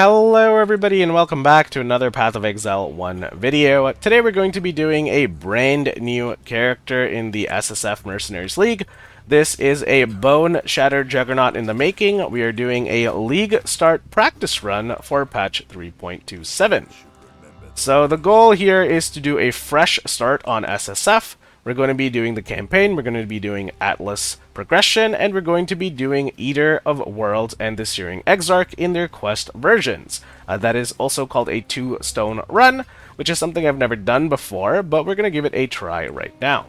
Hello everybody and welcome back to another Path of Exile 1 video. Today we're going to be doing a brand new character in the SSF Mercenaries League. This is a Boneshatter Juggernaut in the making. We are doing a Leaguestart practice run for patch 3.27. So the goal here is to do a fresh start on SSF. We're going to be doing the campaign, we're going to be doing Atlas progression, and we're going to be doing EATER of Worlds and the Searing Exarch in their quest versions. That is also called a 2-stone run, which is something I've never done before, but we're going to give it a try right now.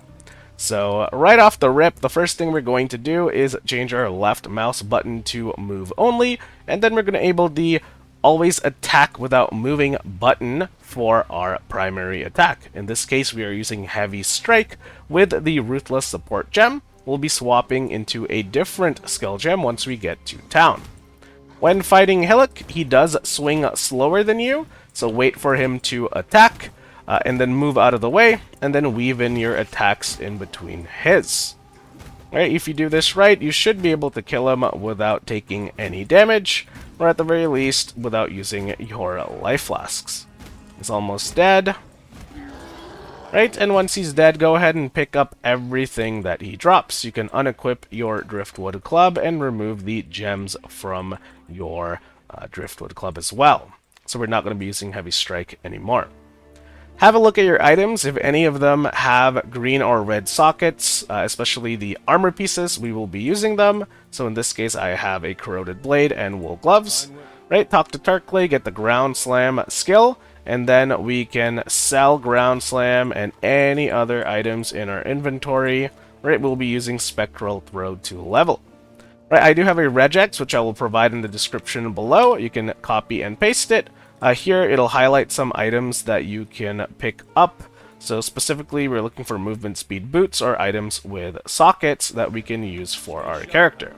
So right off the rip, the first thing we're going to do is change our left mouse button to move only, and then we're going to enable the always attack without moving button for our primary attack. In this case, we are using Heavy Strike with the Ruthless Support Gem. We'll be swapping into a different skill gem once we get to town. When fighting Hillock, he does swing slower than you, so wait for him to attack, and then move out of the way, and then weave in your attacks in between his. Alright, if you do this right, you should be able to kill him without taking any damage, or at the very least, without using your life flasks. He's almost dead. Right, and once he's dead, go ahead and pick up everything that he drops. You can unequip your Driftwood Club and remove the gems from your Driftwood Club as well. So we're not going to be using Heavy Strike anymore. Have a look at your items. If any of them have green or red sockets, especially the armor pieces, we will be using them. So in this case, I have a Corroded Blade and Wool Gloves. Right, talk to Tarkley, get the Ground Slam skill, and then we can sell Ground Slam and any other items in our inventory. Right, we'll be using Spectral Throw to level. Right, I do have a Regex, which I will provide in the description below. You can copy and paste it. Here, it'll highlight some items that you can pick up. So specifically, we're looking for movement speed boots or items with sockets that we can use for our character.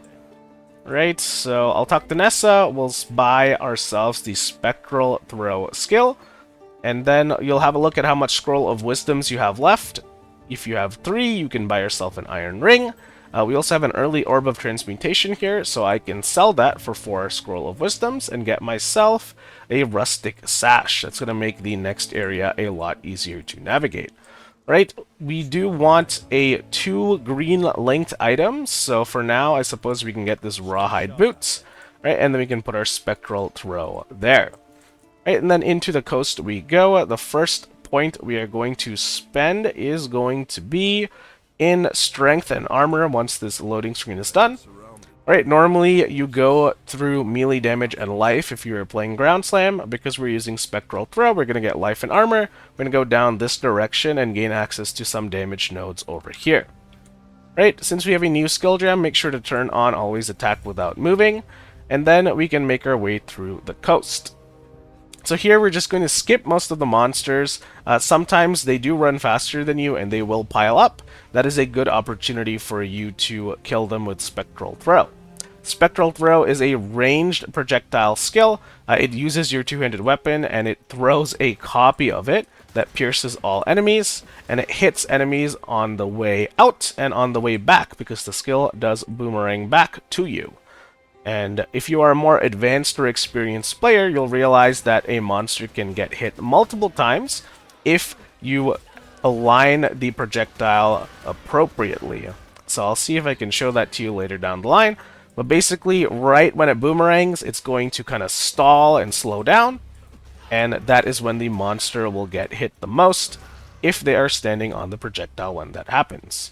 Right, so I'll talk to Nessa. We'll buy ourselves the Spectral Throw skill. And then you'll have a look at how much Scroll of Wisdoms you have left. If you have 3, you can buy yourself an Iron Ring. We also have an early Orb of Transmutation here, so I can sell that for 4 Scroll of Wisdoms and get myself a Rustic Sash. That's going to make the next area a lot easier to navigate. Right, we do want a 2 green linked items, so for now I suppose we can get this Rawhide Boots, right, and then we can put our Spectral Throw there. Right, and then into the coast we go. The first point we are going to spend is going to be in Strength and Armor once this loading screen is done. Right, normally you go through melee damage and life if you are playing Ground Slam. Because we're using Spectral Throw, we're going to get life and armor. We're going to go down this direction and gain access to some damage nodes over here. Right, since we have a new skill gem, make sure to turn on Always Attack Without Moving, and then we can make our way through the coast. So here we're just going to skip most of the monsters. Sometimes they do run faster than you and they will pile up. That is a good opportunity for you to kill them with Spectral Throw. Spectral Throw is a ranged projectile skill. It uses your two-handed weapon and it throws a copy of it that pierces all enemies, and it hits enemies on the way out and on the way back because the skill does boomerang back to you. And if you are a more advanced or experienced player, you'll realize that a monster can get hit multiple times if you align the projectile appropriately. So I'll see if I can show that to you later down the line. But basically, right when it boomerangs, it's going to kind of stall and slow down. And that is when the monster will get hit the most if they are standing on the projectile when that happens.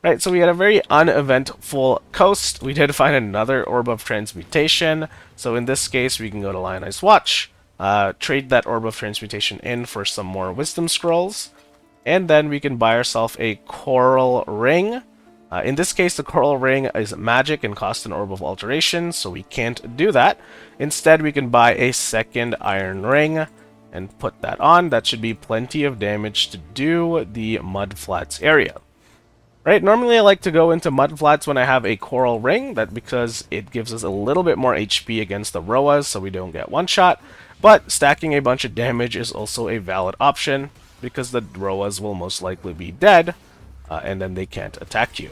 Right, so we had a very uneventful coast. We did find another Orb of Transmutation. So in this case, we can go to Lionized Watch, trade that Orb of Transmutation in for some more Wisdom Scrolls, and then we can buy ourselves a Coral Ring. In this case, the Coral Ring is magic and costs an Orb of Alteration, so we can't do that. Instead, we can buy a second Iron Ring and put that on. That should be plenty of damage to do the Mudflats area. Right, normally I like to go into Mudflats when I have a Coral Ring, that because it gives us a little bit more HP against the Roas so we don't get one-shot, but stacking a bunch of damage is also a valid option because the Roas will most likely be dead, and then they can't attack you.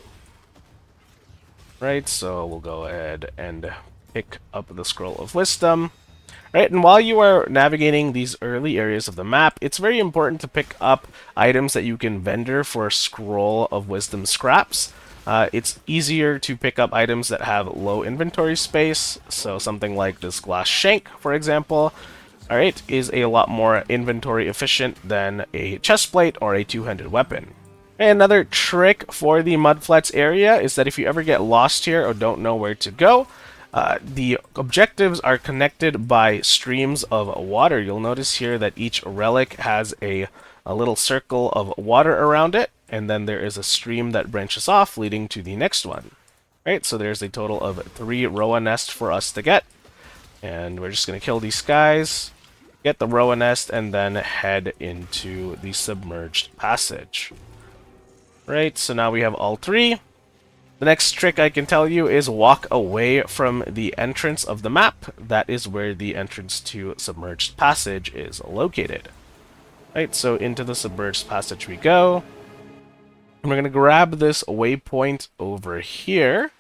Right, so we'll go ahead and pick up the Scroll of Wisdom. Right, and while you are navigating these early areas of the map, it's very important to pick up items that you can vendor for Scroll of Wisdom scraps. It's easier to pick up items that have low inventory space, so something like this glass shank, for example, alright, is a lot more inventory efficient than a chestplate or a two-handed weapon. Another trick for the Mudflats area is that if you ever get lost here or don't know where to go, the objectives are connected by streams of water. You'll notice here that each relic has a little circle of water around it, and then there is a stream that branches off leading to the next one. Right, so there's a total of 3 Roa nests for us to get, and we're just going to kill these guys, get the Roa nest, and then head into the submerged passage. Right, so now we have all 3. The next trick I can tell you is walk away from the entrance of the map. That is where the entrance to Submerged Passage is located. Right, so into the Submerged Passage we go. And we're going to grab this waypoint over here,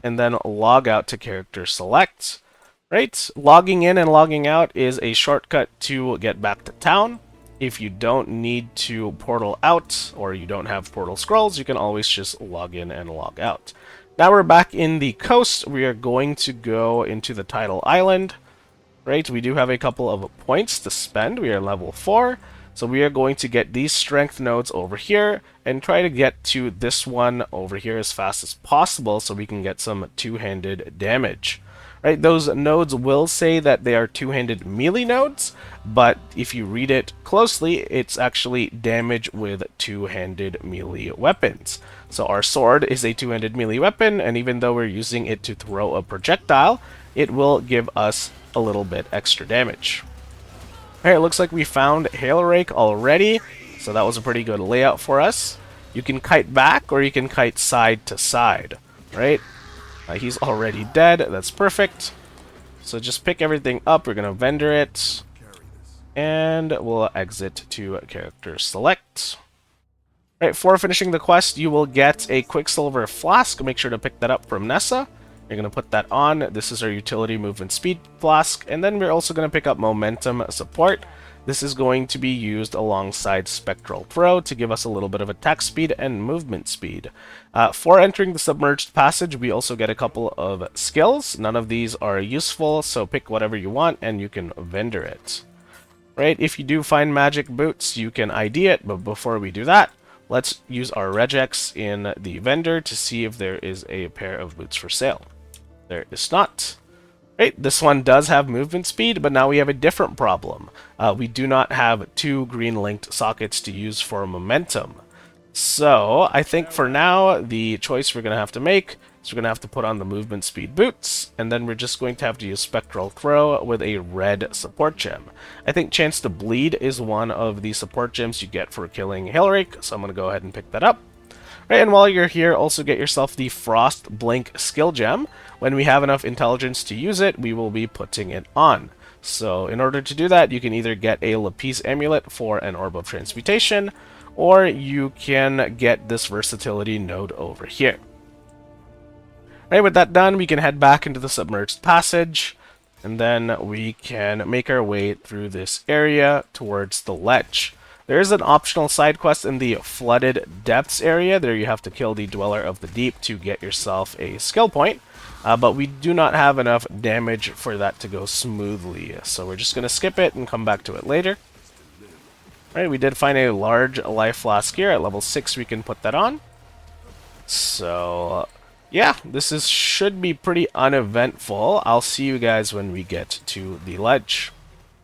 and then log out to Character Select. Right, logging in and logging out is a shortcut to get back to town. If you don't need to portal out, or you don't have portal scrolls, you can always just log in and log out. Now we're back in the coast. We are going to go into the Tidal Island. Right, we do have a couple of points to spend. We are level 4. So we are going to get these strength nodes over here and try to get to this one over here as fast as possible so we can get some two-handed damage. Right, those nodes will say that they are two-handed melee nodes, but if you read it closely, it's actually damage with two-handed melee weapons. So our sword is a two-handed melee weapon, and even though we're using it to throw a projectile, it will give us a little bit extra damage. Alright, it looks like we found Hailrake already, so that was a pretty good layout for us. You can kite back, or you can kite side to side, right? He's already dead. That's perfect. So just pick everything up. We're going to vendor it. And we'll exit to Character Select. Right, for finishing the quest, you will get a Quicksilver Flask. Make sure to pick that up from Nessa. You're going to put that on. This is our Utility Movement Speed Flask. And then we're also going to pick up Momentum Support. This is going to be used alongside Spectral Throw to give us a little bit of attack speed and movement speed. For entering the Submerged Passage, we also get a couple of skills. None of these are useful, so pick whatever you want and you can vendor it. Right, if you do find magic boots, you can ID it, but before we do that, let's use our Regex in the vendor to see if there is a pair of boots for sale. There is not. Right, this one does have movement speed, but now we have a different problem. We do not have 2 green linked sockets to use for momentum. So I think for now, the choice we're going to have to make is we're going to have to put on the movement speed boots, and then we're just going to have to use Spectral Throw with a red support gem. I think Chance to Bleed is one of the support gems you get for killing Hailrake, so I'm going to go ahead and pick that up. Right, and while you're here, also get yourself the Frostblink skill gem. When we have enough intelligence to use it, we will be putting it on. So in order to do that, you can either get a Lapis Amulet for an Orb of Transmutation, or you can get this versatility node over here. Right, with that done, we can head back into the Submerged Passage, and then we can make our way through this area towards the ledge. There is an optional side quest in the Flooded Depths area. There you have to kill the Dweller of the Deep to get yourself a skill point. But we do not have enough damage for that to go smoothly. So we're just going to skip it and come back to it later. Alright, we did find a large life flask here. At level 6 we can put that on. So yeah, this should be pretty uneventful. I'll see you guys when we get to the ledge.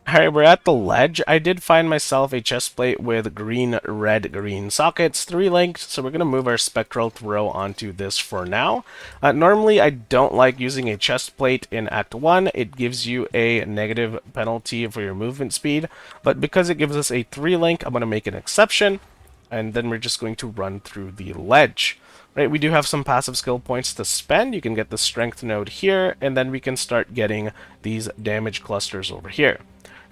Alright, we're at the ledge. I did find myself a chest plate with green, red, green sockets, 3 linked, so we're going to move our Spectral Throw onto this for now. Normally, I don't like using a chest plate in Act 1. It gives you a negative penalty for your movement speed, but because it gives us a 3 link, I'm going to make an exception, and then we're just going to run through the ledge. Right, we do have some passive skill points to spend. You can get the Strength node here, and then we can start getting these damage clusters over here.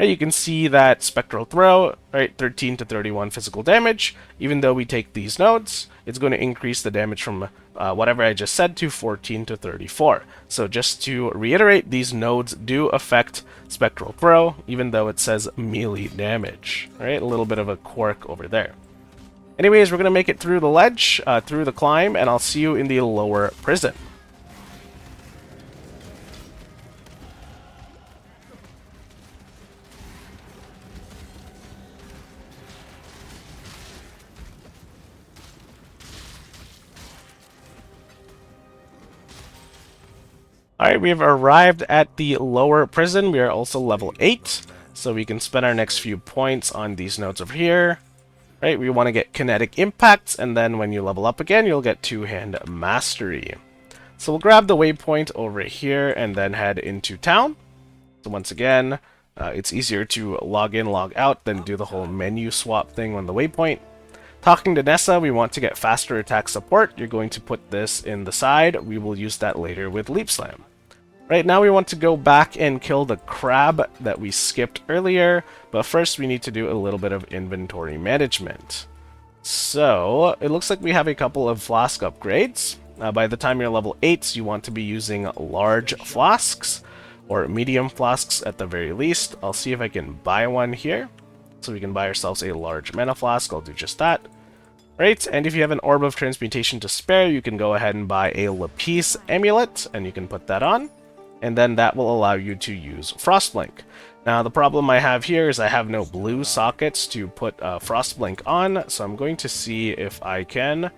Right, you can see that Spectral Throw, right, 13 to 31 physical damage. Even though we take these nodes, it's going to increase the damage from whatever I just said to 14 to 34. So just to reiterate, these nodes do affect Spectral Throw, even though it says melee damage. Right, a little bit of a quirk over there. Anyways, we're going to make it through the ledge, through the climb, and I'll see you in the lower prison. Alright, we have arrived at the lower prison. We are also level 8, so we can spend our next few points on these nodes over here. Right, we want to get kinetic impacts, and then when you level up again, you'll get two-hand mastery. So we'll grab the waypoint over here and then head into town. So once again, it's easier to log in, log out, than do the whole menu swap thing on the waypoint. Talking to Nessa, we want to get faster attack support. You're going to put this in the side. We will use that later with Leap Slam. Right now we want to go back and kill the crab that we skipped earlier, but first we need to do a little bit of inventory management. So, it looks like we have a couple of flask upgrades. By the time you're level 8, you want to be using large flasks, or medium flasks at the very least. I'll see if I can buy one here. So we can buy ourselves a large mana flask. I'll do just that. Right, and if you have an Orb of Transmutation to spare, you can go ahead and buy a Lapis Amulet, and you can put that on. And then that will allow you to use Frostblink. Now the problem I have here is I have no blue sockets to put Frostblink on, so I'm going to see if I can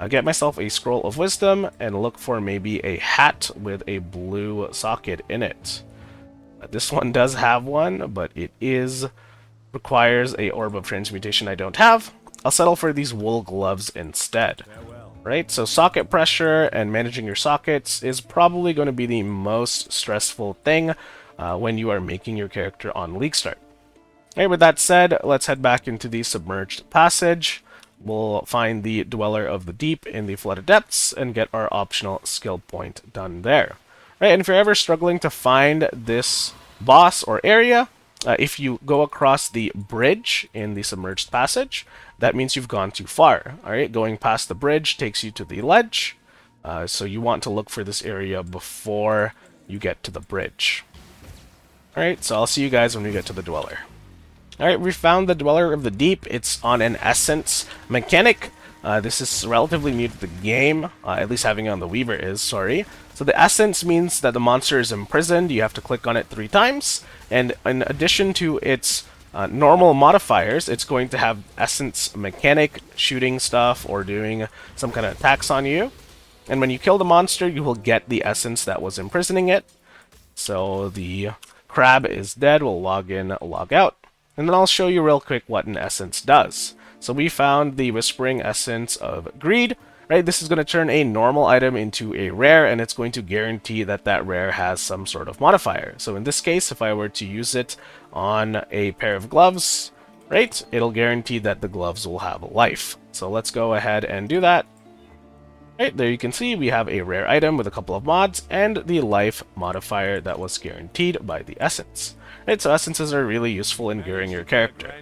get myself a Scroll of Wisdom and look for maybe a hat with a blue socket in it. This one does have one, but it requires a Orb of Transmutation I don't have. I'll settle for these wool gloves instead. Right, so socket pressure and managing your sockets is probably going to be the most stressful thing when you are making your character on Leaguestart. Right, with that said, let's head back into the submerged passage. We'll find the Dweller of the Deep in the Flooded Depths and get our optional skill point done there. Right, and if you're ever struggling to find this boss or area, if you go across the bridge in the submerged passage, that means you've gone too far. Alright, going past the bridge takes you to the ledge, so you want to look for this area before you get to the bridge. Alright, so I'll see you guys when we get to the Dweller. Alright, we found the Dweller of the Deep. It's on an Essence mechanic. This is relatively new to the game, at least having it on the Weaver is, sorry. So the Essence means that the monster is imprisoned. You have to click on it 3 times, and in addition to its normal modifiers, it's going to have Essence mechanic, shooting stuff or doing some kind of attacks on you. And when you kill the monster, you will get the Essence that was imprisoning it. So the crab is dead. We'll log in, log out. And then I'll show you real quick what an Essence does. So we found the Whispering Essence of Greed. Right, this is going to turn a normal item into a rare, and it's going to guarantee that that rare has some sort of modifier. So in this case, if I were to use it on a pair of gloves, right, it'll guarantee that the gloves will have life. So let's go ahead and do that. Right, there you can see we have a rare item with a couple of mods and the life modifier that was guaranteed by the Essence. Right, so Essences are really useful in gearing your character.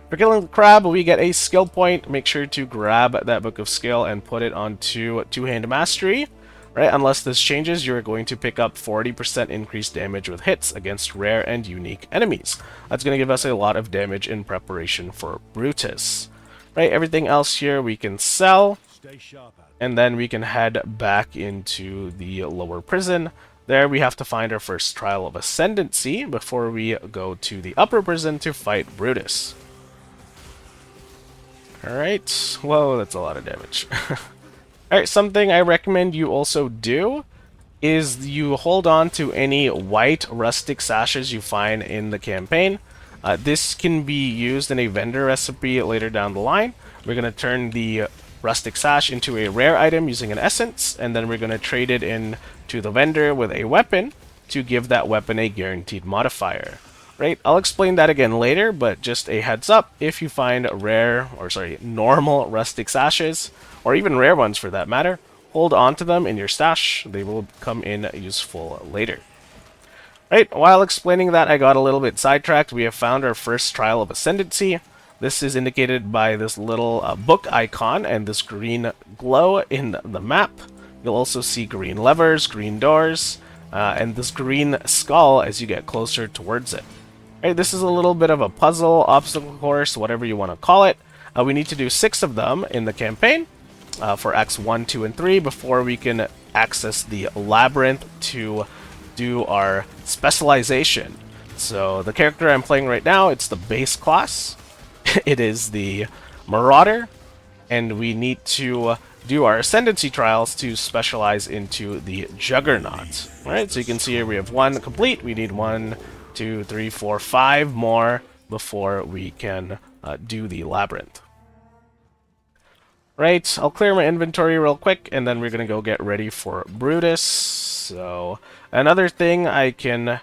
For killing the crab, we get a skill point. Make sure to grab that Book of Skill and put it onto Two-Hand Mastery. Right, unless this changes, you're going to pick up 40% increased damage with hits against rare and unique enemies. That's going to give us a lot of damage in preparation for Brutus. Right, everything else here we can sell, and then we can head back into the lower prison. There we have to find our first Trial of Ascendancy before we go to the upper prison to fight Brutus. Alright, whoa, that's a lot of damage. Alright, something I recommend you also do is you hold on to any white rustic sashes you find in the campaign. This can be used in a vendor recipe later down the line. We're going to turn the rustic sash into a rare item using an essence, and then we're going to trade it in to the vendor with a weapon to give that weapon a guaranteed modifier. Right, I'll explain that again later, but just a heads up, if you find normal rustic sashes, or even rare ones for that matter, hold on to them in your stash. They will come in useful later. Right, while explaining that, I got a little bit sidetracked. We have found our first Trial of Ascendancy. This is indicated by this little book icon and this green glow in the map. You'll also see green levers, green doors, and this green skull as you get closer towards it. Right, this is a little bit of a puzzle, obstacle course, whatever you want to call it. We need to do 6 of them in the campaign for Acts 1, 2, and 3 before we can access the labyrinth to do our specialization. So the character I'm playing right now, it's the base class. It is the Marauder, and we need to do our Ascendancy trials to specialize into the Juggernaut. Alright, so you can see here we have 1 complete. We need 1, 2, 3, 4, 5 more before we can do the labyrinth. Right, I'll clear my inventory real quick, and then we're going to go get ready for Brutus. So, another thing I can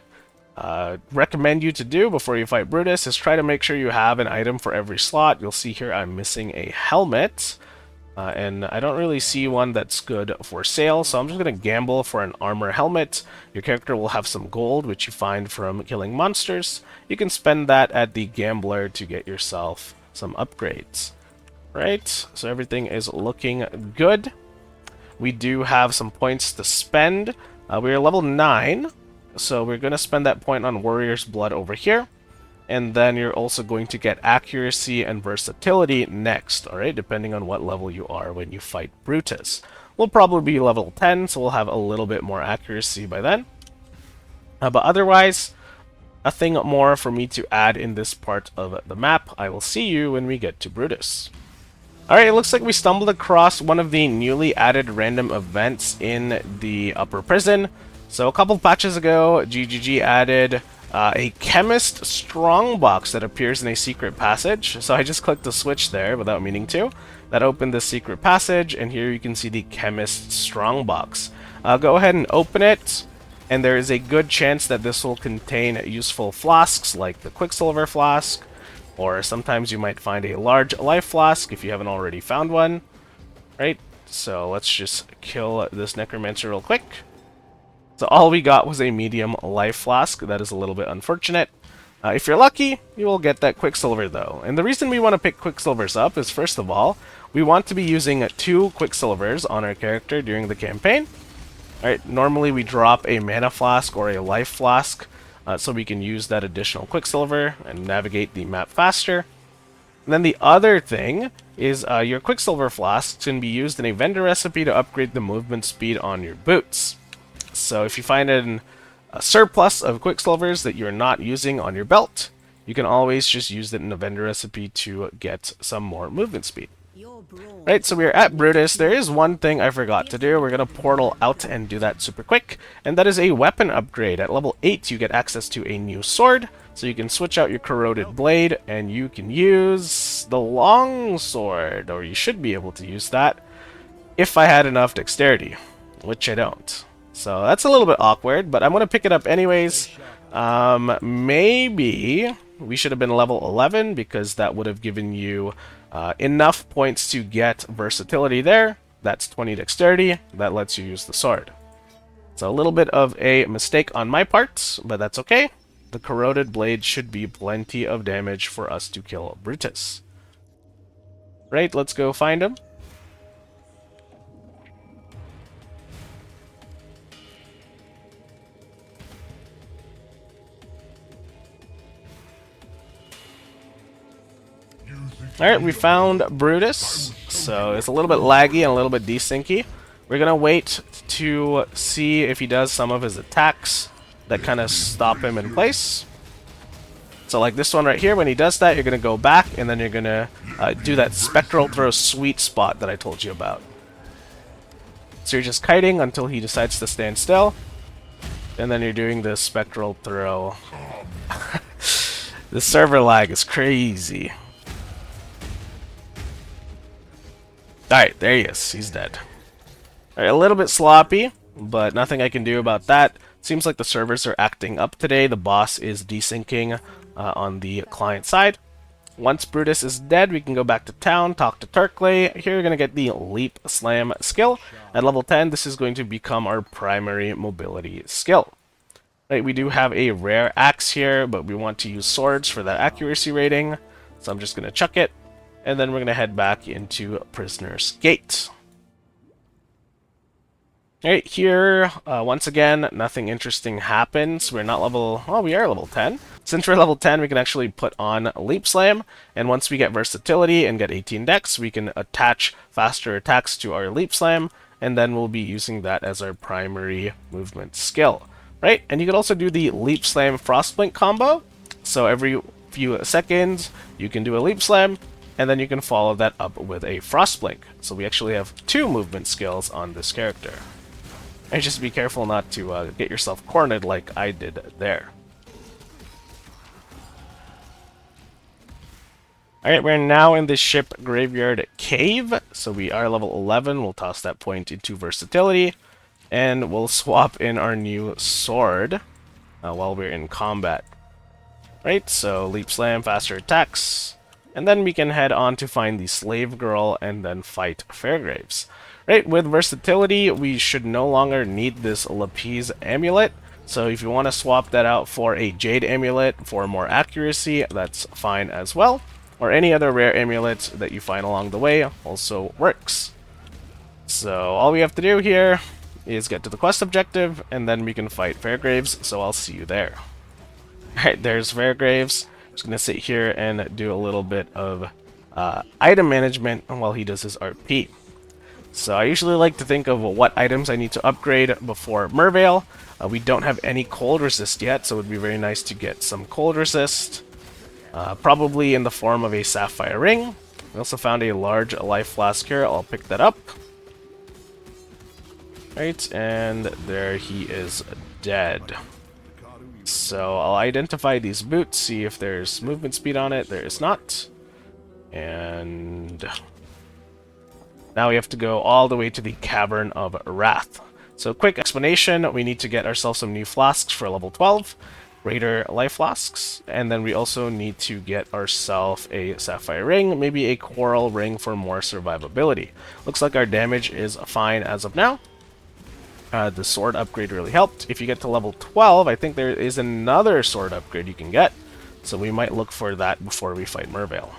recommend you to do before you fight Brutus is try to make sure you have an item for every slot. You'll see here I'm missing a helmet, and I don't really see one that's good for sale, so I'm just going to gamble for an armor helmet. Your character will have some gold, which you find from killing monsters. You can spend that at the gambler to get yourself some upgrades. Right, so everything is looking good. We do have some points to spend. We're level 9, so we're going to spend that point on Warrior's Blood over here. And then you're also going to get accuracy and versatility next, alright, depending on what level you are when you fight Brutus. We'll probably be level 10, so we'll have a little bit more accuracy by then. But otherwise, nothing more for me to add in this part of the map. I will see you when we get to Brutus. Alright, it looks like we stumbled across one of the newly added random events in the upper prison. So a couple patches ago, GGG added a chemist strongbox that appears in a secret passage. So I just clicked the switch there without meaning to. That opened the secret passage, and here you can see the chemist strongbox. Go ahead and open it, and there is a good chance that this will contain useful flasks like the Quicksilver flask, or sometimes you might find a large life flask if you haven't already found one. Right, so let's just kill this necromancer real quick. So all we got was a medium life flask. That is a little bit unfortunate. If you're lucky, you will get that Quicksilver though. And the reason we want to pick Quicksilvers up is, first of all, we want to be using 2 Quicksilvers on our character during the campaign. Alright, normally we drop a mana flask or a life flask, so we can use that additional Quicksilver and navigate the map faster. And then the other thing is your Quicksilver flasks can be used in a vendor recipe to upgrade the movement speed on your boots. So if you find a surplus of Quicksilvers that you're not using on your belt, you can always just use it in a vendor recipe to get some more movement speed. Right, so we're at Brutus. There is one thing I forgot to do. We're going to portal out and do that super quick, and that is a weapon upgrade. At level 8, you get access to a new sword, so you can switch out your corroded blade, and you can use the long sword, or you should be able to use that, if I had enough dexterity, which I don't. So that's a little bit awkward, but I'm going to pick it up anyways. Maybe we should have been level 11, because that would have given you enough points to get versatility there. That's 20 dexterity. That lets you use the sword. So a little bit of a mistake on my part, but that's okay. The corroded blade should be plenty of damage for us to kill Brutus. Right, let's go find him. Alright, we found Brutus, so it's a little bit laggy and a little bit desyncy. We're gonna wait to see if he does some of his attacks that kind of stop him in place. So like this one right here, when he does that, you're gonna go back, and then you're gonna do that Spectral throw sweet spot that I told you about. So you're just kiting until he decides to stand still, and then you're doing the Spectral throw. The server lag is crazy. Alright, there he is. He's dead. Alright, a little bit sloppy, but nothing I can do about that. Seems like the servers are acting up today. The boss is desyncing on the client side. Once Brutus is dead, we can go back to town, talk to Turkley. Here you're going to get the Leap Slam skill. At level 10, this is going to become our primary mobility skill. Right, we do have a rare axe here, but we want to use swords for that accuracy rating. So I'm just going to chuck it, and then we're going to head back into Prisoner's Gate. Alright, here, once again, nothing interesting happens. We're not level... well, we are level 10. Since we're level 10, we can actually put on Leap Slam, and once we get versatility and get 18 dex, we can attach faster attacks to our Leap Slam, and then we'll be using that as our primary movement skill. Right, and you can also do the Leap Slam Frostblink combo. So every few seconds, you can do a Leap Slam, and then you can follow that up with a Frostblink. So we actually have 2 movement skills on this character. And just be careful not to get yourself cornered like I did there. Alright, we're now in the ship graveyard cave. So we are level 11. We'll toss that point into versatility. And we'll swap in our new sword while we're in combat. Right, so Leap Slam, faster attacks. And then we can head on to find the Slave Girl and then fight Fairgraves. Right, with versatility, we should no longer need this Lapis amulet. So if you want to swap that out for a Jade amulet for more accuracy, that's fine as well. Or any other rare amulets that you find along the way also works. So all we have to do here is get to the quest objective, and then we can fight Fairgraves, so I'll see you there. Alright, there's Fairgraves. Just gonna sit here and do a little bit of item management while he does his RP. So I usually like to think of what items I need to upgrade before Merveil. We don't have any cold resist yet, so it would be very nice to get some cold resist. Probably in the form of a sapphire ring. We also found a large life flask here. I'll pick that up. Right, and there he is dead. So I'll identify these boots, see if there's movement speed on it. There is not. And now we have to go all the way to the Cavern of Wrath. So quick explanation, we need to get ourselves some new flasks for level 12. Greater life flasks. And then we also need to get ourselves a sapphire ring, maybe a coral ring for more survivability. Looks like our damage is fine as of now. The sword upgrade really helped. If you get to level 12, I think there is another sword upgrade you can get. So we might look for that before we fight Merveil.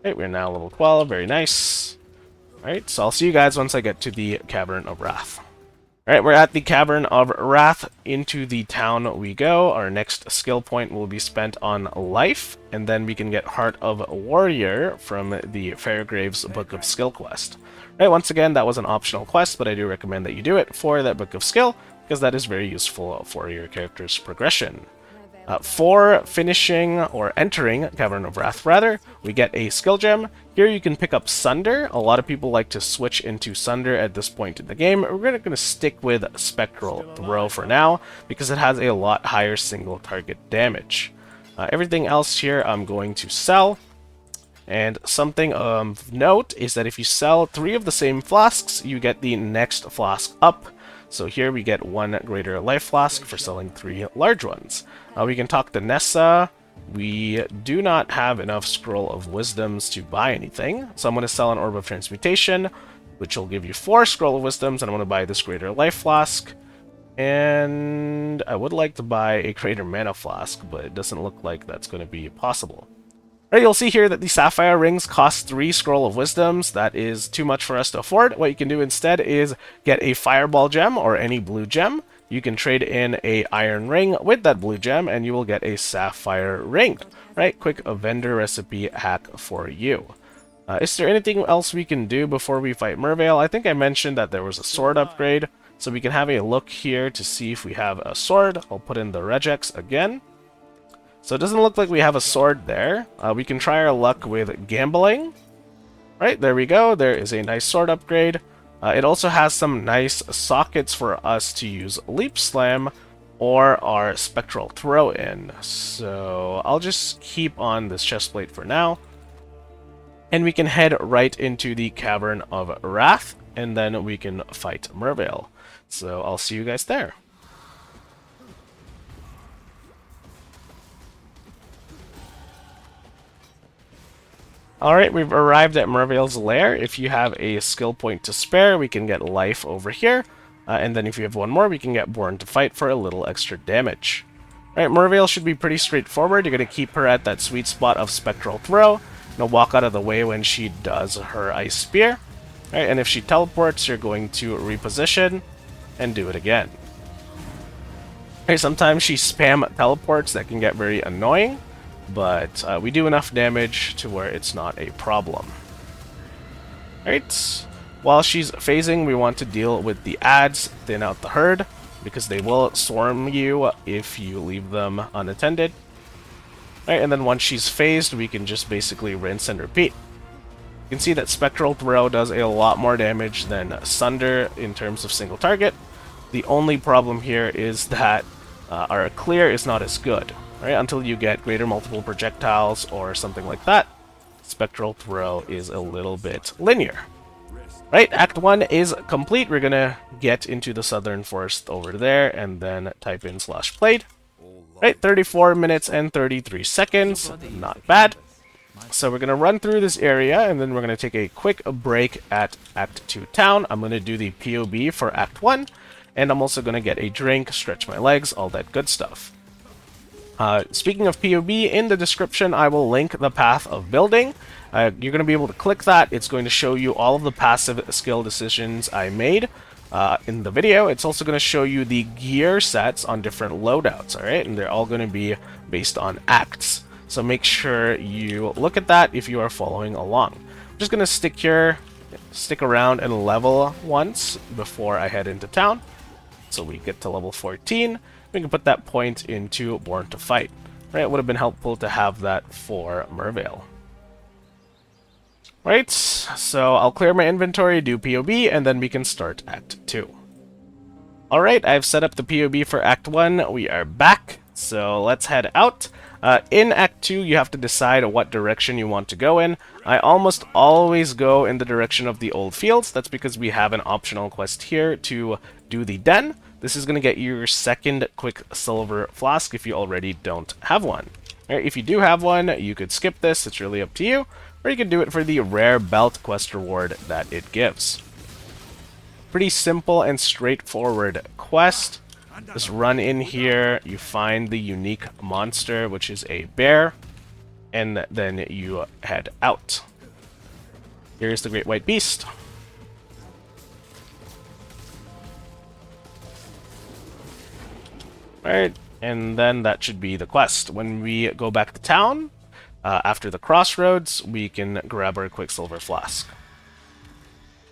Right, we're now level 12. Very nice. Alright, so I'll see you guys once I get to the Cavern of Wrath. Alright, we're at the Cavern of Wrath. Into the town we go. Our next skill point will be spent on life, and then we can get Heart of Warrior from the Fairgraves Book of Skill quest. Right, once again, that was an optional quest, but I do recommend that you do it for that Book of Skill, because that is very useful for your character's progression. For finishing, or entering Cavern of Wrath rather, we get a skill gem. Here you can pick up Sunder. A lot of people like to switch into Sunder at this point in the game. We're going to stick with Spectral Throw for now, because it has a lot higher single target damage. Everything else here I'm going to sell. And something of note is that if you sell 3 of the same flasks, you get the next flask up. So here we get 1 greater life flask for selling 3 large ones. We can talk to Nessa. We do not have enough Scroll of Wisdoms to buy anything. So I'm going to sell an Orb of Transmutation, which will give you 4 Scroll of Wisdoms, and I'm going to buy this greater life flask. And I would like to buy a greater mana flask, but it doesn't look like that's going to be possible. Right, you'll see here that the Sapphire Rings cost 3 Scroll of Wisdoms. That is too much for us to afford. What you can do instead is get a Fireball Gem or any blue gem. You can trade in a Iron Ring with that blue gem, and you will get a Sapphire Ring. Right, quick vendor recipe hack for you. Is there anything else we can do before we fight Merveil? I think I mentioned that there was a sword upgrade, so we can have a look here to see if we have a sword. I'll put in the Regex again. So it doesn't look like we have a sword there. We can try our luck with gambling. Right, there we go. There is a nice sword upgrade. It also has some nice sockets for us to use Leap Slam or our Spectral Throw in. So I'll just keep on this chestplate for now. And we can head right into the Cavern of Wrath, and then we can fight Merveil. So I'll see you guys there. Alright, we've arrived at Merveil's lair. If you have a skill point to spare, we can get life over here. and then if you have one more, we can get Born to Fight for a little extra damage. Alright, Merveil should be pretty straightforward. You're going to keep her at that sweet spot of Spectral Throw. Walk out of the way when she does her Ice Spear. Alright, and if she teleports, you're going to reposition and do it again. Alright, sometimes she spam teleports. That can get very annoying, but we do enough damage to where it's not a problem. Alright, while she's phasing, we want to deal with the ads, thin out the herd, because they will swarm you if you leave them unattended. Alright, and then once she's phased, we can just basically rinse and repeat. You can see that Spectral Throw does a lot more damage than Sunder in terms of single target. The only problem here is that our clear is not as good. Right? Until you get greater multiple projectiles or something like that, Spectral Throw is a little bit linear. Right, Act 1 is complete. We're gonna get into the Southern Forest over there and then type in /played. Right, 34 minutes and 33 seconds. Not bad. So we're gonna run through this area and then we're gonna take a quick break at Act 2 Town. I'm gonna do the POB for Act 1, and I'm also gonna get a drink, stretch my legs, all that good stuff. Speaking of POB, in the description I will link the Path of Building. You're going to be able to click that. It's going to show you all of the passive skill decisions I made in the video. It's also going to show you the gear sets on different loadouts, alright? And they're all going to be based on acts. So make sure you look at that if you are following along. I'm just going to stick here, stick around and level once before I head into town. So we get to level 14. We can put that point into Born to Fight. Right? It would have been helpful to have that for Merveil. Right, so I'll clear my inventory, do POB, and then we can start Act 2. Alright, I've set up the POB for Act 1. We are back, so let's head out. In Act 2, you have to decide what direction you want to go in. I almost always go in the direction of the old fields. That's because we have an optional quest here to do the den. This is going to get you your second Quicksilver Flask if you already don't have one. Right, if you do have one, you could skip this. It's really up to you. Or you can do it for the rare belt quest reward that it gives. Pretty simple and straightforward quest. Just run in here, you find the unique monster, which is a bear, and then you head out. Here's the Great White Beast. Alright, and then that should be the quest. When we go back to town, after the crossroads, we can grab our Quicksilver Flask.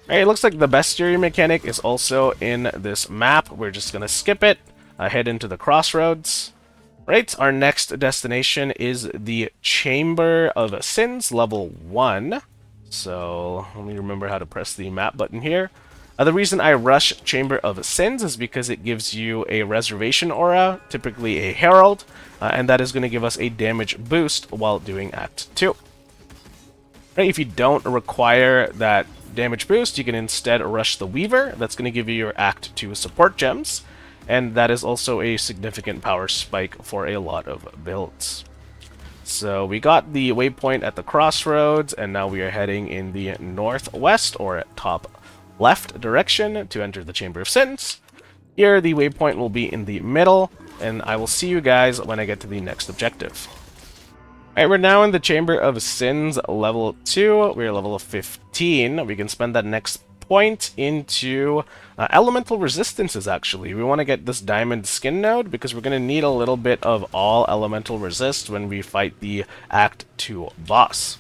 Alright, it looks like the bestiary mechanic is also in this map. We're just going to skip it, head into the crossroads. Right, our next destination is the Chamber of Sins, level 1. So, let me remember how to press the map button here. The reason I rush Chamber of Sins is because it gives you a reservation aura, typically a Herald, and that is going to give us a damage boost while doing Act 2. Right, if you don't require that damage boost, you can instead rush the Weaver. That's going to give you your Act 2 support gems, and that is also a significant power spike for a lot of builds. So we got the waypoint at the crossroads, and now we are heading in the northwest, or at top left direction to enter the Chamber of Sins. Here the waypoint will be in the middle, and I will see you guys when I get to the next objective. Alright, we're now in the Chamber of Sins level 2. We're level 15. We can spend that next point into elemental resistances, actually. We want to get this diamond skin node because we're going to need a little bit of all elemental resist when we fight the Act 2 boss.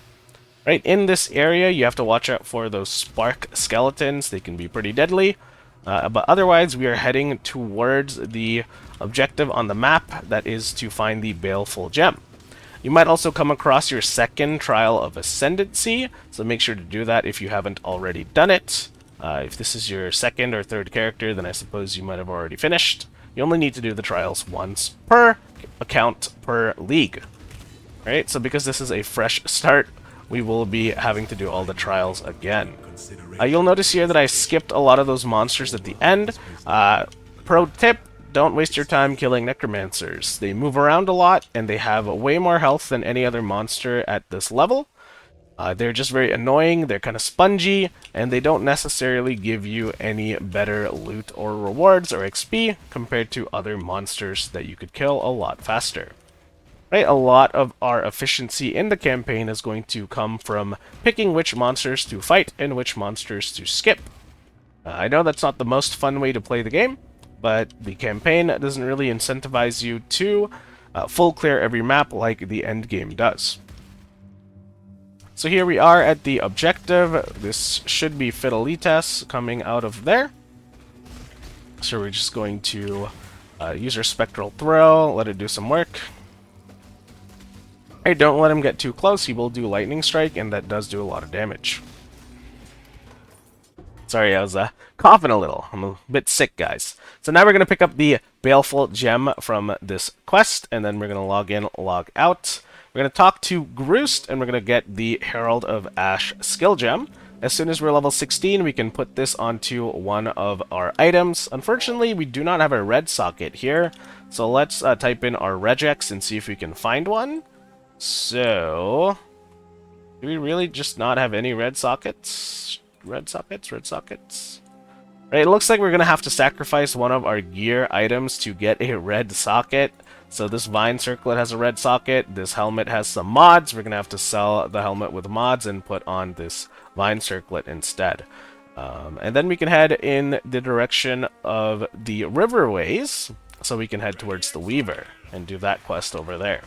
Right, in this area, you have to watch out for those spark skeletons. They can be pretty deadly. But otherwise, we are heading towards the objective on the map, that is to find the Baleful Gem. You might also come across your second Trial of Ascendancy, so make sure to do that if you haven't already done it. If this is your second or third character, then I suppose you might have already finished. You only need to do the trials once per account per league. Right, so because this is a fresh start, we will be having to do all the trials again. You'll notice here that I skipped a lot of those monsters at the end. Pro tip, don't waste your time killing necromancers. They move around a lot, and they have way more health than any other monster at this level. They're just very annoying, they're kind of spongy, and they don't necessarily give you any better loot or rewards or XP compared to other monsters that you could kill a lot faster. Right, a lot of our efficiency in the campaign is going to come from picking which monsters to fight and which monsters to skip. I know that's not the most fun way to play the game, but the campaign doesn't really incentivize you to full clear every map like the end game does. So here we are at the objective. This should be Fidelitas coming out of there. So we're just going to use our Spectral Throw, let it do some work. Hey, don't let him get too close, he will do Lightning Strike, and that does do a lot of damage. Sorry, I was coughing a little. I'm a bit sick, guys. So now we're going to pick up the Baleful Gem from this quest, and then we're going to log in, log out. We're going to talk to Groost, and we're going to get the Herald of Ash skill gem. As soon as we're level 16, we can put this onto one of our items. Unfortunately, we do not have a red socket here, so let's type in our Regex and see if we can find one. So, do we really just not have any red sockets? Red sockets. Right, it looks like we're going to have to sacrifice one of our gear items to get a red socket. So this Vine Circlet has a red socket, this helmet has some mods, we're going to have to sell the helmet with mods and put on this Vine Circlet instead. And then we can head in the direction of the Riverways, so we can head towards the Weaver and do that quest over there.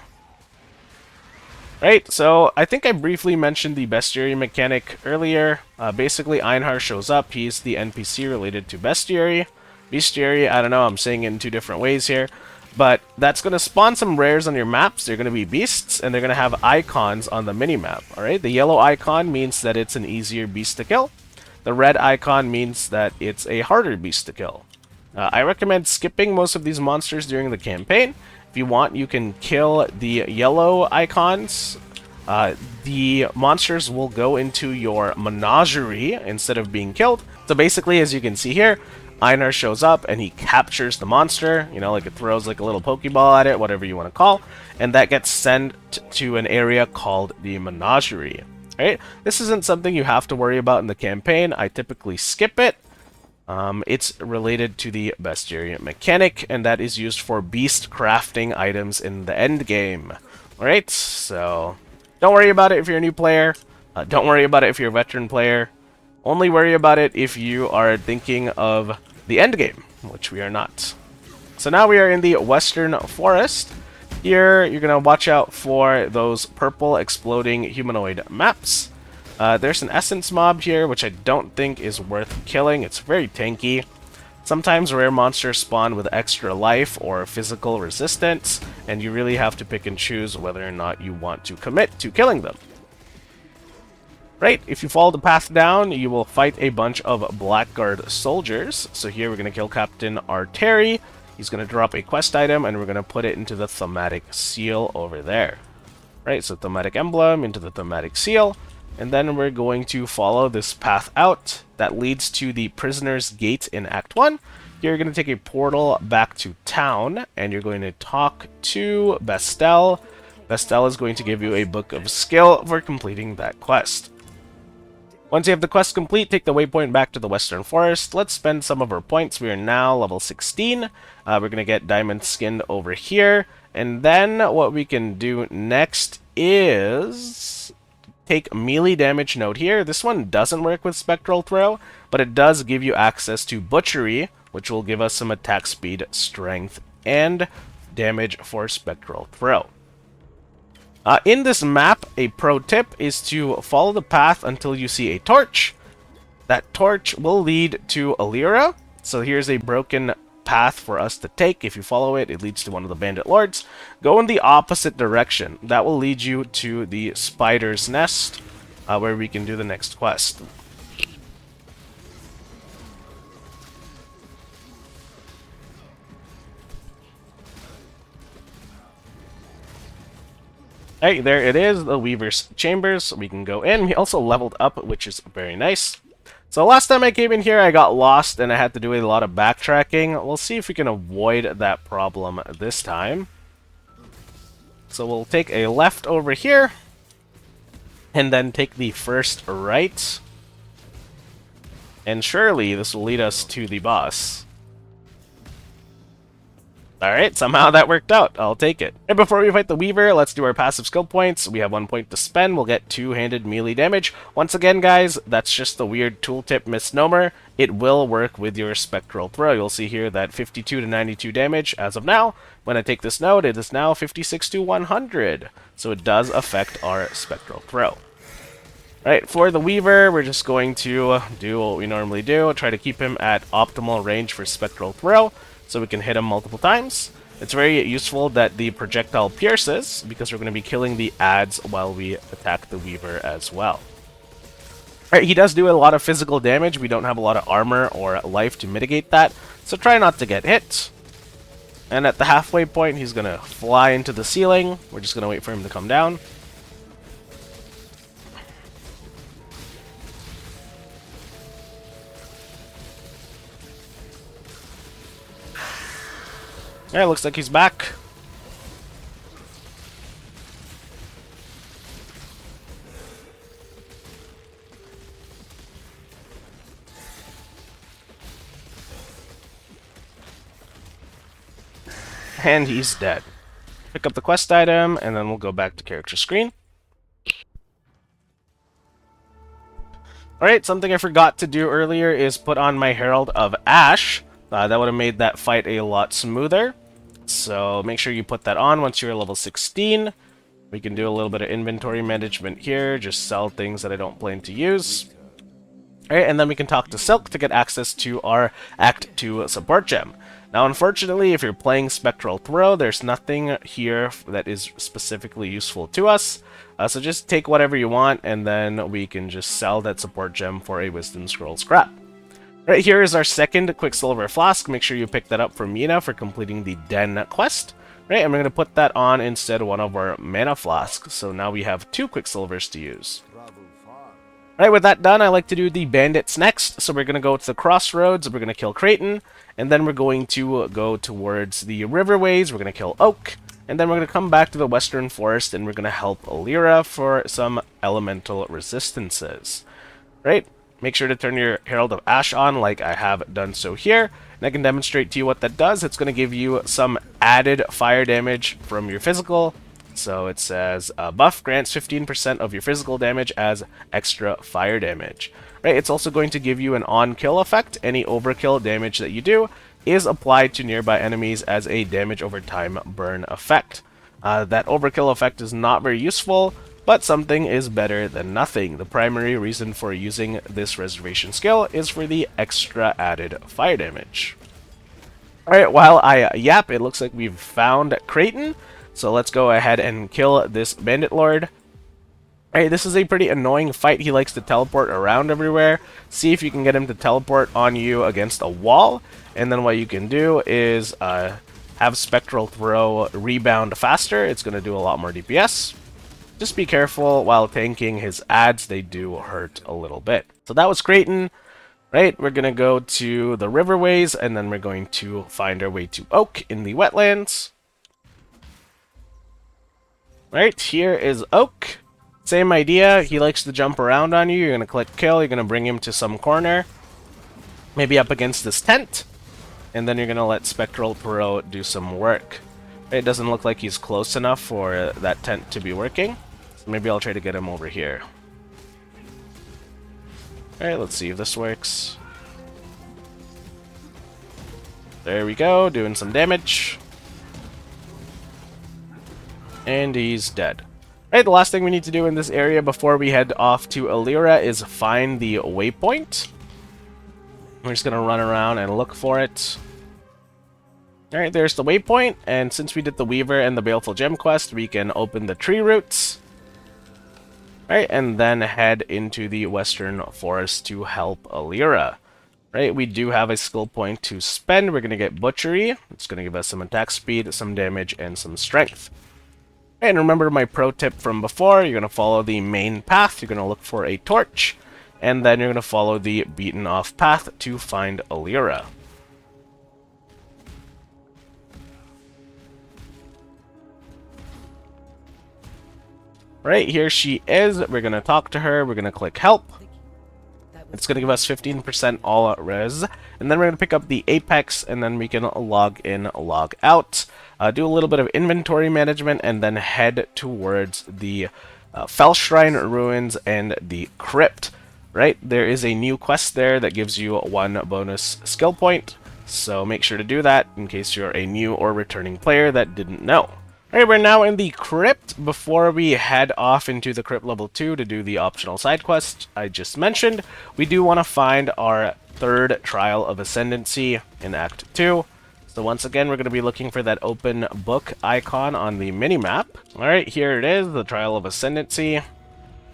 Right, so I think I briefly mentioned the Bestiary mechanic earlier. Basically, Einhar shows up, he's the NPC related to Bestiary. Bestiary, I don't know, I'm saying it in two different ways here. But that's going to spawn some rares on your maps. They're going to be beasts, and they're going to have icons on the minimap. Alright, the yellow icon means that it's an easier beast to kill. The red icon means that it's a harder beast to kill. I recommend skipping most of these monsters during the campaign. If you want, you can kill the yellow icons. The monsters will go into your menagerie instead of being killed. So basically, as you can see here, Einar shows up and he captures the monster, you know, like it throws like a little Pokeball at it, whatever you want to call, and that gets sent to an area called the Menagerie. Right? This isn't something you have to worry about in the campaign. I typically skip it. It's related to the Bestiary mechanic, and that is used for beast crafting items in the end game. Alright, so don't worry about it if you're a new player. Don't worry about it if you're a veteran player. Only worry about it if you are thinking of the end game, which we are not. So now we are in the Western Forest. Here, you're going to watch out for those purple exploding humanoid maps. There's an Essence mob here, which I don't think is worth killing. It's very tanky. Sometimes rare monsters spawn with extra life or physical resistance, and you really have to pick and choose whether or not you want to commit to killing them. Right, if you follow the path down, you will fight a bunch of Blackguard soldiers. So here we're going to kill Captain Arteri. He's going to drop a quest item, and we're going to put it into the thematic seal over there. Right, so thematic emblem into the thematic seal. And then we're going to follow this path out that leads to the Prisoner's Gate in Act 1. Here you're going to take a portal back to town, and you're going to talk to Bestel. Bestel is going to give you a book of skill for completing that quest. Once you have the quest complete, take the waypoint back to the Western Forest. Let's spend some of our points. We are now level 16. We're going to get Diamond Skin over here. And then what we can do next is take melee damage node here. This one doesn't work with Spectral Throw, but it does give you access to Butchery, which will give us some attack speed, strength, and damage for Spectral Throw. In this map, a pro tip is to follow the path until you see a torch. That torch will lead to Alira. So here's a broken path for us to take. If you follow it, it leads to one of the Bandit Lords. Go in the opposite direction. That will lead you to the Spider's Nest, where we can do the next quest. Hey, there it is, the Weaver's Chambers. We can go in. We also leveled up, which is very nice. So last time I came in here, I got lost and I had to do a lot of backtracking. We'll see if we can avoid that problem this time. So we'll take a left over here. and then take the first right. And surely this will lead us to the boss. Alright, somehow that worked out. I'll take it. And before we fight the Weaver, let's do our passive skill points. We have 1 point to spend. We'll get two-handed melee damage. Once again, guys, that's just the weird tooltip misnomer. It will work with your Spectral throw. You'll see here that 52 to 92 damage as of now. When I take this node, it is now 56 to 100. So it does affect our Spectral throw. Alright, for the Weaver, we're just going to do what we normally do. Try to keep him at optimal range for Spectral throw, so we can hit him multiple times. It's very useful that the projectile pierces, because we're going to be killing the adds while we attack the Weaver as well. Alright, he does do a lot of physical damage. We don't have a lot of armor or life to mitigate that, so try not to get hit. And at the halfway point, he's going to fly into the ceiling. We're just going to wait for him to come down. Yeah, looks like he's back. And he's dead. Pick up the quest item, and then we'll go back to character screen. Alright, something I forgot to do earlier is put on my Herald of Ash. That would have made that fight a lot smoother. So make sure you put that on once you're level 16. We can do a little bit of inventory management here, just sell things that I don't plan to use. Alright, and then we can talk to Silk to get access to our Act 2 support gem. Now, unfortunately, if you're playing Spectral Throw, there's nothing here that is specifically useful to us. So just take whatever you want, and then we can just sell that support gem for a Wisdom Scroll scrap. Right here is our second Quicksilver Flask. Make sure you pick that up from Mina for completing the Den quest. Right, and we're going to put that on instead of one of our Mana Flasks. So now we have 2 Quicksilvers to use. Alright, with that done, I like to do the bandits next. So we're going to go to the crossroads, we're going to kill Creighton, and then we're going to go towards the riverways, we're going to kill Oak, and then we're going to come back to the western forest, and we're going to help Alira for some elemental resistances. Right? Make sure to turn your Herald of Ash on like I have done so here. And I can demonstrate to you what that does. It's going to give you some added fire damage from your physical. So it says, buff grants 15% of your physical damage as extra fire damage. Right? It's also going to give you an on-kill effect. Any overkill damage that you do is applied to nearby enemies as a damage over time burn effect. That overkill effect is not very useful, but something is better than nothing. The primary reason for using this reservation skill is for the extra added fire damage. Alright, while I yap, it looks like we've found Creighton. So let's go ahead and kill this Bandit Lord. Alright, this is a pretty annoying fight. He likes to teleport around everywhere. See if you can get him to teleport on you against a wall. And then what you can do is have Spectral Throw rebound faster. It's going to do a lot more DPS. Just be careful while tanking his adds, they do hurt a little bit. So that was Creighton. Right, we're going to go to the riverways, and then we're going to find our way to Oak in the wetlands. Right, here is Oak. Same idea, he likes to jump around on you. You're going to click kill, you're going to bring him to some corner. Maybe up against this tent. And then you're going to let Spectral Throw do some work. It doesn't look like he's close enough for that tent to be working. So maybe I'll try to get him over here. Alright, let's see if this works. There we go, doing some damage. And he's dead. Alright, the last thing we need to do in this area before we head off to Alira is find the waypoint. We're just going to run around and look for it. Alright, there's the waypoint, and since we did the Weaver and the Baleful Gem quest, we can open the tree roots. Alright, and then head into the western forest to help Alira. Right, we do have a skill point to spend. We're going to get Butchery. It's going to give us some attack speed, some damage, and some strength. And remember my pro tip from before, you're going to follow the main path, you're going to look for a torch, and then you're going to follow the beaten off path to find Alira. Right, here she is. We're going to talk to her. We're going to click help. It's going to give us 15% all res. And then we're going to pick up the Apex, and then we can log in, log out. Do a little bit of inventory management, and then head towards the Fell Shrine Ruins and the Crypt. Right, there is a new quest there that gives you 1 bonus skill point. So make sure to do that in case you're a new or returning player that didn't know. Alright, we're now in the Crypt. Before we head off into the Crypt level 2 to do the optional side quest I just mentioned, we do want to find our 3rd Trial of Ascendancy in Act 2. So once again, we're going to be looking for that open book icon on the minimap. Alright, here it is, the Trial of Ascendancy.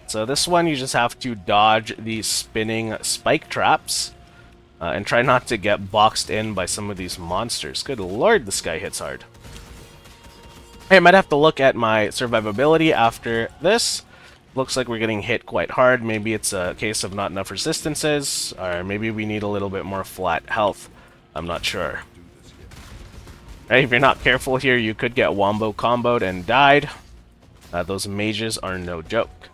So this one, you just have to dodge these spinning spike traps and try not to get boxed in by some of these monsters. Good lord, this guy hits hard. I might have to look at my survivability after this. Looks like we're getting hit quite hard. Maybe it's a case of not enough resistances, or maybe we need a little bit more flat health. I'm not sure. Right, if you're not careful here, you could get wombo comboed and died. Those mages are no joke.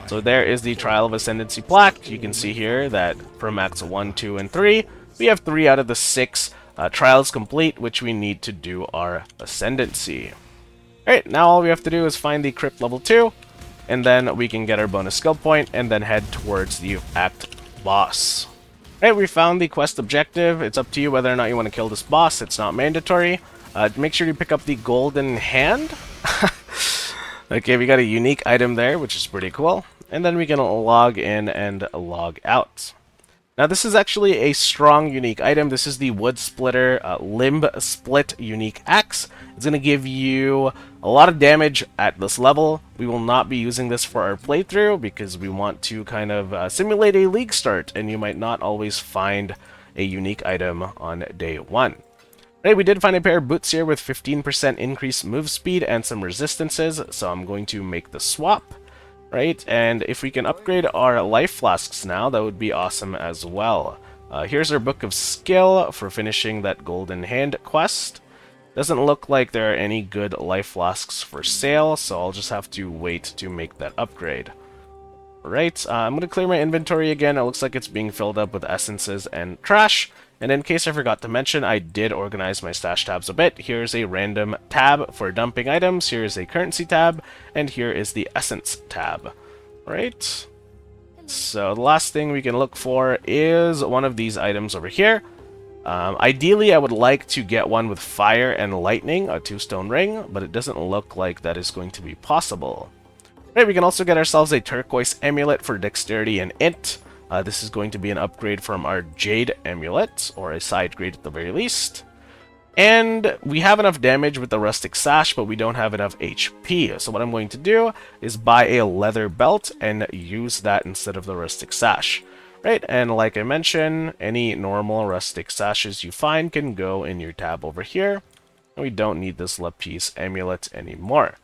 So there is the Trial of Ascendancy plaque. You can see here that from Acts 1, 2, and 3, we have 3 out of the 6 trials complete, which we need to do our Ascendancy. Alright, now all we have to do is find the Crypt level 2, and then we can get our bonus skill point, and then head towards the Act boss. Alright, we found the quest objective. It's up to you whether or not you want to kill this boss. It's not mandatory. Make sure you pick up the golden hand. Okay, we got a unique item there, which is pretty cool. And then we can log in and log out. Now this is actually a strong unique item. This is the Wood Splitter Limb Split Unique Axe. It's going to give you a lot of damage at this level. We will not be using this for our playthrough because we want to kind of simulate a Leaguestart, and you might not always find a unique item on day 1. Right, we did find a pair of boots here with 15% increased move speed and some resistances, so I'm going to make the swap. Right, and if we can upgrade our life flasks now, that would be awesome as well. Here's our Book of Skill for finishing that Golden Hand quest. Doesn't look like there are any good life flasks for sale, so I'll just have to wait to make that upgrade. Right, I'm going to clear my inventory again. It looks like it's being filled up with essences and trash. And in case I forgot to mention, I did organize my stash tabs a bit. Here's a random tab for dumping items, here's a currency tab, and here is the essence tab. Right? So the last thing we can look for is one of these items over here. Ideally, I would like to get one with fire and lightning, a 2-stone ring, but it doesn't look like that is going to be possible. Right, we can also get ourselves a turquoise amulet for dexterity and int. This is going to be an upgrade from our Jade Amulet, or a side grade at the very least. And we have enough damage with the Rustic Sash, but we don't have enough HP. So what I'm going to do is buy a leather belt and use that instead of the Rustic Sash. Right, and like I mentioned, any normal Rustic Sashes you find can go in your tab over here. And we don't need this Lapis Amulet anymore.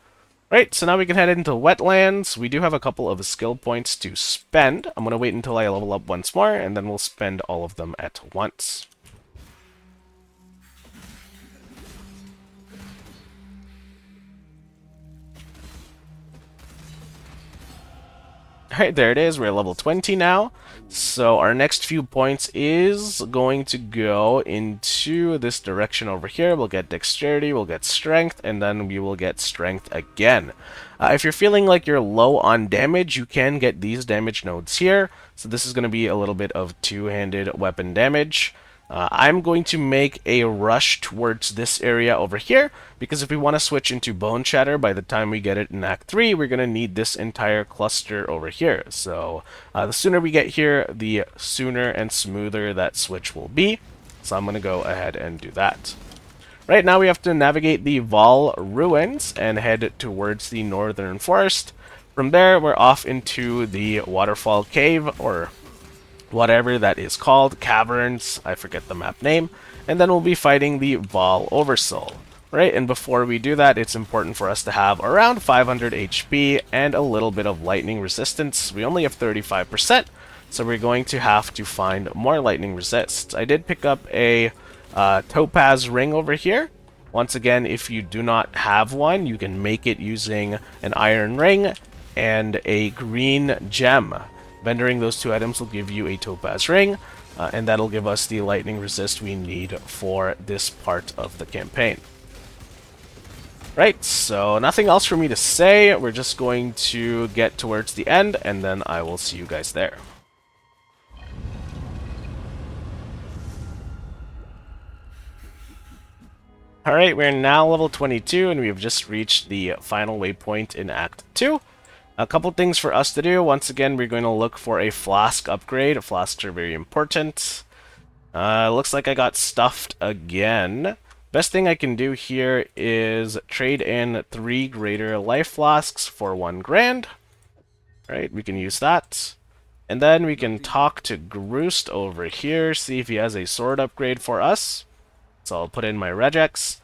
Right, so now we can head into Wetlands. We do have a couple of skill points to spend. I'm going to wait until I level up once more, and then we'll spend all of them at once. Alright, there it is. We're at level 20 now. So our next few points is going to go into this direction over here. We'll get dexterity, we'll get strength, and then we will get strength again. If you're feeling like you're low on damage, you can get these damage nodes here. So this is going to be a little bit of two-handed weapon damage. I'm going to make a rush towards this area over here, because if we want to switch into Boneshatter by the time we get it in Act 3, we're going to need this entire cluster over here. So the sooner we get here, the sooner and smoother that switch will be. So I'm going to go ahead and do that. Right now we have to navigate the Val Ruins and head towards the Northern Forest. From there, we're off into the Waterfall Cave, or whatever that is called, caverns, I forget the map name, and then we'll be fighting the Val Oversoul. Right, and before we do that, it's important for us to have around 500 HP and a little bit of lightning resistance. We only have 35%, so we're going to have to find more lightning resists. I did pick up a topaz ring over here, Once again, if you do not have one, you can make it using an iron ring and a green gem. Vendoring those two items will give you a topaz ring, and that'll give us the lightning resist we need for this part of the campaign. Right, so nothing else for me to say. We're just going to get towards the end, and then I will see you guys there. Alright, we're now level 22, and we've just reached the final waypoint in Act 2. A couple things for us to do. Once again, we're going to look for a flask upgrade. Flasks are very important. Looks like I got stuffed again. Best thing I can do here is trade in 3 greater life flasks for 1 grand. Right, we can use that. And then we can talk to Groost over here, see if he has a sword upgrade for us. So I'll put in my Regex.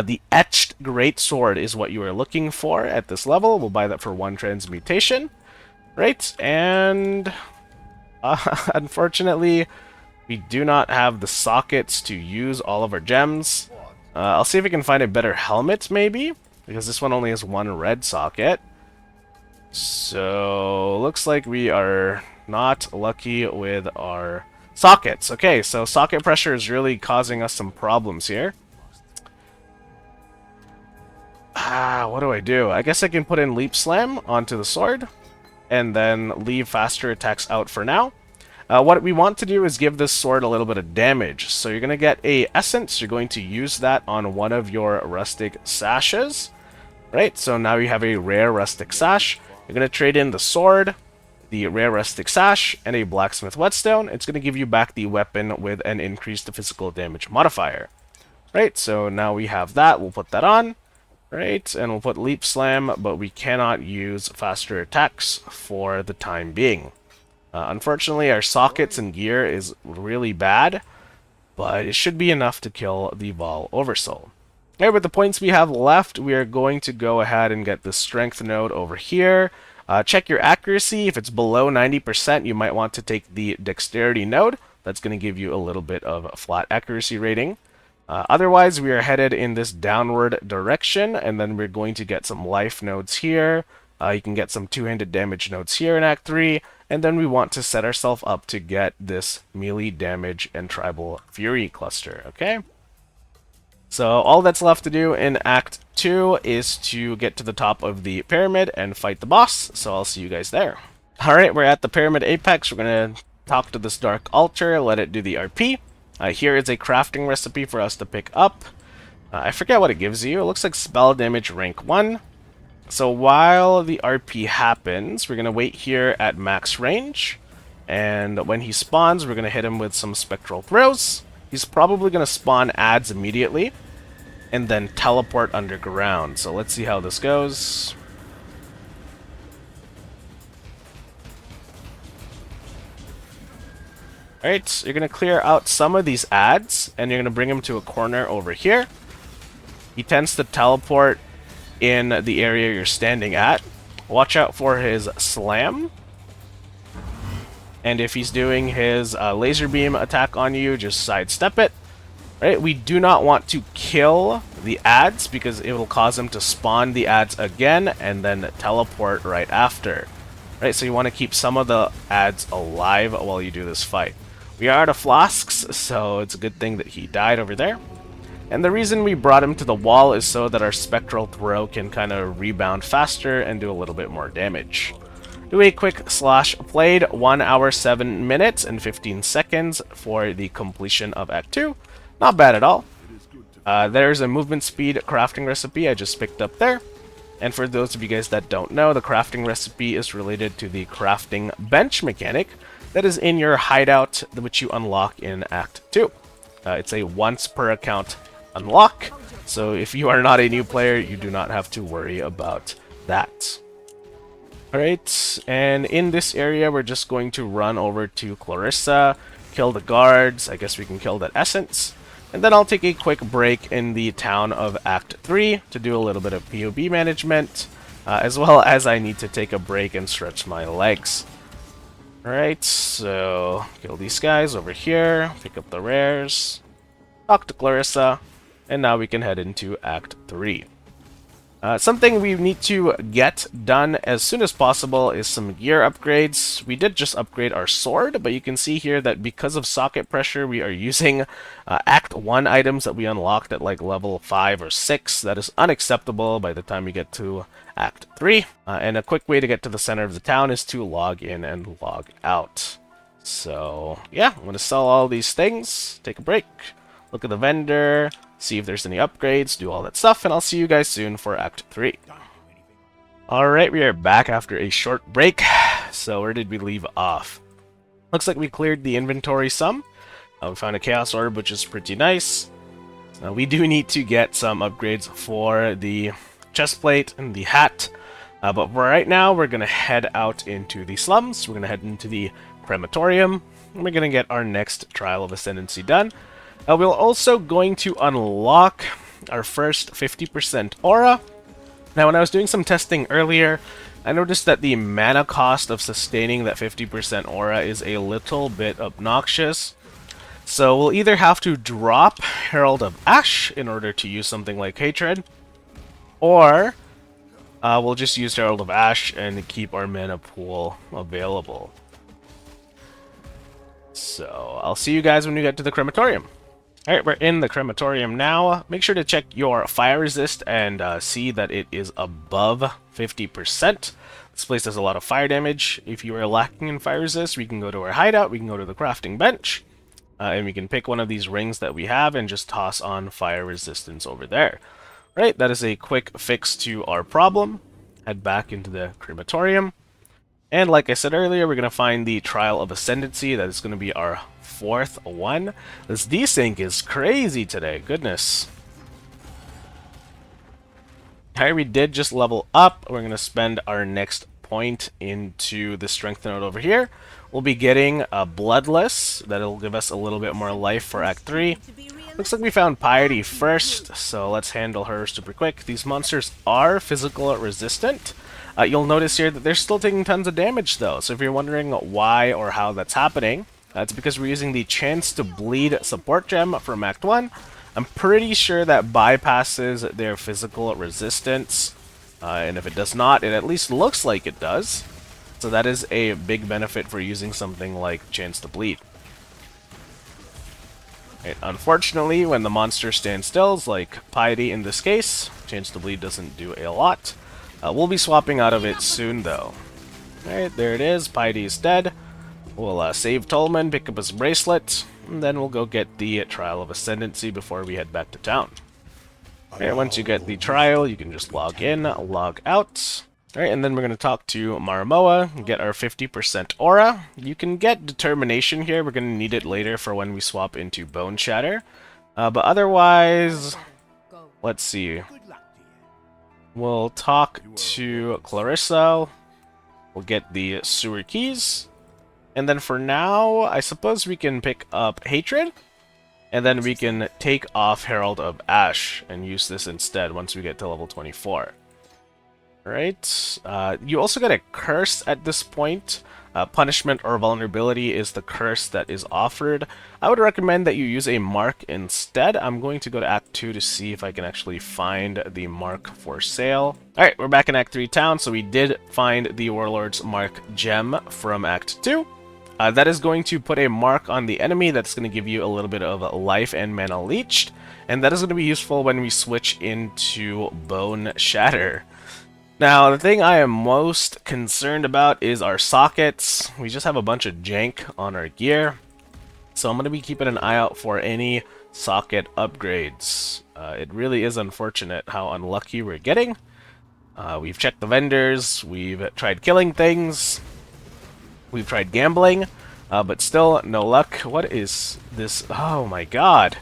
The Etched Greatsword is what you are looking for at this level. We'll buy that for 1 transmutation. Right, and unfortunately, we do not have the sockets to use all of our gems. I'll see if we can find a better helmet, maybe, because this one only has 1 red socket. So, looks like we are not lucky with our sockets. Okay, so socket pressure is really causing us some problems here. What do I do? I guess I can put in Leap Slam onto the sword, and then leave faster attacks out for now. What we want to do is give this sword a little bit of damage. So you're going to get a essence. You're going to use that on one of your rustic sashes. Right, so now you have a rare rustic sash. You're going to trade in the sword, the rare rustic sash, and a blacksmith whetstone. It's going to give you back the weapon with an increased physical damage modifier. Right, so now we have that. We'll put that on. Right, and we'll put Leap Slam, but we cannot use faster attacks for the time being. Unfortunately, our sockets and gear is really bad, but it should be enough to kill the Vol Oversoul. Alright, with the points we have left, we are going to go ahead and get the Strength node over here. Check your accuracy. If it's below 90%, you might want to take the Dexterity node. That's going to give you a little bit of a flat accuracy rating. Otherwise, we are headed in this downward direction, and then we're going to get some life nodes here. You can get some two-handed damage nodes here in Act 3, and then we want to set ourselves up to get this melee damage and tribal fury cluster, okay? So all that's left to do in Act 2 is to get to the top of the pyramid and fight the boss, so I'll see you guys there. Alright, we're at the pyramid apex. We're going to talk to this dark altar, let it do the RP. Here is a crafting recipe for us to pick up. I forget what it gives you. It looks like spell damage rank 1. So while the RP happens, we're going to wait here at max range. And when he spawns, we're going to hit him with some spectral throws. He's probably going to spawn adds immediately and then teleport underground. So let's see how this goes. Alright, you're going to clear out some of these adds, and you're going to bring him to a corner over here. He tends to teleport in the area you're standing at. Watch out for his slam. And if he's doing his laser beam attack on you, just sidestep it. Right? We do not want to kill the adds because it will cause him to spawn the adds again and then teleport right after. Right? So you want to keep some of the adds alive while you do this fight. We are out of flasks, so it's a good thing that he died over there. And the reason we brought him to the wall is so that our spectral throw can kind of rebound faster and do a little bit more damage. Do a quick slash played, 1 hour 7 minutes and 15 seconds for the completion of Act 2. Not bad at all. There's a movement speed crafting recipe I just picked up there. And for those of you guys that don't know, the crafting recipe is related to the crafting bench mechanic that is in your hideout, which you unlock in Act 2. It's a once per account unlock, so if you are not a new player, you do not have to worry about that. Alright, and in this area, we're just going to run over to Clarissa, kill the guards. I guess we can kill that essence. And then I'll take a quick break in the town of Act 3 to do a little bit of POB management, as well as I need to take a break and stretch my legs. Alright, so kill these guys over here, pick up the rares, talk to Clarissa, And now we can head into Act 3. Something we need to get done as soon as possible is some gear upgrades. We did just upgrade our sword, but you can see here that because of socket pressure, we are using Act 1 items that we unlocked at like level 5 or 6. That is unacceptable by the time we get to Act 3. And a quick way to get to the center of the town is to log in and log out. So yeah, I'm going to sell all these things, take a break, look at the vendor, see if there's any upgrades, do all that stuff, and I'll see you guys soon for Act 3. Alright, we are back after a short break. So where did we leave off? Looks like we cleared the inventory some. We found a Chaos Orb, which is pretty nice. We do need to get some upgrades for the chestplate and the hat. But for right now, we're going to head out into the slums. We're going to head into the crematorium. And we're going to get our next Trial of Ascendancy done. We're also going to unlock our first 50% aura. Now, when I was doing some testing earlier, I noticed that the mana cost of sustaining that 50% aura is a little bit obnoxious. So we'll either have to drop Herald of Ash in order to use something like Hatred, or we'll just use Herald of Ash and keep our mana pool available. So I'll see you guys when we get to the crematorium. Alright, we're in the crematorium now. Make sure to check your fire resist and see that it is above 50%. This place does a lot of fire damage. If you are lacking in fire resist, we can go to our hideout, we can go to the crafting bench, and we can pick one of these rings that we have and just toss on fire resistance over there. Right, that is a quick fix to our problem. Head back into the crematorium. And like I said earlier, we're going to find the Trial of Ascendancy. That is going to be our 4th one. This desync is crazy today, goodness. Alright, we did just level up. We're going to spend our next point into the strength node over here. We'll be getting a Bloodless. That'll give us a little bit more life for Act 3. Looks like we found Piety first, so let's handle her super quick. These monsters are physical resistant. You'll notice here that they're still taking tons of damage though, so if you're wondering why or how that's happening, it's because we're using the Chance to Bleed support gem from Act 1. I'm pretty sure that bypasses their physical resistance, and if it does not, it at least looks like it does. So that is a big benefit for using something like Chance to Bleed. Right, unfortunately, when the monster stands still, like Piety in this case, Chance to Bleed doesn't do a lot. We'll be swapping out of it soon, though. Alright, there it is. Piety is dead. We'll save Tolman, pick up his bracelet, and then we'll go get the Trial of Ascendancy before we head back to town. Alright, once you get the trial, you can just log in, log out. Alright, and then we're going to talk to Maramoa and get our 50% aura. You can get Determination here. We're going to need it later for when we swap into Boneshatter. But otherwise, let's see. We'll talk to Clarissa. We'll get the sewer keys. And then for now, I suppose we can pick up Hatred. And then we can take off Herald of Ash and use this instead once we get to level 24. Right. You also get a curse at this point. Punishment or vulnerability is the curse that is offered. I would recommend that you use a mark instead. I'm going to go to Act 2 to see if I can actually find the mark for sale. Alright, we're back in Act 3 town, so we did find the Warlord's Mark gem from Act 2. That is going to put a mark on the enemy that's going to give you a little bit of life and mana leached. And that is going to be useful when we switch into Boneshatter. Now, the thing I am most concerned about is our sockets. We just have a bunch of jank on our gear. So I'm going to be keeping an eye out for any socket upgrades. It really is unfortunate how unlucky we're getting. We've checked the vendors, we've tried killing things, we've tried gambling, but still no luck. What is this? Oh my god.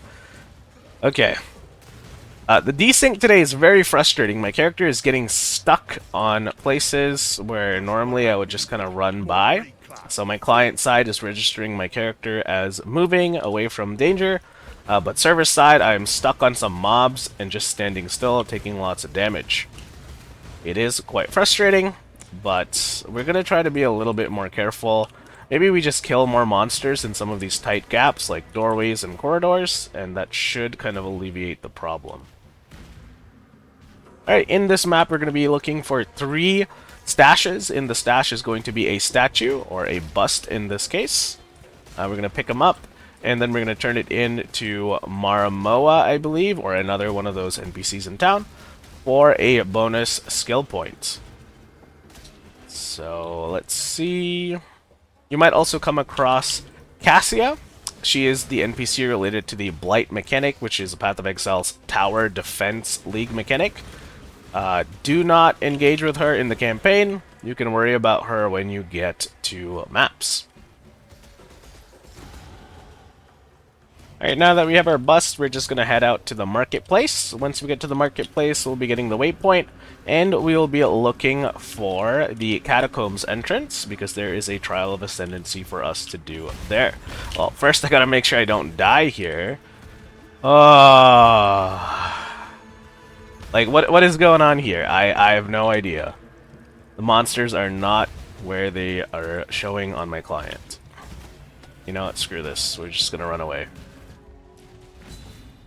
Okay. The desync today is very frustrating. My character is getting stuck on places where normally I would just kind of run by. So my client side is registering my character as moving away from danger, but server side I am stuck on some mobs and just standing still, taking lots of damage. It is quite frustrating, but we're going to try to be a little bit more careful. Maybe we just kill more monsters in some of these tight gaps, like doorways and corridors, and that should kind of alleviate the problem. Alright, in this map we're going to be looking for 3 stashes. In the stash is going to be a statue, or a bust in this case. We're going to pick them up, and then we're going to turn it into Maramoa, I believe, or another one of those NPCs in town, for a bonus skill point. So, let's see. You might also come across Cassia. She is the NPC related to the Blight mechanic, which is a Path of Exile's Tower Defense League mechanic. Do not engage with her in the campaign. You can worry about her when you get to maps. Alright, now that we have our bust, we're just going to head out to the marketplace. Once we get to the marketplace, we'll be getting the waypoint, and we'll be looking for the Catacombs entrance, because there is a Trial of Ascendancy for us to do there. Well, first I gotta make sure I don't die here. Like, what is going on here? I have no idea. The monsters are not where they are showing on my client. You know what? Screw this. We're just gonna run away.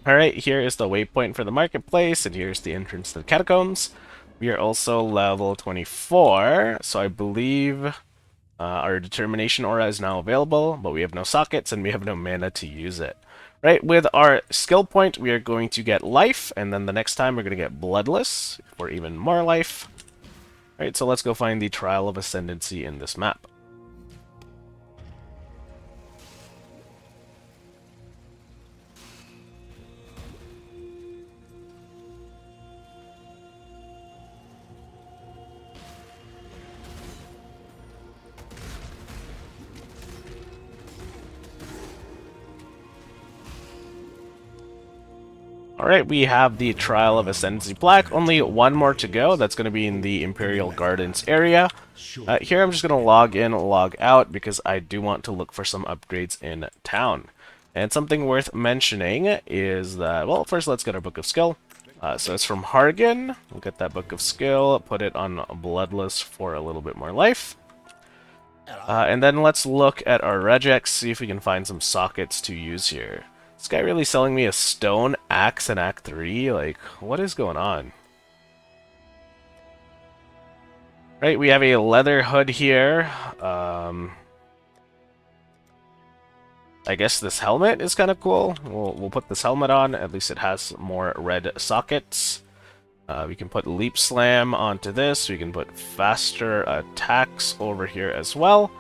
Alright, here is the waypoint for the marketplace, and here's the entrance to the catacombs. We are also level 24, so I believe our determination aura is now available, but we have no sockets and we have no mana to use it. Right, with our skill point, we are going to get life, and then the next time we're going to get bloodless for even more life. Alright, so let's go find the Trial of Ascendancy in this map. Alright, we have the Trial of Ascendancy plaque. Only one more to go. That's going to be in the Imperial Gardens area. Here I'm just going to log in, log out, because I do want to look for some upgrades in town. And something worth mentioning is that, well, first let's get our Book of Skill. So it's from Hargan. We'll get that Book of Skill, put it on Bloodless for a little bit more life. And then let's look at our Regex, see if we can find some sockets to use here. This guy really selling me a stone axe in Act 3? Like, what is going on? Right, we have a leather hood here. I guess this helmet is kind of cool. We'll put this helmet on. At least it has more red sockets. We can put Leap Slam onto this. We can put faster attacks over here as well.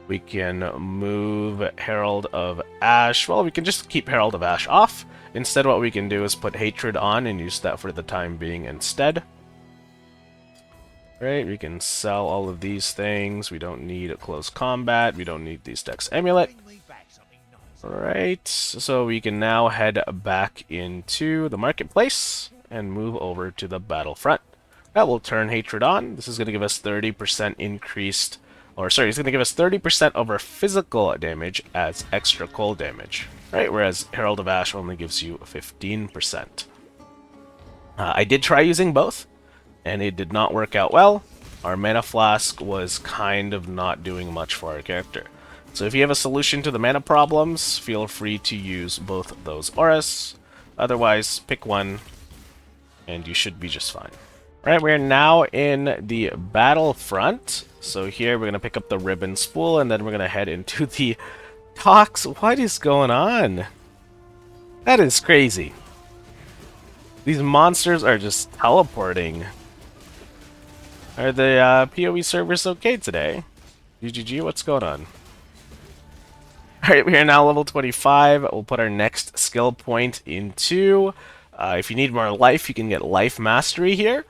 We can move Herald of Ash. Well, we can just keep Herald of Ash off. Instead, what we can do is put Hatred on and use that for the time being instead. Right, we can sell all of these things. We don't need a close combat. We don't need the Dex Amulet. Alright, so we can now head back into the marketplace and move over to the battlefront. That will turn Hatred on. This is going to give us 30% increased... Or, sorry, it's going to give us 30% of our physical damage as extra cold damage. Right, whereas Herald of Ash only gives you 15%. I did try using both, and it did not work out well. Our mana flask was kind of not doing much for our character. So if you have a solution to the mana problems, feel free to use both those auras. Otherwise, pick one, and you should be just fine. Alright, we're now in the battlefront. So here we're going to pick up the ribbon spool, and then we're going to head into the docks. What is going on? That is crazy. These monsters are just teleporting. Are the PoE servers okay today? GGG, what's going on? Alright, we are now level 25. We'll put our next skill point into... if you need more life, you can get Life Mastery here.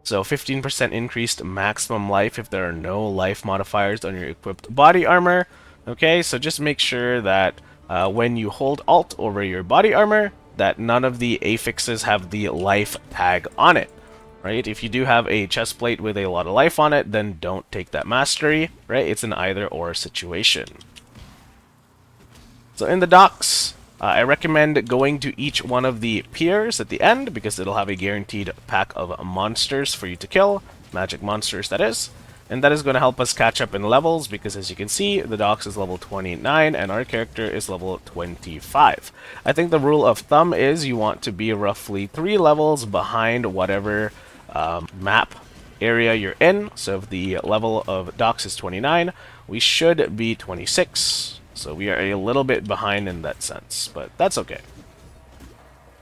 So 15% increased maximum life if there are no life modifiers on your equipped body armor. Okay, so just make sure that when you hold Alt over your body armor, that none of the affixes have the life tag on it. Right? If you do have a chest plate with a lot of life on it, then don't take that mastery. Right? It's an either or situation. So in the docks, I recommend going to each one of the piers at the end, because it'll have a guaranteed pack of monsters for you to kill. Magic monsters, that is. And that is going to help us catch up in levels, because as you can see, the Dox is level 29 and our character is level 25. I think the rule of thumb is you want to be roughly 3 levels behind whatever map area you're in. So if the level of Dox is 29, we should be 26. So we are a little bit behind in that sense, but that's okay.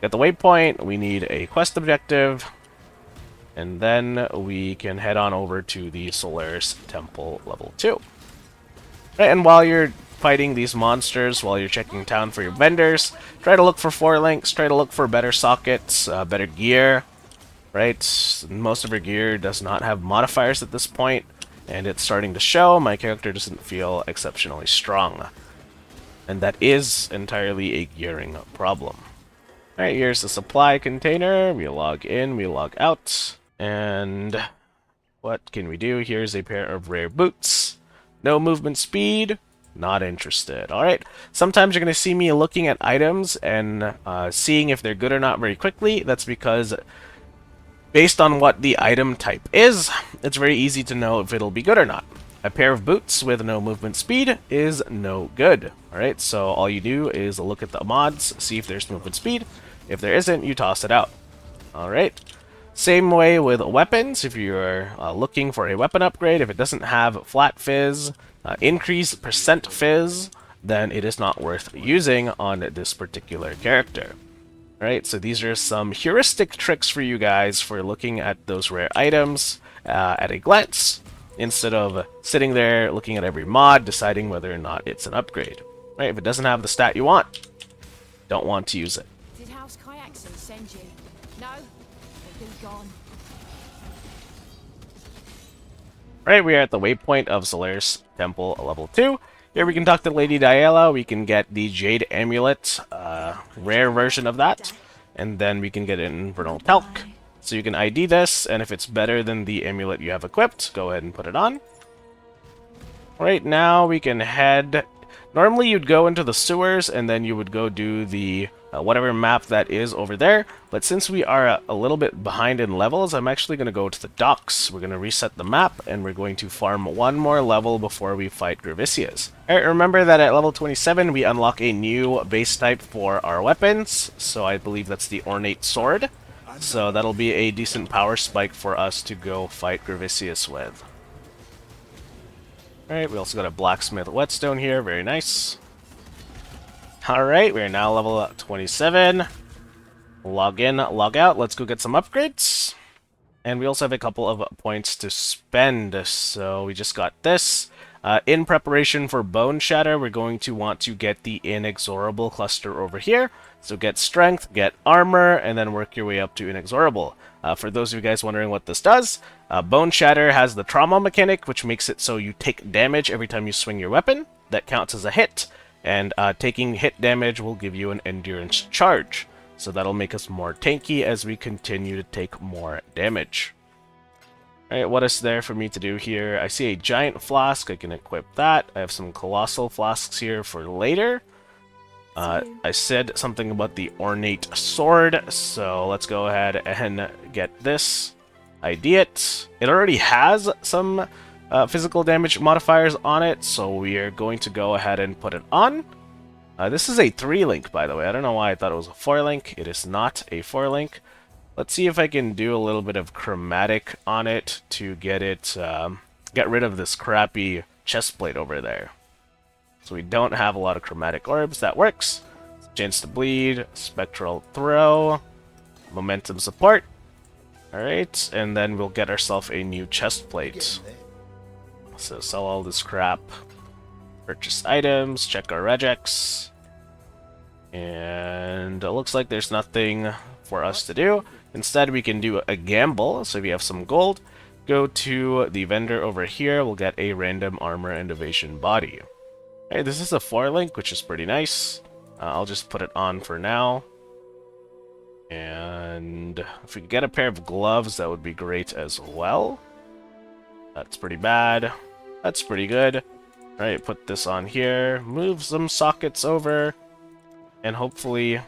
At the waypoint, we need a quest objective, and then we can head on over to the Solaris Temple level 2. Right, and while you're fighting these monsters, while you're checking town for your vendors, try to look for 4 links, try to look for better sockets, better gear. Right, most of your gear does not have modifiers at this point, and it's starting to show. My character doesn't feel exceptionally strong, and that is entirely a gearing problem. Alright, here's the supply container. We log in, we log out, and what can we do? Here's a pair of rare boots. No movement speed, not interested. Alright, sometimes you're going to see me looking at items and seeing if they're good or not very quickly. That's because based on what the item type is, it's very easy to know if it'll be good or not. A pair of boots with no movement speed is no good. Alright, so all you do is look at the mods, see if there's movement speed. If there isn't, you toss it out. Alright. Same way with weapons. If you're looking for a weapon upgrade, if it doesn't have flat fizz, increased percent fizz, then it is not worth using on this particular character. Alright, so these are some heuristic tricks for you guys for looking at those rare items at a glance, instead of sitting there looking at every mod, deciding whether or not it's an upgrade. Right, if it doesn't have the stat you want, don't want to use it. Did House Kayaksen send you? No? They've been gone. Right, we are at the waypoint of Solaris Temple level 2. Here we can talk to Lady Diala, we can get the Jade Amulet, rare version of that, and then we can get an Infernal Talc. So you can ID this, and if it's better than the amulet you have equipped, go ahead and put it on. Right now we can head... Normally you'd go into the sewers, and then you would go do the whatever map that is over there, but since we are a little bit behind in levels, I'm actually going to go to the docks. We're going to reset the map, and we're going to farm one more level before we fight Gravicius. Alright, remember that at level 27 we unlock a new base type for our weapons, so I believe that's the Ornate Sword. So that'll be a decent power spike for us to go fight Gravicius with. Alright, we also got a Blacksmith Whetstone here, very nice. Alright, we are now level 27. Log in, log out, let's go get some upgrades. And we also have a couple of points to spend, so we just got this. In preparation for Boneshatter, we're going to want to get the Inexorable cluster over here. So get Strength, get Armor, and then work your way up to Inexorable. For those of you guys wondering what this does, Boneshatter has the Trauma mechanic, which makes it so you take damage every time you swing your weapon. That counts as a hit, and taking hit damage will give you an Endurance charge. So that'll make us more tanky as we continue to take more damage. Alright, what is there for me to do here? I see a Giant Flask, I can equip that. I have some Colossal Flasks here for later. I said something about the Ornate Sword, so let's go ahead and get this. ID it. It already has some physical damage modifiers on it, so we are going to go ahead and put it on. This is a 3-link, by the way. I don't know why I thought it was a 4-link. It is not a 4-link. Let's see if I can do a little bit of chromatic on it to get it, get rid of this crappy chestplate over there. So we don't have a lot of chromatic orbs. That works. Chance to bleed, spectral throw, momentum support. Alright, and then we'll get ourselves a new chestplate. So sell all this crap. Purchase items, check our regex. And it looks like there's nothing for us to do. Instead, we can do a gamble. So if you have some gold, go to the vendor over here. We'll get a random armor and evasion body. Hey, this is a 4-link, which is pretty nice. I'll just put it on for now. And if we could get a pair of gloves, that would be great as well. That's pretty bad. That's pretty good. Alright, put this on here. Move some sockets over. And hopefully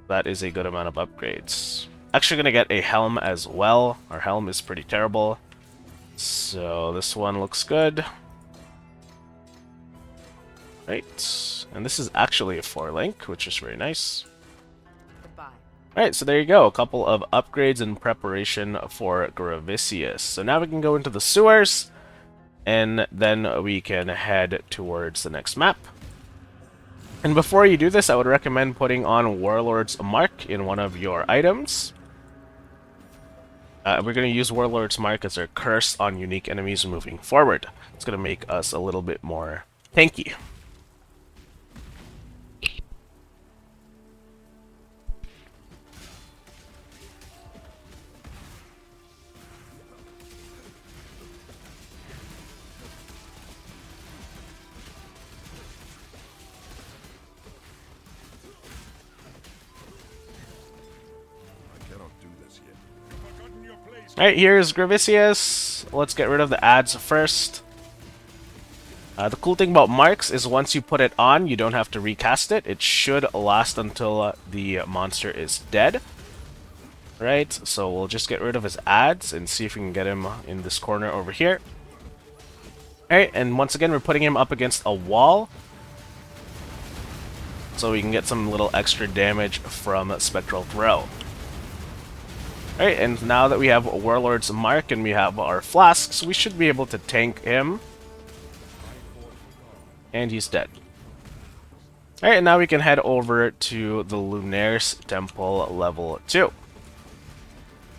that is a good amount of upgrades. Actually gonna get a helm as well. Our helm is pretty terrible. So this one looks good. Right, and this is actually a 4-link, which is very nice. Goodbye. Alright, so there you go, a couple of upgrades in preparation for Gravicius. So now we can go into the sewers, and then we can head towards the next map. And before you do this, I would recommend putting on Warlord's Mark in one of your items. We're going to use Warlord's Mark as our curse on unique enemies moving forward. It's going to make us a little bit more tanky. Alright, here's Gravicius. Let's get rid of the ads first. The cool thing about marks is once you put it on, you don't have to recast it. It should last until the monster is dead. Right, so we'll just get rid of his ads and see if we can get him in this corner over here. Alright, and once again we're putting him up against a wall, so we can get some little extra damage from Spectral Throw. Alright, and now that we have Warlord's Mark and we have our flasks, we should be able to tank him. And he's dead. Alright, and now we can head over to the Lunaire's Temple level 2.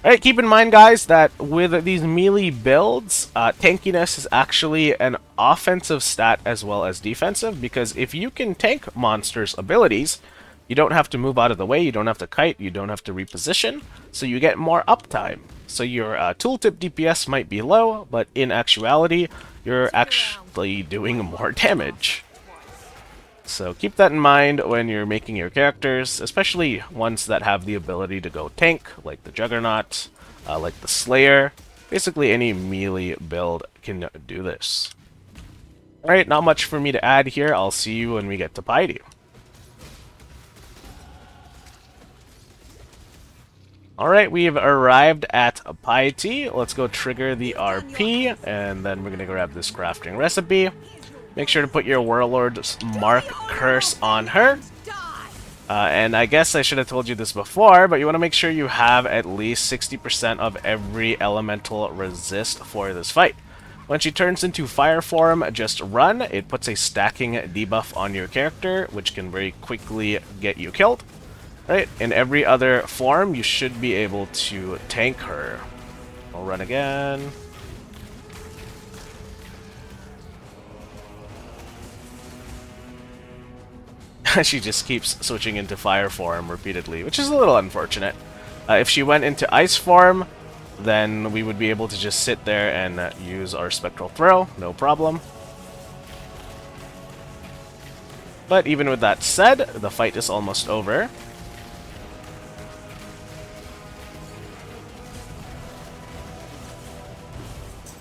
Alright, keep in mind, guys, that with these melee builds, tankiness is actually an offensive stat as well as defensive, because if you can tank monsters' abilities, you don't have to move out of the way, you don't have to kite, you don't have to reposition, so you get more uptime. So your tooltip DPS might be low, but in actuality, you're actually doing more damage. So keep that in mind when you're making your characters, especially ones that have the ability to go tank, like the Juggernaut, like the Slayer. Basically any melee build can do this. Alright, not much for me to add here. I'll see you when we get to Piety. Alright, we've arrived at Piety. Let's go trigger the RP, and then we're going to grab this crafting recipe. Make sure to put your Warlord's Mark curse on her. And I guess I should have told you this before, but you want to make sure you have at least 60% of every elemental resist for this fight. When she turns into fire form, just run. It puts a stacking debuff on your character, which can very quickly get you killed. Right, in every other form, you should be able to tank her. I'll run again. She just keeps switching into fire form repeatedly, which is a little unfortunate. If she went into ice form, then we would be able to just sit there and use our Spectral Throw, no problem. But even with that said, the fight is almost over.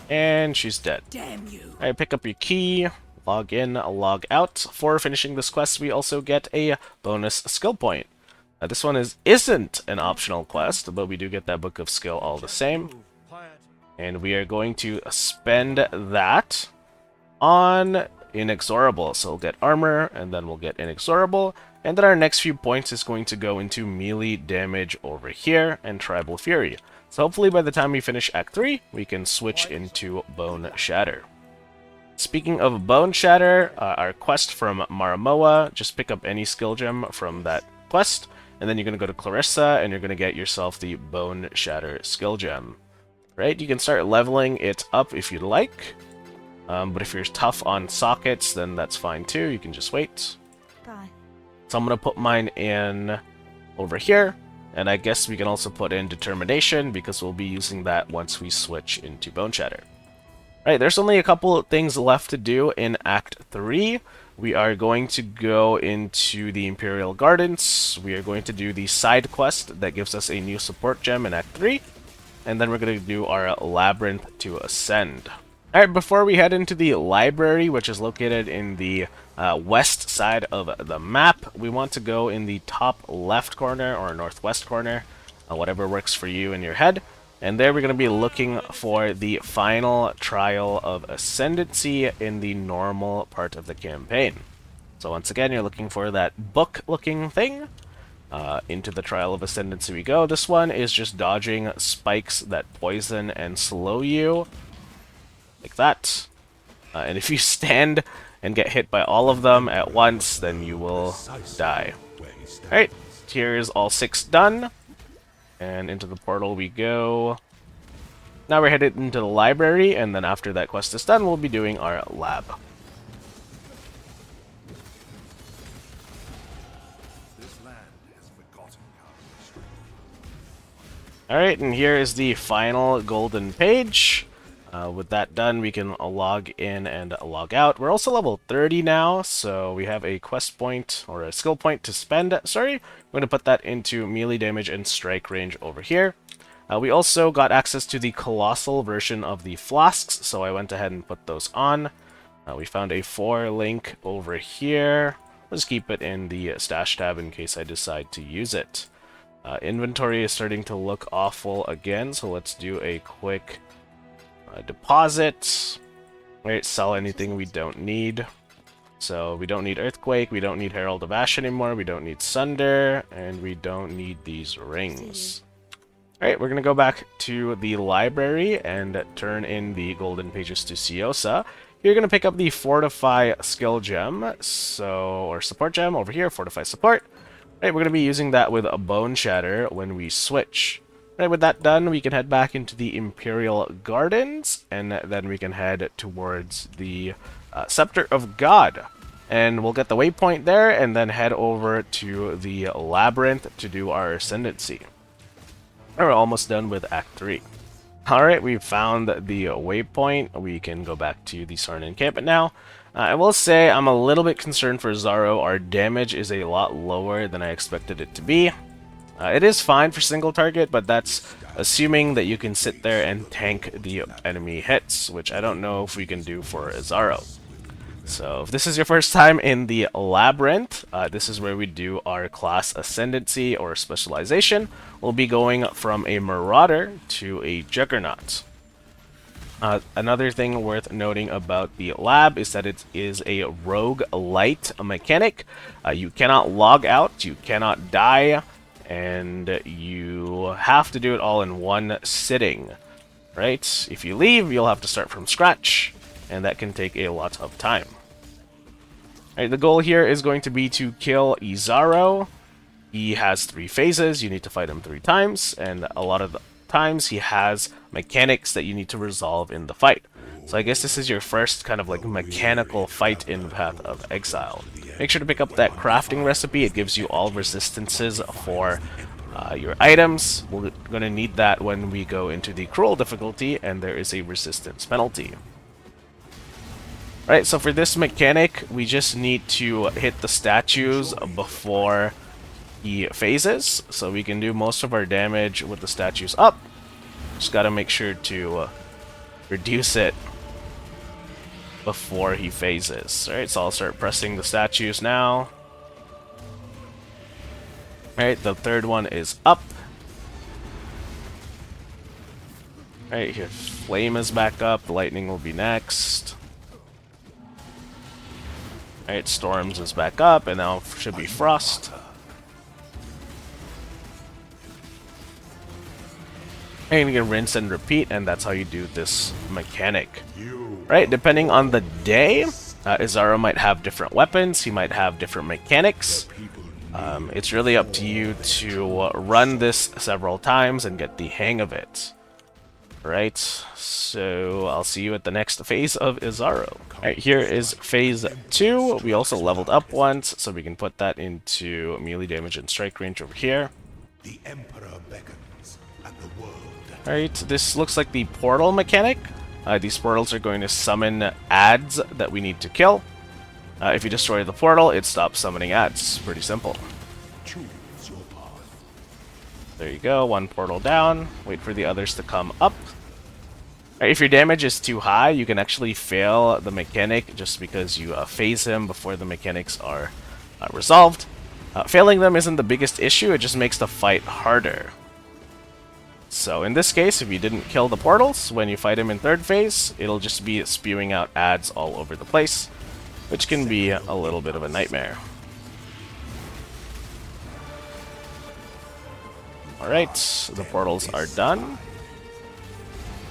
And she's dead. Damn you. Alright, pick up your key, log in, log out. For finishing this quest, we also get a bonus skill point. This one isn't an optional quest, but we do get that book of skill all the same. And we are going to spend that on Inexorable. So we'll get armor, and then we'll get Inexorable. And then our next few points is going to go into melee damage over here and Tribal Fury. So hopefully by the time we finish Act 3, we can switch into Boneshatter. Speaking of Boneshatter, our quest from Maramoa, just pick up any skill gem from that quest, and then you're going to go to Clarissa, and you're going to get yourself the Boneshatter skill gem. Right? You can start leveling it up if you'd like, but if you're tough on sockets, then that's fine too. You can just wait. Bye. So I'm going to put mine in over here. And I guess we can also put in Determination, because we'll be using that once we switch into Boneshatter. Right, there's only a couple of things left to do in Act 3. We are going to go into the Imperial Gardens. We are going to do the side quest that gives us a new support gem in Act 3. And then we're going to do our Labyrinth to Ascend. Alright, before we head into the library, which is located in the west side of the map, we want to go in the top left corner or northwest corner, whatever works for you in your head. And there we're going to be looking for the final Trial of Ascendancy in the normal part of the campaign. So once again, you're looking for that book-looking thing. Into the Trial of Ascendancy we go. This one is just dodging spikes that poison and slow you. Like that. And if you stand and get hit by all of them at once, then you will die. Alright, here is all 6 done. And into the portal we go. Now we're headed into the library, and then after that quest is done, we'll be doing our lab. Alright, and here is the final golden page. With that done, we can log in and log out. We're also level 30 now, so we have a quest point, or a skill point to spend. Sorry, I'm going to put that into melee damage and strike range over here. We also got access to the colossal version of the flasks, so I went ahead and put those on. We found a 4 link over here. Let's keep it in the stash tab in case I decide to use it. Inventory is starting to look awful again, so let's do a quick deposit. Right, sell anything we don't need. So we don't need Earthquake, we don't need Herald of Ash anymore, we don't need Sunder, and we don't need these rings. Alright, we're going to go back to the library and turn in the golden pages to Siosa. You're going to pick up the Fortify skill gem, or support gem over here, Fortify support. Right, we're going to be using that with a Boneshatter when we switch. Right, with that done, we can head back into the Imperial Gardens, and then we can head towards the Scepter of God. And we'll get the waypoint there, and then head over to the Labyrinth to do our Ascendancy. We're almost done with Act 3. Alright, we've found the waypoint. We can go back to the Sarn encampment now. I will say I'm a little bit concerned for Zaro. Our damage is a lot lower than I expected it to be. It is fine for single target, but that's assuming that you can sit there and tank the enemy hits, which I don't know if we can do for Zaro. So if this is your first time in the Labyrinth, this is where we do our class Ascendancy or Specialization. We'll be going from a Marauder to a Juggernaut. Another thing worth noting about the lab is that it is a rogue light mechanic. You cannot log out, you cannot die, and you have to do it all in one sitting, right? If you leave, you'll have to start from scratch, and that can take a lot of time. Alright, the goal here is going to be to kill Izaro. He has 3 phases, you need to fight him 3 times, and a lot of the times he has mechanics that you need to resolve in the fight. So I guess this is your first kind of like mechanical fight in Path of Exile. Make sure to pick up that crafting recipe. It gives you all resistances for your items. We're going to need that when we go into the cruel difficulty, and there is a resistance penalty. Alright, so for this mechanic, we just need to hit the statues before he phases, so we can do most of our damage with the statues up. Just gotta make sure to reduce it before he phases. Alright, so I'll start pressing the statues now. Alright, the third one is up. Alright, here, Flame is back up, the Lightning will be next. Alright, Storms is back up, and now should be Frost. And you can rinse and repeat, and that's how you do this mechanic. Right, depending on the day, Izaro might have different weapons, he might have different mechanics. It's really up to you to run this several times and get the hang of it. Right, so I'll see you at the next phase of Izaro. Alright, here is phase 2. We also leveled up once, so we can put that into melee damage and strike range over here. The Emperor beckons, and the world. Alright, this looks like the portal mechanic. These portals are going to summon ads that we need to kill. If you destroy the portal, it stops summoning ads. Pretty simple. Choose your path. There you go, one portal down. Wait for the others to come up. Alright, if your damage is too high, you can actually fail the mechanic just because you phase him before the mechanics are resolved. Failing them isn't the biggest issue, it just makes the fight harder. So in this case, if you didn't kill the portals, when you fight him in third phase, it'll just be spewing out ads all over the place, which can be a little bit of a nightmare. Alright, the portals are done.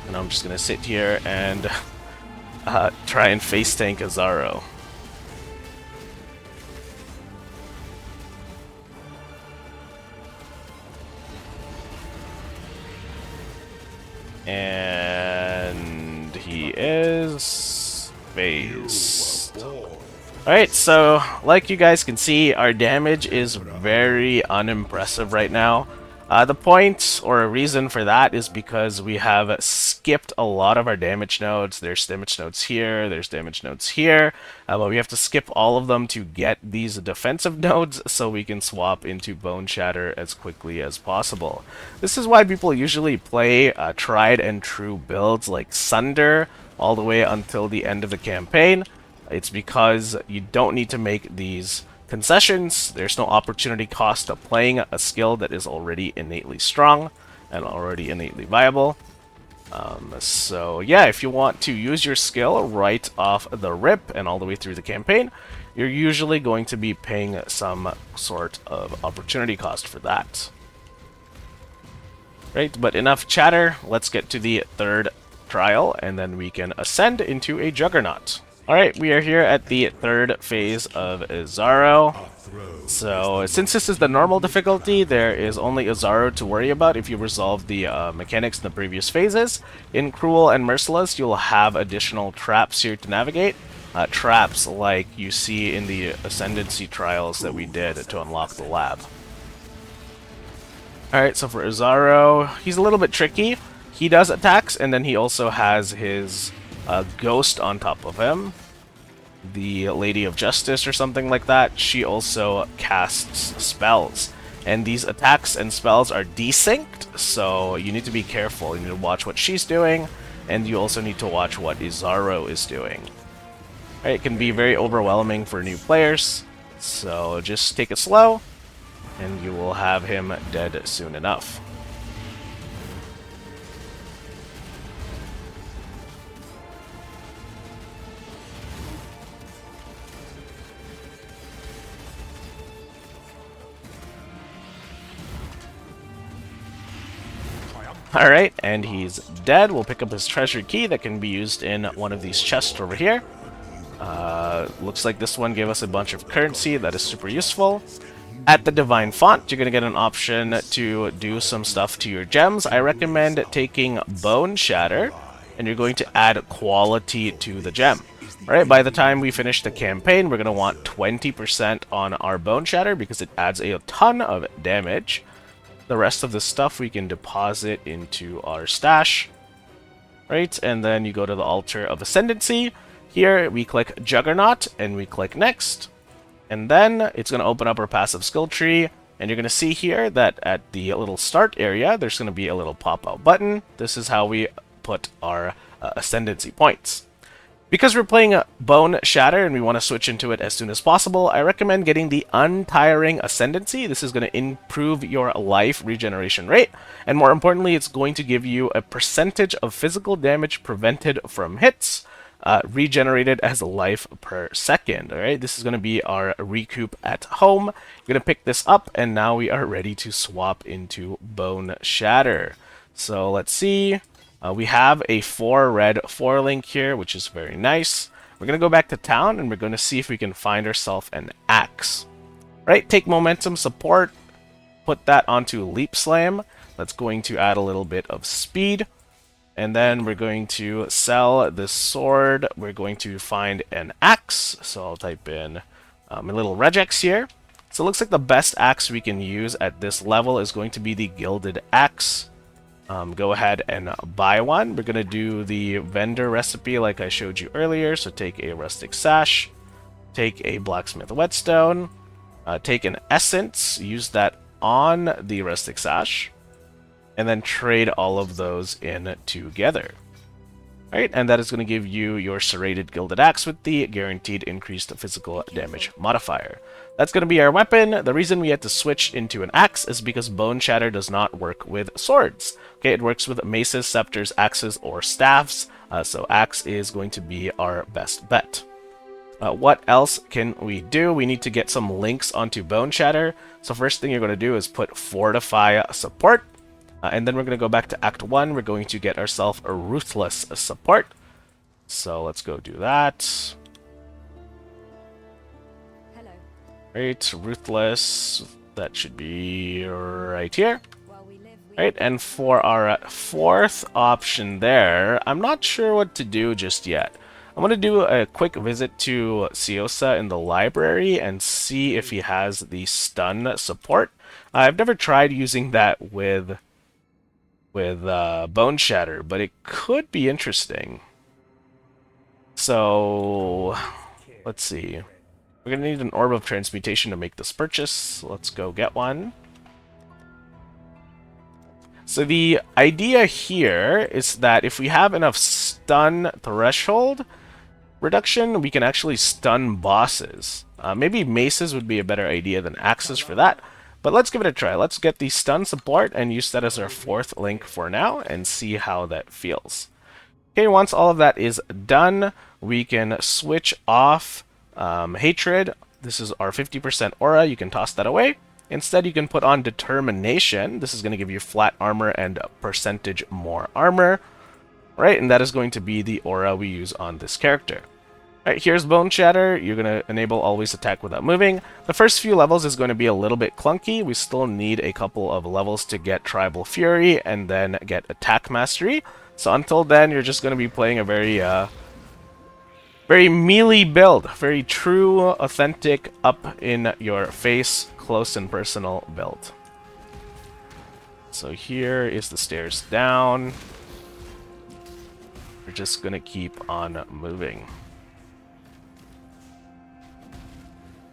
And I'm just gonna sit here and try and face tank Azaro. And he is phased. Alright, so like you guys can see, our damage is very unimpressive right now. The point or a reason for that is because we have skipped a lot of our damage nodes. There's damage nodes here, there's damage nodes here, but we have to skip all of them to get these defensive nodes so we can swap into Boneshatter as quickly as possible. This is why people usually play tried and true builds like Sunder all the way until the end of the campaign. It's because you don't need to make these concessions. There's no opportunity cost of playing a skill that is already innately strong and already innately viable. So yeah, if you want to use your skill right off the rip and all the way through the campaign, you're usually going to be paying some sort of opportunity cost for that. Right, but enough chatter, let's get to the third trial and then we can ascend into a Juggernaut. Alright, we are here at the third phase of Azaro. So, since this is the normal difficulty, there is only Azaro to worry about if you resolve the mechanics in the previous phases. In Cruel and Merciless, you'll have additional traps here to navigate. Traps like you see in the Ascendancy trials that we did to unlock the lab. Alright, so for Azaro, he's a little bit tricky. He does attacks, and then he also has his Ghost on top of him. The Lady of Justice or something like that, she also casts spells. And these attacks and spells are desynced, so you need to be careful. You need to watch what she's doing, and you also need to watch what Azaro is doing. Right, it can be very overwhelming for new players, so just take it slow, and you will have him dead soon enough. Alright, and he's dead. We'll pick up his treasure key that can be used in one of these chests over here. Looks like this one gave us a bunch of currency. That is super useful. At the Divine Font, you're going to get an option to do some stuff to your gems. I recommend taking Boneshatter, and you're going to add quality to the gem. Alright, by the time we finish the campaign, we're going to want 20% on our Boneshatter because it adds a ton of damage. The rest of the stuff we can deposit into our stash. Right, and then you go to the Altar of Ascendancy. Here we click Juggernaut and we click Next. And then it's going to open up our passive skill tree. And you're going to see here that at the little start area, there's going to be a little pop-out button. This is how we put our Ascendancy points. Because we're playing Boneshatter and we want to switch into it as soon as possible, I recommend getting the Untiring Ascendancy. This is going to improve your life regeneration rate, and more importantly, it's going to give you a percentage of physical damage prevented from hits, regenerated as life per second. Alright, this is going to be our recoup at home. You're going to pick this up, and now we are ready to swap into Boneshatter. So let's see. We have a 4 red 4 link here, which is very nice. We're going to go back to town and we're going to see if we can find ourselves an axe. Right, take momentum support, put that onto Leap Slam. That's going to add a little bit of speed. And then we're going to sell this sword. We're going to find an axe. So I'll type in a little Regex here. So it looks like the best axe we can use at this level is going to be the Gilded Axe. Go ahead and buy one. We're going to do the vendor recipe like I showed you earlier. So take a rustic sash, take a blacksmith whetstone, take an essence, use that on the rustic sash, and then trade all of those in together. Right, and that is going to give you your serrated gilded axe with the guaranteed increased physical damage modifier. That's going to be our weapon. The reason we had to switch into an axe is because Boneshatter does not work with swords. Okay, it works with maces, scepters, axes, or staffs. So axe is going to be our best bet. What else can we do? We need to get some links onto Boneshatter. So first thing you're going to do is put Fortify support. And then we're going to go back to Act 1. We're going to get ourselves a Ruthless support. So let's go do that. Hello. Right, Ruthless. That should be right here. While we live, we Right, and for our fourth option there, I'm not sure what to do just yet. I'm going to do a quick visit to Siosa in the library and see if he has the stun support. I've never tried using that with Boneshatter, but it could be interesting. So, let's see. We're going to need an Orb of Transmutation to make this purchase. Let's go get one. So the idea here is that if we have enough stun threshold reduction, we can actually stun bosses. Maybe maces would be a better idea than axes for that. But let's give it a try. Let's get the stun support and use that as our fourth link for now and see how that feels. Okay, once all of that is done, we can switch off Hatred. This is our 50% aura. You can toss that away. Instead, you can put on Determination. This is going to give you flat armor and percentage more armor. Right, and that is going to be the aura we use on this character. Alright, here's Boneshatter. You're going to enable always attack without moving. The first few levels is going to be a little bit clunky. We still need a couple of levels to get Tribal Fury and then get Attack Mastery. So until then, you're just going to be playing a very melee build. Very true, authentic, up in your face, close and personal build. So here is the stairs down. We're just going to keep on moving.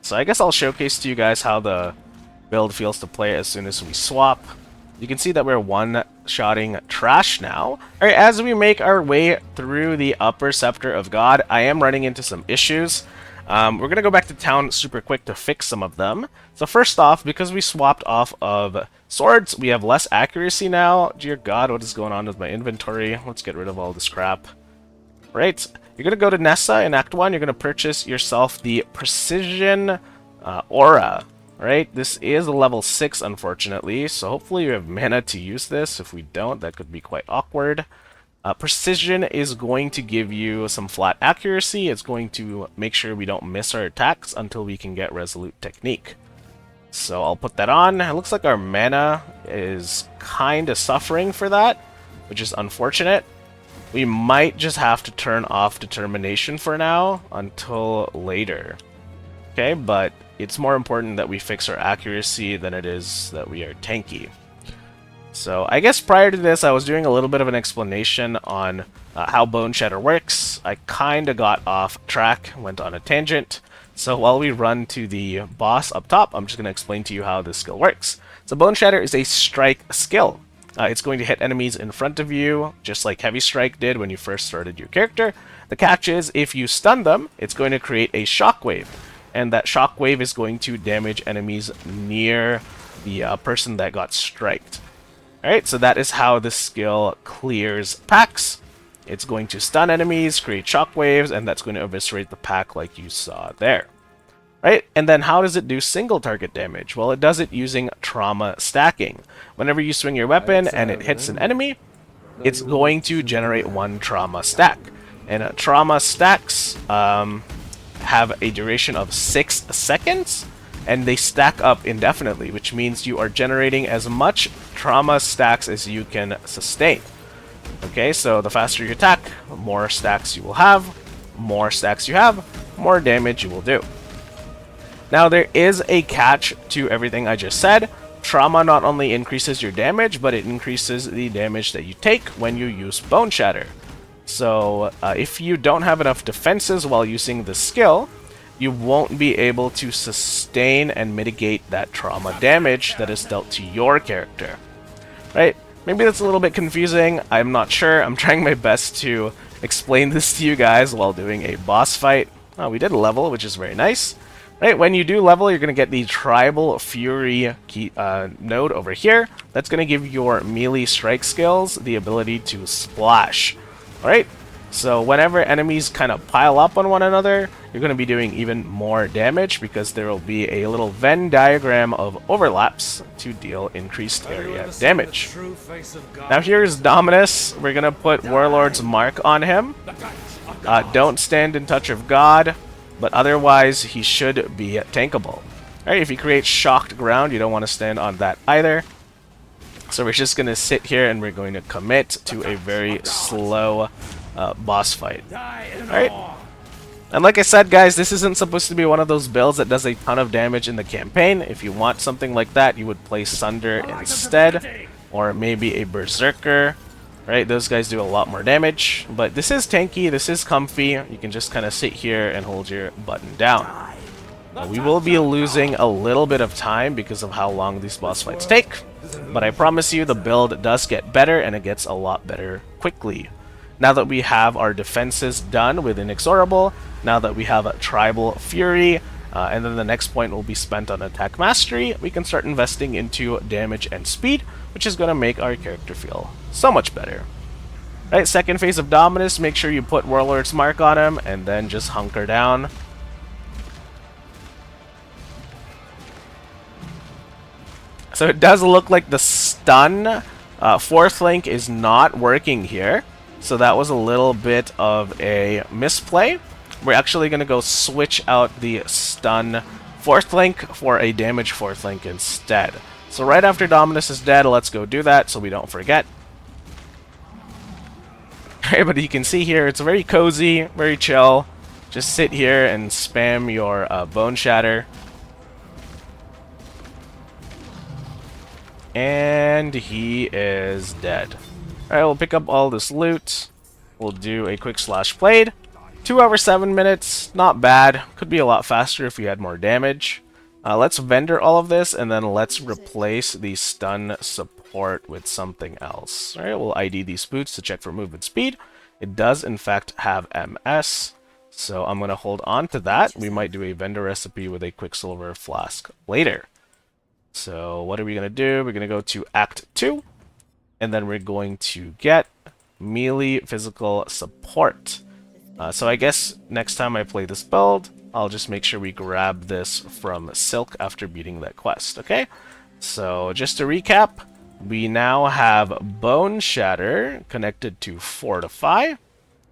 So I guess I'll showcase to you guys how the build feels to play as soon as we swap. You can see that we're one-shotting trash now. Alright, as we make our way through the upper Scepter of God, I am running into some issues. We're going to go back to town super quick to fix some of them. So first off, because we swapped off of swords, we have less accuracy now. Dear God, what is going on with my inventory? Let's get rid of all this crap. Right. You're going to go to Nessa in Act 1. You're going to purchase yourself the Precision Aura. Right? This is a level 6, unfortunately, so hopefully you have mana to use this. If we don't, that could be quite awkward. Precision is going to give you some flat accuracy. It's going to make sure we don't miss our attacks until we can get Resolute Technique. So I'll put that on. It looks like our mana is kind of suffering for that, which is unfortunate. We might just have to turn off Determination for now until later. Okay, but it's more important that we fix our accuracy than it is that we are tanky. So I guess prior to this, I was doing a little bit of an explanation on how Boneshatter works. I kind of got off track, went on a tangent. So while we run to the boss up top, I'm just going to explain to you how this skill works. So Boneshatter is a strike skill. It's going to hit enemies in front of you, just like Heavy Strike did when you first started your character. The catch is, if you stun them, it's going to create a shockwave. And that shockwave is going to damage enemies near the person that got striked. Alright, so that is how this skill clears packs. It's going to stun enemies, create shockwaves, and that's going to eviscerate the pack like you saw there. Right? And then how does it do single target damage? Well, it does it using trauma stacking. Whenever you swing your weapon and it hits an enemy, it's going to generate one trauma stack. And trauma stacks have a duration of 6 seconds, and they stack up indefinitely, which means you are generating as much trauma stacks as you can sustain. Okay, so the faster you attack, the more stacks you will have. More stacks you have, more damage you will do. Now, there is a catch to everything I just said. Trauma not only increases your damage, but it increases the damage that you take when you use Boneshatter. So, if you don't have enough defenses while using the skill, you won't be able to sustain and mitigate that trauma damage that is dealt to your character. Right? Maybe that's a little bit confusing. I'm not sure. I'm trying my best to explain this to you guys while doing a boss fight. Oh, we did a level, which is very nice. Right, when you do level, you're going to get the Tribal Fury key, node over here. That's going to give your melee strike skills the ability to splash. Alright, so whenever enemies kind of pile up on one another, you're going to be doing even more damage because there will be a little Venn diagram of overlaps to deal increased area damage. Now here's Dominus. We're going to put Warlord's Mark on him. Don't stand in touch of God, but otherwise he should be tankable. Alright, if he creates shocked ground, you don't want to stand on that either. So we're just going to sit here and we're going to commit to a very slow boss fight. Alright. And like I said, guys, this isn't supposed to be one of those builds that does a ton of damage in the campaign. If you want something like that, you would play Sunder instead, or maybe a Berserker. Right, those guys do a lot more damage, but this is tanky, this is comfy. You can just kind of sit here and hold your button down. We will be losing a little bit of time because of how long these boss fights take, but I promise you the build does get better, and it gets a lot better quickly. Now that we have our defenses done with Inexorable, now that we have a Tribal Fury, and then the next point will be spent on Attack Mastery, we can start investing into damage and speed, which is going to make our character feel so much better. Right, second phase of Dominus, make sure you put Warlord's Mark on him, and then just hunker down. So it does look like the stun fourth link is not working here, so that was a little bit of a misplay. We're actually going to go switch out the stun fourth link for a damage fourth link instead. So right after Dominus is dead, let's go do that so we don't forget. Alright, but you can see here, it's very cozy, very chill. Just sit here and spam your Boneshatter. And he is dead. Alright, we'll pick up all this loot. We'll do a quick slash played. 2 hours 7 minutes, not bad. Could be a lot faster if we had more damage. Let's vendor all of this, and then let's replace the stun support with something else. Alright, we'll ID these boots to check for movement speed. It does, in fact, have MS, so I'm going to hold on to that. We might do a vendor recipe with a Quicksilver Flask later. So what are we going to do? We're going to go to Act 2, and then we're going to get melee physical support. So I guess next time I play this build, I'll just make sure we grab this from Silk after beating that quest, okay? So just to recap, we now have Boneshatter connected to Fortify,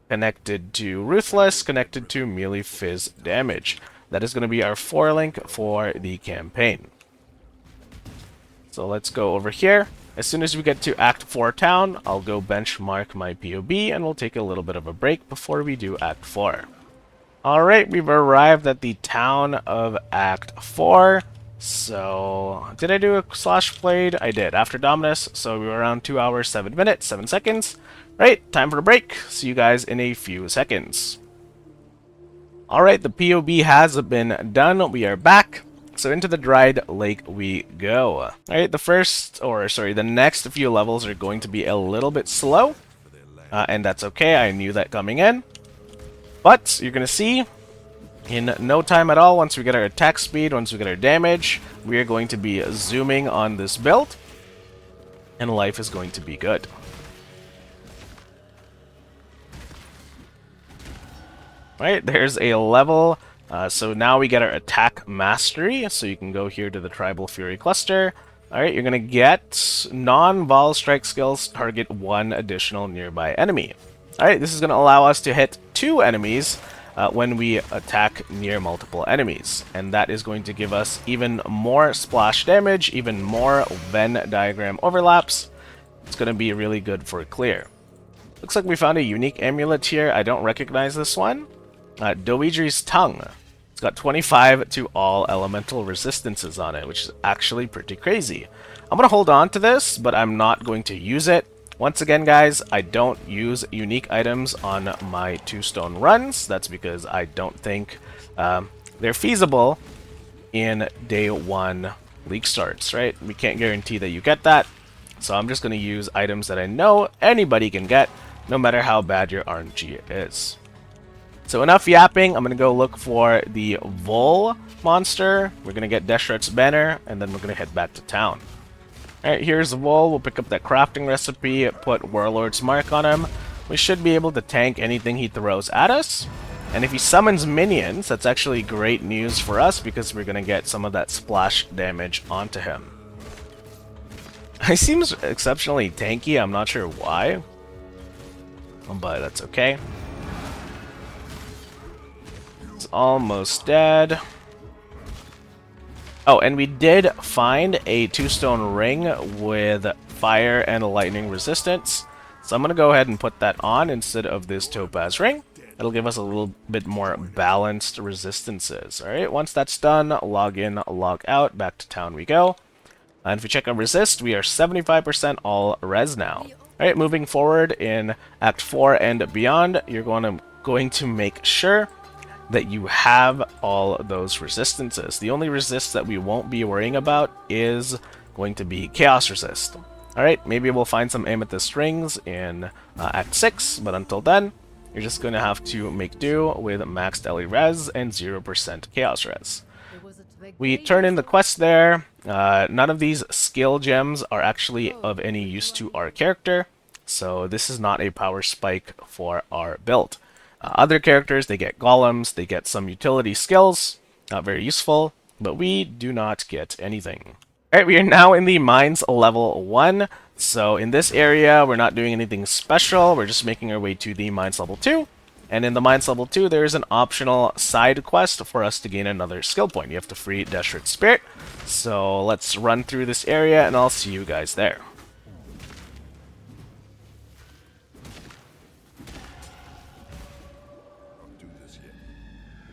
connected to Ruthless, connected to melee fizz damage. That is going to be our 4-link for the campaign. So let's go over here. As soon as we get to Act 4 Town, I'll go benchmark my POB, and we'll take a little bit of a break before we do Act 4. Alright, we've arrived at the town of Act 4. So, did I do a slash played? I did, after Dominus, so we were around 2 hours, 7 minutes, 7 seconds. Right, time for a break. See you guys in a few seconds. Alright, the POB has been done. We are back. So into the dried lake we go. Alright, the next few levels are going to be a little bit slow. And that's okay, I knew that coming in. But you're going to see, in no time at all, once we get our attack speed, once we get our damage, we are going to be zooming on this build. And life is going to be good. Alright, there's a level. So now we get our attack mastery, so you can go here to the Tribal Fury cluster. Alright, you're going to get non-vol strike skills target 1 additional nearby enemy. Alright, this is going to allow us to hit 2 enemies when we attack near multiple enemies. And that is going to give us even more splash damage, even more Venn diagram overlaps. It's going to be really good for clear. Looks like we found a unique amulet here. I don't recognize this one. Doidri's Tongue. It's got 25 to all elemental resistances on it, which is actually pretty crazy. I'm going to hold on to this, but I'm not going to use it. Once again, guys, I don't use unique items on my 2-stone runs. That's because I don't think they're feasible in day 1 league starts, right? We can't guarantee that you get that. So I'm just going to use items that I know anybody can get, no matter how bad your RNG is. So enough yapping, I'm going to go look for the Vol monster. We're going to get Deshret's banner, and then we're going to head back to town. Alright, here's Vol. We'll pick up that crafting recipe, put Warlord's Mark on him. We should be able to tank anything he throws at us. And if he summons minions, that's actually great news for us because we're going to get some of that splash damage onto him. He seems exceptionally tanky, I'm not sure why, but that's okay. He's almost dead. Oh, and we did find a 2-stone ring with fire and lightning resistance. So I'm going to go ahead and put that on instead of this topaz ring. It'll give us a little bit more balanced resistances. Alright, once that's done, log in, log out, back to town we go. And if we check our resist, we are 75% all res now. Alright, moving forward in Act 4 and beyond, you're going to make sure that you have all those resistances. The only resist that we won't be worrying about is going to be Chaos Resist. Alright, maybe we'll find some Amethyst Rings in Act 6, but until then, you're just going to have to make do with maxed LE res and 0% Chaos Res. We turn in the quest there. None of these skill gems are actually of any use to our character, so this is not a power spike for our build. Other characters, they get golems, they get some utility skills, not very useful, but we do not get anything. Alright, we are now in the Mines level 1, so in this area we're not doing anything special, we're just making our way to the Mines level 2, and in the Mines level 2 there is an optional side quest for us to gain another skill point. You have to free Deshret's Spirit, so let's run through this area and I'll see you guys there.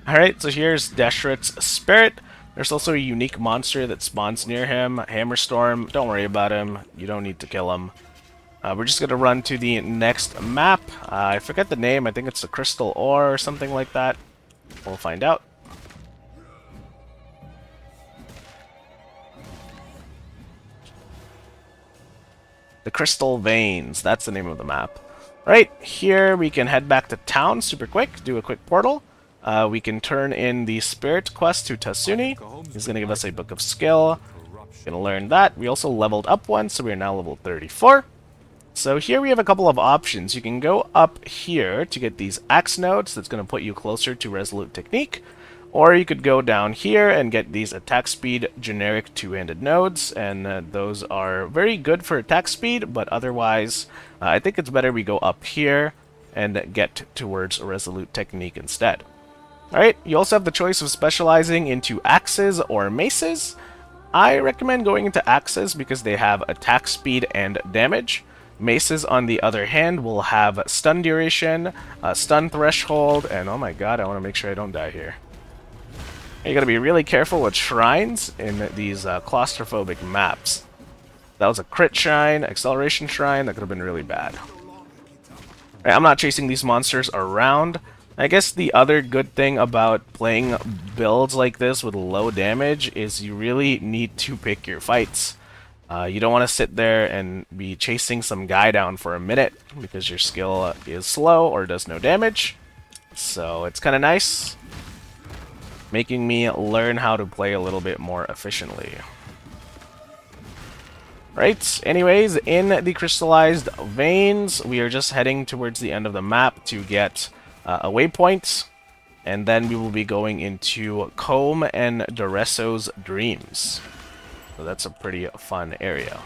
Alright, so here's Deshret's Spirit. There's also a unique monster that spawns near him, Hammerstorm. Don't worry about him, you don't need to kill him. We're just going to run to the next map. I forget the name, I think it's the Crystal Ore or something like that. We'll find out. The Crystal Veins, that's the name of the map. Right, here we can head back to town super quick, do a quick portal. We can turn in the Spirit quest to Tasuni. He's going to give us a Book of Skill. Going to learn that. We also leveled up one, so we are now level 34. So here we have a couple of options. You can go up here to get these Axe Nodes. That's going to put you closer to Resolute Technique. Or you could go down here and get these Attack Speed generic two-handed nodes. And those are very good for attack speed, but otherwise I think it's better we go up here and get towards Resolute Technique instead. Alright, you also have the choice of specializing into axes or maces. I recommend going into axes because they have attack speed and damage. Maces, on the other hand, will have stun duration, stun threshold, and oh my god, I want to make sure I don't die here. You gotta be really careful with shrines in these claustrophobic maps. That was a crit shrine, acceleration shrine, that could have been really bad. Alright, I'm not chasing these monsters around. I guess the other good thing about playing builds like this with low damage is you really need to pick your fights. You don't want to sit there and be chasing some guy down for a minute because your skill is slow or does no damage. So it's kind of nice, making me learn how to play a little bit more efficiently. Right, anyways, in the Crystallized Veins, we are just heading towards the end of the map to get a waypoint, and then we will be going into Comb and Doresso's Dreams. So that's a pretty fun area.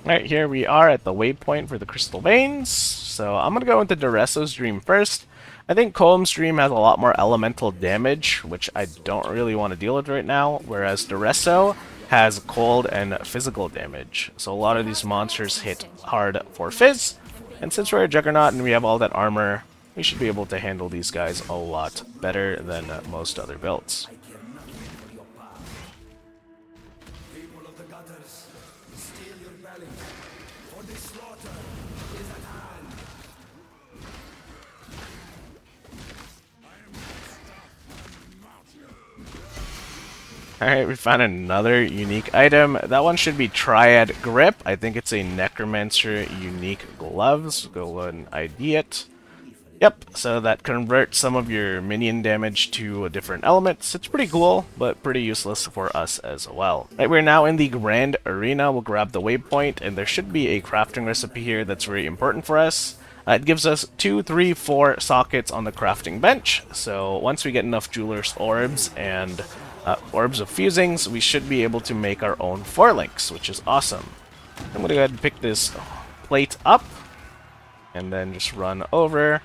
Alright, here we are at the waypoint for the Crystal Veins. So I'm going to go into Doresso's Dream first. I think Comb's Dream has a lot more elemental damage, which I don't really want to deal with right now, whereas Doresso has cold and physical damage. So a lot of these monsters hit hard for Fizz, and since we're a Juggernaut and we have all that armor, we should be able to handle these guys a lot better than most other builds. Alright, we found another unique item. That one should be Triad Grip. I think it's a Necromancer unique gloves. Go ahead and ID it. Yep, so that converts some of your minion damage to different elements. It's pretty cool, but pretty useless for us as well. Right, we're now in the Grand Arena. We'll grab the waypoint, and there should be a crafting recipe here that's very important for us. It gives us 2, 3, 4 sockets on the crafting bench. So once we get enough Jeweler's Orbs and Orbs of Fusings, we should be able to make our own 4 links, which is awesome. I'm going to go ahead and pick this plate up, and then just run over.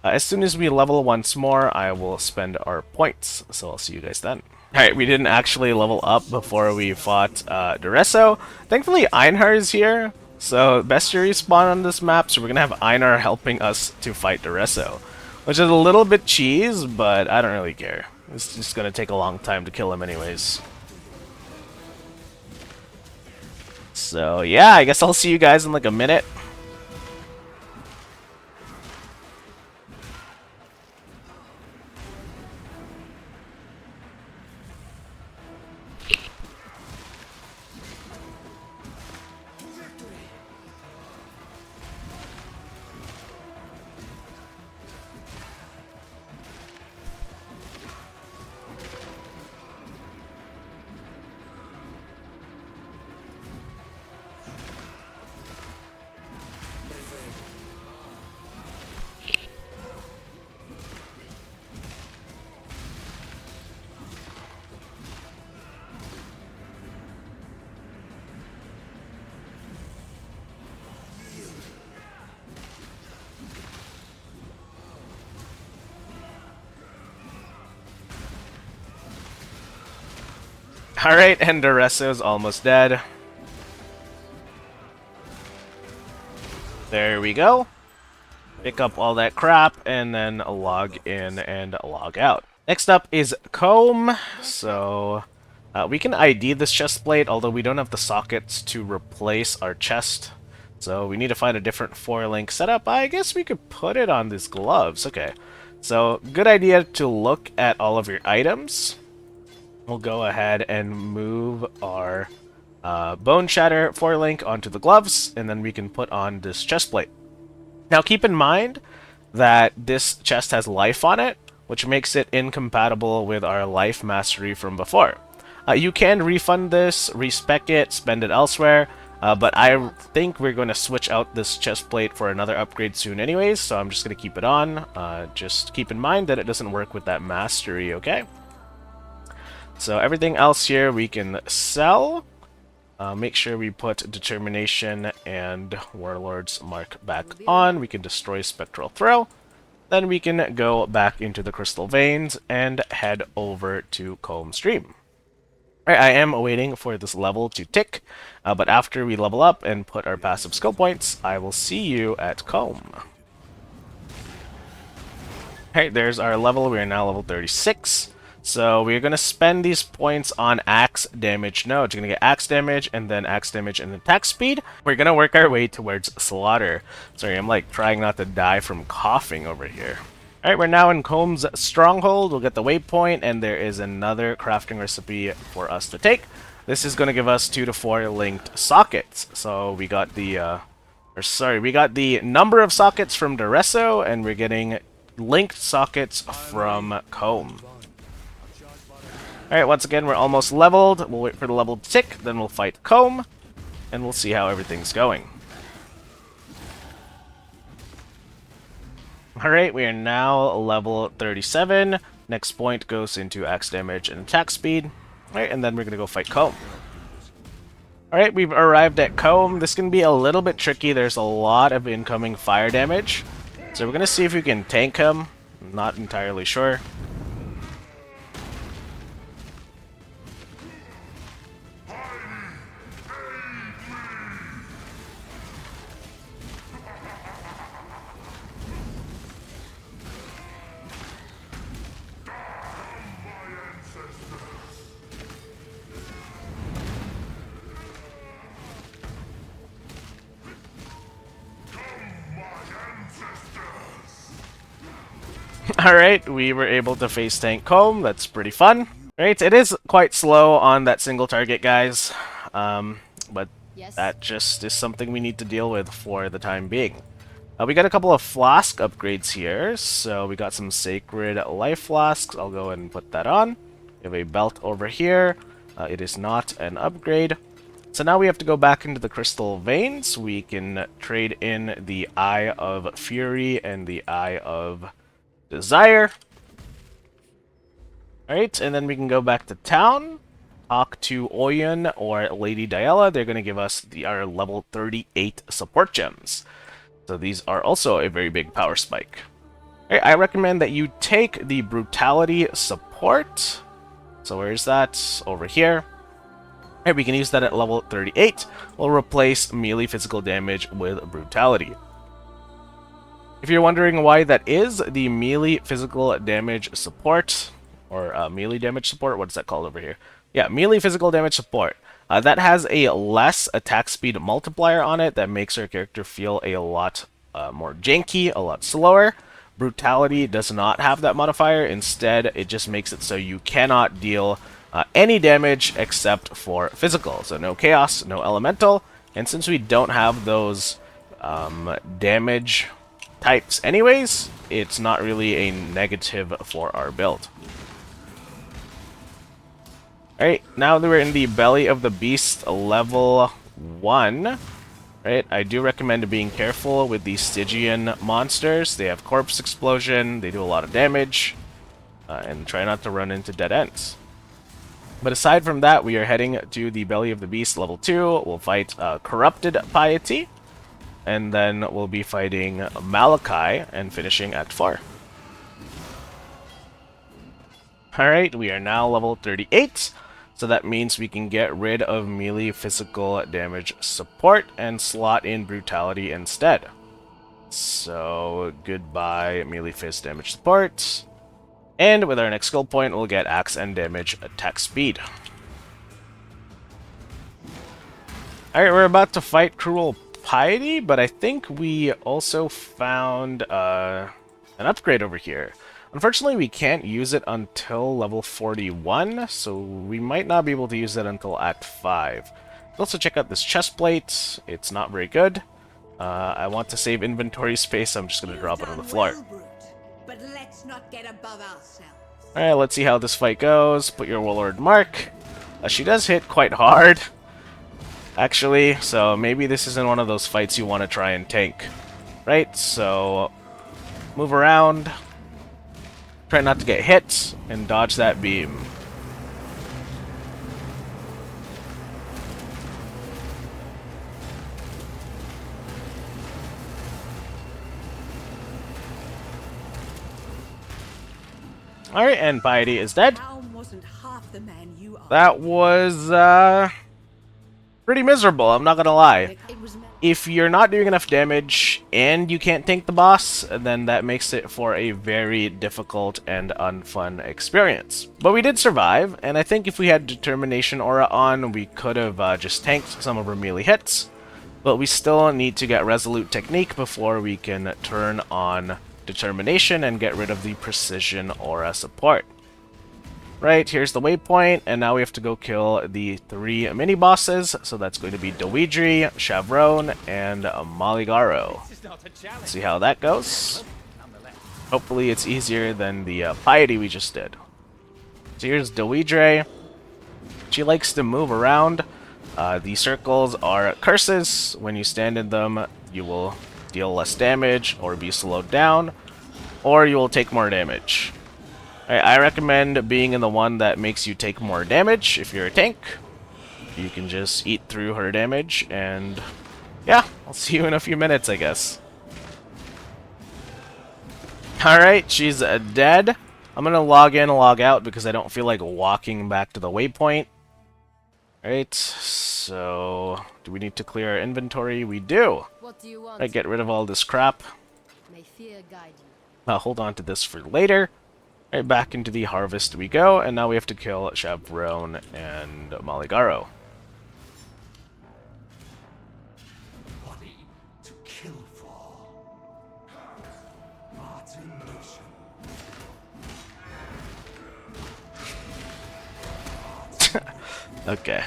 As soon as we level once more, I will spend our points, so I'll see you guys then. Alright, we didn't actually level up before we fought Duresso. Thankfully, Einhar is here, so bestiary respawn on this map, so we're gonna have Einhar helping us to fight Duresso. Which is a little bit cheese, but I don't really care. It's just gonna take a long time to kill him anyways. So yeah, I guess I'll see you guys in like a minute. Alright, and Duresso's almost dead. There we go. Pick up all that crap, and then log in and log out. Next up is Comb. So, we can ID this chest plate, although we don't have the sockets to replace our chest. So we need to find a different 4-link setup. I guess we could put it on these gloves. Okay. So, good idea to look at all of your items. We'll go ahead and move our Boneshatter 4-link onto the gloves, and then we can put on this chest plate. Now keep in mind that this chest has life on it, which makes it incompatible with our life mastery from before. You can refund this, respec it, spend it elsewhere, but I think we're going to switch out this chest plate for another upgrade soon anyways, so I'm just going to keep it on. Just keep in mind that it doesn't work with that mastery, okay? So everything else here we can sell. Make sure we put Determination and Warlord's Mark back on. We can destroy Spectral Throw. Then we can go back into the Crystal Veins and head over to Comb Stream. Alright, I am waiting for this level to tick, but after we level up and put our passive skill points, I will see you at Comb. Alright, there's our level. We are now level 36. So we're going to spend these points on axe damage nodes. You're going to get axe damage and then axe damage and attack speed. We're going to work our way towards slaughter. Sorry, I'm like trying not to die from coughing over here. Alright, we're now in Comb's Stronghold. We'll get the waypoint, and there is another crafting recipe for us to take. This is going to give us 2 to 4 linked sockets. So we got the, we got the number of sockets from Duresso, and we're getting linked sockets from Comb. Alright, once again, we're almost leveled. We'll wait for the level to tick, then we'll fight Comb, and we'll see how everything's going. Alright, we are now level 37. Next point goes into axe damage and attack speed. Alright, and then we're going to go fight Comb. Alright, we've arrived at Comb. This can be a little bit tricky. There's a lot of incoming fire damage. So we're going to see if we can tank him. I'm not entirely sure. Alright, we were able to face tank Comb. That's pretty fun. Right, it is quite slow on that single target, guys, but Yes. that just is something we need to deal with for the time being. We got a couple of flask upgrades here, so we got some Sacred Life Flasks. I'll go ahead and put that on. We have a belt over here. It is not an upgrade. So now we have to go back into the Crystal Veins. We can trade in the Eye of Fury and the Eye of Desire. Alright, and then we can go back to town, talk to Oyen or Lady Diella. They're going to give us our level 38 support gems. So these are also a very big power spike. Alright, I recommend that you take the Brutality support. So where is that? Over here. Alright, we can use that at level 38. We'll replace melee physical damage with Brutality. If you're wondering why that is, the melee physical damage support, or melee damage support, what's that called over here? Yeah, melee physical damage support. That has a less attack speed multiplier on it that makes our character feel a lot more janky, a lot slower. Brutality does not have that modifier. Instead, it just makes it so you cannot deal any damage except for physical. So no chaos, no elemental. And since we don't have those damage types anyways, it's not really a negative for our build. Alright, now that we're in the Belly of the Beast level 1, right, I do recommend being careful with these Stygian monsters. They have corpse explosion, they do a lot of damage, and try not to run into dead ends. But aside from that, we are heading to the Belly of the Beast level 2. We'll fight Corrupted Piety, and then we'll be fighting Malachi and finishing Act 4. Alright, we are now level 38. So that means we can get rid of melee physical damage support and slot in Brutality instead. So, goodbye melee fist damage support. And with our next skill point, we'll get axe and damage attack speed. Alright, we're about to fight Cruel Piety, but I think we also found an upgrade over here. Unfortunately, we can't use it until level 41, so we might not be able to use it until Act 5. Let's also check out this chest plate. It's not very good. I want to save inventory space, so I'm just going to drop it on the floor. But let's not get above ourselves. Alright, let's see how this fight goes. Put your Warlord mark. She does hit quite hard, actually, so maybe this isn't one of those fights you want to try and tank. Right, so move around. Try not to get hit, and dodge that beam. Alright, and Piety is dead. Wasn't half the man you are. That was, pretty miserable, I'm not gonna lie. If you're not doing enough damage and you can't tank the boss, then that makes it for a very difficult and unfun experience. But we did survive, and I think if we had Determination Aura on, we could have just tanked some of our melee hits. But we still need to get Resolute Technique before we can turn on Determination and get rid of the Precision Aura support. Right, here's the waypoint, and now we have to go kill the 3 mini-bosses. So that's going to be Dewidri, Chavron, and Maligaro. Let's see how that goes. Hopefully it's easier than the Piety we just did. So here's Dewidri. She likes to move around. The circles are curses. When you stand in them, you will deal less damage, or be slowed down, or you will take more damage. I recommend being in the one that makes you take more damage. If you're a tank, you can just eat through her damage, and yeah, I'll see you in a few minutes, I guess. Alright, she's dead. I'm gonna log in and log out because I don't feel like walking back to the waypoint. Alright, so do we need to clear our inventory? We do. What do you want? Alright, get rid of all this crap. May fear guide you. I'll hold on to this for later. Right, back into the harvest we go, and now we have to kill Chavron and Maligaro. Body to kill for. Martin mission. Okay.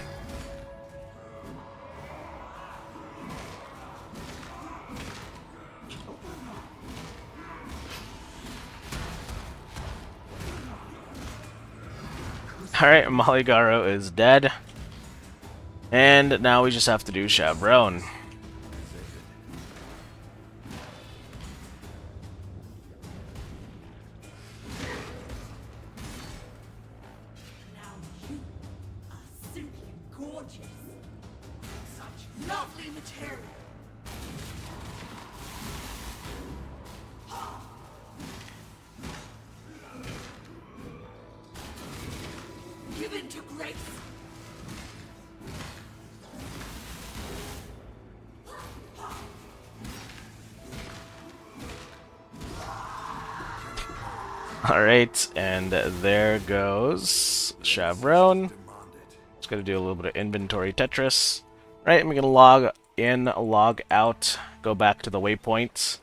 Alright, Maligaro is dead. And now we just have to do Chavron. Now you are simply gorgeous. Such lovely material. Give in to grace. Alright, and there goes Chavron. Just gonna do a little bit of inventory Tetris. Right, I'm gonna log in, log out, go back to the waypoints.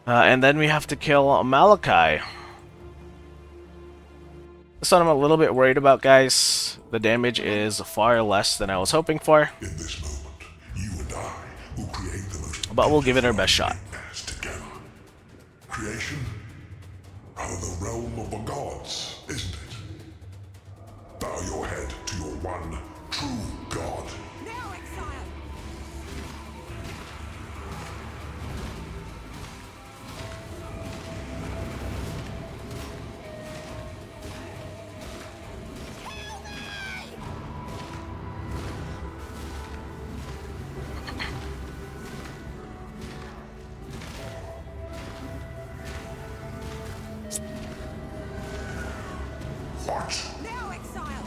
And then we have to kill Malachi. This one I'm a little bit worried about, guys. The damage is far less than I was hoping for. In this moment, you and I will create the most But we'll give it our best shot. nightmares together. Creation? Rather the realm of the gods, isn't it? Bow your head to your one true god. Now, Exile. What? Now, Exile.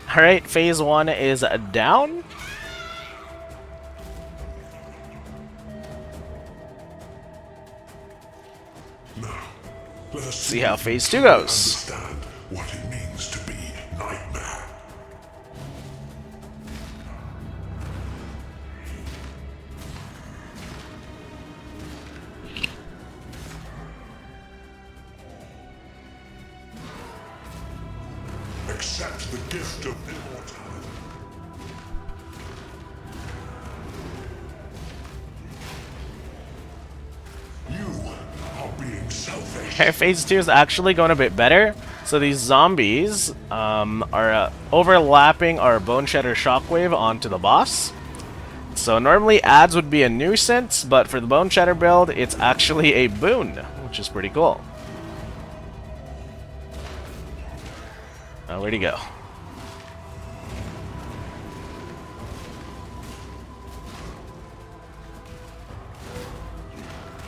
Alright, phase 1 is down. Now, let us See how if you phase 2 truly goes. Understand what it means to be nightmare. Accept the gift of immortality. You are being selfish. Okay, phase 2 is actually going a bit better. So these zombies are overlapping our Boneshatter Shockwave onto the boss. So normally ads would be a nuisance, but for the Boneshatter build, it's actually a boon, which is pretty cool. Oh, where'd he go?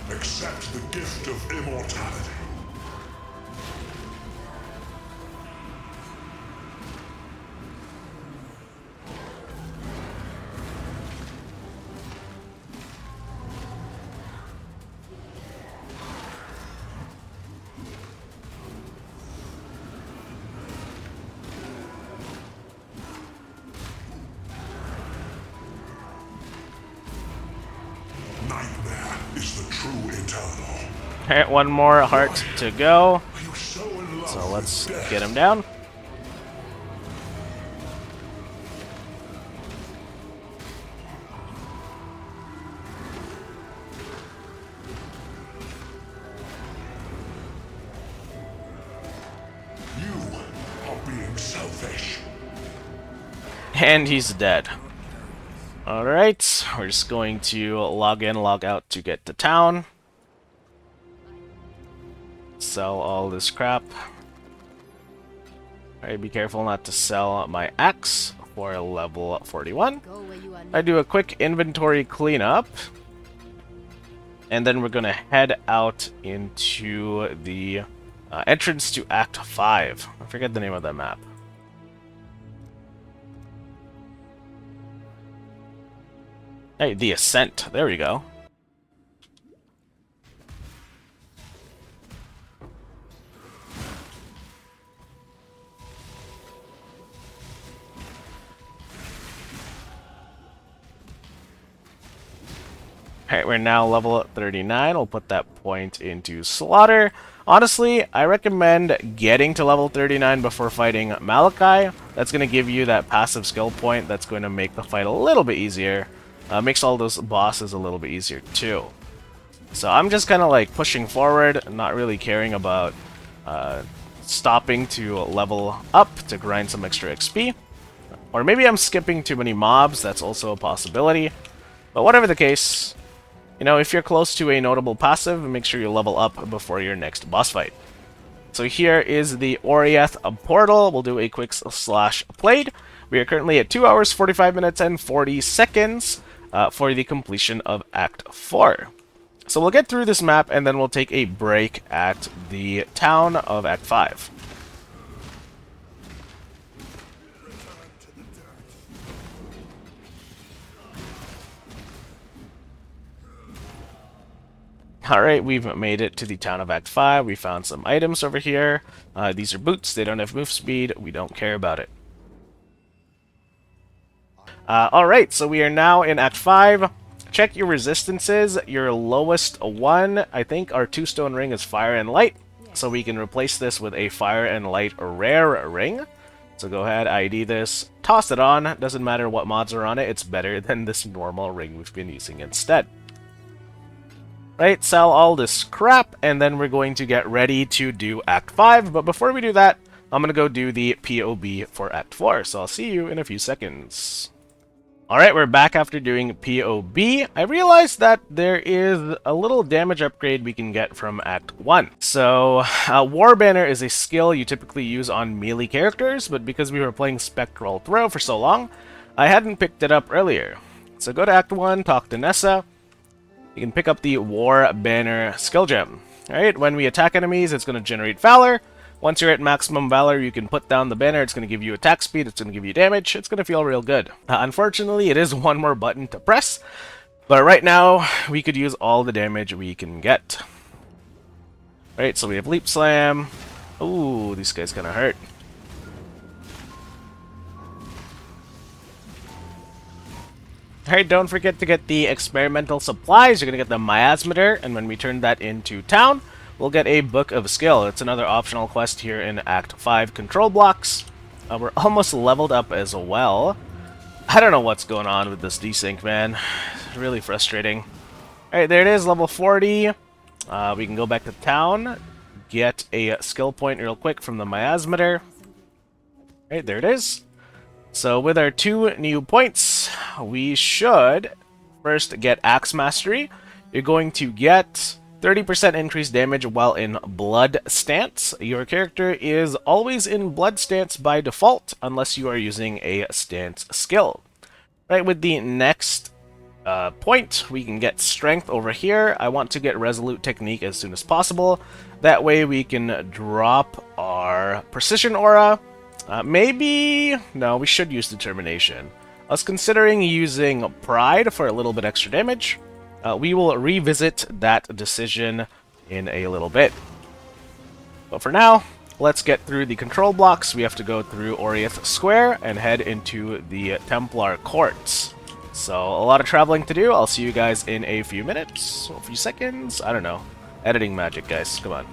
Accept the gift of immortality. Nightmare is the true eternal. Alright, one more heart to go. Are you so in love So let's with death? get him down. You are being selfish. And he's dead. Alright, we're just going to log in, log out to get to town. Sell all this crap. Alright, be careful not to sell my axe for level 41. Go where you are I do a quick inventory cleanup. And then we're gonna head out into the entrance to Act 5. I forget the name of that map. Hey, the Ascent. There we go. Alright, we're now level 39. We'll put that point into Slaughter. Honestly, I recommend getting to level 39 before fighting Malachi. That's going to give you that passive skill point that's going to make the fight a little bit easier. Makes all those bosses a little bit easier too. So I'm just kind of like pushing forward, not really caring about stopping to level up to grind some extra XP. Or maybe I'm skipping too many mobs, that's also a possibility. But whatever the case, you know, if you're close to a notable passive, make sure you level up before your next boss fight. So here is the Oriath portal. We'll do a quick slash played. We are currently at 2 hours, 45 minutes, and 40 seconds for the completion of Act 4. So we'll get through this map, and then we'll take a break at the town of Act 5. Alright, we've made it to the town of Act 5. We found some items over here. These are boots. They don't have move speed. We don't care about it. Alright, so we are now in Act 5. Check your resistances. Your lowest one, I think, our 2-stone ring is Fire and Light. So we can replace this with a Fire and Light rare ring. So go ahead, ID this, toss it on. Doesn't matter what mods are on it. It's better than this normal ring we've been using instead. Right, sell all this crap, and then we're going to get ready to do Act 5. But before we do that, I'm going to go do the POB for Act 4. So I'll see you in a few seconds. Alright, we're back after doing POB. I realized that there is a little damage upgrade we can get from Act 1. So, War Banner is a skill you typically use on melee characters, but because we were playing Spectral Throw for so long, I hadn't picked it up earlier. So go to Act 1, talk to Nessa. You can pick up the War Banner skill gem. Alright, when we attack enemies, it's going to generate Valor. Once you're at maximum Valor, you can put down the banner. It's going to give you attack speed. It's going to give you damage. It's going to feel real good. Unfortunately, it is one more button to press. But right now, we could use all the damage we can get. Alright, so we have Leap Slam. Ooh, these guys kind of hurt. Alright, don't forget to get the experimental supplies. You're going to get the Miasmater, and when we turn that into town, we'll get a Book of Skill. It's another optional quest here in Act 5 control blocks. We're almost leveled up as well. I don't know what's going on with this desync, man. It's really frustrating. Alright, there it is, level 40. We can go back to town, get a skill point real quick from the Miasmater. Alright, there it is. So with our 2 new points, we should first get Axe Mastery. You're going to get 30% increased damage while in Blood Stance. Your character is always in Blood Stance by default, unless you are using a Stance skill. Right, with the next point, we can get Strength over here. I want to get Resolute Technique as soon as possible. That way we can drop our Precision Aura. Maybe... no, we should use Determination. I was considering using Pride for a little bit extra damage. We will revisit that decision in a little bit. But for now, let's get through the control blocks. We have to go through Oriath Square and head into the Templar Courts. So, a lot of traveling to do. I'll see you guys in a few minutes, a few seconds. I don't know. Editing magic, guys. Come on.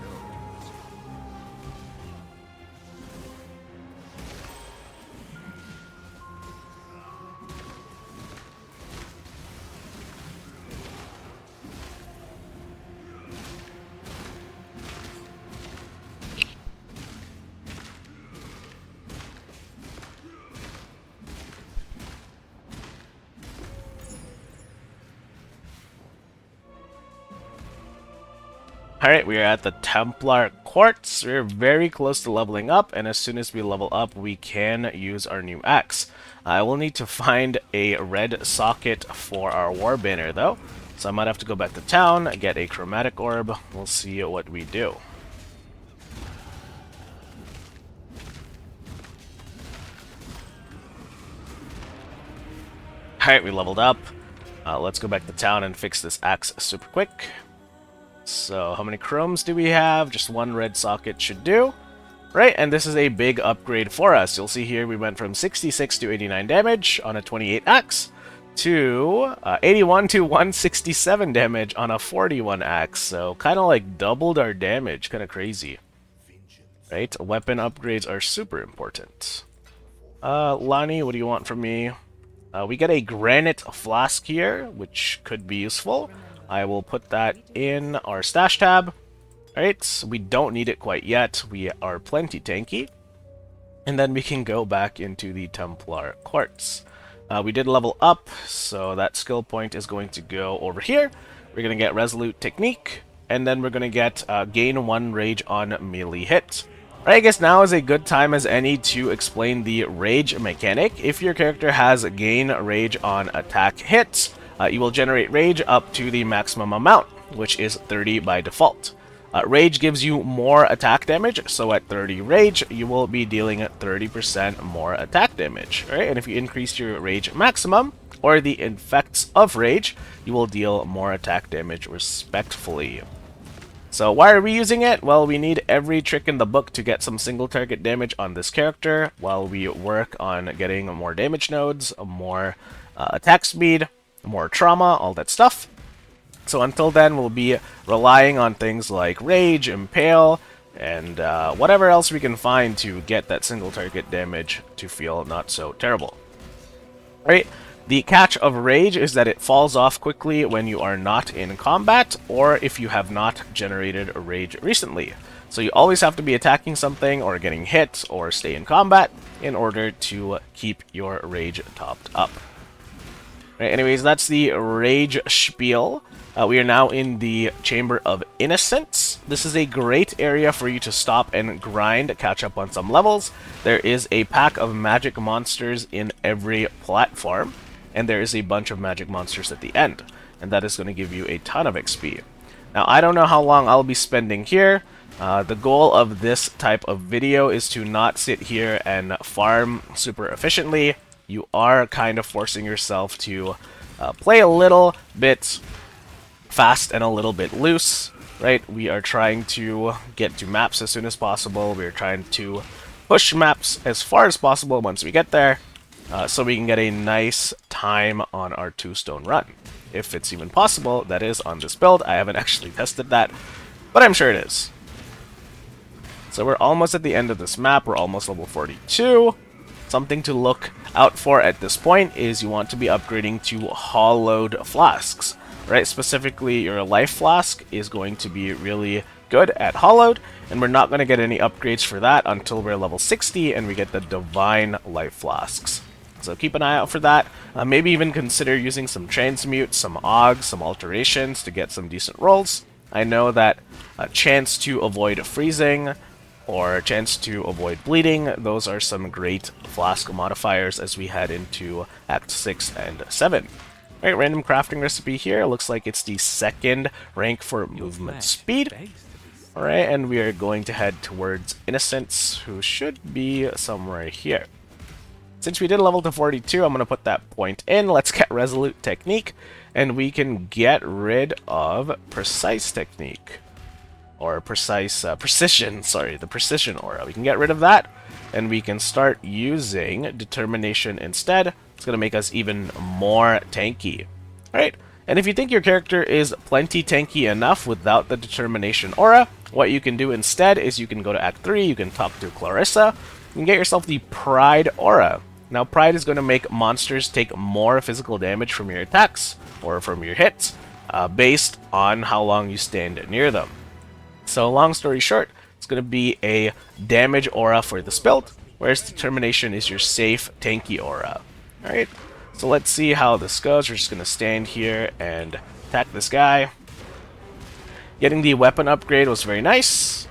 Alright, we are at the Templar Courts. We're very close to leveling up, and as soon as we level up, we can use our new axe. I will need to find a red socket for our War Banner, though. So I might have to go back to town, get a Chromatic Orb. We'll see what we do. Alright, we leveled up. Let's go back to town and fix this axe super quick. So how many chromes do we have? Just one red socket should do. Right, and this is a big upgrade for us. You'll see here we went from 66 to 89 damage on a 28 axe to 81 to 167 damage on a 41 axe. So kind of like doubled our damage. Kind of crazy. Right, weapon upgrades are super important. Lonnie, what do you want from me? We get a granite flask here, which could be useful. I will put that in our stash tab. Alright, we don't need it quite yet. We are plenty tanky. And then we can go back into the Templar Quartz. We did level up, so that skill point is going to go over here. We're going to get Resolute Technique, and then we're going to get gain 1 rage on melee hit. Alright, I guess now is a good time as any to explain the rage mechanic. If your character has gain rage on attack hits, you will generate rage up to the maximum amount, which is 30 by default. Rage gives you more attack damage, so at 30 rage, you will be dealing 30% more attack damage. Right? And if you increase your rage maximum, or the effects of rage, you will deal more attack damage respectfully. So why are we using it? Well, we need every trick in the book to get some single target damage on this character, while we work on getting more damage nodes, more attack speed, more trauma, all that stuff. So until then, we'll be relying on things like Rage, Impale, and whatever else we can find to get that single target damage to feel not so terrible. Right? The catch of Rage is that it falls off quickly when you are not in combat, or if you have not generated a Rage recently. So you always have to be attacking something, or getting hit, or stay in combat, in order to keep your Rage topped up. Right, anyways, that's the Rage spiel. We are now in the Chamber of Innocence. This is a great area for you to stop and grind, catch up on some levels. There is a pack of magic monsters in every platform, and there is a bunch of magic monsters at the end, and that is going to give you a ton of XP. Now, I don't know how long I'll be spending here. The goal of this type of video is to not sit here and farm super efficiently. You are kind of forcing yourself to play a little bit fast and a little bit loose, right? We are trying to get to maps as soon as possible. We're trying to push maps as far as possible once we get there, so we can get a nice time on our 2-stone run. If it's even possible, that is on this build. I haven't actually tested that, but I'm sure it is. So we're almost at the end of this map. We're almost level 42. Something to look out for at this point is you want to be upgrading to hollowed flasks. Right, specifically your life flask is going to be really good at hollowed, and we're not going to get any upgrades for that until we're level 60 and we get the divine life flasks. So keep an eye out for that. Maybe even consider using some transmute, some augs, some alterations to get some decent rolls. I know that a chance to avoid freezing or a chance to avoid bleeding, those are some great flask modifiers as we head into Act 6 and 7. Alright, random crafting recipe here. Looks like it's the 2nd rank for movement speed. Alright, and we are going to head towards Innocence, who should be somewhere here. Since we did level to 42, I'm going to put that point in. Let's get Resolute Technique, and we can get rid of Precise Technique. Or Precision, sorry, the Precision Aura. We can get rid of that, and we can start using Determination instead. It's going to make us even more tanky. Alright, and if you think your character is plenty tanky enough without the Determination Aura, what you can do instead is you can go to Act 3, you can talk to Clarissa, and get yourself the Pride Aura. Now, Pride is going to make monsters take more physical damage from your attacks, or from your hits, based on how long you stand near them. So, long story short, it's going to be a damage aura for this build, whereas Determination is your safe, tanky aura. Alright, so let's see how this goes. We're just going to stand here and attack this guy. Getting the weapon upgrade was very nice,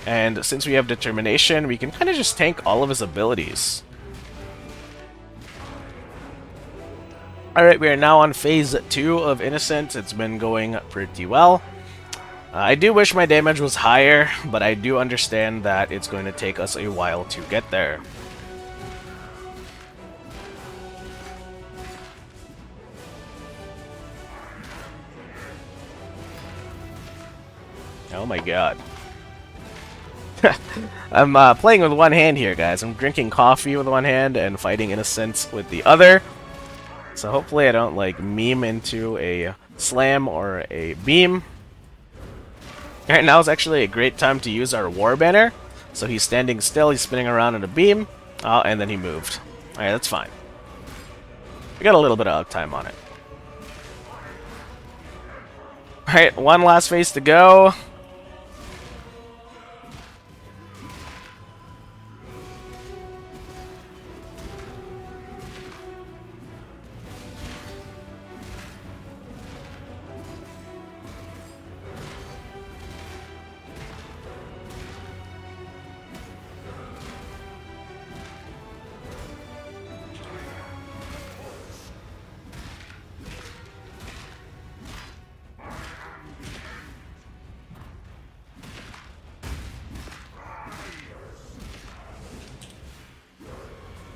and since we have Determination, we can kind of just tank all of his abilities. Alright, we are now on Phase 2 of Innocence. It's been going pretty well. I do wish my damage was higher, but I do understand that it's going to take us a while to get there. Oh my god. I'm playing with one hand here, guys. I'm drinking coffee with one hand and fighting innocents with the other. So hopefully I don't, like, meme into a slam or a beam. Alright, now is actually a great time to use our war banner. So he's standing still, he's spinning around in a beam. Oh, and then he moved. Alright, that's fine. We got a little bit of time on it. Alright, one last phase to go.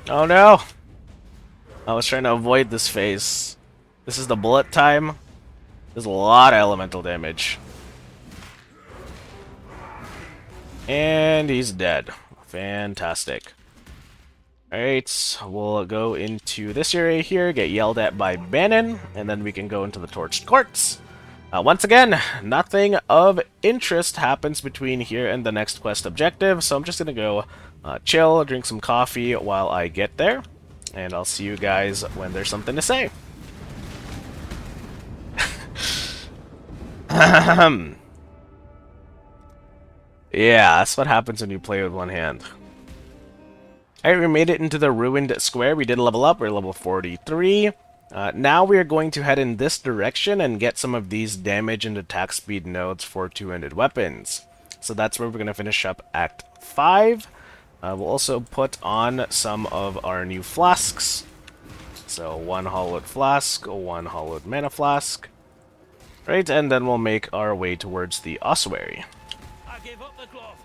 Oh no! I was trying to avoid this phase. This is the bullet time. There's a lot of elemental damage. And he's dead. Fantastic. Alright, we'll go into this area here, get yelled at by Bannon, and then we can go into the Torched Courts. Once again, nothing of interest happens between here and the next quest objective, so I'm just gonna go chill, drink some coffee while I get there, and I'll see you guys when there's something to say. Yeah, that's what happens when you play with one hand. Alright, we made it into the Ruined Square. We did level up. We're level 43. Now we are going to head in this direction and get some of these damage and attack speed nodes for two-handed weapons. So that's where we're going to finish up Act 5. We'll also put on some of our new flasks. So one hollowed flask, one hollowed mana flask. Right, and then we'll make our way towards the ossuary. I give up the glove.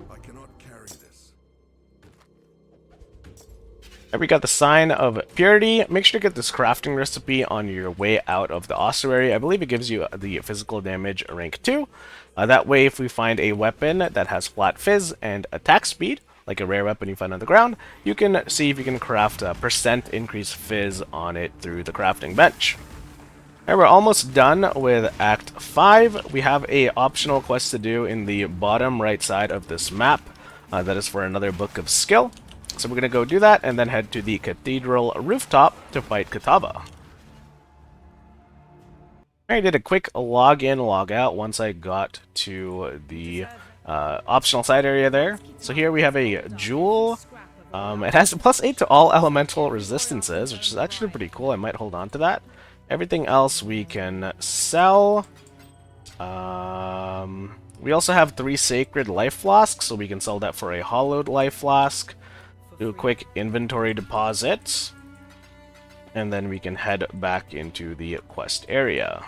I cannot carry this. And we got the Sign of Purity. Make sure to get this crafting recipe on your way out of the ossuary. I believe it gives you the physical damage rank 2. That way, if we find a weapon that has flat fizz and attack speed, like a rare weapon you find on the ground, you can see if you can craft a % increased fizz on it through the crafting bench. Alright, we're almost done with Act 5. We have a optional quest to do in the bottom right side of this map. That is for another Book of Skill. So we're going to go do that and then head to the Cathedral rooftop to fight Katava. I did a quick log in, log out once I got to the optional side area there. So here we have a jewel. It has a +8 to all elemental resistances, which is actually pretty cool. I might hold on to that. Everything else we can sell. We also have 3 sacred life flasks, so we can sell that for a hollowed life flask. Do a quick inventory deposit. And then we can head back into the quest area.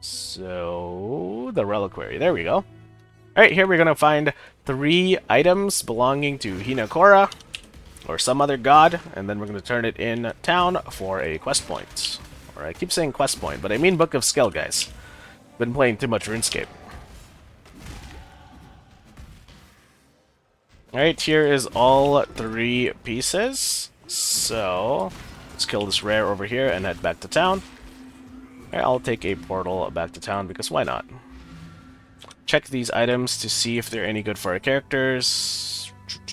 So, the reliquary. There we go. Alright, here we're going to find 3 items belonging to Hinakora, or some other god, and then we're going to turn it in town for a quest point. Or I keep saying quest point, but I mean Book of Skill, guys. Been playing too much RuneScape. Alright, here is all 3 pieces. So, let's kill this rare over here and head back to town. Alright, I'll take a portal back to town because why not? Check these items to see if they're any good for our characters.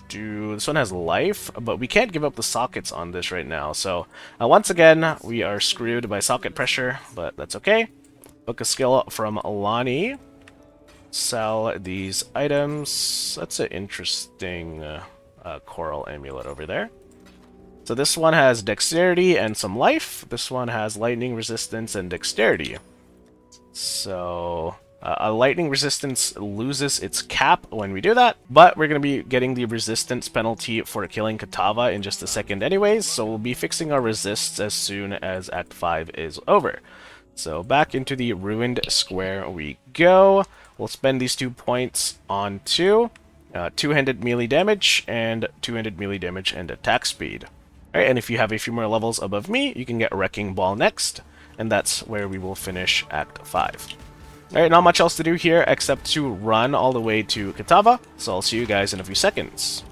This one has life, but we can't give up the sockets on this right now. So, once again, we are screwed by socket pressure, but that's okay. Book of Skill from Alani. Sell these items. That's an interesting coral amulet over there. So this one has dexterity and some life. This one has lightning resistance and dexterity. So a lightning resistance loses its cap when we do that, but we're going to be getting the resistance penalty for killing Katava in just a second anyways, so we'll be fixing our resists as soon as Act 5 is over. So back into the Ruined Square we go. We'll spend these 2 points on 2-handed melee damage and 2-handed melee damage and attack speed. Alright, and if you have a few more levels above me, you can get Wrecking Ball next. and that's where we will finish Act 5. Alright, not much else to do here except to run all the way to Kitava, so I'll see you guys in a few seconds.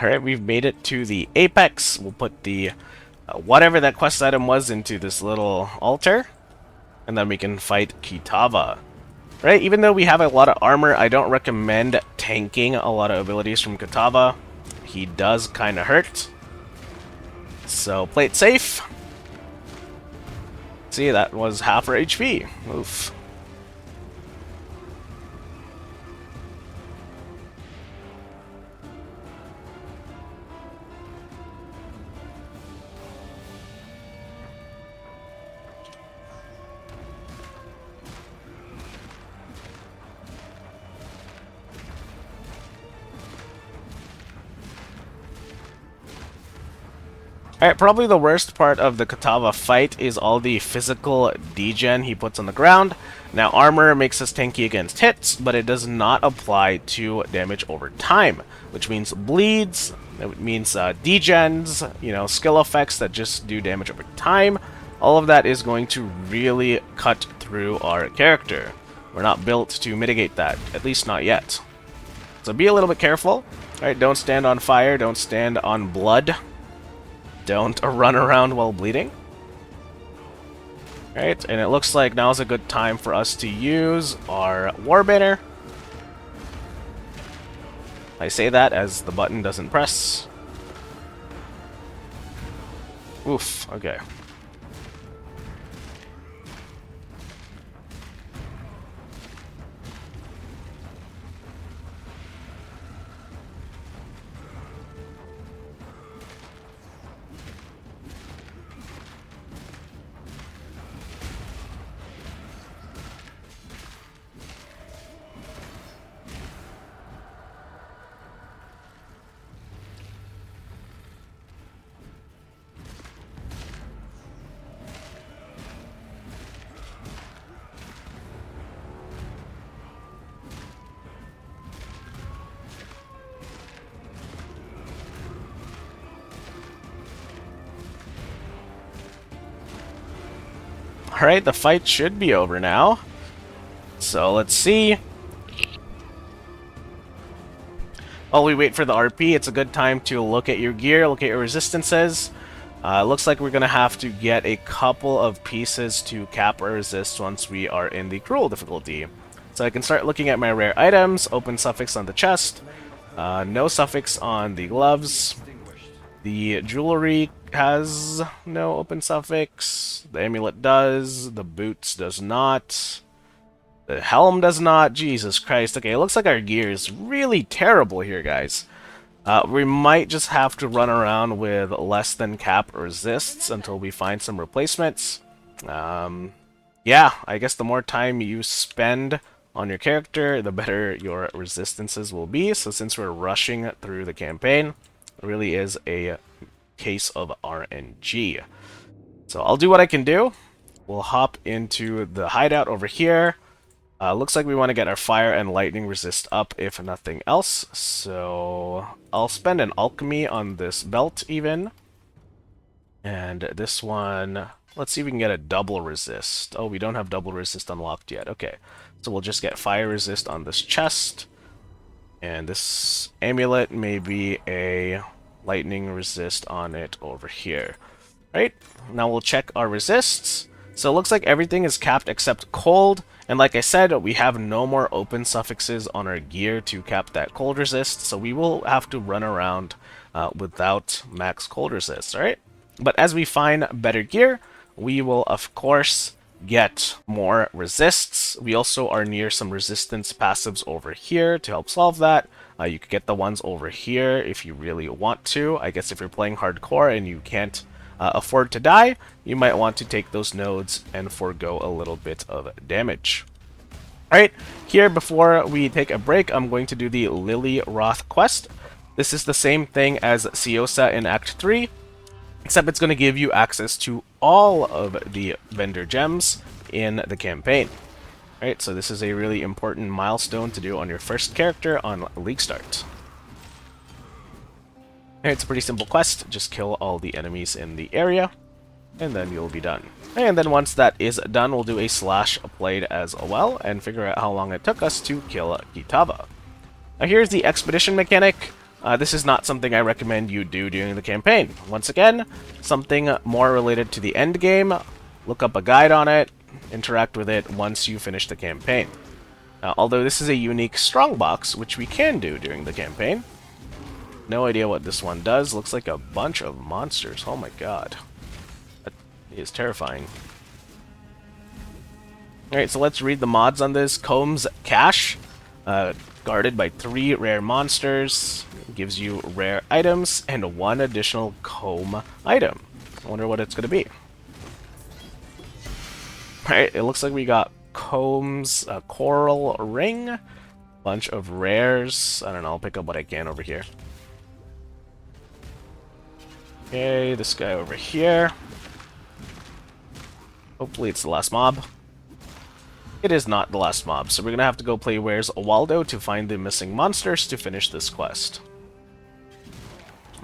Alright, we've made it to the apex. We'll put the whatever that quest item was into this little altar, and then we can fight Kitava. Right, even though we have a lot of armor, I don't recommend tanking a lot of abilities from Kitava. He does kind of hurt. So play it safe. See, that was half our HP. Oof. Alright, probably the worst part of the Kitava fight is all the physical degen he puts on the ground. Now, armor makes us tanky against hits, but it does not apply to damage over time, which means bleeds, it means degens, you know, skill effects that just do damage over time. All of that is going to really cut through our character. We're not built to mitigate that, at least not yet. So be a little bit careful. Alright, don't stand on fire, don't stand on blood. Don't run around while bleeding. Alright, and it looks like now's a good time for us to use our Warbanner. I say that as the button doesn't press. Oof, okay. Alright, the fight should be over now. So let's see. While we wait for the RP, it's a good time to look at your gear, look at your resistances. Looks like we're going to have to get a couple of pieces to cap our resist once we are in the cruel difficulty. So I can start looking at my rare items, open suffix on the chest, no suffix on the gloves. The jewelry has no open suffix. The amulet does. The boots does not. The helm does not. Jesus Christ. Okay, it looks like our gear is really terrible here, guys. We might just have to run around with less than cap resists until we find some replacements. Yeah, I guess the more time you spend on your character, the better your resistances will be. So since we're rushing through the campaign, it really is a case of RNG. So I'll do what I can do. We'll hop into the hideout over here. Looks like we want to get our fire and lightning resist up, if nothing else. So I'll spend an alchemy on this belt even. And this one, let's see if we can get a double resist. Oh, we don't have double resist unlocked yet. Okay, so we'll just get fire resist on this chest. And this amulet may be a lightning resist on it over here. Right, now we'll check our resists. So it looks like everything is capped except cold. And like I said, we have no more open suffixes on our gear to cap that cold resist. So we will have to run around without max cold resist, alright? But as we find better gear, we will of course get more resists. We also are near some resistance passives over here to help solve that. You could get the ones over here if you really want to. I guess if you're playing hardcore and you can't afford to die, you might want to take those nodes and forego a little bit of damage. Alright, here before we take a break, I'm going to do the Lily Roth quest. This is the same thing as Siosa in Act 3, except it's going to give you access to all of the vendor gems in the campaign. Alright, so this is a really important milestone to do on your first character on Leaguestart. Alright, it's a pretty simple quest. Just kill all the enemies in the area. and then you'll be done. And then once that is done, we'll do a slash played as well, and figure out how long it took us to kill Kitava. Now here's the expedition mechanic. This is not something I recommend you do during the campaign. Once again, something more related to the end game. Look up a guide on it, interact with it once you finish the campaign. Although this is a unique strongbox, which we can do during the campaign. No idea what this one does. Looks like a bunch of monsters. Oh my god. That is terrifying. Alright, so let's read the mods on this. Combs Cache. Guarded by 3 rare monsters. Gives you rare items and 1 additional comb item. I wonder what it's going to be. Alright, it looks like we got Combs, a coral ring, bunch of rares. I don't know, I'll pick up what I can over here. Okay, this guy over here. Hopefully it's the last mob. It is not the last mob, so we're gonna have to go play Where's Waldo to find the missing monsters to finish this quest.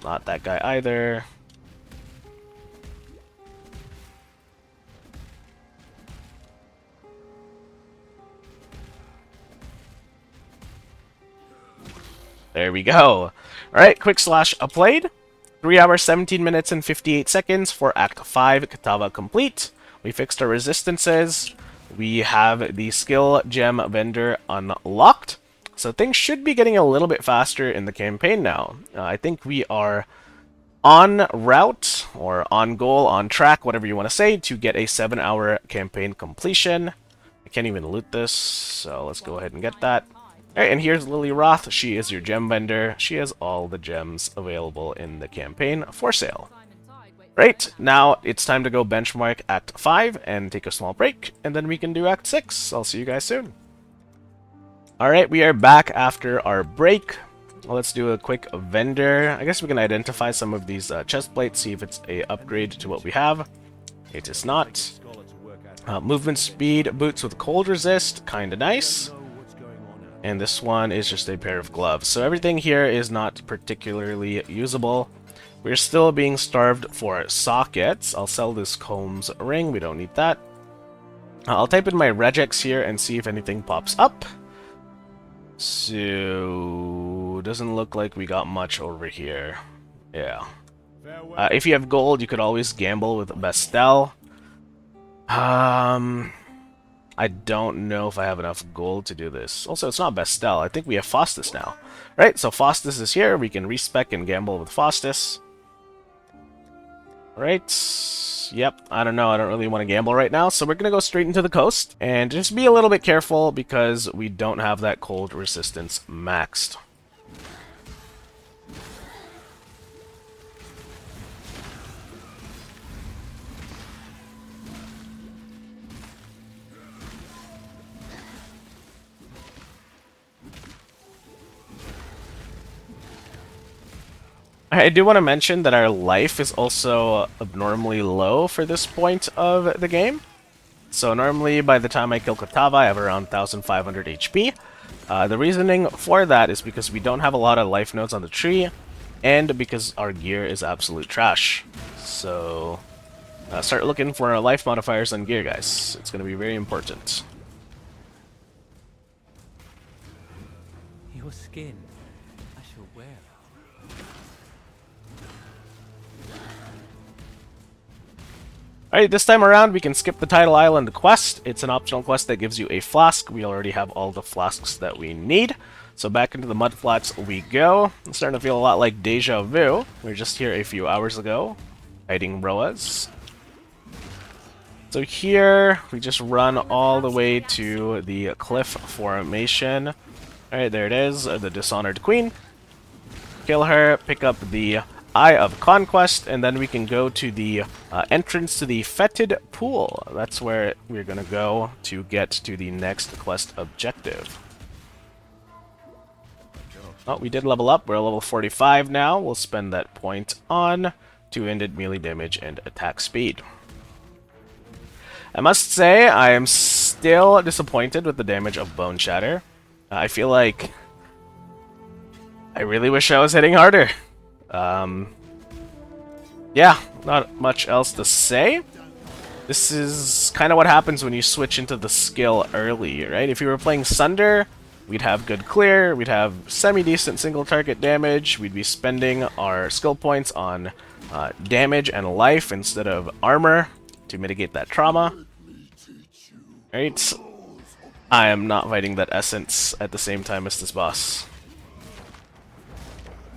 Not that guy either. There we go. Alright, quick slash played. 3 hours, 17 minutes, and 58 seconds for Act 5, Kitava complete. We fixed our resistances. We have the skill gem vendor unlocked. So things should be getting a little bit faster in the campaign now. I think we are on route, or on goal, on track, whatever you want to say, to get a 7-hour campaign completion. I can't even loot this, so let's go ahead and get that. Alright, and here's Lily Roth. She is your gem vendor. She has all the gems available in the campaign for sale. Right, now it's time to go benchmark Act 5 and take a small break, and then we can do Act 6. I'll see you guys soon. Alright, we are back after our break. Let's do a quick vendor. I guess we can identify some of these chest plates, see if it's a upgrade to what we have. It is not. Movement speed, boots with cold resist, kinda nice. And this one is just a pair of gloves. So everything here is not particularly usable. We're still being starved for sockets. I'll sell this Combs ring. We don't need that. I'll type in my Regex here and see if anything pops up. So doesn't look like we got much over here. Yeah. If you have gold, you could always gamble with Bestel. I don't know if I have enough gold to do this. Also, it's not Bestel. I think we have Faustus now. Right, so Faustus is here. We can respec and gamble with Faustus. Right. Yep, I don't know. I don't really want to gamble right now. So we're going to go straight into the coast. And just be a little bit careful because we don't have that cold resistance maxed. I do want to mention that our life is also abnormally low for this point of the game. So normally by the time I kill Kitava, I have around 1500 HP. The reasoning for that is because we don't have a lot of life nodes on the tree, and because our gear is absolute trash. So start looking for our life modifiers on gear, guys. It's going to be very important. Your skin. I shall wear it. Alright, this time around we can skip the Tidal Island quest. It's an optional quest that gives you a flask. We already have all the flasks that we need. So back into the mud flats we go. I'm starting to feel a lot like Deja Vu. We were just here a few hours ago, hiding Roas. So here, we just run all the way to the cliff formation. Alright, there it is, the Dishonored Queen. Kill her, pick up the Eye of Conquest, and then we can go to the entrance to the Fetid Pool. That's where we're gonna go to get to the next quest objective. Oh, we did level up. We're at level 45 now. We'll spend that point on 2-handed melee damage and attack speed. I must say, I am still disappointed with the damage of Boneshatter. I feel like I really wish I was hitting harder. Yeah, not much else to say. This is kind of what happens when you switch into the skill early, right? If you were playing Sunder, we'd have good clear, we'd have semi-decent single target damage, we'd be spending our skill points on damage and life instead of armor to mitigate that trauma. Right? I am not fighting that essence at the same time as this boss.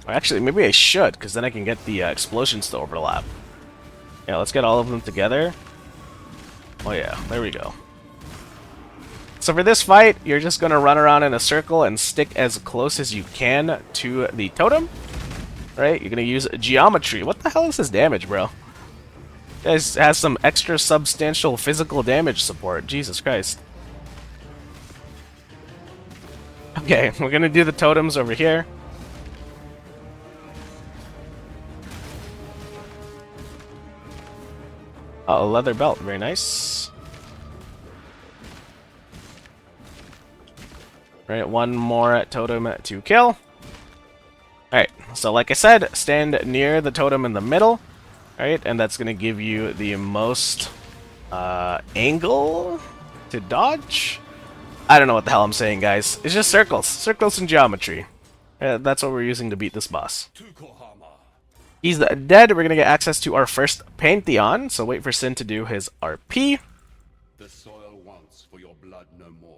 Or actually, maybe I should, because then I can get the explosions to overlap. Yeah, let's get all of them together. Oh yeah, there we go. So for this fight, you're just going to run around in a circle and stick as close as you can to the totem. Right? You're going to use geometry. What the hell is this damage, bro? This has some extra substantial physical damage support. Jesus Christ. Okay, we're going to do the totems over here. Oh, a leather belt. Very nice. Right, one more totem to kill. Alright, so like I said, stand near the totem in the middle. Alright, and that's going to give you the most angle to dodge. I don't know what the hell I'm saying, guys. It's just circles. Circles and geometry. That's what we're using to beat this boss. He's dead. We're going to get access to our first Pantheon, so wait for Sin to do his RP. The soil wants for your blood no more.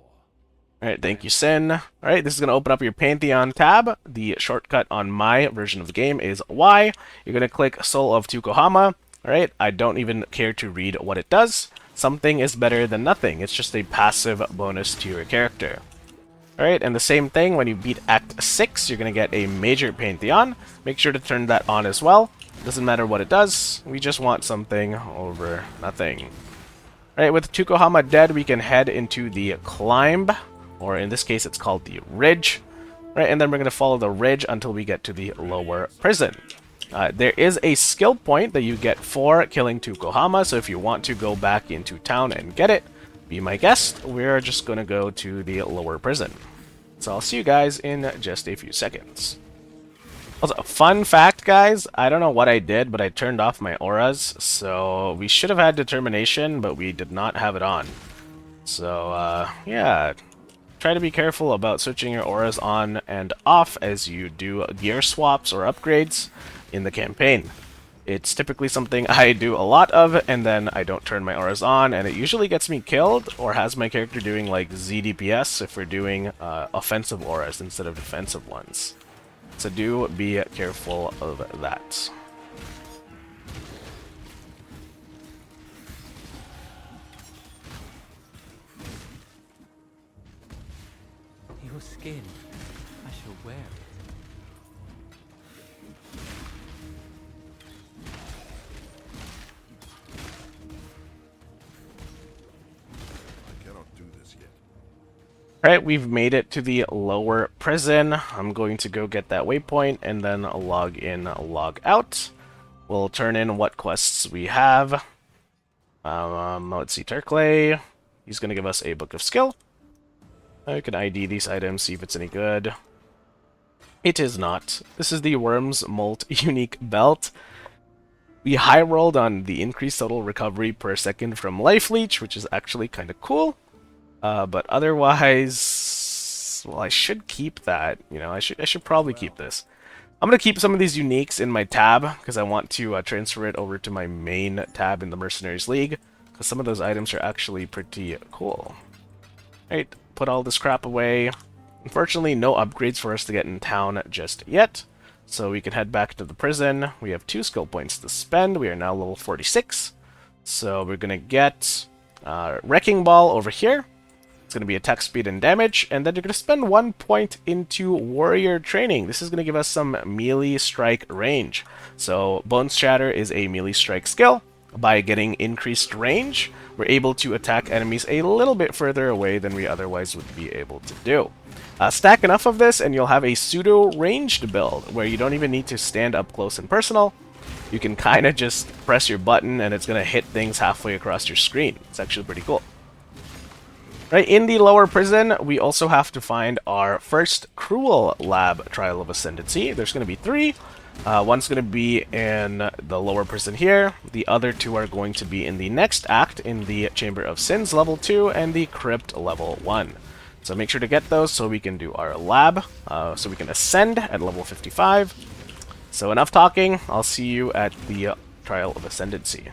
Alright, thank you, Sin. Alright, this is going to open up your Pantheon tab. The shortcut on my version of the game is Y. You're going to click Soul of Tukohama. Alright, I don't even care to read what it does. Something is better than nothing. It's just a passive bonus to your character. Alright, and the same thing, when you beat Act 6, you're going to get a major Pantheon. Make sure to turn that on as well. Doesn't matter what it does, we just want something over nothing. Alright, with Tukohama dead, we can head into the Climb, or in this case it's called the Ridge. Right, and then we're going to follow the ridge until we get to the lower prison. There is a skill point that you get for killing Tukohama, so if you want to go back into town and get it, be my guest. We're just going to go to the lower prison. So I'll see you guys in just a few seconds. Also, fun fact, guys, I don't know what I did, but I turned off my auras, so we should have had determination, but we did not have it on. So, yeah, try to be careful about switching your auras on and off as you do gear swaps or upgrades in the campaign. It's typically something I do a lot of, and then I don't turn my auras on, and it usually gets me killed, or has my character doing like ZDPS if we're doing offensive auras instead of defensive ones. So do be careful of that. Your skin. I shall wear it. Alright, we've made it to the lower prison. I'm going to go get that waypoint and then log in, log out. We'll turn in what quests we have. Let's see, Turkley. He's going to give us a book of skill. I can ID these items, see if it's any good. It is not. This is the Worm's Molt unique belt. We high rolled on the increased total recovery per second from Life Leech, which is actually kind of cool. But otherwise, well, I should keep that. You know, I should probably keep this. I'm gonna keep some of these uniques in my tab because I want to transfer it over to my main tab in the Mercenaries League because some of those items are actually pretty cool. Alright, put all this crap away. Unfortunately, no upgrades for us to get in town just yet, so we can head back to the prison. We have 2 skill points to spend. We are now level 46, so we're gonna get Wrecking Ball over here. It's going to be attack speed and damage, and then you're going to spend 1 point into warrior training. This is going to give us some melee strike range. So Boneshatter is a melee strike skill. By getting increased range, we're able to attack enemies a little bit further away than we otherwise would be able to do. Stack enough of this and you'll have a pseudo ranged build where you don't even need to stand up close and personal. You can kind of just press your button and it's going to hit things halfway across your screen. It's actually pretty cool. Right, in the lower prison, we also have to find our first Cruel Lab Trial of Ascendancy. There's going to be 3. One's going to be in the lower prison here. The other two are going to be in the next act in the Chamber of Sins level 2 and the Crypt level 1. So make sure to get those so we can do our lab, so we can ascend at level 55. So enough talking, I'll see you at the Trial of Ascendancy.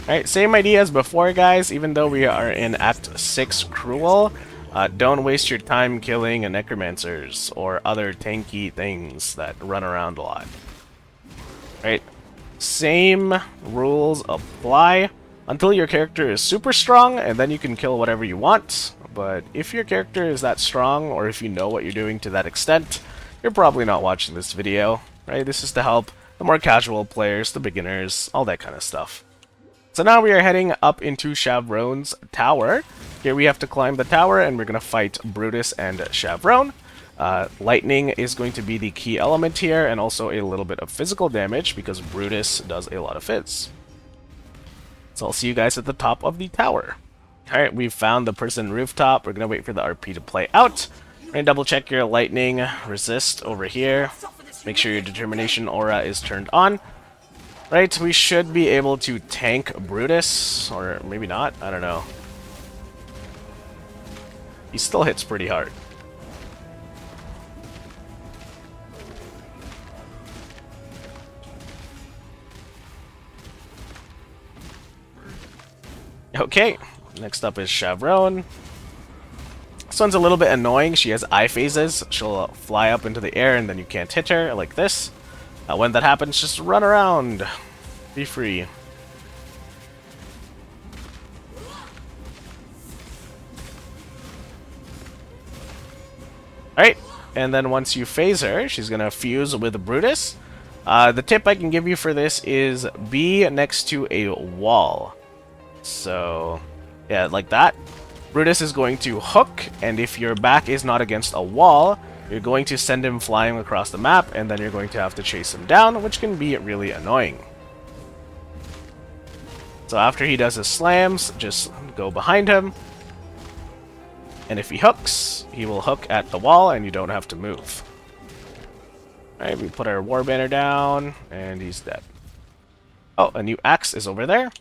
Alright, same idea as before, guys. Even though we are in Act 6 Cruel, don't waste your time killing necromancers or other tanky things that run around a lot. Right? Same rules apply until your character is super strong, and then you can kill whatever you want. But if your character is that strong, or if you know what you're doing to that extent, you're probably not watching this video. Right? This is to help the more casual players, the beginners, all that kind of stuff. So now we are heading up into Chavron's tower. Here we have to climb the tower, and we're going to fight Brutus and Chavron. Lightning is going to be the key element here, and also a little bit of physical damage, because Brutus does a lot of fizz. So I'll see you guys at the top of the tower. Alright, we've found the prison rooftop. We're going to wait for the RP to play out. And double check your lightning resist over here. Make sure your determination aura is turned on. Right, we should be able to tank Brutus, or maybe not, I don't know. He still hits pretty hard. Okay, next up is Chavron. This one's a little bit annoying. She has eye phases. She'll fly up into the air and then you can't hit her, like this. When that happens, just run around. Be free. Alright, and then once you phase her, she's going to fuse with Brutus. The tip I can give you for this is be next to a wall. So, yeah, like that. Brutus is going to hook, and if your back is not against a wall, you're going to send him flying across the map, and then you're going to have to chase him down, which can be really annoying. So after he does his slams, just go behind him. And if he hooks, he will hook at the wall, and you don't have to move. Alright, we put our war banner down, and he's dead. Oh, a new axe is over there.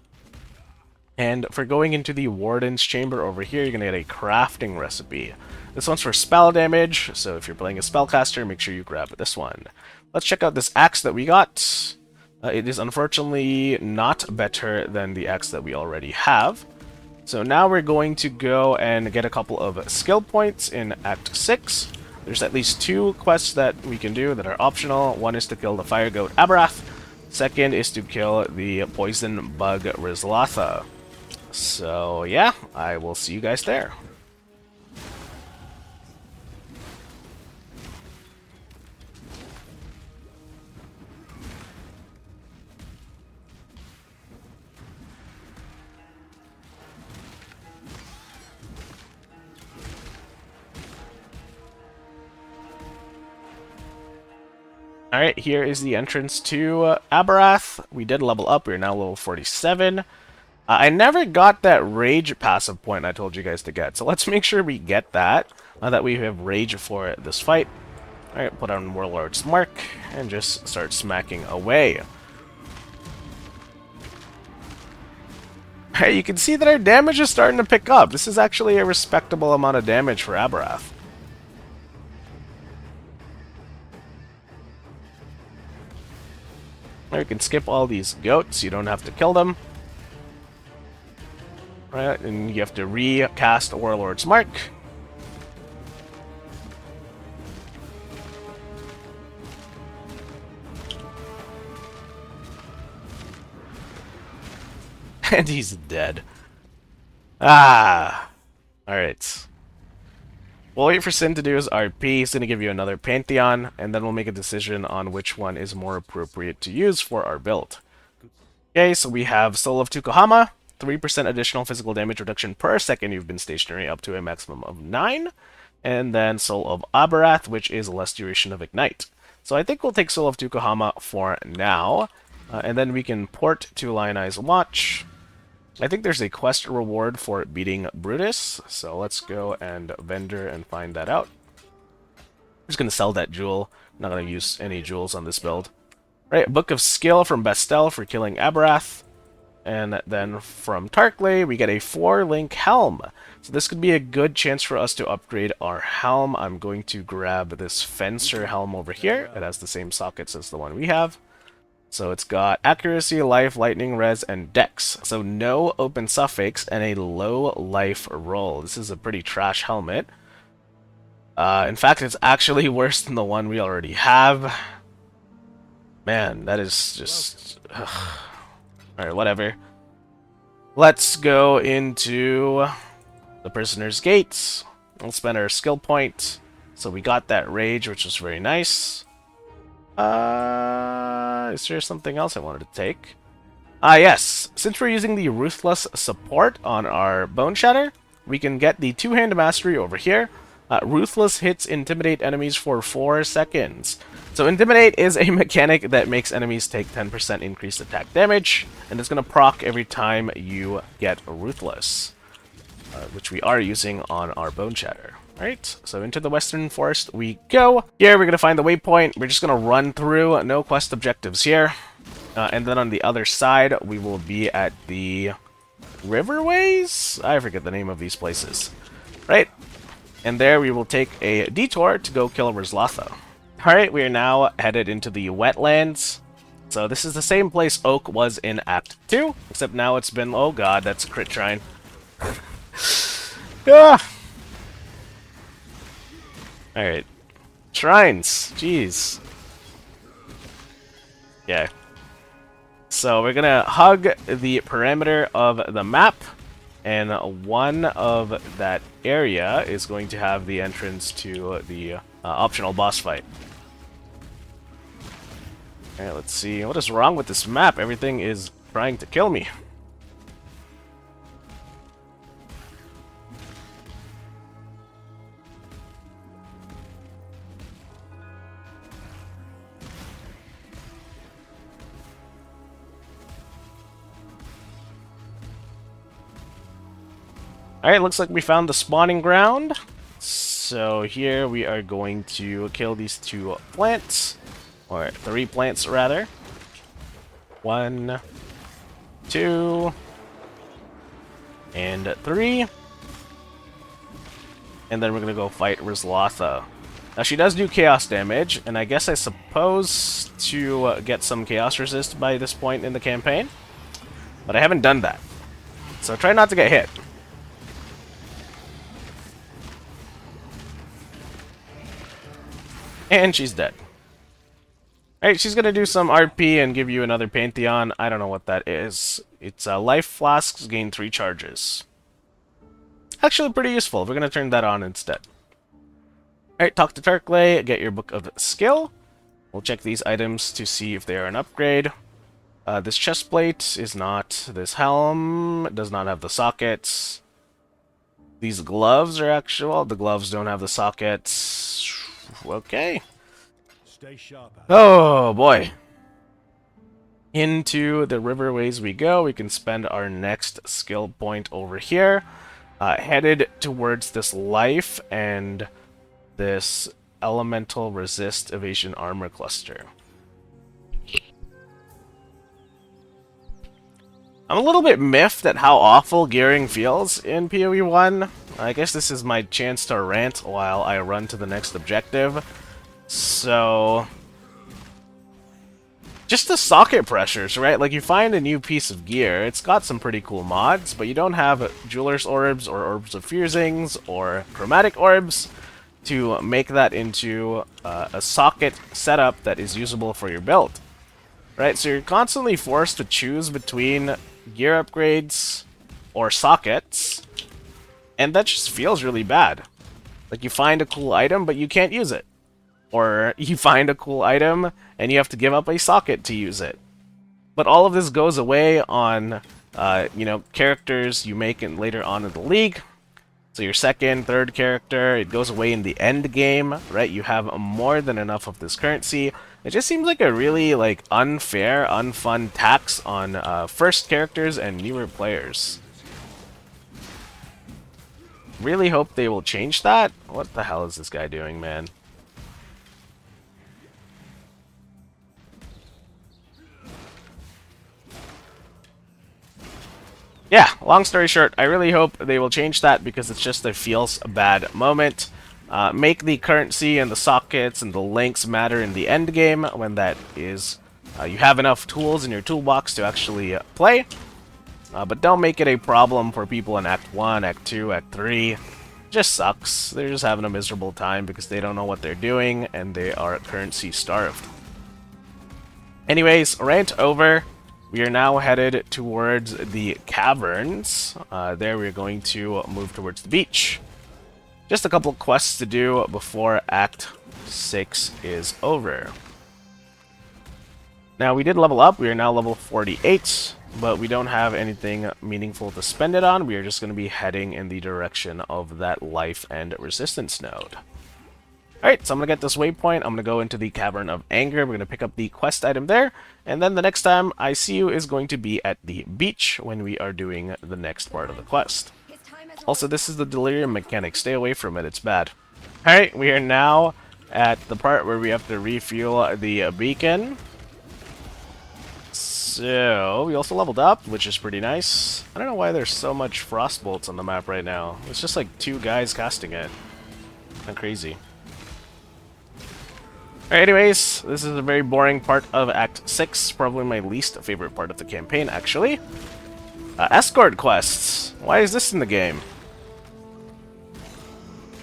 And for going into the Warden's Chamber over here, you're going to get a crafting recipe. This one's for spell damage, so if you're playing a spellcaster, make sure you grab this one. Let's check out this axe that we got. It is unfortunately not better than the axe that we already have. So now we're going to go and get a couple of skill points in Act 6. There's at least 2 quests that we can do that are optional. One is to kill the Fire Goat Abarath. Second is to kill the Poison Bug Rizlatha. So yeah, I will see you guys there. Alright, here is the entrance to Abarath. We did level up, we're now level 47. I never got that Rage passive point I told you guys to get, so let's make sure we get that, now that we have Rage for this fight. Alright, put on Warlord's Mark, and just start smacking away. Alright, you can see that our damage is starting to pick up. This is actually a respectable amount of damage for Abarath. You can skip all these goats, you don't have to kill them. Right, and you have to recast Warlord's Mark. And he's dead. Ah! Alright. We'll wait for Sin to do his RP. He's going to give you another Pantheon, and then we'll make a decision on which one is more appropriate to use for our build. Okay, so we have Soul of Tukohama, 3% additional physical damage reduction per second you've been stationary up to a maximum of 9. And then Soul of Abarath, which is less duration of Ignite. So I think we'll take Soul of Tukohama for now. And then we can port to Lionize Watch. I think there's a quest reward for beating Brutus. So let's go and vendor and find that out. I'm just going to sell that jewel. I'm not going to use any jewels on this build. Right, Book of Skill from Bestel for killing Abarath. And then from Tarkley, we get a 4-link helm. So this could be a good chance for us to upgrade our helm. I'm going to grab this Fencer helm over here. It has the same sockets as the one we have. So it's got Accuracy, Life, Lightning, Res, and Dex. So no open suffix and a low life roll. This is a pretty trash helmet. In fact, it's actually worse than the one we already have. Man, that is just... Alright, whatever. Let's go into the Prisoner's Gates. We'll spend our skill point. So we got that Rage, which was very nice. Is there something else I wanted to take? Yes. Since we're using the Ruthless support on our Boneshatter, we can get the Two-Hand Mastery over here. Ruthless hits Intimidate enemies for 4 seconds. So Intimidate is a mechanic that makes enemies take 10% increased attack damage, and it's going to proc every time you get Ruthless, which we are using on our Boneshatter. Alright, so into the Western Forest we go. Here we're going to find the waypoint. We're just going to run through, no quest objectives here. And then on the other side, we will be at the Riverways? I forget the name of these places. Right? And there we will take a detour to go kill Rizlatha. Alright, we are now headed into the wetlands. So this is the same place Oak was in Act 2, except now it's been... Oh god, that's a crit shrine. Ah! Alright. Shrines! Jeez. Yeah. So we're gonna hug the perimeter of the map. And one of that area is going to have the entrance to the optional boss fight. Alright, let's see. What is wrong with this map? Everything is trying to kill me. Alright, looks like we found the spawning ground. So here we are going to kill these 2 plants. Or 3 plants, rather. 1, 2, and 3. And then we're going to go fight Rizlatha. Now she does do chaos damage, and I guess I suppose to get some chaos resist by this point in the campaign. But I haven't done that. So try not to get hit. And she's dead. Alright, she's gonna do some RP and give you another Pantheon. I don't know what that is. It's life flasks gain 3 charges. Actually pretty useful. We're gonna turn that on instead. Alright, talk to Tarkley, get your Book of Skill. We'll check these items to see if they are an upgrade. This chestplate is not. This helm does not have the sockets. These gloves are actual. The gloves don't have the sockets. Okay. Stay sharp. Oh boy. Into the riverways we go. We can spend our next skill point over here. Headed towards this life and this elemental resist evasion armor cluster. I'm a little bit miffed at how awful gearing feels in PoE 1. I guess this is my chance to rant while I run to the next objective. So... just the socket pressures, right? Like, you find a new piece of gear, it's got some pretty cool mods, but you don't have Jeweler's Orbs or Orbs of Fusings or Chromatic Orbs to make that into a socket setup that is usable for your build. Right? So you're constantly forced to choose between gear upgrades or sockets, and that just feels really bad. Like, you find a cool item, but you can't use it. Or you find a cool item, and you have to give up a socket to use it. But all of this goes away on, you know, characters you make later on in the league. So your second, third character, it goes away in the end game, right? You have more than enough of this currency. It just seems like a really like unfair, unfun tax on first characters and newer players. Really hope they will change that. What the hell is this guy doing, man? Yeah, long story short, I really hope they will change that because it's just a feels bad moment. Make the currency and the sockets and the links matter in the end game when that is you have enough tools in your toolbox to actually play. But don't make it a problem for people in Act 1, Act 2, Act 3. It just sucks. They're just having a miserable time because they don't know what they're doing and they are currency starved. Anyways, rant over. We are now headed towards the caverns. There we're going to move towards the beach. Just a couple quests to do before Act 6 is over. Now we did level up. We are now level 48, but we don't have anything meaningful to spend it on. We are just going to be heading in the direction of that life and resistance node. Alright, so I'm going to get this waypoint. I'm going to go into the Cavern of Anger. We're going to pick up the quest item there. And then the next time I see you is going to be at the beach when we are doing the next part of the quest. Also, this is the Delirium mechanic. Stay away from it. It's bad. Alright, we are now at the part where we have to refuel the beacon. So, we also leveled up, which is pretty nice. I don't know why there's so much frostbolts on the map right now. It's just like 2 guys casting it. Kind of crazy. Alright, anyways, this is a very boring part of Act 6, probably my least favorite part of the campaign, actually. Escort quests. Why is this in the game?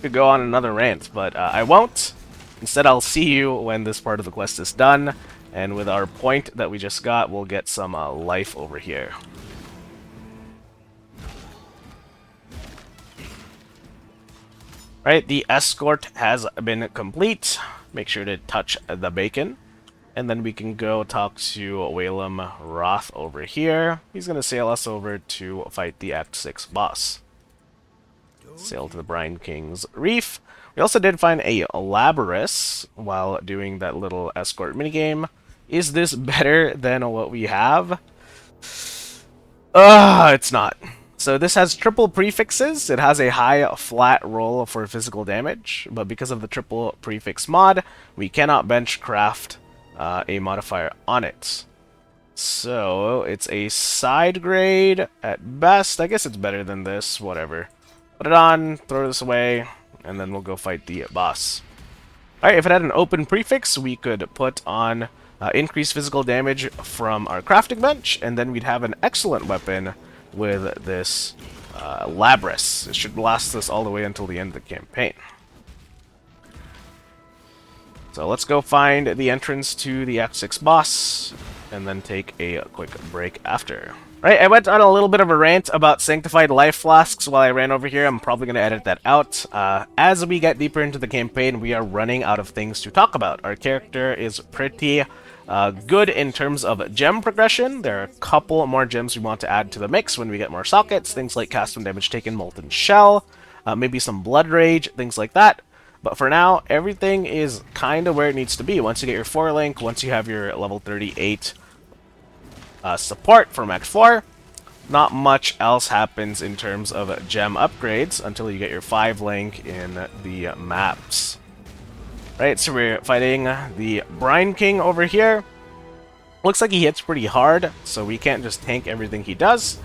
Could go on another rant, but I won't. Instead, I'll see you when this part of the quest is done, and with our point that we just got, we'll get some life over here. Right, the escort has been complete. Make sure to touch the bacon. And then we can go talk to Whalem Roth over here. He's going to sail us over to fight the Act 6 boss. Sail to the Brine King's Reef. We also did find a Labrys while doing that little escort minigame. Is this better than what we have? It's not. So this has triple prefixes. It has a high flat roll for physical damage, but because of the triple prefix mod, we cannot bench craft a modifier on it. So it's a side grade at best. I guess it's better than this. Whatever. Put it on, throw this away, and then we'll go fight the boss. Alright, if it had an open prefix, we could put on increased physical damage from our crafting bench, and then we'd have an excellent weapon with this Labrys. It should last us all the way until the end of the campaign. So let's go find the entrance to the Act 6 boss, and then take a quick break after. Right, I went on a little bit of a rant about Sanctified Life Flasks while I ran over here. I'm probably going to edit that out. As we get deeper into the campaign, we are running out of things to talk about. Our character is pretty good in terms of gem progression. There are a couple more gems we want to add to the mix when we get more sockets. Things like Cast when Damage Taken, Molten Shell, maybe some Blood Rage, things like that. But for now, everything is kind of where it needs to be. Once you get your 4-link, once you have your level 38 support from Act 4, not much else happens in terms of gem upgrades until you get your 5-link in the maps. Right, so we're fighting the Brine King over here. Looks like he hits pretty hard, so we can't just tank everything he does.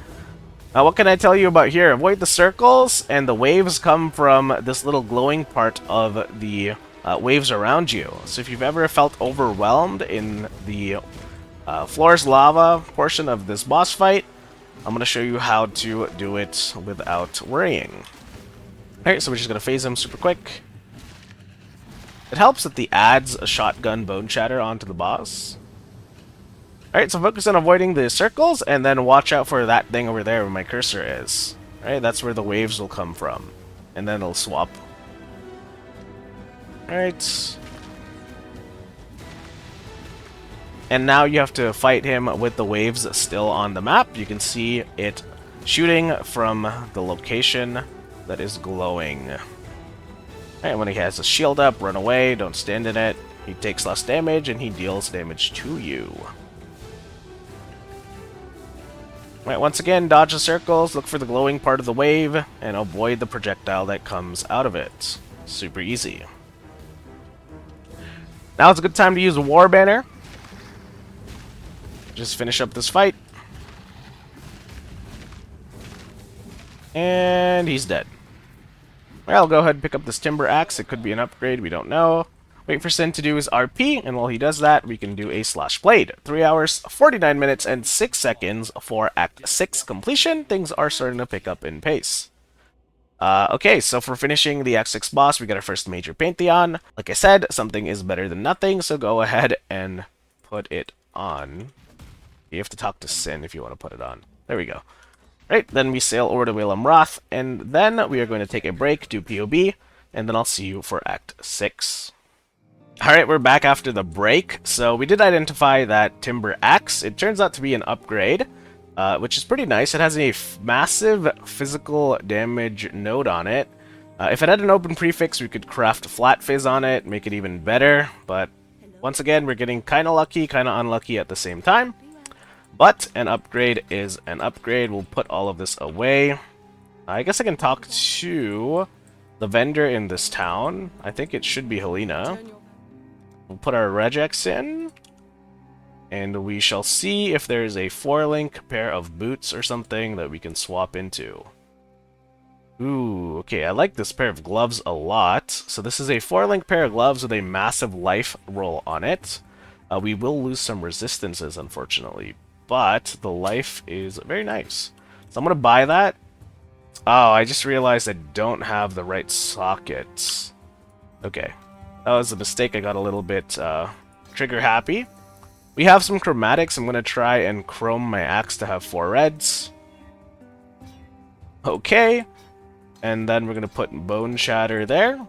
Now, what can I tell you about here? Avoid the circles, and the waves come from this little glowing part of the waves around you. So if you've ever felt overwhelmed in the floor's lava portion of this boss fight, I'm going to show you how to do it without worrying. Alright, so we're just going to phase him super quick. It helps that the adds a shotgun Boneshatter onto the boss. Alright, so focus on avoiding the circles, and then watch out for that thing over there where my cursor is. Alright, that's where the waves will come from. And then it'll swap. Alright. And now you have to fight him with the waves still on the map. You can see it shooting from the location that is glowing. And when he has his shield up, run away, don't stand in it. He takes less damage, and he deals damage to you. Right, once again, dodge the circles, look for the glowing part of the wave, and avoid the projectile that comes out of it. Super easy. Now it's a good time to use a War Banner. Just finish up this fight. And he's dead. Well, I'll go ahead and pick up this Timber Axe. It could be an upgrade, we don't know. Wait for Sin to do his RP, and while he does that, we can do a Slash Blade. 3 hours, 49 minutes, and 6 seconds for Act 6 completion. Things are starting to pick up in pace. Okay, so for finishing the Act 6 boss, we got our first major Pantheon. Like I said, something is better than nothing, so go ahead and put it on. You have to talk to Sin if you want to put it on. There we go. Right, then we sail over to Whalem Roth, and then we are going to take a break, do POB, and then I'll see you for Act 6. Alright, we're back after the break. So we did identify that Timber Axe. It turns out to be an upgrade, which is pretty nice. It has a massive physical damage node on it. If it had an open prefix, we could craft Flat Fizz on it, make it even better, but once again, we're getting kind of lucky, kind of unlucky at the same time. But an upgrade is an upgrade. We'll put all of this away. I guess I can talk to the vendor in this town. I think it should be Helena. We'll put our Regex in, and we shall see if there's a 4-link pair of boots or something that we can swap into. Ooh, okay, I like this pair of gloves a lot. So this is a 4-link pair of gloves with a massive life roll on it. We will lose some resistances, unfortunately, but the life is very nice. So I'm going to buy that. Oh, I just realized I don't have the right sockets. Okay. That was a mistake. I got a little bit trigger happy. We have some chromatics. I'm going to try and chrome my axe to have 4 reds. Okay. And then we're going to put Boneshatter there.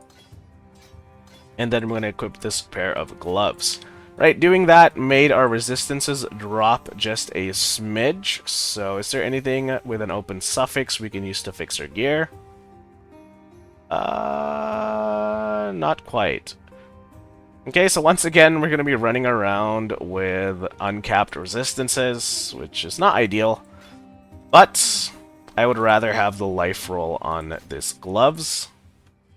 And then we're going to equip this pair of gloves. Right, doing that made our resistances drop just a smidge. So is there anything with an open suffix we can use to fix our gear? Not quite. Okay, so once again, we're going to be running around with uncapped resistances, which is not ideal. But I would rather have the life roll on this gloves.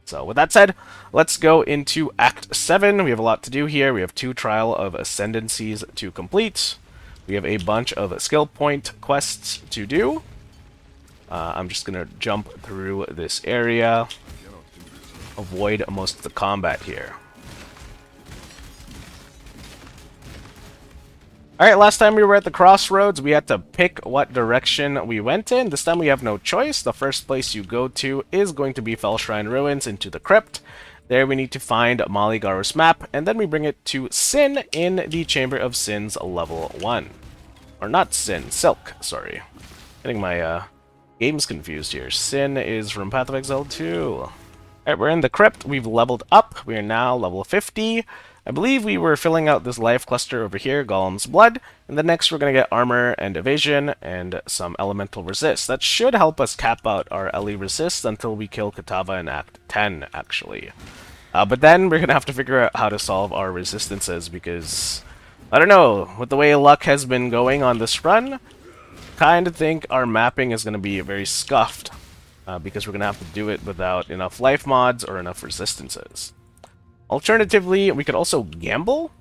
So with that said, let's go into Act 7. We have a lot to do here. We have 2 Trial of Ascendancies to complete. We have a bunch of skill point quests to do. I'm just going to jump through this area. Avoid most of the combat here. Alright, last time we were at the crossroads, we had to pick what direction we went in. This time we have no choice. The first place you go to is going to be Fellshrine Ruins into the crypt. There we need to find Maligaro's map, and then we bring it to Sin in the Chamber of Sins level 1. Or not Sin, Silk, sorry. Getting my games confused here. Sin is from Path of Exile 2. Alright, we're in the crypt. We've leveled up. We are now level 50. I believe we were filling out this life cluster over here, Golem's Blood, and then next we're going to get armor and evasion and some elemental resist. That should help us cap out our LE resist until we kill Katava in Act 10, actually. But then we're going to have to figure out how to solve our resistances because, I don't know, with the way luck has been going on this run, kind of think our mapping is going to be very scuffed because we're going to have to do it without enough life mods or enough resistances. Alternatively, we could also gamble.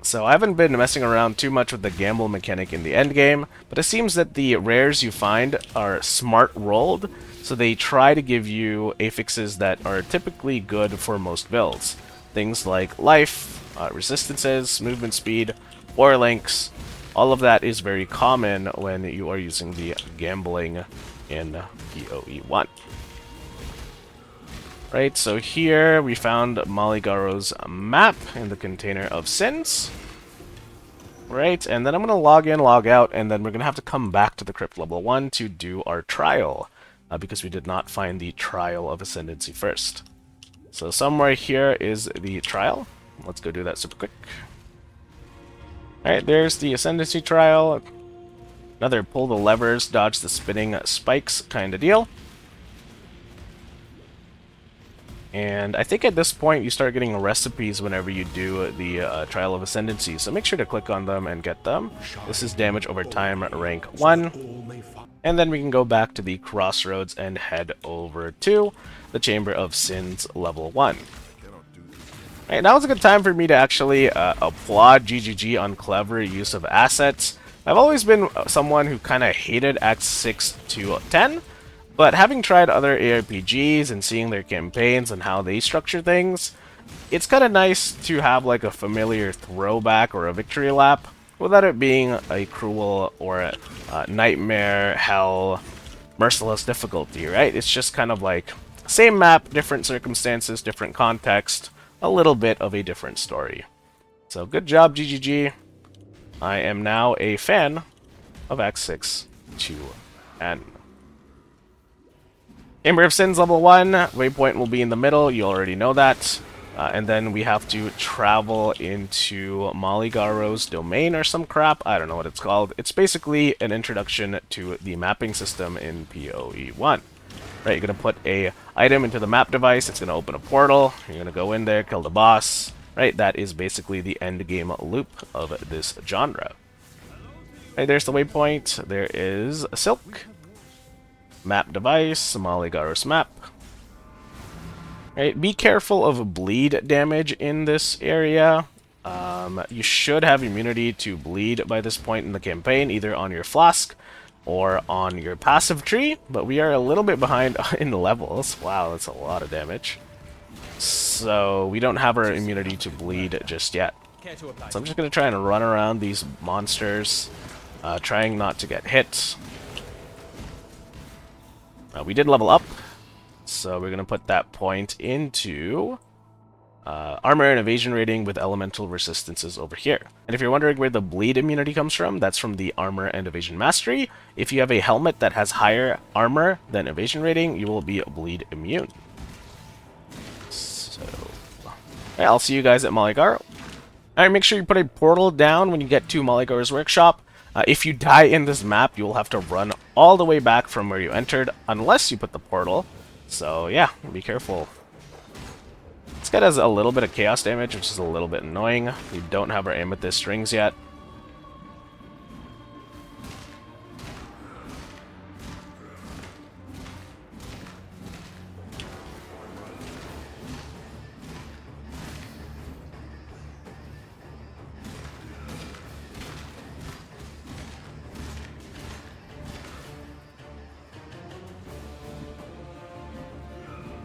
So I haven't been messing around too much with the gamble mechanic in the endgame, but it seems that the rares you find are smart rolled, so they try to give you affixes that are typically good for most builds. Things like life, resistances, movement speed, 4 links, all of that is very common when you are using the gambling in PoE 1. Right, so here we found Maligaro's map in the Container of Sins. Right, and then I'm going to log in, log out, and then we're going to have to come back to the Crypt level 1 to do our trial, because we did not find the Trial of Ascendancy first. So somewhere here is the trial. Let's go do that super quick. Alright, there's the Ascendancy trial. Another pull the levers, dodge the spinning spikes kind of deal. And I think at this point you start getting recipes whenever you do the Trial of Ascendancy, so make sure to click on them and get them. This is damage over time rank 1. And then we can go back to the Crossroads and head over to the Chamber of Sins level 1. Alright, now is a good time for me to actually applaud GGG on clever use of assets. I've always been someone who kind of hated Acts 6 to 10, but having tried other ARPGs and seeing their campaigns and how they structure things, it's kind of nice to have like a familiar throwback or a victory lap without it being a cruel or a nightmare, hell, merciless difficulty, right? It's just kind of like same map, different circumstances, different context, a little bit of a different story. So good job, GGG. I am now a fan of Act 6 to N. Chamber of Sins level 1, waypoint will be in the middle, you already know that. And then we have to travel into Maligaro's domain or some crap, I don't know what it's called. It's basically an introduction to the mapping system in PoE 1. Right, you're going to put a item into the map device, it's going to open a portal, you're going to go in there, kill the boss. Right, that is basically the end game loop of this genre. Right, there's the waypoint, there is a Silk. Map device, Maligaros map. Right, be careful of bleed damage in this area. You should have immunity to bleed by this point in the campaign, either on your flask or on your passive tree, but we are a little bit behind in levels. Wow, that's a lot of damage. So we don't have our immunity to bleed just yet. So I'm just going to try and run around these monsters, trying not to get hit. We did level up, so we're going to put that point into armor and evasion rating with elemental resistances over here. And if you're wondering where the bleed immunity comes from, that's from the armor and evasion mastery. If you have a helmet that has higher armor than evasion rating, you will be bleed immune. So, yeah, I'll see you guys at Maligaro. Alright, make sure you put a portal down when you get to Maligaro's workshop. If you die in this map, you will have to run all the way back from where you entered, unless you put the portal. So yeah, be careful. This guy does a little bit of chaos damage, which is a little bit annoying. We don't have our amethyst strings yet.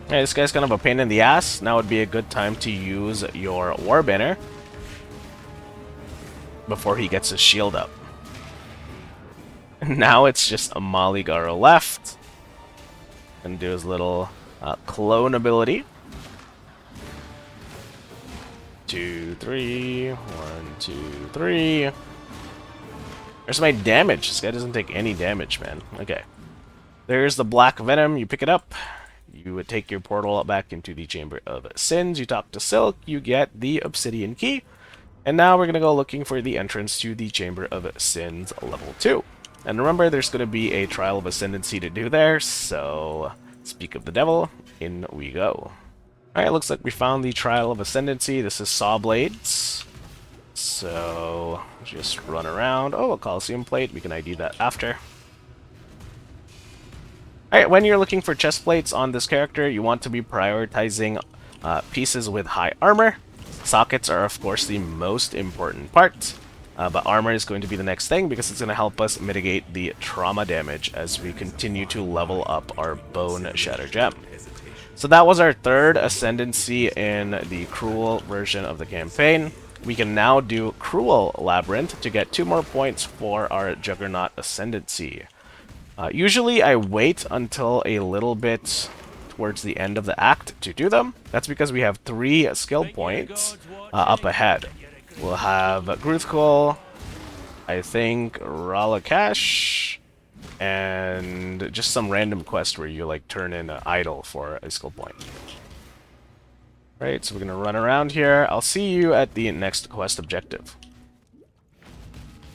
Hey, this guy's kind of a pain in the ass. Now would be a good time to use your War Banner before he gets his shield up. Now it's just a Maligaro left. And do his little clone ability. 2, 3, 1, 2, 3. There's my damage. This guy doesn't take any damage, man. Okay. There's the Black Venom. You pick it up. You would take your portal back into the Chamber of Sins. You talk to Silk. You get the Obsidian Key. And now we're going to go looking for the entrance to the Chamber of Sins level 2. And remember, there's going to be a Trial of Ascendancy to do there. So, speak of the devil, in we go. Alright, looks like we found the Trial of Ascendancy. This is Saw Blades. So, just run around. Oh, a Coliseum plate. We can ID that after. Alright, when you're looking for chest plates on this character, you want to be prioritizing pieces with high armor. Sockets are, of course, the most important part, but armor is going to be the next thing because it's going to help us mitigate the trauma damage as we continue to level up our Boneshatter gem. So that was our third Ascendancy in the Cruel version of the campaign. We can now do Cruel Labyrinth to get 2 more points for our Juggernaut Ascendancy. Usually I wait until a little bit towards the end of the act to do them. That's because we have 3 skill points up ahead. We'll have Gruthkul, I think Ralakash, and just some random quest where you like turn in an idol for a skill point. Right, so we're gonna run around here. I'll see you at the next quest objective.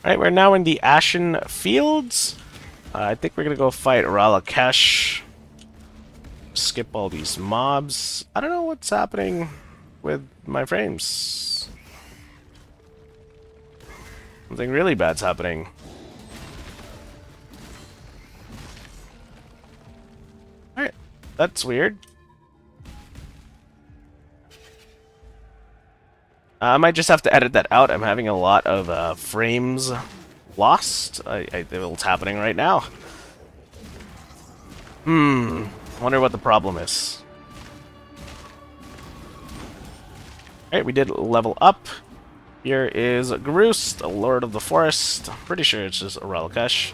Alright, we're now in the Ashen Fields. I think we're gonna go fight Ralakash. skip all these mobs. I don't know what's happening with my frames. Something really bad's happening. Alright, that's weird. I might just have to edit that out. I'm having a lot of frames lost. It's happening right now. Wonder what the problem is. Alright, we did level up. Here is Garus, the Lord of the Forest. I'm pretty sure it's just a Regex.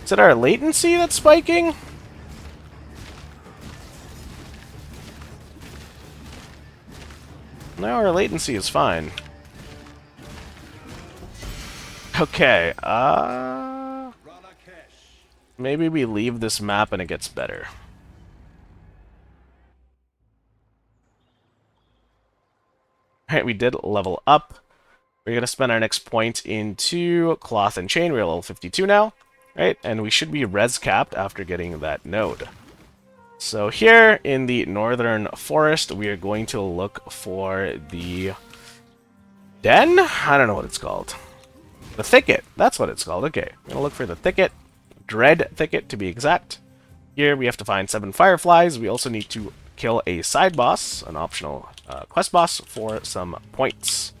Is it our latency that's spiking? No, our latency is fine. Okay, maybe we leave this map and it gets better. Alright, we did level up. We're going to spend our next point into Cloth and Chain. We're level 52 now. Right, and we should be res capped after getting that node. So here in the Northern Forest, we are going to look for the Den? I don't know what it's called. The Thicket. That's what it's called. Okay, I'm going to look for the Thicket. Dread Thicket, to be exact. Here we have to find 7 Fireflies. We also need to kill a side boss, an optional quest boss, for some points.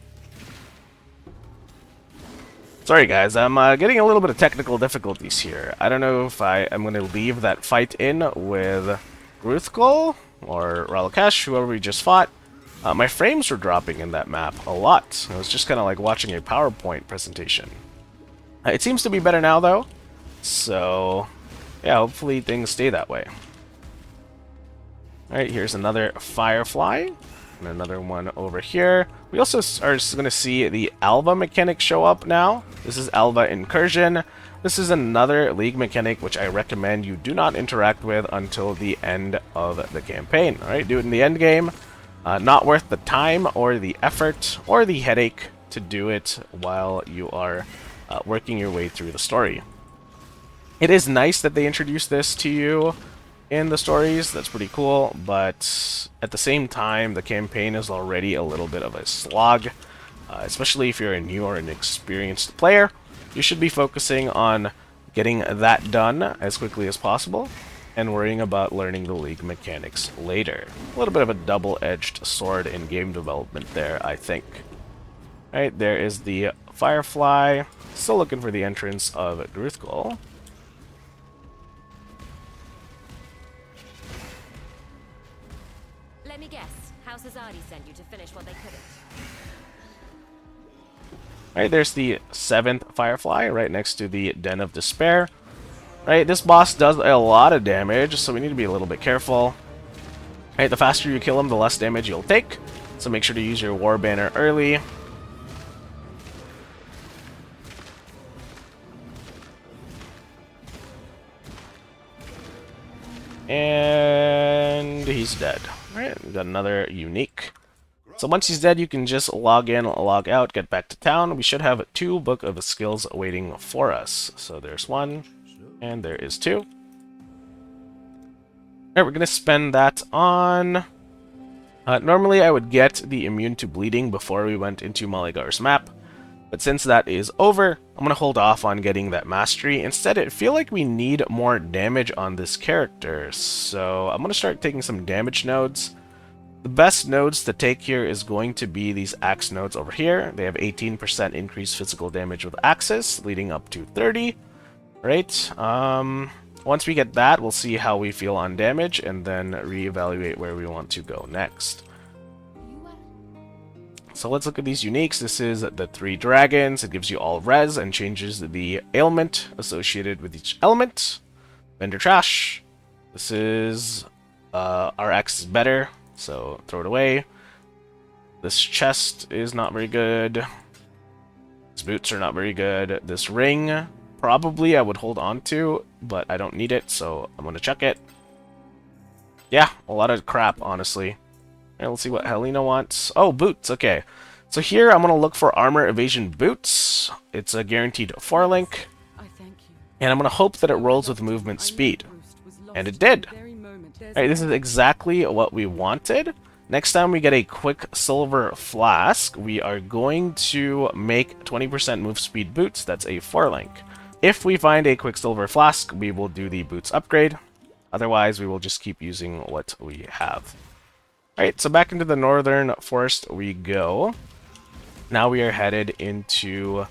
Sorry guys, I'm getting a little bit of technical difficulties here. I don't know if I am going to leave that fight in with Ruthgol or Regex, whoever we just fought. My frames were dropping in that map a lot. It was just kind of like watching a PowerPoint presentation. It seems to be better now though, so yeah, hopefully things stay that way. Alright, here's another Firefly. And another one over here. We also are going to see the Alva mechanic show up now. This is Alva Incursion. This is another League mechanic which I recommend you do not interact with until the end of the campaign. Alright, do it in the end game. Not worth the time or the effort or the headache to do it while you are working your way through the story. It is nice that they introduced this to you in the stories. That's pretty cool, but at the same time, the campaign is already a little bit of a slog, especially if you're a new or an experienced player. You should be focusing on getting that done as quickly as possible and worrying about learning the League mechanics later. A little bit of a double-edged sword in game development there, I think. Alright, there is the Firefly. Still looking for the entrance of Ruthgol. Let me guess. House Azadi sent you to finish what they couldn't. Alright, there's the 7th Firefly right next to the Den of Despair. Right, this boss does a lot of damage, so we need to be a little bit careful. Right, the faster you kill him, the less damage you'll take. So make sure to use your War Banner early. And he's dead. Alright, we got another unique. So once he's dead, you can just log in, log out, get back to town. We should have 2 Book of Skills waiting for us. So there's 1, and there is 2. Alright, we're going to spend that on... normally I would get the Immune to Bleeding before we went into Maligar's map. But since that is over, I'm going to hold off on getting that Mastery. Instead, I feel like we need more damage on this character. So I'm going to start taking some damage nodes. The best nodes to take here is going to be these axe nodes over here. They have 18% increased physical damage with axes, leading up to 30. Right? Once we get that, we'll see how we feel on damage, and then reevaluate where we want to go next. So let's look at these uniques. This is the 3 dragons. It gives you all res and changes the ailment associated with each element. Vendor trash. This is our axe is better, so throw it away. This chest is not very good. These boots are not very good. This ring, probably I would hold on to, but I don't need it, so I'm gonna chuck it. Yeah, a lot of crap, honestly. Alright, let's see what Helena wants. Oh, boots, okay. So here I'm going to look for Armor Evasion Boots. It's a guaranteed 4-link. And I'm going to hope that it rolls with movement speed. And it did. Alright, this is exactly what we wanted. Next time we get a Quicksilver Flask, we are going to make 20% move speed boots. That's a 4-link. If we find a Quicksilver Flask, we will do the boots upgrade. Otherwise, we will just keep using what we have. Alright, so back into the Northern Forest we go. Now we are headed into...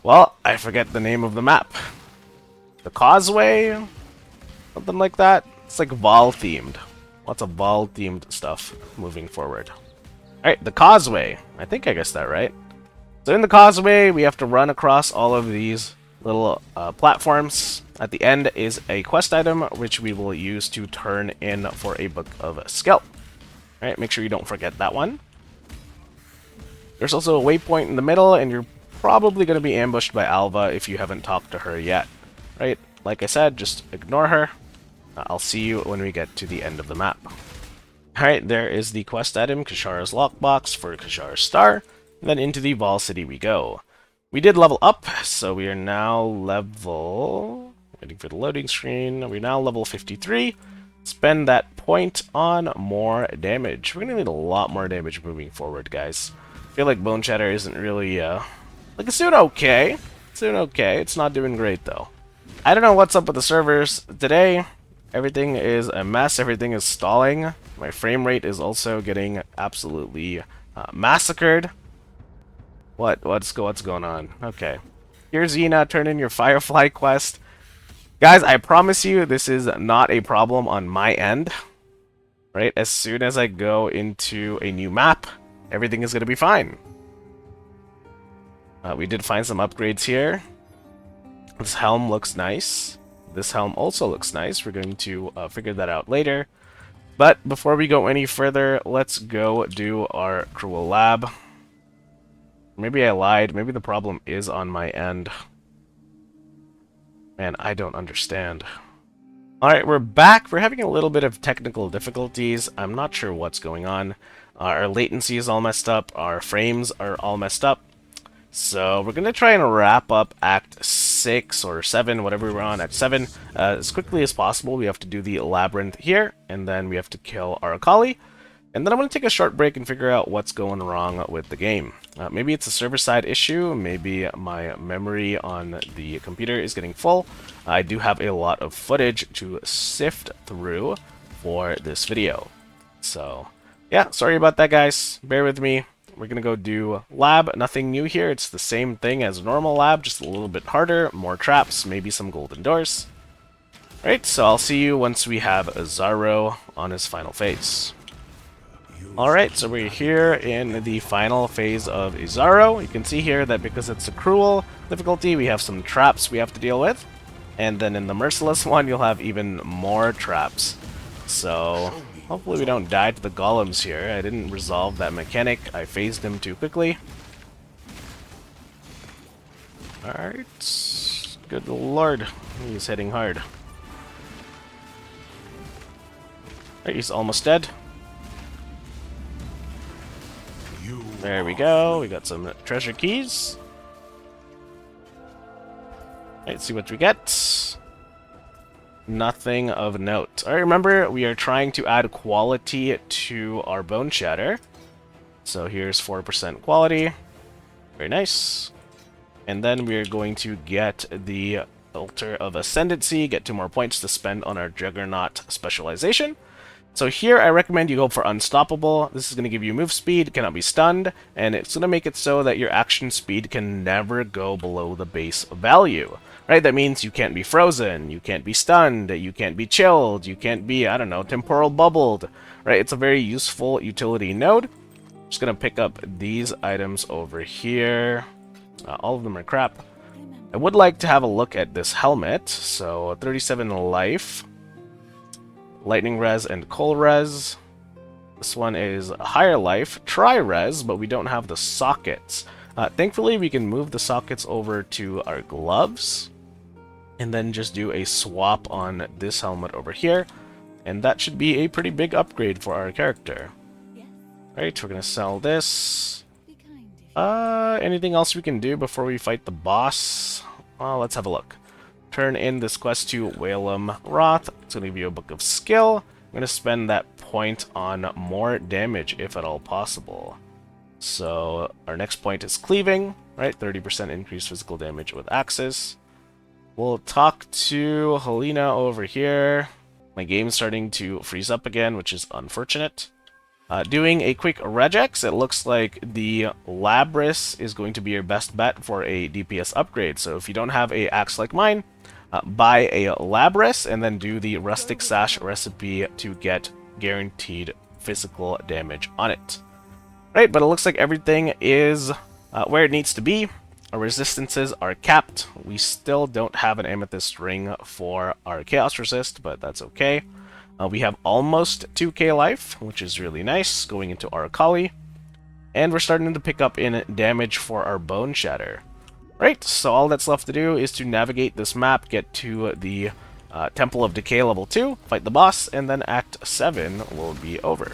well, I forget the name of the map. The Causeway? Something like that? It's like Vol-themed. Lots of Vol-themed stuff moving forward. Alright, the Causeway. I think I guessed that right. So in the Causeway, we have to run across all of these little platforms. At the end is a quest item, which we will use to turn in for a Book of Skill. Alright, make sure you don't forget that one. There's also a waypoint in the middle, and you're probably going to be ambushed by Alva if you haven't talked to her yet. Right? Like I said, just ignore her. I'll see you when we get to the end of the map. Alright, there is the quest item, Kashara's Lockbox for Kashara's Star. And then into the Vol City we go. We did level up, so we are now level... waiting for the loading screen. We're now level 53. Spend that point on more damage. We're going to need a lot more damage moving forward, guys. I feel like Boneshatter isn't really, like, it's doing okay. It's doing okay. It's not doing great, though. I don't know what's up with the servers today. Everything is a mess. Everything is stalling. My frame rate is also getting absolutely massacred. What's going on? Okay. Here's Yena. Turn in your Firefly quest. Guys, I promise you, this is not a problem on my end. Right? As soon as I go into a new map, everything is going to be fine. We did find some upgrades here. This helm looks nice. This helm also looks nice. We're going to figure that out later. But before we go any further, let's go do our Cruel Lab. Maybe I lied. Maybe the problem is on my end. Man, I don't understand. Alright, we're back. We're having a little bit of technical difficulties. I'm not sure what's going on. Our latency is all messed up. Our frames are all messed up. So we're going to try and wrap up Act 6 or 7, whatever we're on, Act 7, as quickly as possible. We have to do the Labyrinth here, and then we have to kill our Akali. And then I'm going to take a short break and figure out what's going wrong with the game. Maybe it's a server-side issue. Maybe my memory on the computer is getting full. I do have a lot of footage to sift through for this video. So, yeah, sorry about that, guys. Bear with me. We're going to go do lab. Nothing new here. It's the same thing as normal lab, just a little bit harder. More traps, maybe some golden doors. Alright, so I'll see you once we have Zaro on his final phase. Alright, so we're here in the final phase of Izaro. You can see here that because it's a cruel difficulty, we have some traps we have to deal with. And then in the merciless one, you'll have even more traps. So, hopefully we don't die to the golems here. I didn't resolve that mechanic. I phased him too quickly. Alright. Good lord. He's hitting hard. Alright, he's almost dead. There we go. We got some treasure keys. Let's see what we get. Nothing of note. Alright, remember, we are trying to add quality to our Boneshatter. So here's 4% quality. Very nice. And then we're going to get the Altar of Ascendancy, get 2 more points to spend on our Juggernaut specialization. So here I recommend you go for Unstoppable. This is going to give you move speed, cannot be stunned, and it's going to make it so that your action speed can never go below the base value. Right? That means you can't be frozen, you can't be stunned, you can't be chilled, you can't be, I don't know, temporal bubbled. Right? It's a very useful utility node. Just going to pick up these items over here. All of them are crap. I would like to have a look at this helmet. So 37 life. Lightning Res and Coal Res. This one is a higher life, Tri-Res, but we don't have the sockets. Thankfully, we can move the sockets over to our gloves, and then just do a swap on this helmet over here, and that should be a pretty big upgrade for our character. Alright, we're gonna sell this. Anything else we can do before we fight the boss? Well, let's have a look. turn in this quest to Whalem Roth. It's going to give you a Book of Skill. I'm going to spend that point on more damage, if at all possible. So our next point is Cleaving, right? 30% increased physical damage with Axis. We'll talk to Helena over here. My game's starting to freeze up again, which is unfortunate. Doing a quick Regex, it looks like the Labrys is going to be your best bet for a DPS upgrade. So if you don't have a axe like mine, buy a Labrys and then do the Rustic Sash recipe to get guaranteed physical damage on it. Right, but it looks like everything is where it needs to be. Our resistances are capped. We still don't have an Amethyst Ring for our Chaos Resist, but that's okay. We have almost 2k life, which is really nice, going into our Kali. And we're starting to pick up in damage for our Boneshatter. Right, so all that's left to do is to navigate this map, get to the Temple of Decay level 2, fight the boss, and then Act 7 will be over.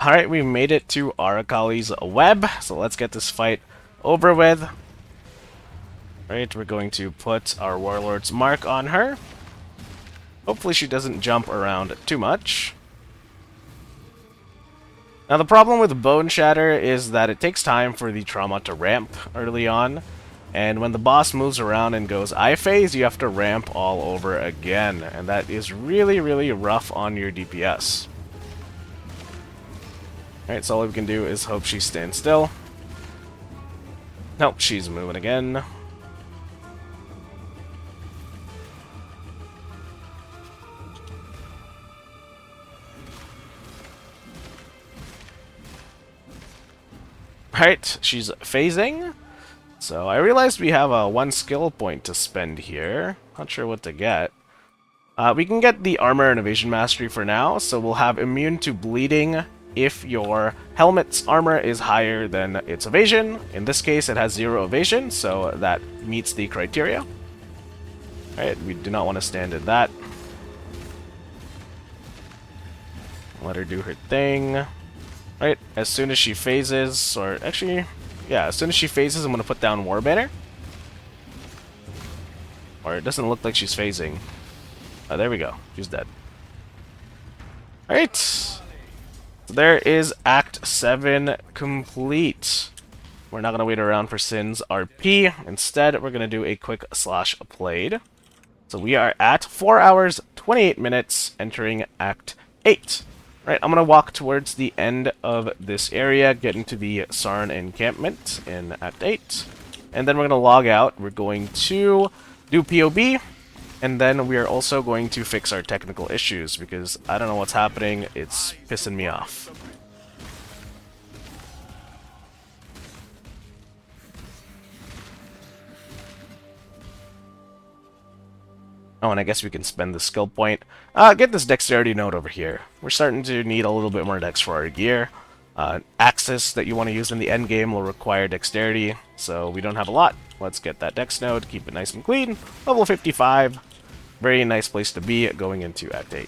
Alright, we made it to Arakali's web, so let's get this fight over with. Right, we're going to put our Warlord's mark on her. Hopefully she doesn't jump around too much. Now the problem with Boneshatter is that it takes time for the trauma to ramp early on, and when the boss moves around and goes I-phase, you have to ramp all over again, and that is really, really rough on your DPS. Alright, so all we can do is hope she stands still. Nope, she's moving again. Alright, she's phasing. So I realized we have a 1 skill point to spend here. Not sure what to get. We can get the Armor and Evasion Mastery for now, so we'll have Immune to Bleeding if your helmet's armor is higher than its evasion. In this case, it has 0 evasion, so that meets the criteria. Alright, we do not want to stand in that. Let her do her thing. Right, as soon as she phases, or actually, yeah, as soon as she phases, I'm going to put down War Banner. Or it doesn't look like she's phasing. Oh, there we go. She's dead. Alright. So there is Act 7 complete. We're not going to wait around for Sin's RP. Instead, we're going to do a quick slash played. So we are at 4 hours, 28 minutes, entering Act 8. Right, I'm going to walk towards the end of this area, get into the Sarn encampment in Act 8, and then we're going to log out. We're going to do POB, and then we are also going to fix our technical issues, because I don't know what's happening, it's pissing me off. Oh, and I guess we can spend the skill point. Get this dexterity node over here. We're starting to need a little bit more dex for our gear. Axis that you want to use in the end game will require dexterity, so we don't have a lot. Let's get that dex node, keep it nice and clean. Level 55. Very nice place to be going into Act 8.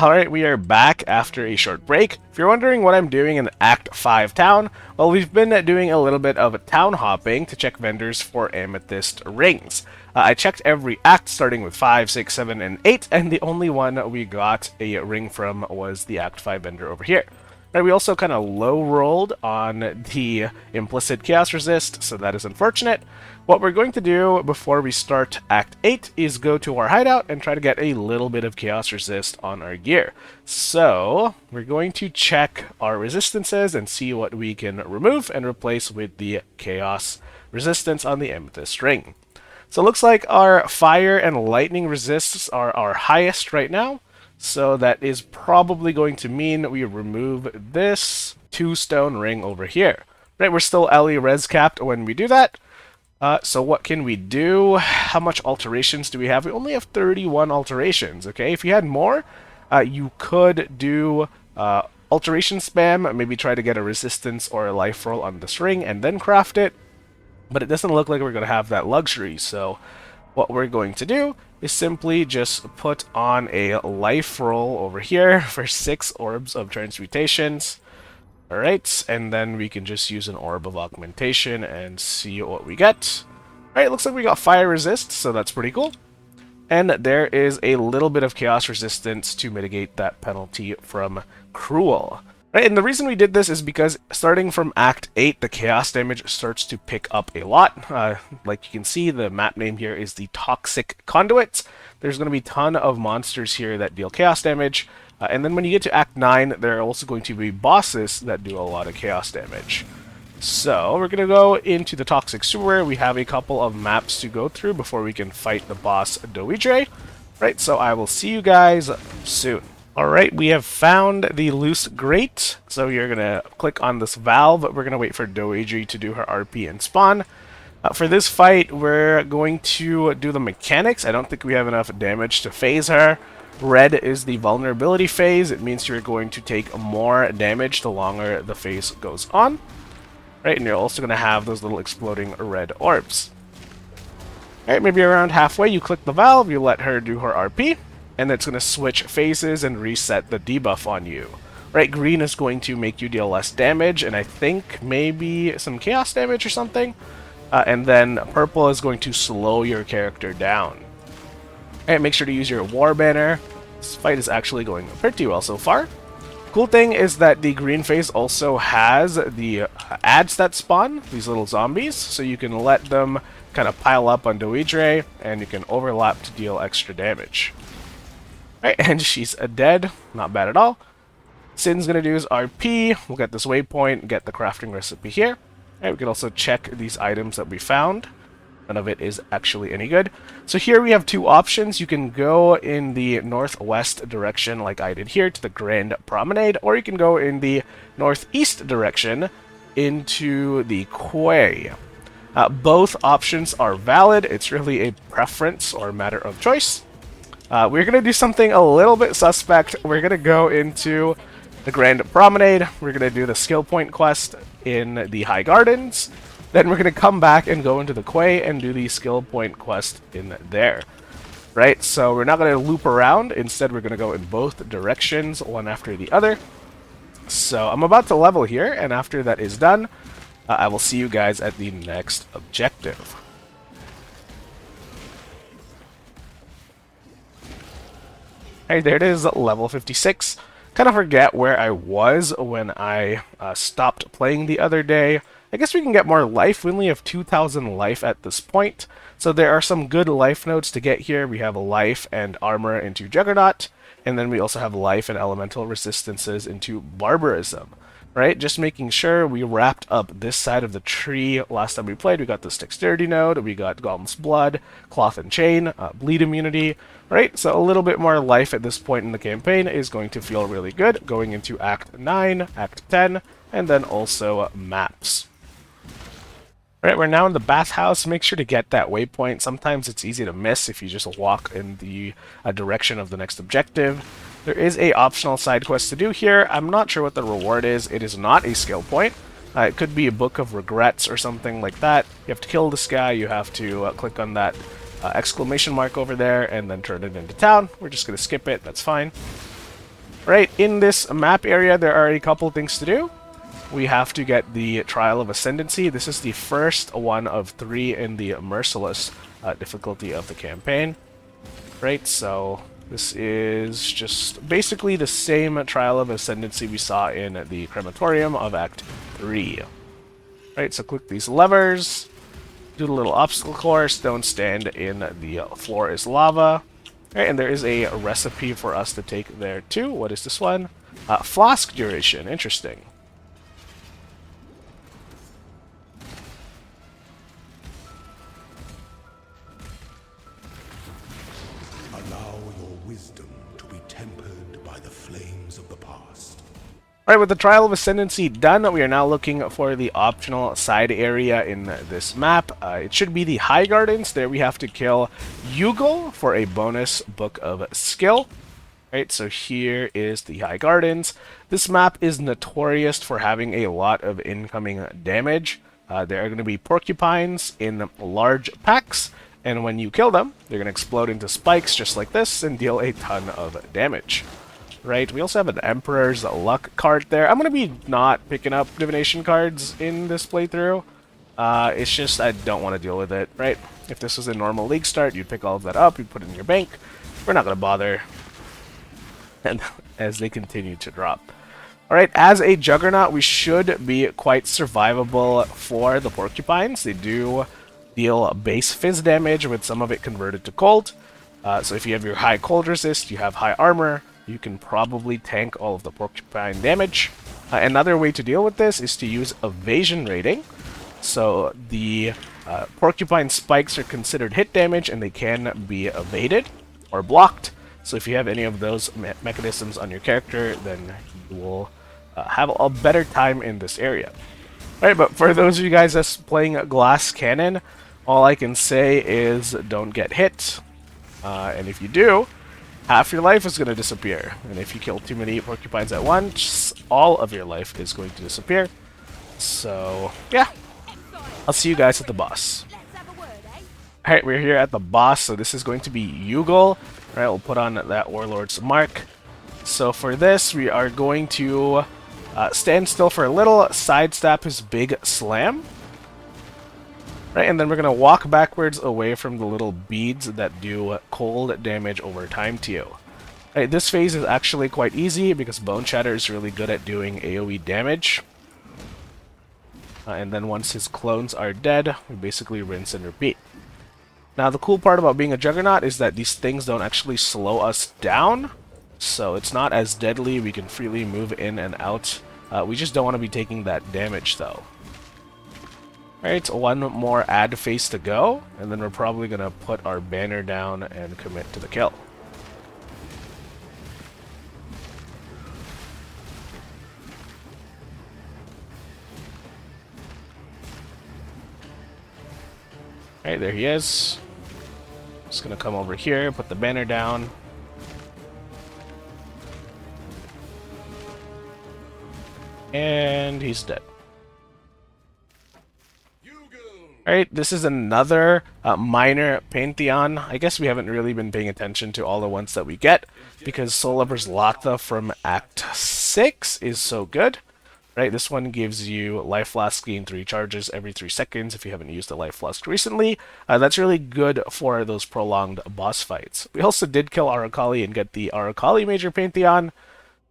Alright, we are back after a short break. If you're wondering what I'm doing in Act 5 town, well, we've been doing a little bit of town hopping to check vendors for amethyst rings. I checked every act starting with 5, 6, 7, and 8, and the only one we got a ring from was the Act 5 vendor over here. Right, we also kind of low-rolled on the implicit chaos resist, so that is unfortunate. What we're going to do before we start Act 8 is go to our hideout and try to get a little bit of chaos resist on our gear. So we're going to check our resistances and see what we can remove and replace with the chaos resistance on the amethyst ring. So it looks like our fire and lightning resists are our highest right now. So that is probably going to mean we remove this 2-stone ring over here. Right, we're still LE res capped when we do that. So what can we do? How much alterations do we have? We only have 31 alterations, okay? If you had more, you could do alteration spam, maybe try to get a resistance or a life roll on this ring and then craft it. But it doesn't look like we're going to have that luxury, so what we're going to do is simply just put on a life roll over here for 6 orbs of transmutations. Alright, and then we can just use an Orb of Augmentation and see what we get. Alright, looks like we got Fire Resist, so that's pretty cool. And there is a little bit of Chaos Resistance to mitigate that penalty from Cruel. Right, and the reason we did this is because starting from Act 8, the Chaos damage starts to pick up a lot. Like you can see, the map name here is the Toxic Conduits. There's going to be a ton of monsters here that deal Chaos damage. And then when you get to Act 9, there are also going to be bosses that do a lot of Chaos damage. So, we're going to go into the Toxic Sewer. We have a couple of maps to go through before we can fight the boss Doidre. Right, so I will see you guys soon. Alright, we have found the Loose Grate. So you're going to click on this valve. We're going to wait for Doidre to do her RP and spawn. For this fight, we're going to do the mechanics. I don't think we have enough damage to phase her. Red is the vulnerability phase. It means you're going to take more damage the longer the phase goes on. Right, and you're also going to have those little exploding red orbs. Alright, maybe around halfway you click the valve, you let her do her RP, and it's going to switch phases and reset the debuff on you. Right, green is going to make you deal less damage, and I think maybe some chaos damage or something. And then purple is going to slow your character down. Alright, make sure to use your war banner. This fight is actually going pretty well so far. Cool thing is that the green phase also has the ads that spawn, these little zombies, so you can let them kind of pile up on Doidre, and you can overlap to deal extra damage. Alright, and she's dead. Not bad at all. Sin's gonna do his RP. We'll get this waypoint, get the crafting recipe here. Alright, we can also check these items that we found. None of it is actually any good. So here we have two options. You can go in the northwest direction like I did here to the Grand Promenade, or you can go in the northeast direction into the Quay. Both options are valid. It's really a preference or a matter of choice. We're going to do something a little bit suspect. We're going to go into the Grand Promenade. We're going to do the skill point quest in the High Gardens. Then we're going to come back and go into the Quay and do the skill point quest in there. Right, so we're not going to loop around. Instead, we're going to go in both directions, one after the other. So I'm about to level here, and after that is done, I will see you guys at the next objective. Hey, there it is, level 56. Kind of forget where I was when I stopped playing the other day. I guess we can get more life. We only have 2,000 life at this point. So there are some good life nodes to get here. We have life and armor into Juggernaut. And then we also have life and elemental resistances into Barbarism. Right? Just making sure we wrapped up this side of the tree. Last time we played, we got this Dexterity node. We got Goblin's Blood, Cloth and Chain, Bleed Immunity. Right? So a little bit more life at this point in the campaign is going to feel really good. Going into Act 9, Act 10, and then also maps. Alright, we're now in the bathhouse. Make sure to get that waypoint. Sometimes it's easy to miss if you just walk in the direction of the next objective. There is a optional side quest to do here. I'm not sure what the reward is. It is not a skill point. It could be a Book of Regrets or something like that. You have to kill this guy. You have to click on that exclamation mark over there and then turn it into town. We're just going to skip it. That's fine. Right, in this map area, there are a couple things to do. We have to get the Trial of Ascendancy. This is the first one of 3 in the Merciless difficulty of the campaign. Right, so this is just basically the same Trial of Ascendancy we saw in the Crematorium of Act 3. Right, so click these levers, do the little obstacle course, don't stand in the floor is lava. Right, and there is a recipe for us to take there too. What is this one? Flask duration, interesting. Alright, with the Trial of Ascendancy done, we are now looking for the optional side area in this map. It should be the High Gardens. There we have to kill Yugal for a bonus Book of Skill. Right, so here is the High Gardens. This map is notorious for having a lot of incoming damage. There are going to be porcupines in large packs, and when you kill them, they're going to explode into spikes just like this and deal a ton of damage. right? We also have an Emperor's Luck card there. I'm going to be not picking up divination cards in this playthrough. It's just I don't want to deal with it, right? If this was a normal league start, you'd pick all of that up, you'd put it in your bank. We're not going to bother. And as they continue to drop. Alright, as a Juggernaut, we should be quite survivable for the Porcupines. They do deal base fizz damage with some of it converted to cold. So if you have your high cold resist, you have high armor, you can probably tank all of the Porcupine damage. Another way to deal with this is to use evasion rating. So the Porcupine spikes are considered hit damage and they can be evaded or blocked. So if you have any of those mechanisms on your character, then you will have a better time in this area. Alright, but for those of you guys that's playing Glass Cannon, all I can say is don't get hit. And if you do, half your life is going to disappear. And if you kill too many porcupines at once, all of your life is going to disappear. So, yeah. I'll see you guys at the boss. Alright, we're here at the boss, so this is going to be Yugal. Alright, we'll put on that Warlord's Mark. So for this, we are going to stand still for a little, sidestep his big slam. Right, and then we're going to walk backwards away from the little beads that do cold damage over time to you. Right, this phase is actually quite easy because Boneshatter is really good at doing AoE damage. And then once his clones are dead, we basically rinse and repeat. Now the cool part about being a Juggernaut is that these things don't actually slow us down. So it's not as deadly, we can freely move in and out. We just don't want to be taking that damage though. Alright, one more ad phase to go, and then we're probably going to put our banner down and commit to the kill. Alright, there he is. Just going to come over here, put the banner down. And he's dead. Alright, this is another minor Pantheon. I guess we haven't really been paying attention to all the ones that we get, because Soul Lover's Latha from Act 6 is so good. Right, this one gives you Life Flask gain 3 charges every 3 seconds if you haven't used a Life Flask recently. That's really good for those prolonged boss fights. We also did kill Aracali and get the Aracali Major Pantheon.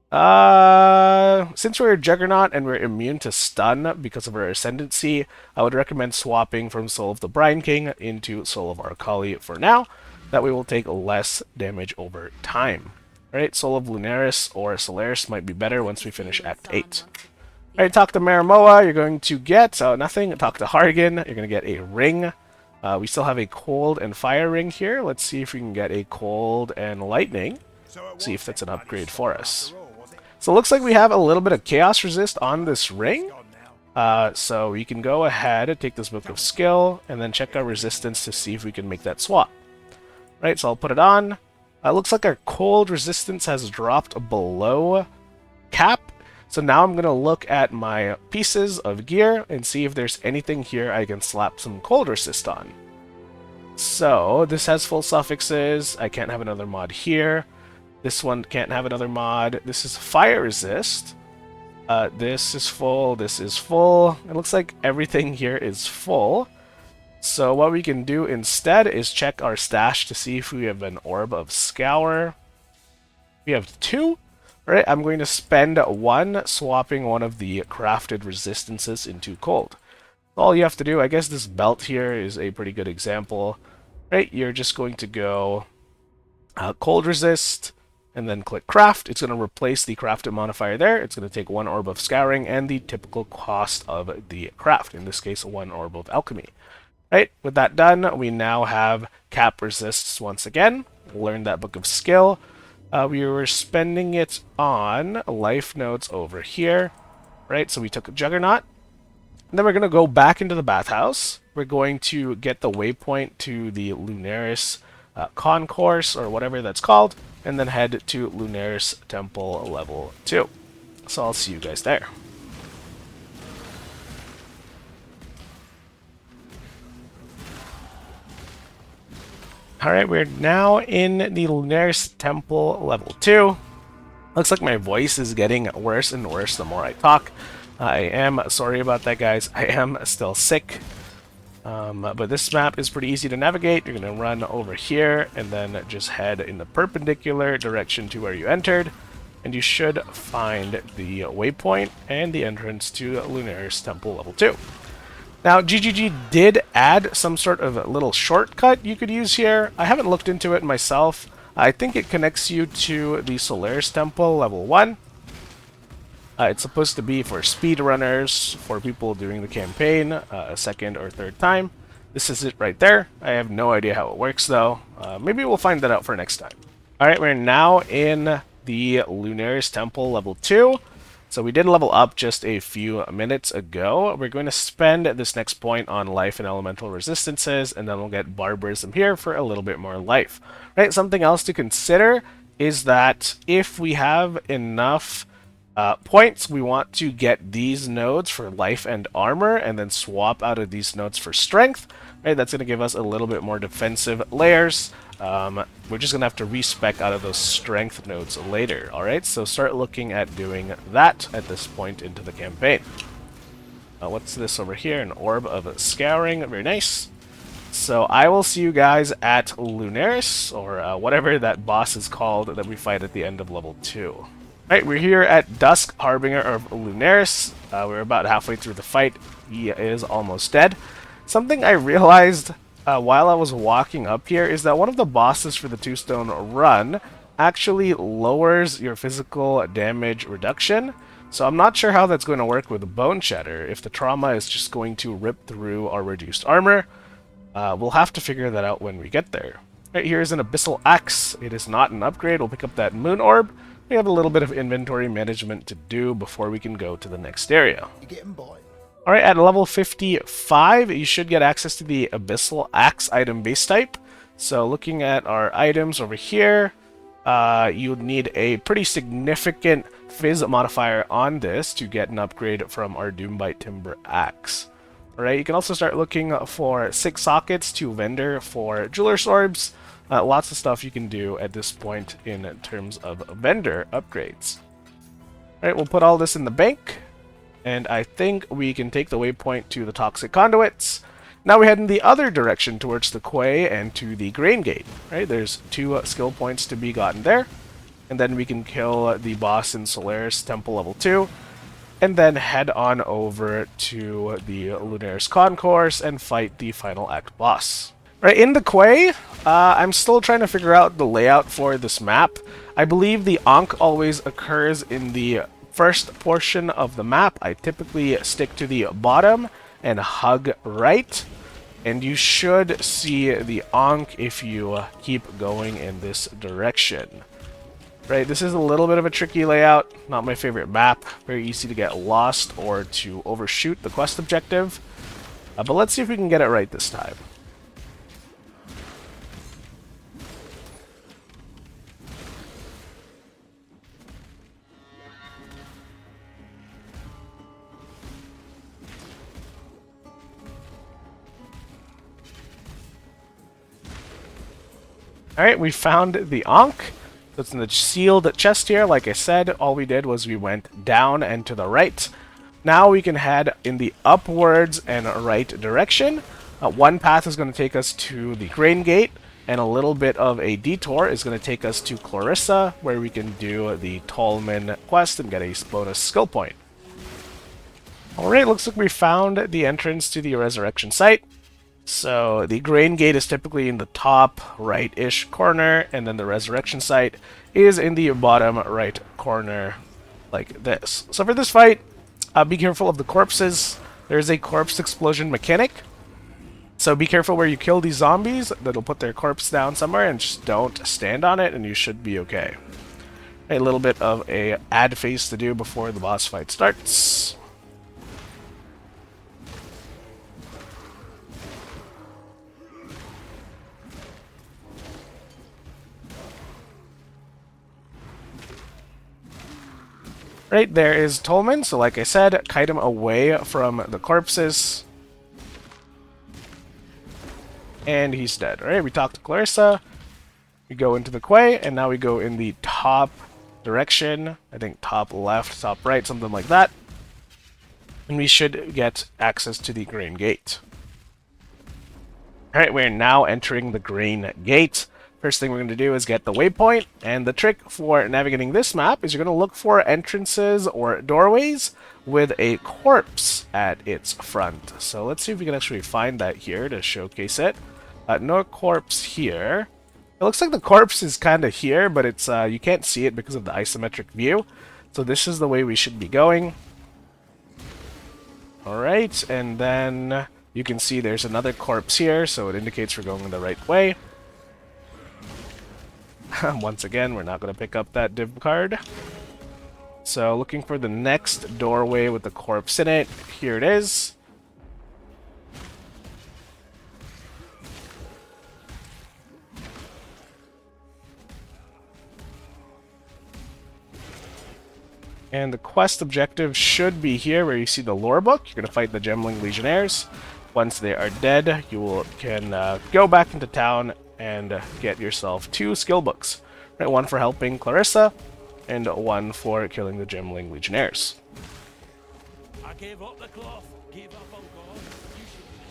Since we're a Juggernaut and we're immune to stun because of our ascendancy, I would recommend swapping from Soul of the Brine King into Soul of Aracali for now. That way we'll take less damage over time. Alright, Soul of Lunaris or Solaris might be better once we finish Act 8. Alright, talk to Maramoa, you're going to get nothing. Talk to Hargan, you're going to get a ring. We still have a cold and fire ring here. Let's see if we can get a cold and lightning. See if that's an upgrade for us. So it looks like we have a little bit of chaos resist on this ring. So we can go ahead and take this book of skill and then check our resistance to see if we can make that swap. Right, so I'll put it on. Looks like our cold resistance has dropped below cap. So now I'm going to look at my pieces of gear and see if there's anything here I can slap some cold resist on. So this has full suffixes. I can't have another mod here. This one can't have another mod. This is fire resist. This is full. This is full. It looks like everything here is full. So what we can do instead is check our stash to see if we have an Orb of Scour. We have 2. Alright, I'm going to spend 1 swapping one of the crafted resistances into cold. All you have to do, I guess this belt here is a pretty good example. Right, you're just going to go cold resist, and then click craft. It's going to replace the crafted modifier there. It's going to take 1 orb of scouring and the typical cost of the craft, in this case 1 orb of alchemy. Right, with that done, we now have cap resists once again. We'll learn that book of skill. We were spending it on life nodes over here. Right, so we took a Juggernaut. And then we're going to go back into the bathhouse. We're going to get the waypoint to the Lunaris Concourse, or whatever that's called, and then head to Lunaris Temple level 2. So I'll see you guys there. Alright, we're now in the Lunaris Temple level 2. Looks like my voice is getting worse and worse the more I talk. I am sorry about that, guys. I am still sick. But this map is pretty easy to navigate. You're going to run over here and then just head in the perpendicular direction to where you entered. And you should find the waypoint and the entrance to Lunaris Temple Level 2. Now, GGG did add some sort of little shortcut you could use here. I haven't looked into it myself. I think it connects you to the Solaris Temple Level 1. It's supposed to be for speedrunners, for people doing the campaign a second or third time. This is it right there. I have no idea how it works, though. Maybe we'll find that out for next time. Alright, we're now in the Lunaris Temple Level 2. So we did level up just a few minutes ago. We're going to spend this next point on life and elemental resistances, and then we'll get barbarism here for a little bit more life. Right? Something else to consider is that if we have enough points, we want to get these nodes for life and armor, and then swap out of these nodes for strength. Right? That's going to give us a little bit more defensive layers. We're just going to have to respec out of those strength nodes later, alright? So start looking at doing that at this point into the campaign. What's this over here? An orb of scouring. Very nice. So I will see you guys at Lunaris, or whatever that boss is called that we fight at the end of level 2. Alright, we're here at Dusk, Harbinger of Lunaris. We're about halfway through the fight. He is almost dead. Something I realized while I was walking up here is that one of the bosses for the 2-stone run actually lowers your physical damage reduction. So I'm not sure how that's going to work with Boneshatter, if the trauma is just going to rip through our reduced armor. We'll have to figure that out when we get there. Right, here's an Abyssal Axe. It is not an upgrade. We'll pick up that Moon Orb. We have a little bit of inventory management to do before we can go to the next area. You're getting by. Alright, at level 55, you should get access to the Abyssal Axe item base type. So looking at our items over here, you would need a pretty significant Fizz modifier on this to get an upgrade from our Doombite Timber Axe. Alright, you can also start looking for 6 sockets to vendor for Jeweler's Orbs. Lots of stuff you can do at this point in terms of vendor upgrades. Alright, we'll put all this in the bank. And I think we can take the waypoint to the Toxic Conduits. Now we head in the other direction towards the Quay and to the Grain Gate. Right? There's 2 skill points to be gotten there. And then we can kill the boss in Solaris Temple Level 2. And then head on over to the Lunaris Concourse and fight the final act boss. Right, in the Quay, I'm still trying to figure out the layout for this map. I believe the Ankh always occurs in the first portion of the map. I typically stick to the bottom and hug right, and you should see the Ankh if you keep going in this direction. Right, this is a little bit of a tricky layout, not my favorite map, very easy to get lost or to overshoot the quest objective, but let's see if we can get it right this time. Alright, we found the Ankh. It's in the sealed chest here. Like I said, all we did was we went down and to the right. Now we can head in the upwards and right direction. One path is going to take us to the Grain Gate, and a little bit of a detour is going to take us to Clarissa, where we can do the Tallman quest and get a bonus skill point. Alright, looks like we found the entrance to the Resurrection site. So the Grain Gate is typically in the top right-ish corner, and then the Resurrection site is in the bottom right corner, like this. So for this fight, be careful of the corpses. There's a corpse explosion mechanic, so be careful where you kill these zombies. That'll put their corpse down somewhere, and just don't stand on it, and you should be okay. A little bit of a ad phase to do before the boss fight starts. Right, there is Tolman, so like I said, kite him away from the corpses. And he's dead. Alright, we talk to Clarissa. We go into the Quay, and now we go in the top direction. I think top left, top right, something like that. And we should get access to the Green Gate. Alright, we're now entering the Green Gate. First thing we're going to do is get the waypoint, and the trick for navigating this map is you're going to look for entrances or doorways with a corpse at its front. So let's see if we can actually find that here to showcase it. No corpse here. It looks like the corpse is kind of here, but it's you can't see it because of the isometric view. So this is the way we should be going. Alright, and then you can see there's another corpse here, so it indicates we're going the right way. Once again, we're not going to pick up that div card. So looking for the next doorway with the corpse in it. Here it is. And the quest objective should be here where you see the lore book. You're going to fight the Gemling Legionnaires. Once they are dead, you can go back into town and get yourself 2 skill books. Right, one for helping Clarissa, and one for killing the Gemling Legionnaires. I gave up the cloth. Gave up on God.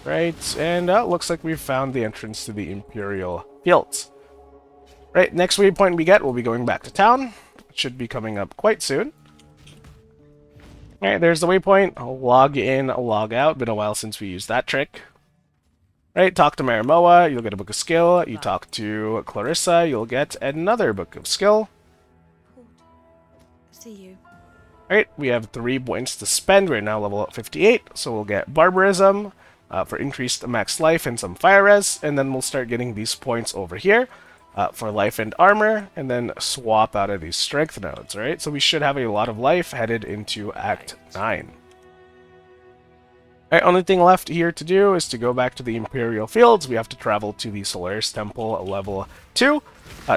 Right, and looks like we've found the entrance to the Imperial Fields. Right, next waypoint we get, we'll be going back to town. It should be coming up quite soon. Alright, there's the waypoint. I'll log in, log out. Been a while since we used that trick. Right, talk to Marimoa, you'll get a book of skill. You talk to Clarissa, you'll get another book of skill. See you. Alright, we have 3 points to spend. We're now level 58, so we'll get Barbarism for increased max life and some fire res, and then we'll start getting these points over here for life and armor, and then swap out of these strength nodes, right? So we should have a lot of life headed into Act 9. Alright, only thing left here to do is to go back to the Imperial Fields. We have to travel to the Solaris Temple level 2.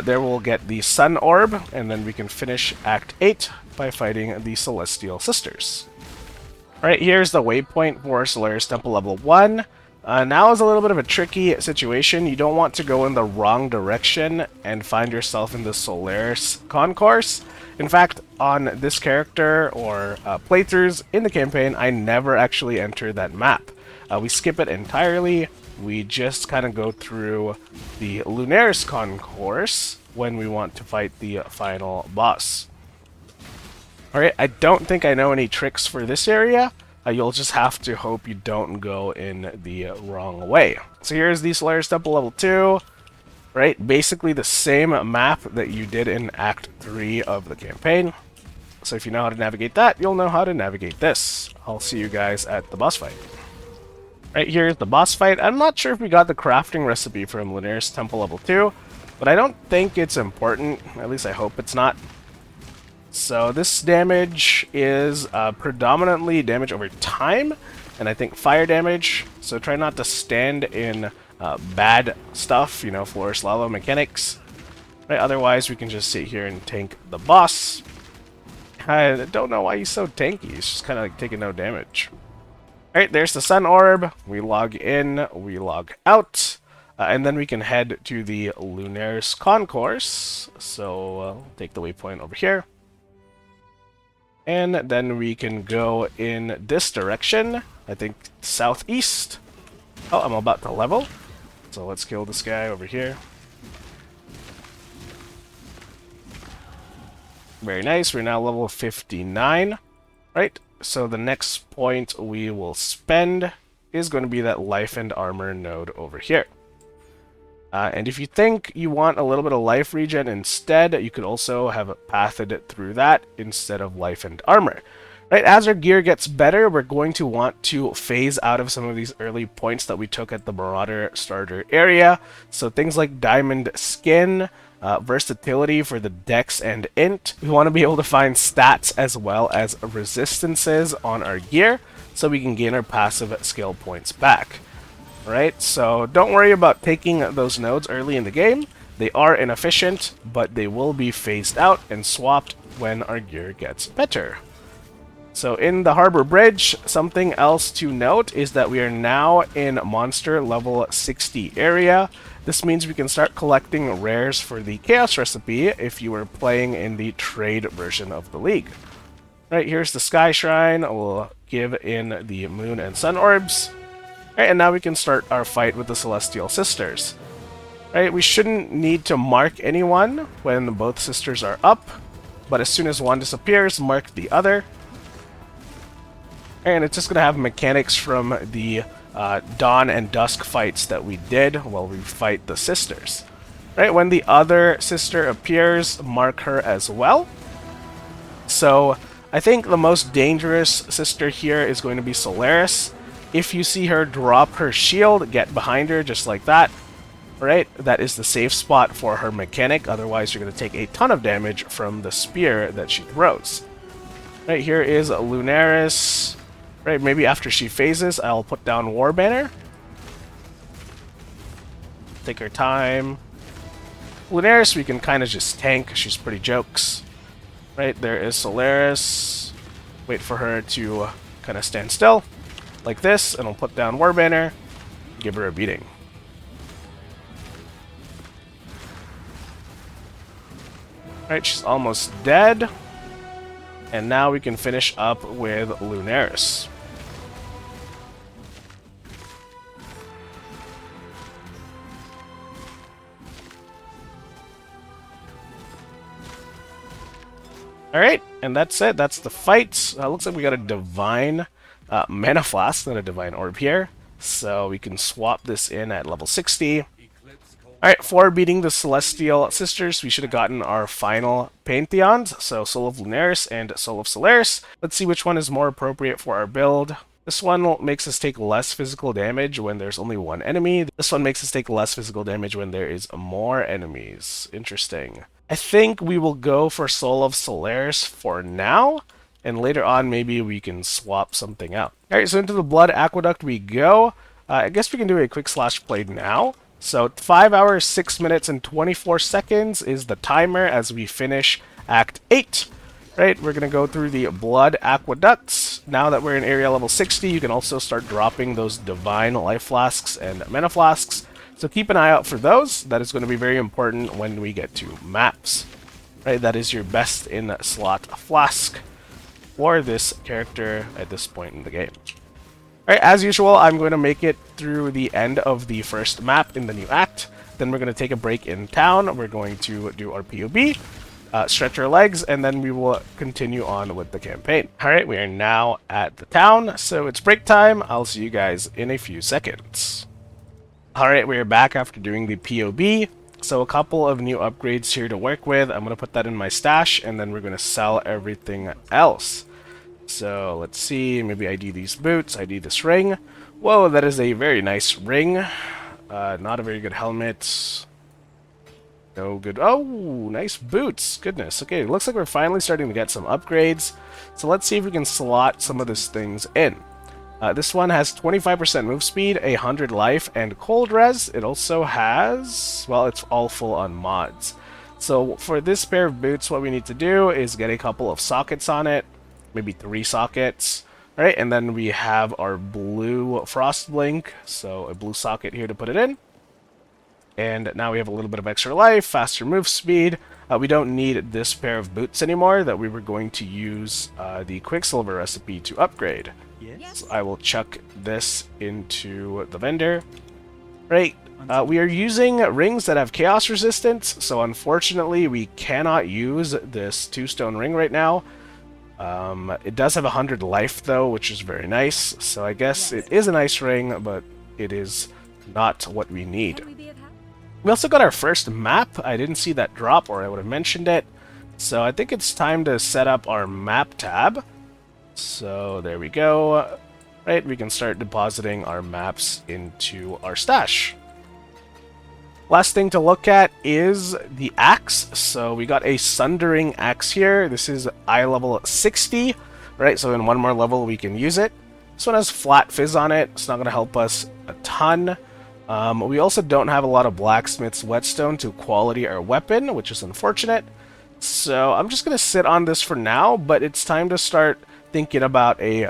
There we'll get the Sun Orb, and then we can finish Act 8 by fighting the Celestial Sisters. Alright, here's the waypoint for Solaris Temple level 1. Now is a little bit of a tricky situation. You don't want to go in the wrong direction and find yourself in the Solaris concourse. In fact, on this character or playthroughs in the campaign, I never actually enter that map. We skip it entirely. We just kind of go through the Lunaris concourse when we want to fight the final boss. Alright, I don't think I know any tricks for this area. You'll just have to hope you don't go in the wrong way. So here's the Solaris Temple level 2. Right, basically the same map that you did in Act 3 of the campaign. So if you know how to navigate that, you'll know how to navigate this. I'll see you guys at the boss fight. Right, here's the boss fight. I'm not sure if we got the crafting recipe from Lunaris Temple level 2, but I don't think it's important. At least I hope it's not. So this damage is predominantly damage over time, and I think fire damage. So try not to stand in bad stuff, you know, floor slalom mechanics. Right, otherwise we can just sit here and tank the boss. I don't know why he's so tanky. He's just kind of like taking no damage. Alright, there's the Sun Orb. We log in, we log out, and then we can head to the Lunaris Concourse. So I'll take the waypoint over here. And then we can go in this direction, I think southeast. Oh, I'm about to level. So let's kill this guy over here. Very nice, we're now level 59. Right, so the next point we will spend is going to be that life and armor node over here. And if you think you want a little bit of life regen instead, you could also have pathed it through that instead of life and armor. Right, as our gear gets better, we're going to want to phase out of some of these early points that we took at the Marauder starter area. So things like diamond skin, versatility for the dex and int. We want to be able to find stats as well as resistances on our gear so we can gain our passive skill points back. Right, so don't worry about taking those nodes early in the game. They are inefficient, but they will be phased out and swapped when our gear gets better. So in the Harbor Bridge, something else to note is that we are now in monster level 60 area. This means we can start collecting rares for the Chaos recipe if you were playing in the trade version of the League. Right, here's the Sky Shrine. We'll give in the Moon and Sun Orbs. Right, and now we can start our fight with the Celestial Sisters. Right, we shouldn't need to mark anyone when both sisters are up, but as soon as one disappears, mark the other. And it's just going to have mechanics from the Dawn and Dusk fights that we did while we fight the sisters. Right, when the other sister appears, mark her as well. So I think the most dangerous sister here is going to be Solaris. If you see her drop her shield, get behind her just like that. Right, that is the safe spot for her mechanic, otherwise you're going to take a ton of damage from the spear that she throws. Right, here is Lunaris. Right, maybe after she phases, I'll put down War Banner. Take her time. Lunaris we can kind of just tank, she's pretty jokes. Right, there is Solaris. Wait for her to kind of stand still, like this, and I'll put down War Banner, give her a beating. Right, she's almost dead. And now we can finish up with Lunaris. Alright, and that's it. That's the fight. Looks like we got a Divine Mana Flask, not a Divine Orb here. So we can swap this in at level 60. Alright, for beating the Celestial Sisters, we should have gotten our final Pantheons, so Soul of Lunaris and Soul of Solaris. Let's see which one is more appropriate for our build. This one makes us take less physical damage when there's only one enemy. This one makes us take less physical damage when there is more enemies. Interesting. I think we will go for Soul of Solaris for now, and later on maybe we can swap something out. Alright, so into the Blood Aqueduct we go. I guess we can do a quick slash play now. So 5 hours, 6 minutes, and 24 seconds is the timer as we finish Act 8. Right, we're going to go through the Blood Aqueducts. Now that we're in area level 60, you can also start dropping those Divine Life Flasks and Mana Flasks. So keep an eye out for those. That is going to be very important when we get to maps. Right, that is your best in slot flask for this character at this point in the game. Alright, as usual, I'm going to make it through the end of the first map in the new act. Then we're going to take a break in town. We're going to do our POB, stretch our legs, and then we will continue on with the campaign. Alright, we are now at the town, so it's break time. I'll see you guys in a few seconds. Alright, we are back after doing the POB. So a couple of new upgrades here to work with. I'm going to put that in my stash, and then we're going to sell everything else. So let's see, maybe ID these boots, ID this ring. Whoa, that is a very nice ring. Not a very good helmet. No good. Oh, nice boots. Goodness. Okay, looks like we're finally starting to get some upgrades. So let's see if we can slot some of these things in. This one has 25% move speed, 100 life, and cold res. It also has, well, it's all full on mods. So for this pair of boots, what we need to do is get a couple of sockets on it. Maybe 3 sockets. Alright, and then we have our blue Frostblink, so a blue socket here to put it in. And now we have a little bit of extra life, faster move speed. We don't need this pair of boots anymore that we were going to use the Quicksilver recipe to upgrade. Yes. So I will chuck this into the vendor. Right, we are using rings that have chaos resistance, so unfortunately we cannot use this 2-stone ring right now. It does have 100 life though, which is very nice, so I guess it is a nice ring, but it is not what we need. We also got our first map. I didn't see that drop, or I would have mentioned it. So I think it's time to set up our map tab. So there we go. Right, we can start depositing our maps into our stash. Last thing to look at is the axe. So we got a Sundering axe here. This is eye level 60. Right, so in one more level we can use it. This one has flat fizz on it. It's not going to help us a ton. We also don't have a lot of blacksmith's whetstone to quality our weapon, which is unfortunate. So I'm just going to sit on this for now, but it's time to start thinking about a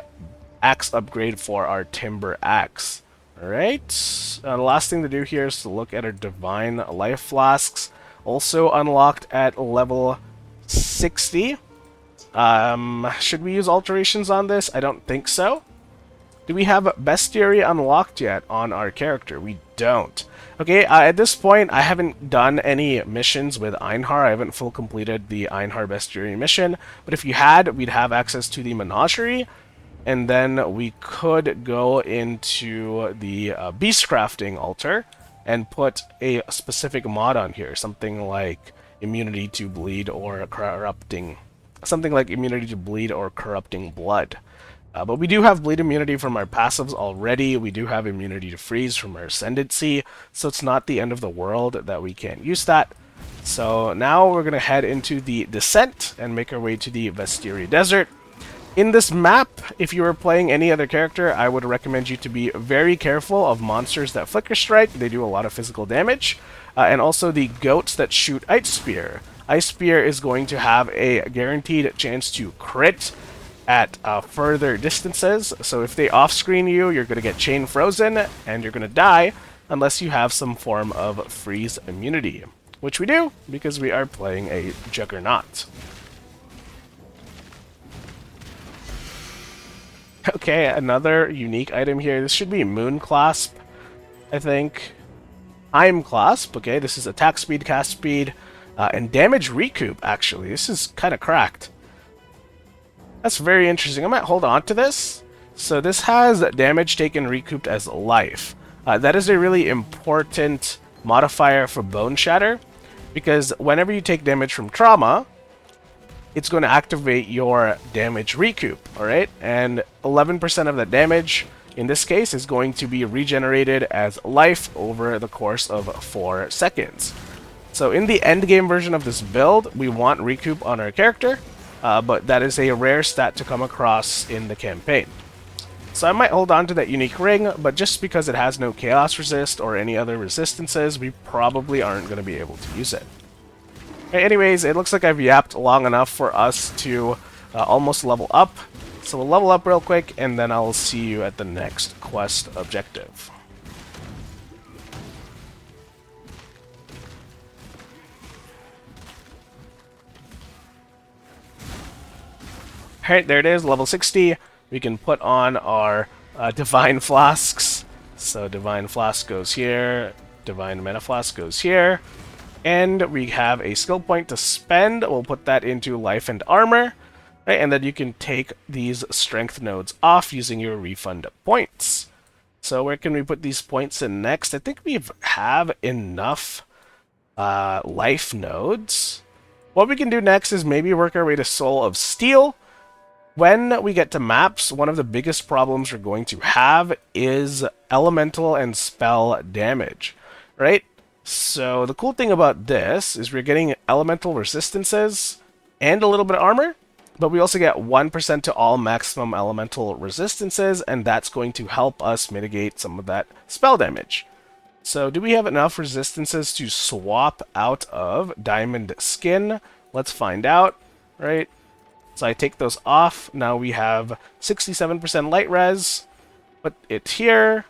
axe upgrade for our timber axe. Alright, the last thing to do here is to look at our divine life flasks, also unlocked at level 60. Should we use alterations on this? I don't think so. Do we have Bestiary unlocked yet on our character? We don't. Okay, at this point, I haven't done any missions with Einhar. I haven't full completed the Einhar Bestiary mission, but if you had, we'd have access to the Menagerie, and then we could go into the Beast Crafting altar and put a specific mod on here, something like immunity to bleed or corrupting, blood. But we do have bleed immunity from our passives already. We do have immunity to freeze from our ascendancy, so it's not the end of the world that we can't use that. So now we're going to head into the descent and make our way to the Vestiria Desert. In this map, if you were playing any other character, I would recommend you to be very careful of monsters that Flicker Strike. They do a lot of physical damage. And also the goats that shoot Ice Spear. Ice Spear is going to have a guaranteed chance to crit at further distances. So if they off-screen you, you're going to get chain frozen, and you're going to die unless you have some form of freeze immunity. Which we do, because we are playing a Juggernaut. Okay, another unique item here. This should be Moon Clasp, I think. Time Clasp, okay, this is attack speed, cast speed, and damage recoup, actually. This is kind of cracked. That's very interesting. I might hold on to this. So this has damage taken recouped as life. That is a really important modifier for Boneshatter, because whenever you take damage from trauma, it's going to activate your damage recoup, alright? And 11% of that damage, in this case, is going to be regenerated as life over the course of 4 seconds. So in the endgame version of this build, we want recoup on our character, but that is a rare stat to come across in the campaign. So I might hold on to that unique ring, but just because it has no chaos resist or any other resistances, we probably aren't going to be able to use it. Okay, anyways, it looks like I've yapped long enough for us to almost level up. So we'll level up real quick, and then I'll see you at the next quest objective. Alright, there it is, level 60. We can put on our Divine Flasks. So Divine Flask goes here, Divine Mana Flask goes here. And we have a skill point to spend. We'll put that into life and armor. Right? And then you can take these strength nodes off using your refund points. So where can we put these points in next? I think we have enough life nodes. What we can do next is maybe work our way to Soul of Steel. When we get to maps, one of the biggest problems we're going to have is elemental and spell damage. Right? So the cool thing about this is we're getting elemental resistances and a little bit of armor, but we also get 1% to all maximum elemental resistances, and that's going to help us mitigate some of that spell damage. So do we have enough resistances to swap out of Diamond Skin? Let's find out, right? So I take those off. Now we have 67% light res. Put it here.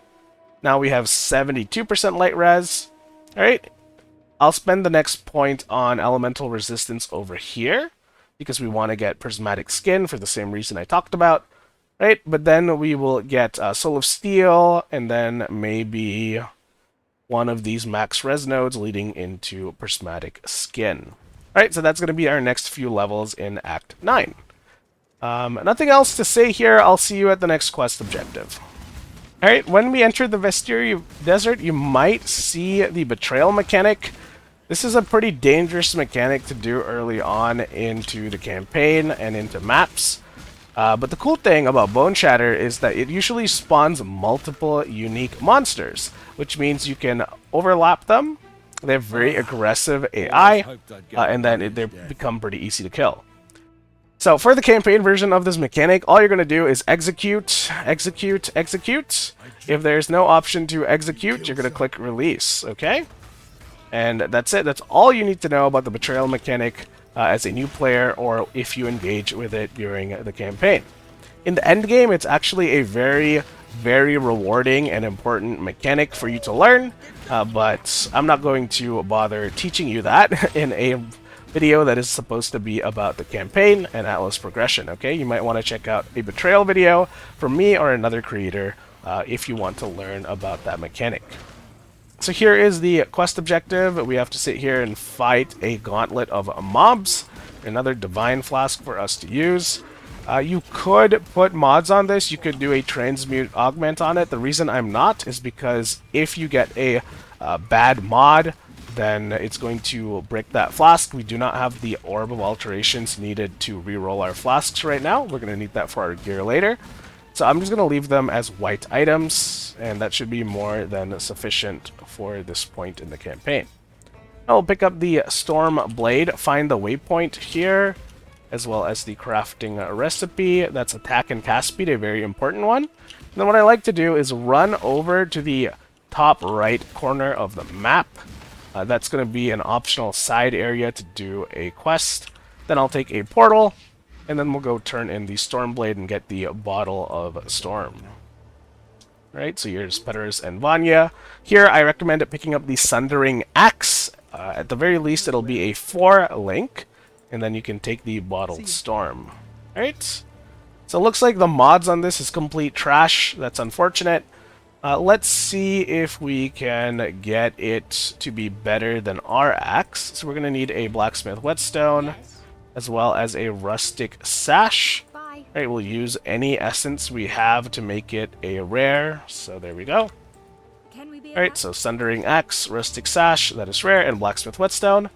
Now we have 72% light res. Alright, I'll spend the next point on elemental resistance over here, because we want to get prismatic skin for the same reason I talked about. Right, but then we will get Soul of Steel, and then maybe one of these max res nodes leading into prismatic skin. Alright, so that's going to be our next few levels in Act 9. Nothing else to say here. I'll see you at the next quest objective. Alright, when we enter the Vestiria Desert, you might see the Betrayal mechanic. This is a pretty dangerous mechanic to do early on into the campaign and into maps. But the cool thing about Boneshatter is that it usually spawns multiple unique monsters, which means you can overlap them. They have very aggressive AI, and then they become pretty easy to kill. So for the campaign version of this mechanic, all you're going to do is execute, execute, execute. If there's no option to execute, you're going to click release, okay? And that's it. That's all you need to know about the Betrayal mechanic as a new player, or if you engage with it during the campaign. In the end game, it's actually a very, very rewarding and important mechanic for you to learn, but I'm not going to bother teaching you that in a video that is supposed to be about the campaign and Atlas progression, okay? You might want to check out a Betrayal video from me or another creator if you want to learn about that mechanic. So here is the quest objective. We have to sit here and fight a gauntlet of mobs, another divine flask for us to use. You could put mods on this. You could do a transmute augment on it. The reason I'm not is because if you get a bad mod, then it's going to break that flask. We do not have the Orb of Alterations needed to reroll our flasks right now. We're going to need that for our gear later. So I'm just going to leave them as white items, and that should be more than sufficient for this point in the campaign. I'll pick up the Storm Blade, find the waypoint here, as well as the crafting recipe. That's attack and cast speed, a very important one. And then what I like to do is run over to the top right corner of the map. That's going to be an optional side area to do a quest. Then I'll take a portal, and then we'll go turn in the Stormblade and get the Bottle of Storm. Right, so here's Peters and Vanya. Here I recommend picking up the Sundering Axe. At the very least, it'll be a 4 link, and then you can take the Bottled Storm. Alright, so it looks like the mods on this is complete trash. That's unfortunate. Let's see if we can get it to be better than our axe. So we're going to need a blacksmith whetstone, as well as a rustic sash. Bye. Right, we'll use any essence we have to make it a rare. So there we go. Can we be Alright, so Sundering Axe, rustic sash, that is rare, and blacksmith whetstone.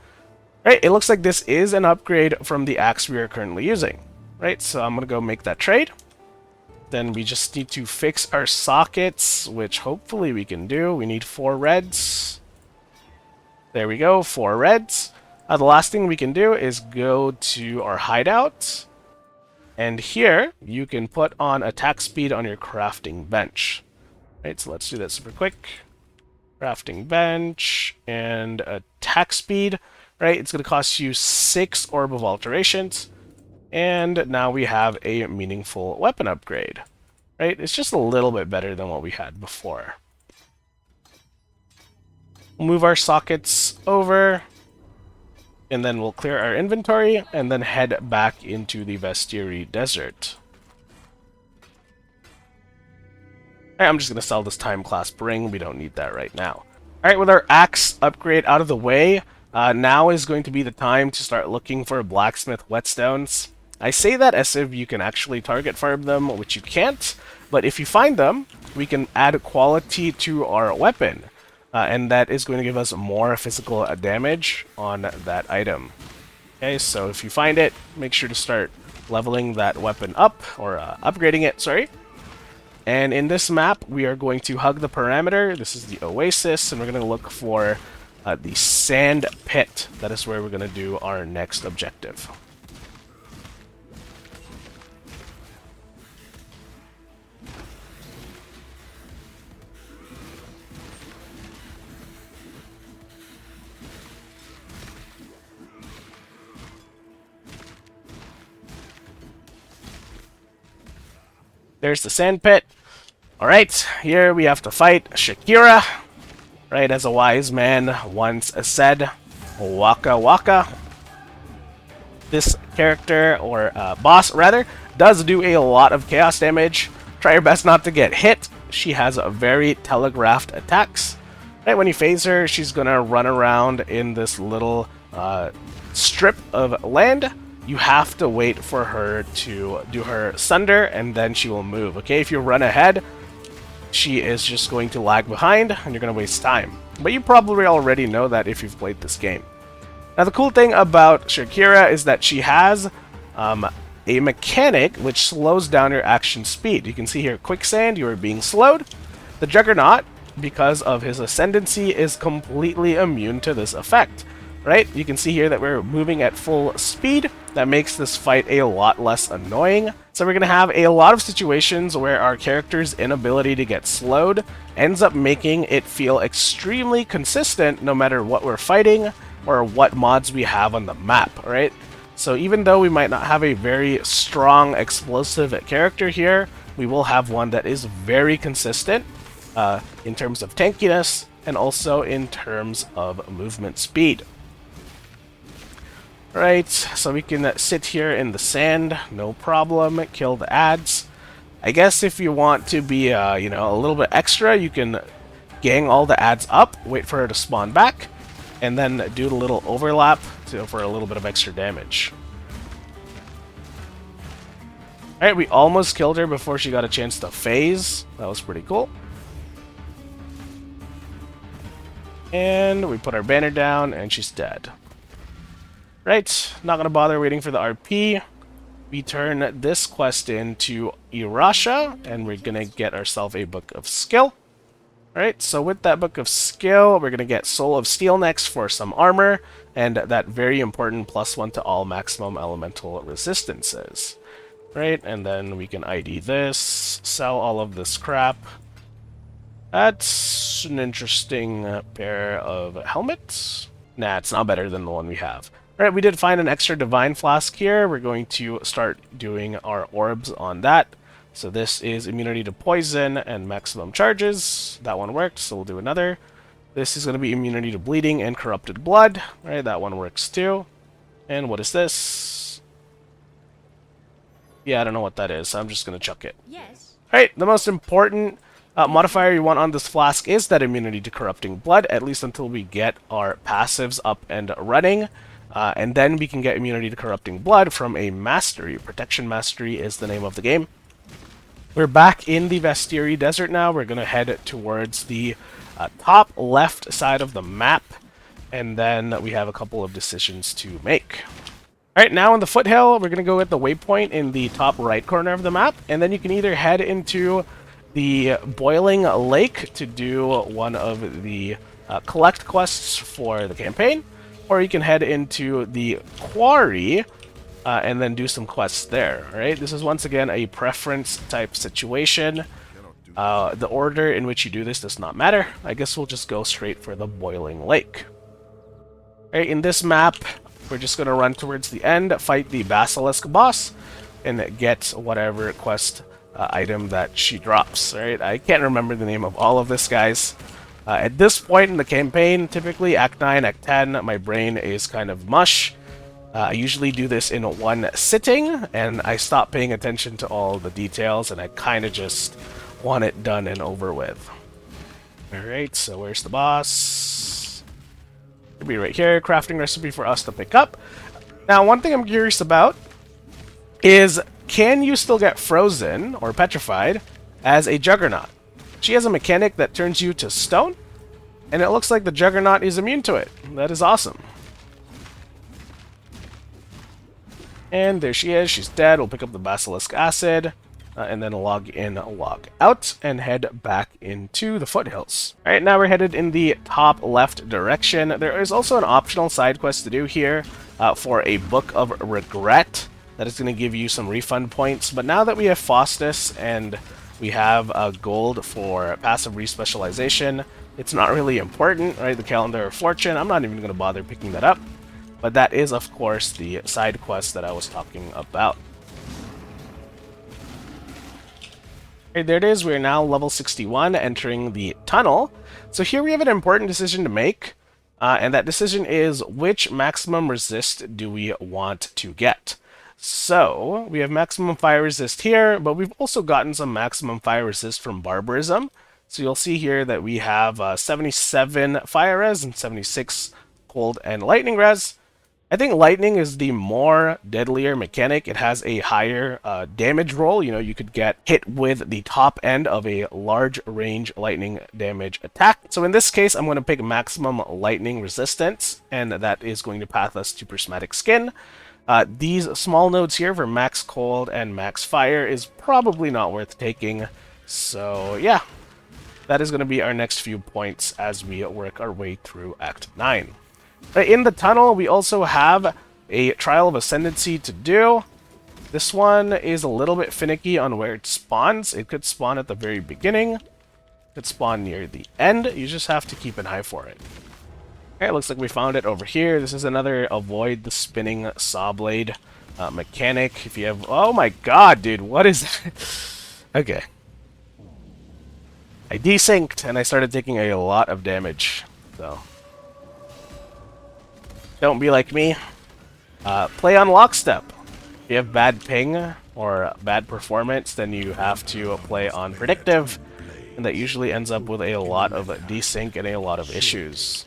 Right, it looks like this is an upgrade from the axe we are currently using. Right, so I'm going to go make that trade. Then we just need to fix our sockets, which hopefully we can do. We need 4 reds. There we go, 4 reds. The last thing we can do is go to our hideout. And here, you can put on attack speed on your crafting bench. Right, so let's do that super quick. Crafting bench and attack speed. Right, it's going to cost you 6 Orb of Alterations. And now we have a meaningful weapon upgrade. Right? It's just a little bit better than what we had before. We'll move our sockets over, and then we'll clear our inventory, and then head back into the Vestiri Desert. Alright, I'm just going to sell this Time Clasp Ring. We don't need that right now. Alright, with our axe upgrade out of the way, now is going to be the time to start looking for blacksmith whetstones. I say that as if you can actually target farm them, which you can't, but if you find them, we can add quality to our weapon, and that is going to give us more physical damage on that item. Okay, so if you find it, make sure to start leveling that weapon up, or upgrading it, sorry. And in this map, we are going to hug the parameter. This is the Oasis, and we're going to look for the Sand Pit. That is where we're going to do our next objective. There's the sand pit. Alright, here we have to fight Shakira. Right, as a wise man once said, waka waka. This character, or boss rather, does do a lot of chaos damage. Try your best not to get hit. She has a very telegraphed attacks. Right, when you phase her, she's gonna run around in this little strip of land. You have to wait for her to do her Sunder, and then she will move, okay? If you run ahead, she is just going to lag behind, and you're going to waste time. But you probably already know that if you've played this game. Now, the cool thing about Shakira is that she has a mechanic which slows down your action speed. You can see here, Quicksand, you are being slowed. The Juggernaut, because of his ascendancy, is completely immune to this effect. Right? You can see here that we're moving at full speed. That makes this fight a lot less annoying. So we're going to have a lot of situations where our character's inability to get slowed ends up making it feel extremely consistent no matter what we're fighting or what mods we have on the map, right? So even though we might not have a very strong explosive character here, we will have one that is very consistent in terms of tankiness and also in terms of movement speed. Right, so we can sit here in the sand, no problem, kill the ads. I guess if you want to be, you know, a little bit extra, you can gang all the ads up, wait for her to spawn back, and then do the little overlap for a little bit of extra damage. Alright, we almost killed her before she got a chance to phase. That was pretty cool. And we put our banner down, and she's dead. Right, not gonna bother waiting for the RP. We turn this quest into Irasha, and we're gonna get ourselves a Book of Skill. Alright, so with that Book of Skill, we're gonna get Soul of Steel next for some armor, and that very important +1 to all maximum elemental resistances. Right, and then we can ID this, sell all of this crap. That's an interesting pair of helmets. Nah, it's not better than the one we have. Alright, we did find an extra Divine Flask here. We're going to start doing our orbs on that. So this is immunity to poison and maximum charges. That one worked, so we'll do another. This is going to be immunity to bleeding and corrupted blood. Alright, that one works too. And what is this? Yeah, I don't know what that is, so I'm just going to chuck it. Yes. Alright, the most important modifier you want on this flask is that immunity to corrupting blood, at least until we get our passives up and running. And then we can get immunity to corrupting blood from a mastery. Protection Mastery is the name of the game. We're back in the Vestiri Desert now. We're going to head towards the top left side of the map. And then we have a couple of decisions to make. Alright, now in the foothill, we're going to go at the waypoint in the top right corner of the map. And then you can either head into the Boiling Lake to do one of the collect quests for the campaign. Or you can head into the quarry and then do some quests there. Alright, this is once again a preference type situation. The order in which you do this does not matter. I guess we'll just go straight for the Boiling Lake. Alright, in this map, we're just going to run towards the end, fight the Basilisk boss, and get whatever quest item that she drops. Alright, I can't remember the name of all of this, guys. At this point in the campaign, typically Act 9, Act 10, my brain is kind of mush. I usually do this in one sitting, and I stop paying attention to all the details, and I kind of just want it done and over with. Alright, so where's the boss? It'll be right here, crafting recipe for us to pick up. Now, one thing I'm curious about is, can you still get frozen, or petrified, as a Juggernaut? She has a mechanic that turns you to stone, and it looks like the Juggernaut is immune to it. That is awesome. And there she is. She's dead. We'll pick up the Basilisk Acid, and then log in, log out, and head back into the foothills. Alright, now we're headed in the top left direction. There is also an optional side quest to do here for a Book of Regret that is going to give you some refund points. But now that we have Faustus and we have gold for passive respecialization, it's not really important, right? The Calendar of Fortune, I'm not even going to bother picking that up. But that is, of course, the side quest that I was talking about. Okay, there it is. We're now level 61, entering the tunnel. So here we have an important decision to make. And that decision is, which maximum resist do we want to get? So, we have maximum fire resist here, but we've also gotten some maximum fire resist from Barbarism. So you'll see here that we have 77 fire res and 76 cold and lightning res. I think lightning is the more deadlier mechanic. It has a higher damage roll. You know, you could get hit with the top end of a large range lightning damage attack. So in this case, I'm going to pick maximum lightning resistance, and that is going to path us to Prismatic Skin. These small nodes here for max cold and max fire is probably not worth taking. So yeah, that is going to be our next few points as we work our way through Act 9. In the tunnel, we also have a Trial of Ascendancy to do. This one is a little bit finicky on where it spawns. It could spawn at the very beginning. It could spawn near the end. You just have to keep an eye for it. Okay, looks like we found it over here. This is another avoid the spinning saw blade mechanic. If you have... Oh my god, dude, what is that? Okay. I desynced, and I started taking a lot of damage, so... Don't be like me. Play on lockstep. If you have bad ping or bad performance, then you have to play on predictive, and that usually ends up with a lot of desync and a lot of issues.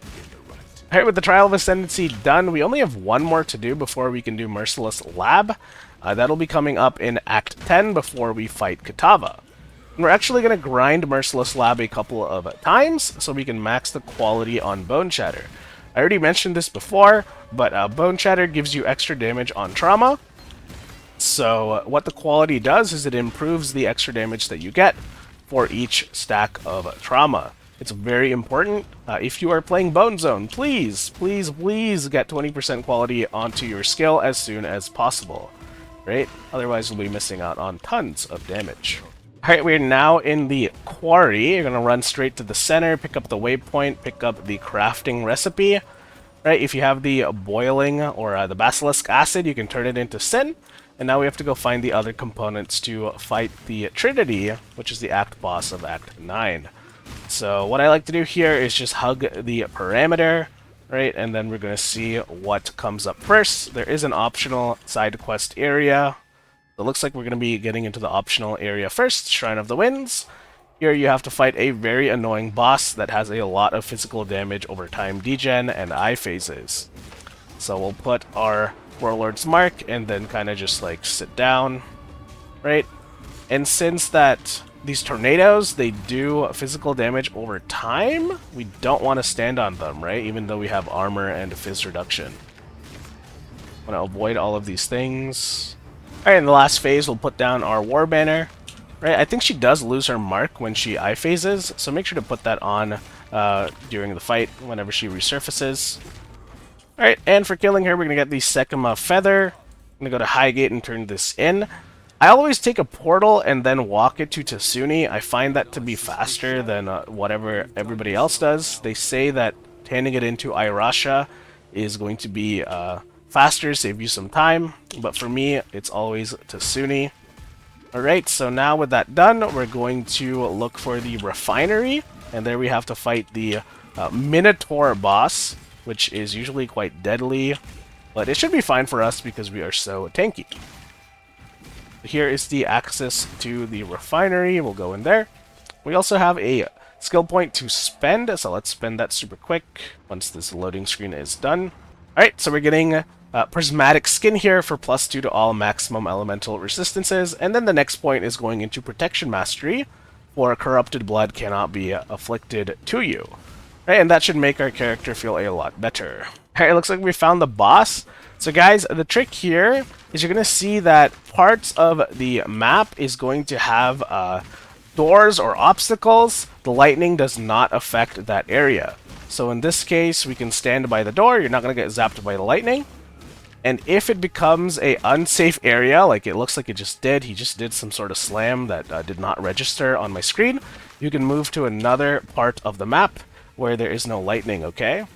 Alright, with the Trial of Ascendancy done, we only have one more to do before we can do Merciless Lab. That'll be coming up in Act 10 before we fight Kitava. And we're actually going to grind Merciless Lab a couple of times so we can max the quality on Boneshatter. I already mentioned this before, but Boneshatter gives you extra damage on trauma. So what the quality does is it improves the extra damage that you get for each stack of trauma. It's very important. If you are playing Bone Zone, please, please, please get 20% quality onto your skill as soon as possible. Right? Otherwise, you'll be missing out on tons of damage. Alright, we're now in the quarry. You're going to run straight to the center, pick up the waypoint, pick up the crafting recipe. Right? If you have the boiling or the basilisk acid, you can turn it into sin. And now we have to go find the other components to fight the Trinity, which is the act boss of Act 9. So what I like to do here is just hug the parameter, right? And then we're going to see what comes up first. There is an optional side quest area. It looks like we're going to be getting into the optional area first, Shrine of the Winds. Here you have to fight a very annoying boss that has a lot of physical damage over time degen and eye phases. So we'll put our Warlord's Mark and then kind of just like sit down, right? And since that these tornadoes, they do physical damage over time, we don't want to stand on them, right? Even though we have armor and fizz reduction. I want to avoid all of these things. Alright, in the last phase, we'll put down our War Banner. Right, I think she does lose her mark when she eye phases, so make sure to put that on during the fight whenever she resurfaces. Alright, and for killing her, we're going to get the Sekima Feather. I'm going to go to Highgate and turn this in. I always take a portal and then walk it to Tasuni. I find that to be faster than whatever everybody else does. They say that handing it into Irasha is going to be faster, save you some time, but for me, it's always Tasuni. Alright, so now with that done, we're going to look for the refinery, and there we have to fight the Minotaur boss, which is usually quite deadly, but it should be fine for us because we are so tanky. Here is the access to the refinery. We'll go in there. We also have a skill point to spend, so let's spend that super quick once this loading screen is done. Alright, so we're getting Prismatic Skin here for +2 to all maximum elemental resistances, and then the next point is going into Protection Mastery, for Corrupted Blood cannot be afflicted to you. Right, and that should make our character feel a lot better. Alright, it looks like we found the boss. So guys, the trick here is you're going to see that parts of the map is going to have doors or obstacles. The lightning does not affect that area. So in this case, we can stand by the door. You're not going to get zapped by the lightning. And if it becomes a unsafe area, like it looks like it just did, he just did some sort of slam that did not register on my screen, you can move to another part of the map where there is no lightning, okay?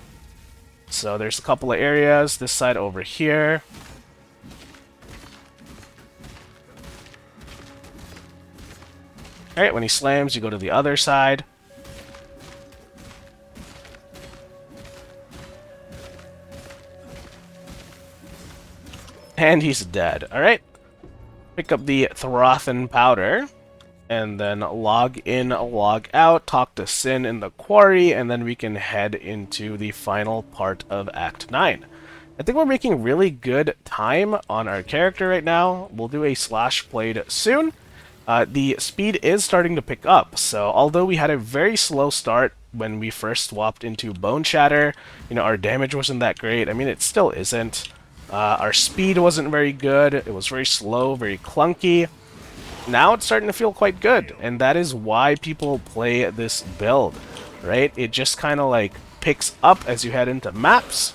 So there's a couple of areas, this side over here. Alright, when he slams, you go to the other side. And he's dead. Alright. Pick up the Throthan Powder. And then log in, log out, talk to Sin in the quarry, and then we can head into the final part of Act 9. I think we're making really good time on our character right now. We'll do a Slash Blade soon. The speed is starting to pick up, so although we had a very slow start when we first swapped into Boneshatter, you know, our damage wasn't that great. I mean, it still isn't. Our speed wasn't very good. It was very slow, very clunky. Now it's starting to feel quite good, and that is why people play this build, right? It just kind of like picks up as you head into maps,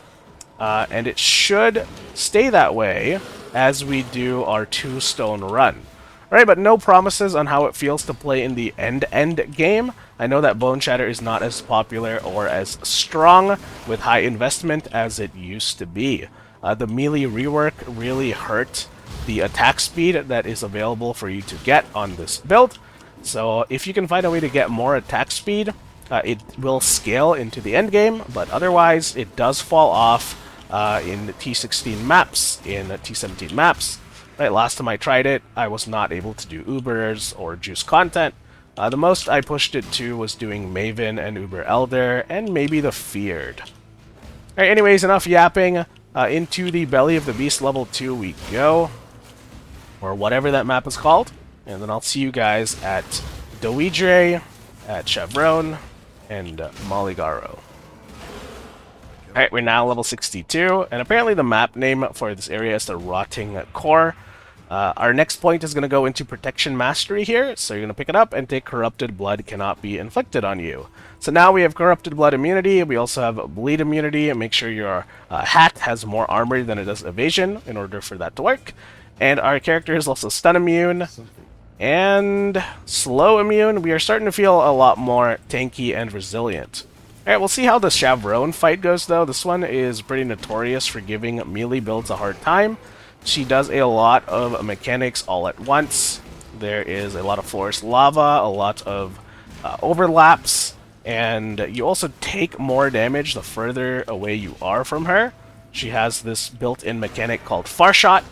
and it should stay that way as we do our 2-stone run. Alright, but no promises on how it feels to play in the end game. I know that Boneshatter is not as popular or as strong with high investment as it used to be. The melee rework really hurt the attack speed that is available for you to get on this build. So if you can find a way to get more attack speed, it will scale into the end game, but otherwise it does fall off in T16 maps, in T17 maps. Right, last time I tried it, I was not able to do Ubers or juice content. The most I pushed it to was doing Maven and Uber Elder, and maybe the Feared. Alright, anyways, enough yapping. Into the Belly of the Beast level 2 we go. Or whatever that map is called. And then I'll see you guys at Doidre, at Chevron, and Maligaro. Alright, we're now level 62, and apparently the map name for this area is the Rotting Core. Our next point is going to go into Protection Mastery here, so you're going to pick it up and take Corrupted Blood cannot be inflicted on you. So now we have Corrupted Blood immunity, we also have Bleed immunity, and make sure your hat has more armor than it does evasion in order for that to work. And our character is also Stun immune, and Slow immune. We are starting to feel a lot more tanky and resilient. Alright, we'll see how the Chevron fight goes though. This one is pretty notorious for giving melee builds a hard time. She does a lot of mechanics all at once. There is a lot of forest lava, a lot of overlaps, and you also take more damage the further away you are from her. She has this built-in mechanic called Far Shot.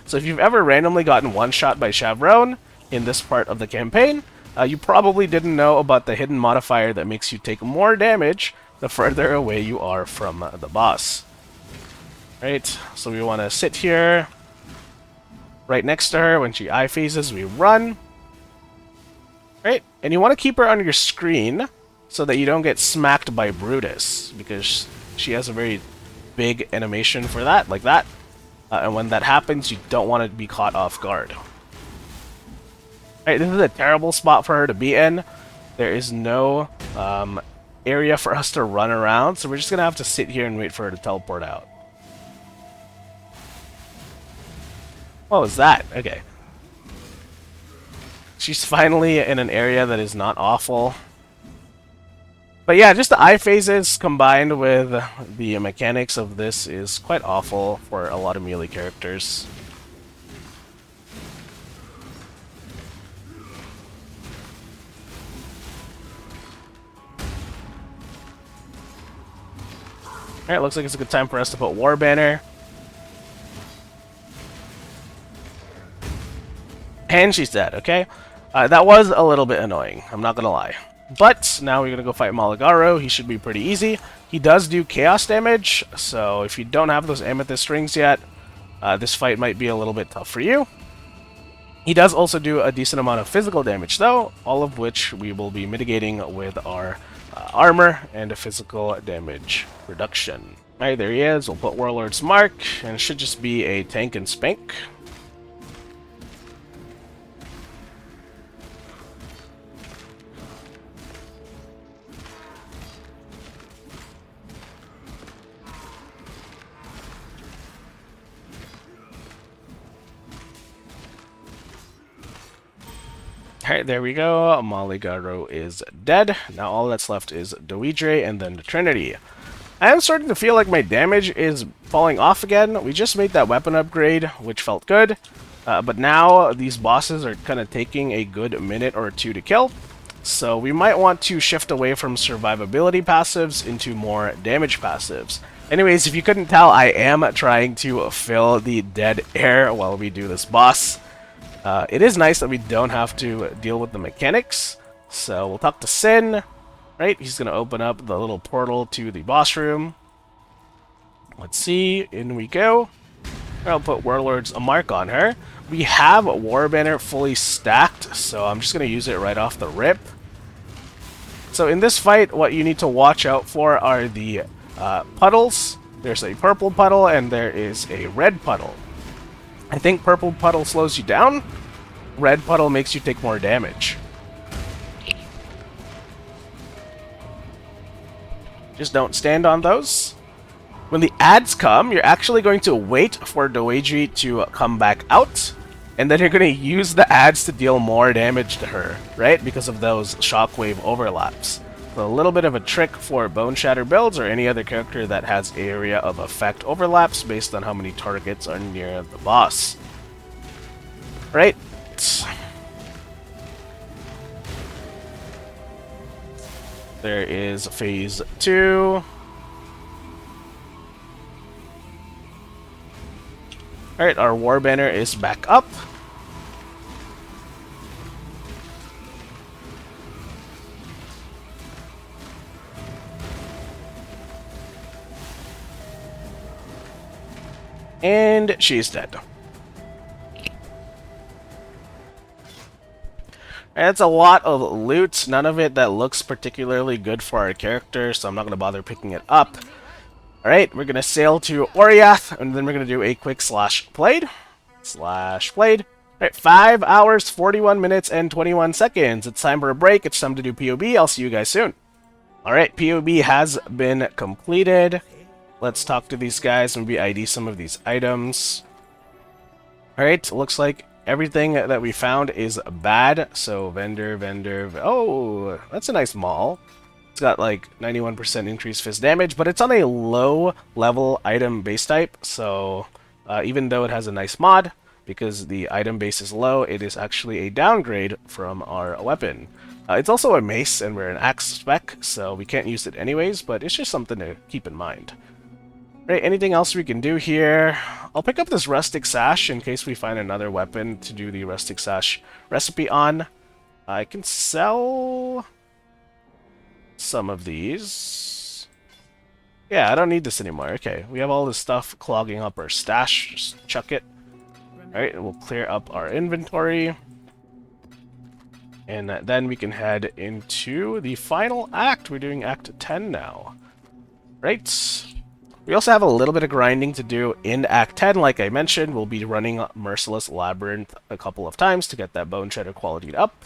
So if you've ever randomly gotten one-shot by Chevron in this part of the campaign, you probably didn't know about the hidden modifier that makes you take more damage the further away you are from the boss. Right, so we want to sit here right next to her. When she eye phases, we run. Right, and you want to keep her on your screen so that you don't get smacked by Brutus, because she has a very big animation for that, like that. And when that happens, you don't want to be caught off guard. Alright, this is a terrible spot for her to be in. There is no area for us to run around, so we're just going to have to sit here and wait for her to teleport out. What was that? Okay. She's finally in an area that is not awful. But yeah, just the eye phases combined with the mechanics of this is quite awful for a lot of melee characters. Alright, looks like it's a good time for us to put War Banner. And she's dead, okay? That was a little bit annoying, I'm not gonna lie. But now we're gonna go fight Maligaro. He should be pretty easy. He does do chaos damage, so if you don't have those amethyst rings yet, this fight might be a little bit tough for you. He does also do a decent amount of physical damage though, all of which we will be mitigating with our armor and a physical damage reduction. Alright, there he is. We'll put Warlord's Mark, and it should just be a tank and spank. Alright, there we go. Maligaro is dead. Now all that's left is Doidre and then the Trinity. I am starting to feel like my damage is falling off again. We just made that weapon upgrade, which felt good. But now these bosses are kind of taking a good minute or two to kill. So we might want to shift away from survivability passives into more damage passives. Anyways, if you couldn't tell, I am trying to fill the dead air while we do this boss. It is nice that we don't have to deal with the mechanics, so we'll talk to Sin, right? He's going to open up the little portal to the boss room. Let's see, in we go. I'll put Warlord's Mark on her. We have War Banner fully stacked, so I'm just going to use it right off the rip. So in this fight, what you need to watch out for are the puddles. There's a purple puddle and there is a red puddle. I think purple puddle slows you down. Red puddle makes you take more damage. Just don't stand on those. When the ads come, you're actually going to wait for Doidre to come back out. and then you're going to use the ads to deal more damage to her, right? Because of those shockwave overlaps. So a little bit of a trick for Boneshatter builds or any other character that has area of effect overlaps based on how many targets are near the boss. Right? There is phase 2. Alright, our war banner is back up. And she's dead. It's a lot of loot, none of it that looks particularly good for our character, so I'm not going to bother picking it up. Alright, we're going to sail to Oriath, and then we're going to do a quick slash played. Alright, 5 hours, 41 minutes, and 21 seconds. It's time for a break, it's time to do POB, I'll see you guys soon. Alright, POB has been completed. Let's talk to these guys, maybe ID some of these items. Alright, looks like everything that we found is bad. So vendor. Oh, that's a nice maul. It's got like 91% increased fist damage, but it's on a low level item base type. So even though it has a nice mod, because the item base is low, it is actually a downgrade from our weapon. It's also a mace, and we're an axe spec, so we can't use it anyways, but it's just something to keep in mind. Right, anything else we can do here? I'll pick up this rustic sash in case we find another weapon to do the rustic sash recipe on. I can sell some of these. Yeah, I don't need this anymore. Okay, we have all this stuff clogging up our stash. Just chuck it. Alright, and we'll clear up our inventory. And then we can head into the final act. We're doing Act 10 now. Right. We also have a little bit of grinding to do in Act 10, like I mentioned. We'll be running Merciless Labyrinth a couple of times to get that Boneshatter quality up.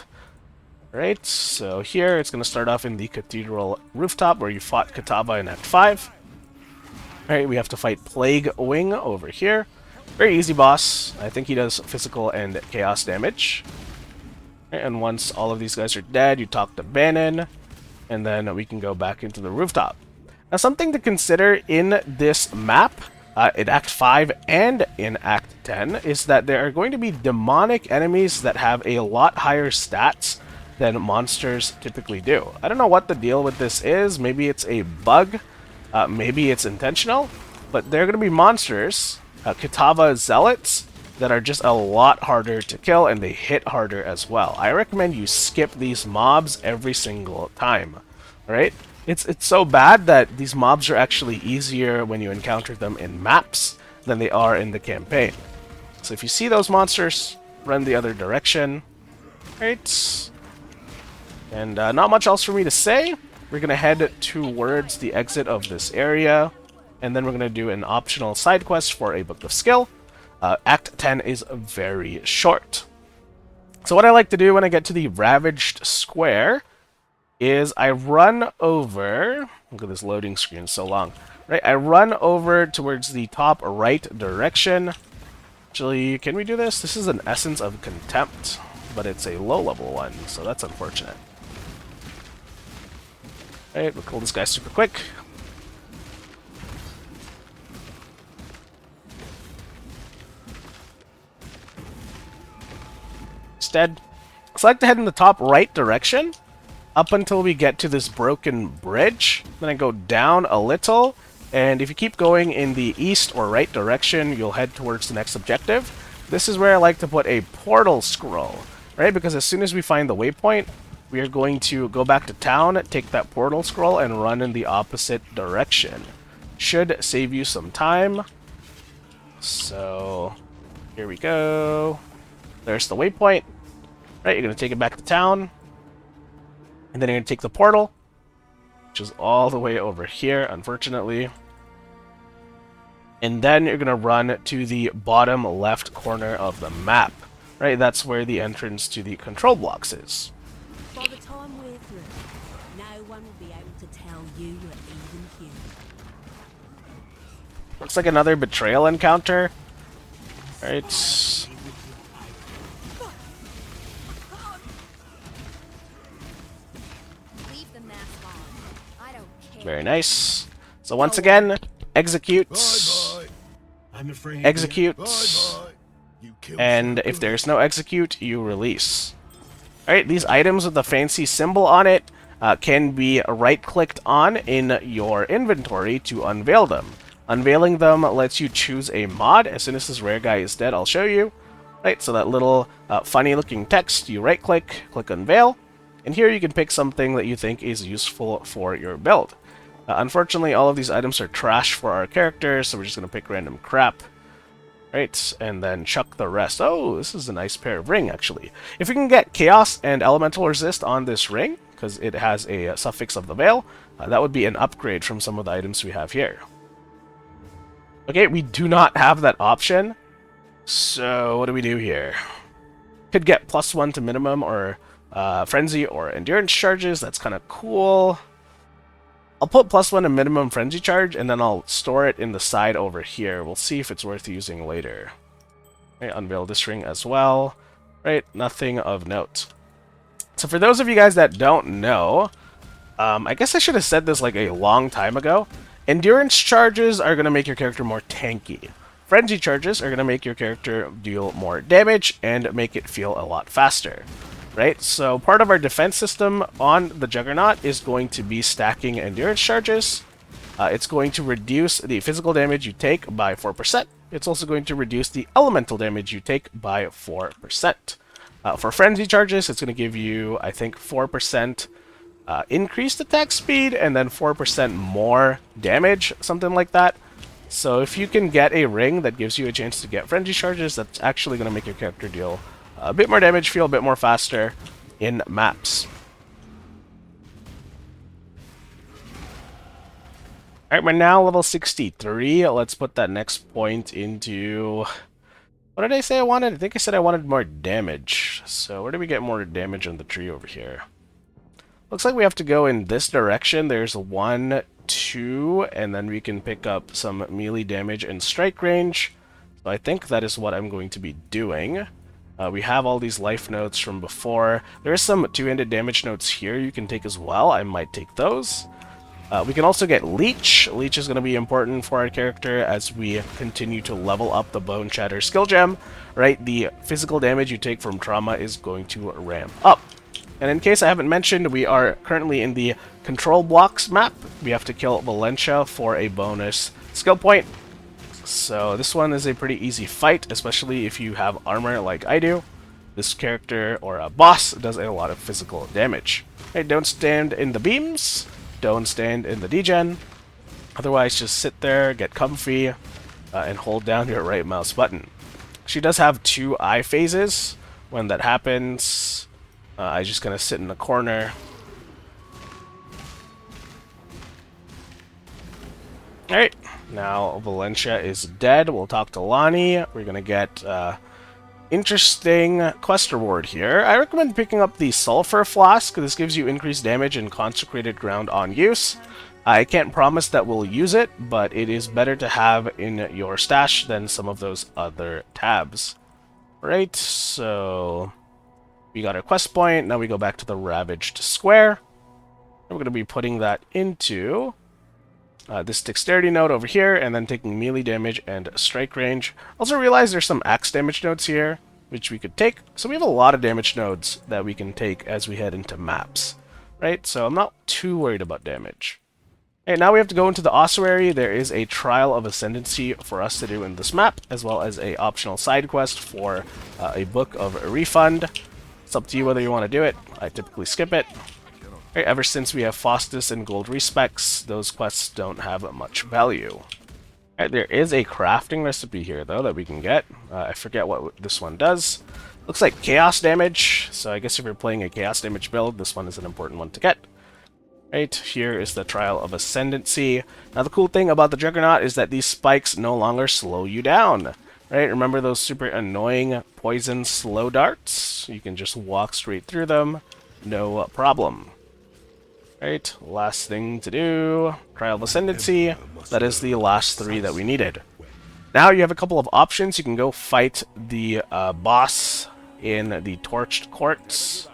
Right, so here it's going to start off in the Cathedral Rooftop where you fought Kitava in Act 5. Alright, we have to fight Plague Wing over here. Very easy boss. I think he does physical and chaos damage. And once all of these guys are dead, you talk to Bannon, and then we can go back into the rooftop. Now, something to consider in this map, in Act 5 and in Act 10, is that there are going to be demonic enemies that have a lot higher stats than monsters typically do. I don't know what the deal with this is. Maybe it's a bug, maybe it's intentional, but there are going to be monsters, Kitava Zealots, that are just a lot harder to kill, and they hit harder as well. I recommend you skip these mobs every single time, right? It's so bad that these mobs are actually easier when you encounter them in maps than they are in the campaign. So if you see those monsters, run the other direction. Right? And not much else for me to say. We're going to head towards the exit of this area, and then we're going to do an optional side quest for a Book of Skill. Act 10 is very short. So what I like to do when I get to the Ravaged Square is I run over... Look at this loading screen, so long. Right, I run over towards the top right direction. Actually, can we do this? This is an Essence of Contempt, but it's a low-level one, so that's unfortunate. Alright, we'll kill this guy super quick. He's dead. So I like to head in the top right direction up until we get to this broken bridge. Then I go down a little, and if you keep going in the east or right direction, you'll head towards the next objective. This is where I like to put a portal scroll, right? Because as soon as we find the waypoint, we are going to go back to town, take that portal scroll, and run in the opposite direction. Should save you some time. So, here we go. There's the waypoint. Right, you're going to take it back to town. And then you're going to take the portal, which is all the way over here, unfortunately. And then you're going to run to the bottom left corner of the map. Right, that's where the entrance to the control blocks is. By the time we're through, no one will be able to tell you you're even human. Looks like another Betrayal encounter. Right. Very nice. So once again, execute, I'm afraid. execute, You killed and if there's no execute, you release. Alright, these items with the fancy symbol on it can be right-clicked on in your inventory to unveil them. Unveiling them lets you choose a mod. As soon as this rare guy is dead, I'll show you. Right, so that little funny-looking text, you right-click, click Unveil, and here you can pick something that you think is useful for your build. Unfortunately, all of these items are trash for our characters, so we're just going to pick random crap. Right, and then chuck the rest. Oh, this is a nice pair of ring, actually. If we can get Chaos and Elemental Resist on this ring, because it has a suffix of the Veil, that would be an upgrade from some of the items we have here. Okay, we do not have that option, so what do we do here? Could get +1 to minimum, or Frenzy, or Endurance charges. That's kind of cool. I'll put +1 to minimum Frenzy charge, and then I'll store it in the side over here. We'll see if it's worth using later. Okay, unveil this ring as well. Right, nothing of note. So for those of you guys that don't know, I guess I should have said this like a long time ago. Endurance charges are going to make your character more tanky. Frenzy charges are going to make your character deal more damage and make it feel a lot faster. Right? So part of our defense system on the Juggernaut is going to be stacking endurance charges. It's going to reduce the physical damage you take by 4%. It's also going to reduce the elemental damage you take by 4%. For frenzy charges, it's going to give you, I think, 4% increased attack speed and then 4% more damage, something like that. So if you can get a ring that gives you a chance to get frenzy charges, that's actually going to make your character deal a bit more damage, feel a bit more faster in maps. Alright, we're now level 63. Let's put that next point into... What did I say I wanted? I think I said I wanted more damage. So where do we get more damage on the tree over here? Looks like we have to go in this direction. There's 1, 2, and then we can pick up some melee damage and strike range. So I think that is what I'm going to be doing. We have all these life notes from before. There's some two-handed damage notes here you can take as well. I might take those. We can also get Leech. Leech is going to be important for our character as we continue to level up the Boneshatter skill gem. Right, the physical damage you take from trauma is going to ramp up. And in case I haven't mentioned, we are currently in the control blocks map. We have to kill Valencia for a bonus skill point. So this one is a pretty easy fight, especially if you have armor like I do. This character, or a boss, does a lot of physical damage. Okay, don't stand in the beams. Don't stand in the degen. Otherwise, just sit there, get comfy, and hold down your right mouse button. She does have 2 eye phases. When that happens... I'm just going to sit in the corner. Alright, now Valencia is dead. We'll talk to Lonnie. We're going to get interesting quest reward here. I recommend picking up the Sulfur Flask. This gives you increased damage in consecrated ground on use. I can't promise that we'll use it, but it is better to have in your stash than some of those other tabs. Right, so... we got our quest point. Now we go back to the Ravaged Square. And we're going to be putting that into this dexterity node over here, and then taking melee damage and strike range. Also realize there's some axe damage nodes here, which we could take. So we have a lot of damage nodes that we can take as we head into maps. Right, so I'm not too worried about damage. Okay, now we have to go into the ossuary. There is a Trial of Ascendancy for us to do in this map, as well as a optional side quest for a Book of Refund. It's up to you whether you want to do it. I typically skip it. Okay, ever since we have Faustus and Gold Respecs, those quests don't have much value. Okay, there is a crafting recipe here, though, that we can get. I forget what this one does. Looks like chaos damage, so I guess if you're playing a chaos damage build, this one is an important one to get. Right, here is the Trial of Ascendancy. Now the cool thing about the Juggernaut is that these spikes no longer slow you down. Right, remember those super annoying poison slow darts? You can just walk straight through them, no problem. Right, last thing to do, Trial of Ascendancy. That is the last 3 that we needed. Now you have a couple of options. You can go fight the boss in the Torched Courts.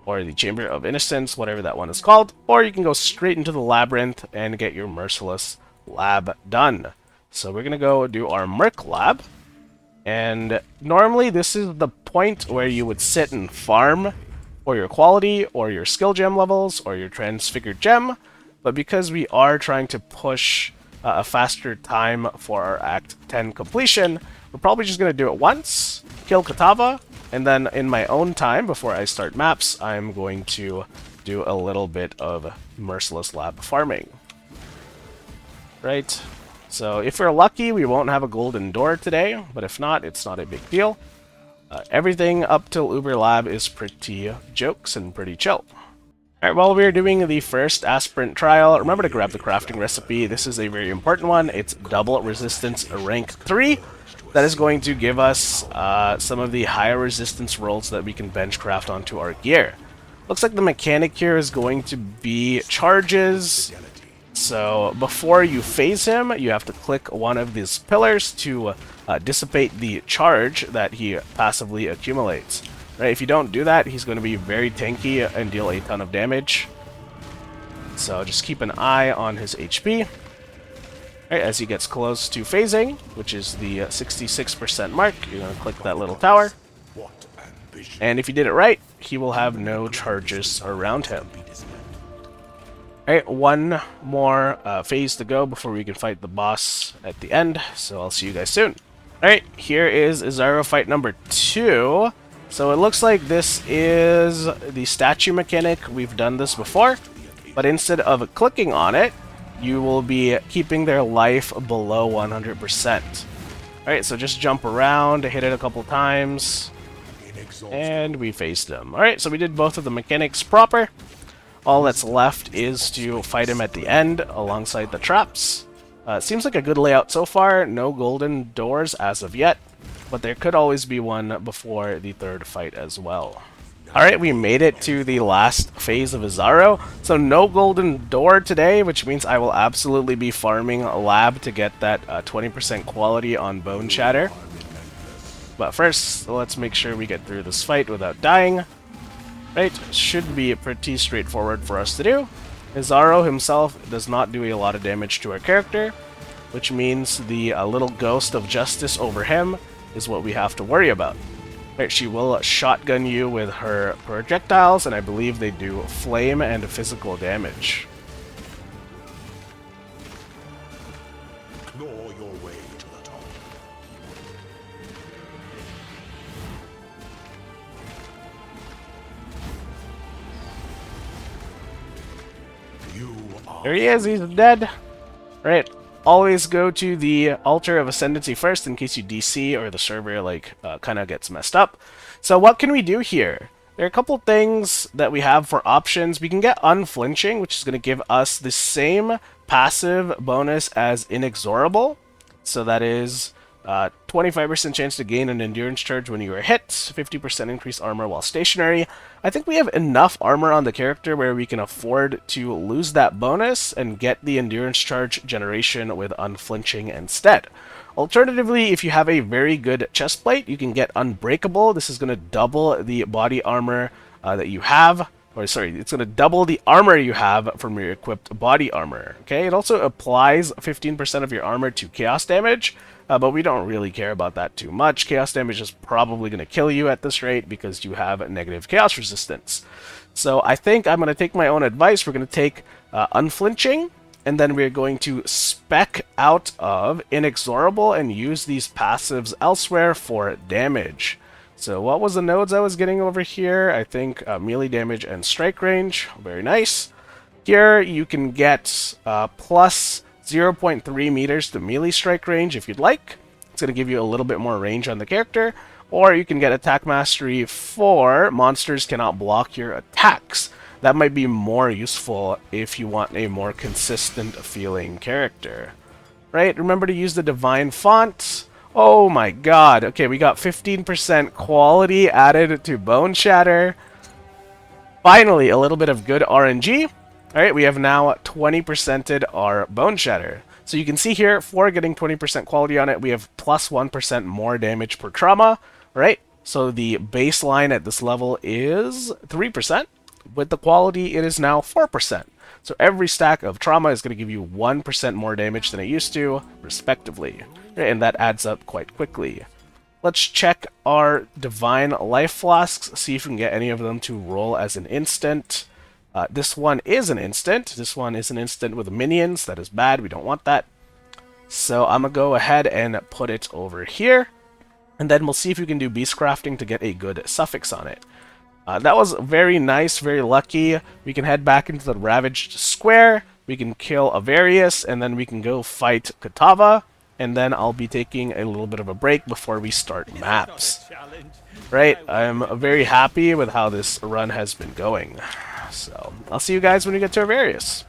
or the Chamber of Innocence, whatever that one is called, or you can go straight into the Labyrinth and get your Merciless Lab done. So we're going to go do our Merc Lab, and normally this is the point where you would sit and farm for your quality, or your skill gem levels, or your Transfigured Gem, but because we are trying to push a faster time for our Act 10 completion, we're probably just going to do it once, kill Katava, and then in my own time, before I start maps, I'm going to do a little bit of Merciless Lab farming. Right? So if we're lucky, we won't have a golden door today, but if not, it's not a big deal. Everything up till Uber Lab is pretty jokes and pretty chill. Alright, while we're doing the first aspirant trial, remember to grab the crafting recipe. This is a very important one. It's double resistance rank 3. That is going to give us some of the higher resistance rolls that we can bench craft onto our gear. Looks like the mechanic here is going to be charges. So before you phase him, you have to click one of these pillars to dissipate the charge that he passively accumulates. Right, if you don't do that, he's going to be very tanky and deal a ton of damage. So just keep an eye on his HP. Right, as he gets close to phasing, which is the 66% mark, you're going to click that little tower. And if you did it right, he will have no charges around him. Alright, one more phase to go before we can fight the boss at the end, so I'll see you guys soon. Alright, here is Azaro fight number 2. So it looks like this is the statue mechanic. We've done this before, but instead of clicking on it, you will be keeping their life below 100%. Alright, so just jump around, hit it a couple times, and we faced them. Alright, so we did both of the mechanics proper. All that's left is to fight him at the end alongside the traps. Seems like a good layout so far. No golden doors as of yet, but there could always be one before the third fight as well. Alright, we made it to the last phase of Azaro. So no golden door today, which means I will absolutely be farming a lab to get that 20% quality on Boneshatter. But first, let's make sure we get through this fight without dying. Right, should be pretty straightforward for us to do. Azaro himself does not do a lot of damage to our character, which means the little ghost of justice over him is what we have to worry about. Right, she will shotgun you with her projectiles, and I believe they do flame and physical damage. Claw your way to the top. There he is, he's dead. Right, always go to the Altar of Ascendancy first in case you DC or the server kind of gets messed up. So what can we do here? There are a couple things that we have for options. We can get Unflinching, which is going to give us the same passive bonus as Inexorable. So that is 25% chance to gain an endurance charge when you are hit, 50% increased armor while stationary. I think we have enough armor on the character where we can afford to lose that bonus and get the endurance charge generation with Unflinching instead. Alternatively, if you have a very good chestplate, you can get Unbreakable. This is going to double the body armor that you have. Or sorry, it's going to double the armor you have from your equipped body armor. Okay, it also applies 15% of your armor to chaos damage, but we don't really care about that too much. Chaos damage is probably going to kill you at this rate because you have negative chaos resistance. So I think I'm going to take my own advice. We're going to take Unflinching, and then we're going to spec out of Inexorable and use these passives elsewhere for damage. So what was the nodes I was getting over here? I think melee damage and strike range. Very nice. Here you can get plus 0.3 meters to melee strike range if you'd like. It's going to give you a little bit more range on the character. Or you can get attack mastery for monsters cannot block your attacks. That might be more useful if you want a more consistent feeling character. Right? Remember to use the divine font. Oh my god. Okay, we got 15% quality added to Boneshatter. Finally, a little bit of good RNG. Alright, we have now 20%ed our Boneshatter. So you can see here, for getting 20% quality on it, we have plus 1% more damage per trauma. Right? So the baseline at this level is 3%. With the quality, it is now 4%. So every stack of trauma is going to give you 1% more damage than it used to, respectively. And that adds up quite quickly. Let's check our Divine Life Flasks, see if we can get any of them to roll as an instant. This one is an instant. This one is an instant with minions. That is bad. We don't want that. So I'm going to go ahead and put it over here. And then we'll see if we can do beast crafting to get a good suffix on it. That was very nice, very lucky. We can head back into the Ravaged Square. We can kill Avarius, and then we can go fight Katava. And then I'll be taking a little bit of a break before we start maps. Right, I'm very happy with how this run has been going. So, I'll see you guys when we get to Avarius.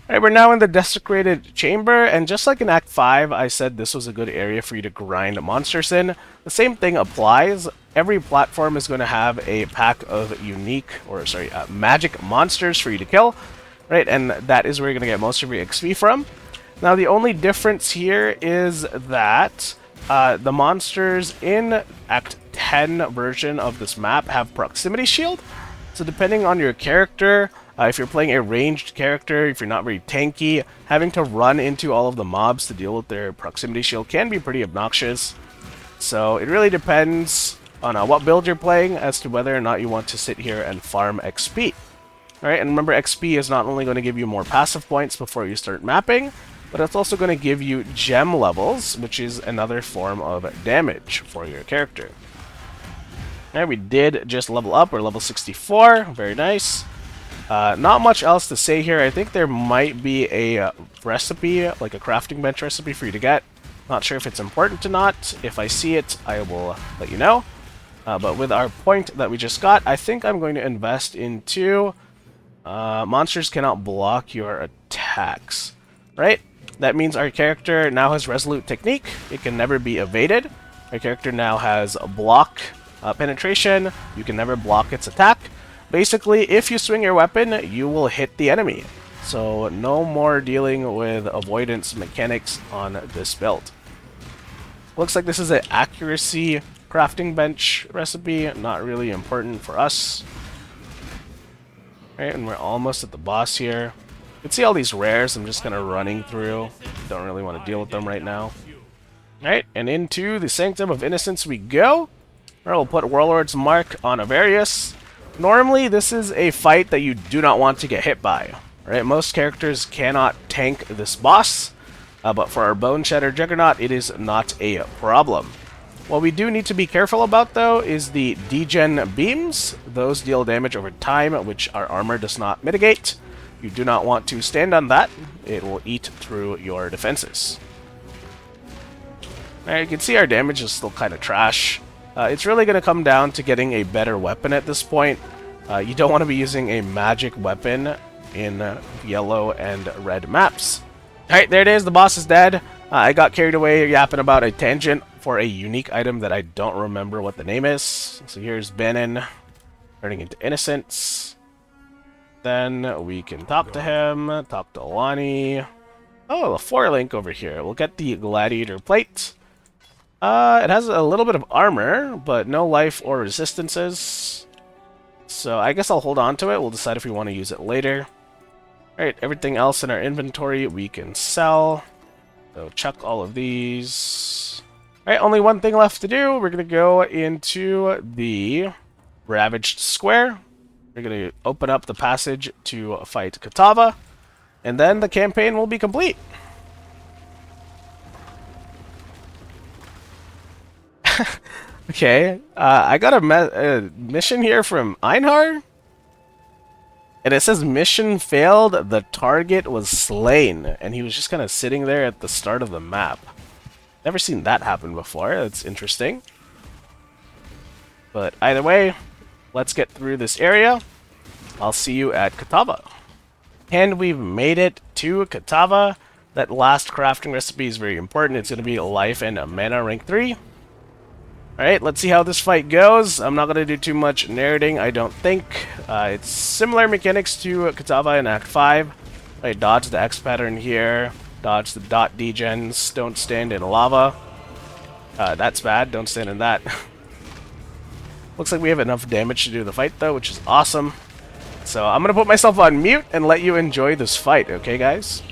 Alright, we're now in the Desecrated Chamber, and just like in Act 5, I said this was a good area for you to grind monsters in. The same thing applies. Every platform is going to have a pack of magic monsters for you to kill, right? And that is where you're going to get most of your XP from. Now, the only difference here is that the monsters in Act 10 version of this map have Proximity Shield. So depending on your character, if you're playing a ranged character, if you're not very tanky, having to run into all of the mobs to deal with their Proximity Shield can be pretty obnoxious. So it really depends on what build you're playing as to whether or not you want to sit here and farm XP. Alright, and remember, XP is not only going to give you more passive points before you start mapping, but it's also going to give you gem levels, which is another form of damage for your character. Alright, we did just level up. We're level 64. Very nice. Not much else to say here. I think there might be a recipe, like a crafting bench recipe for you to get. Not sure if it's important or not. If I see it, I will let you know. But with our point that we just got, I think I'm going to invest into monsters cannot block your attacks. Right? That means our character now has Resolute Technique. It can never be evaded. Our character now has block penetration. You can never block its attack. Basically, if you swing your weapon, you will hit the enemy. So no more dealing with avoidance mechanics on this build. Looks like this is an accuracy crafting bench recipe. Not really important for us. Right, and we're almost at the boss here. You can see all these rares I'm just kind of running through. Don't really want to deal with them right now. Alright, and into the Sanctum of Innocence we go. Where we'll put Warlord's Mark on Avarius. Normally, this is a fight that you do not want to get hit by. Right? Most characters cannot tank this boss, but for our Boneshatter Juggernaut, it is not a problem. What we do need to be careful about, though, is the degen beams. Those deal damage over time, which our armor does not mitigate. You do not want to stand on that. It will eat through your defenses. Right, you can see our damage is still kind of trash. It's really going to come down to getting a better weapon at this point. You don't want to be using a magic weapon in yellow and red maps. Alright, there it is. The boss is dead. I got carried away yapping about a tangent for a unique item that I don't remember what the name is. So here's Benin turning into Innocence. Then we can talk to him, talk to Alani. Oh, a 4-link over here. We'll get the Gladiator Plate. It has a little bit of armor, but no life or resistances. So I guess I'll hold on to it. We'll decide if we want to use it later. Alright, everything else in our inventory we can sell. So chuck all of these. Alright, only one thing left to do. We're going to go into the Ravaged Square. We're going to open up the passage to fight Katava. And then the campaign will be complete. Okay, I got a mission here from Einhard. And it says, mission failed, the target was slain. And he was just kind of sitting there at the start of the map. Never seen that happen before. That's interesting. But either way, let's get through this area. I'll see you at Katava. And we've made it to Katava. That last crafting recipe is very important. It's going to be life and mana rank 3. Alright, let's see how this fight goes. I'm not going to do too much narrating, I don't think. It's similar mechanics to Katava in Act 5. I dodge the X pattern here. Dodge the dot degens. Don't stand in lava. That's bad. Don't stand in that. Looks like we have enough damage to do the fight though, which is awesome. So I'm gonna put myself on mute and let you enjoy this fight, okay guys?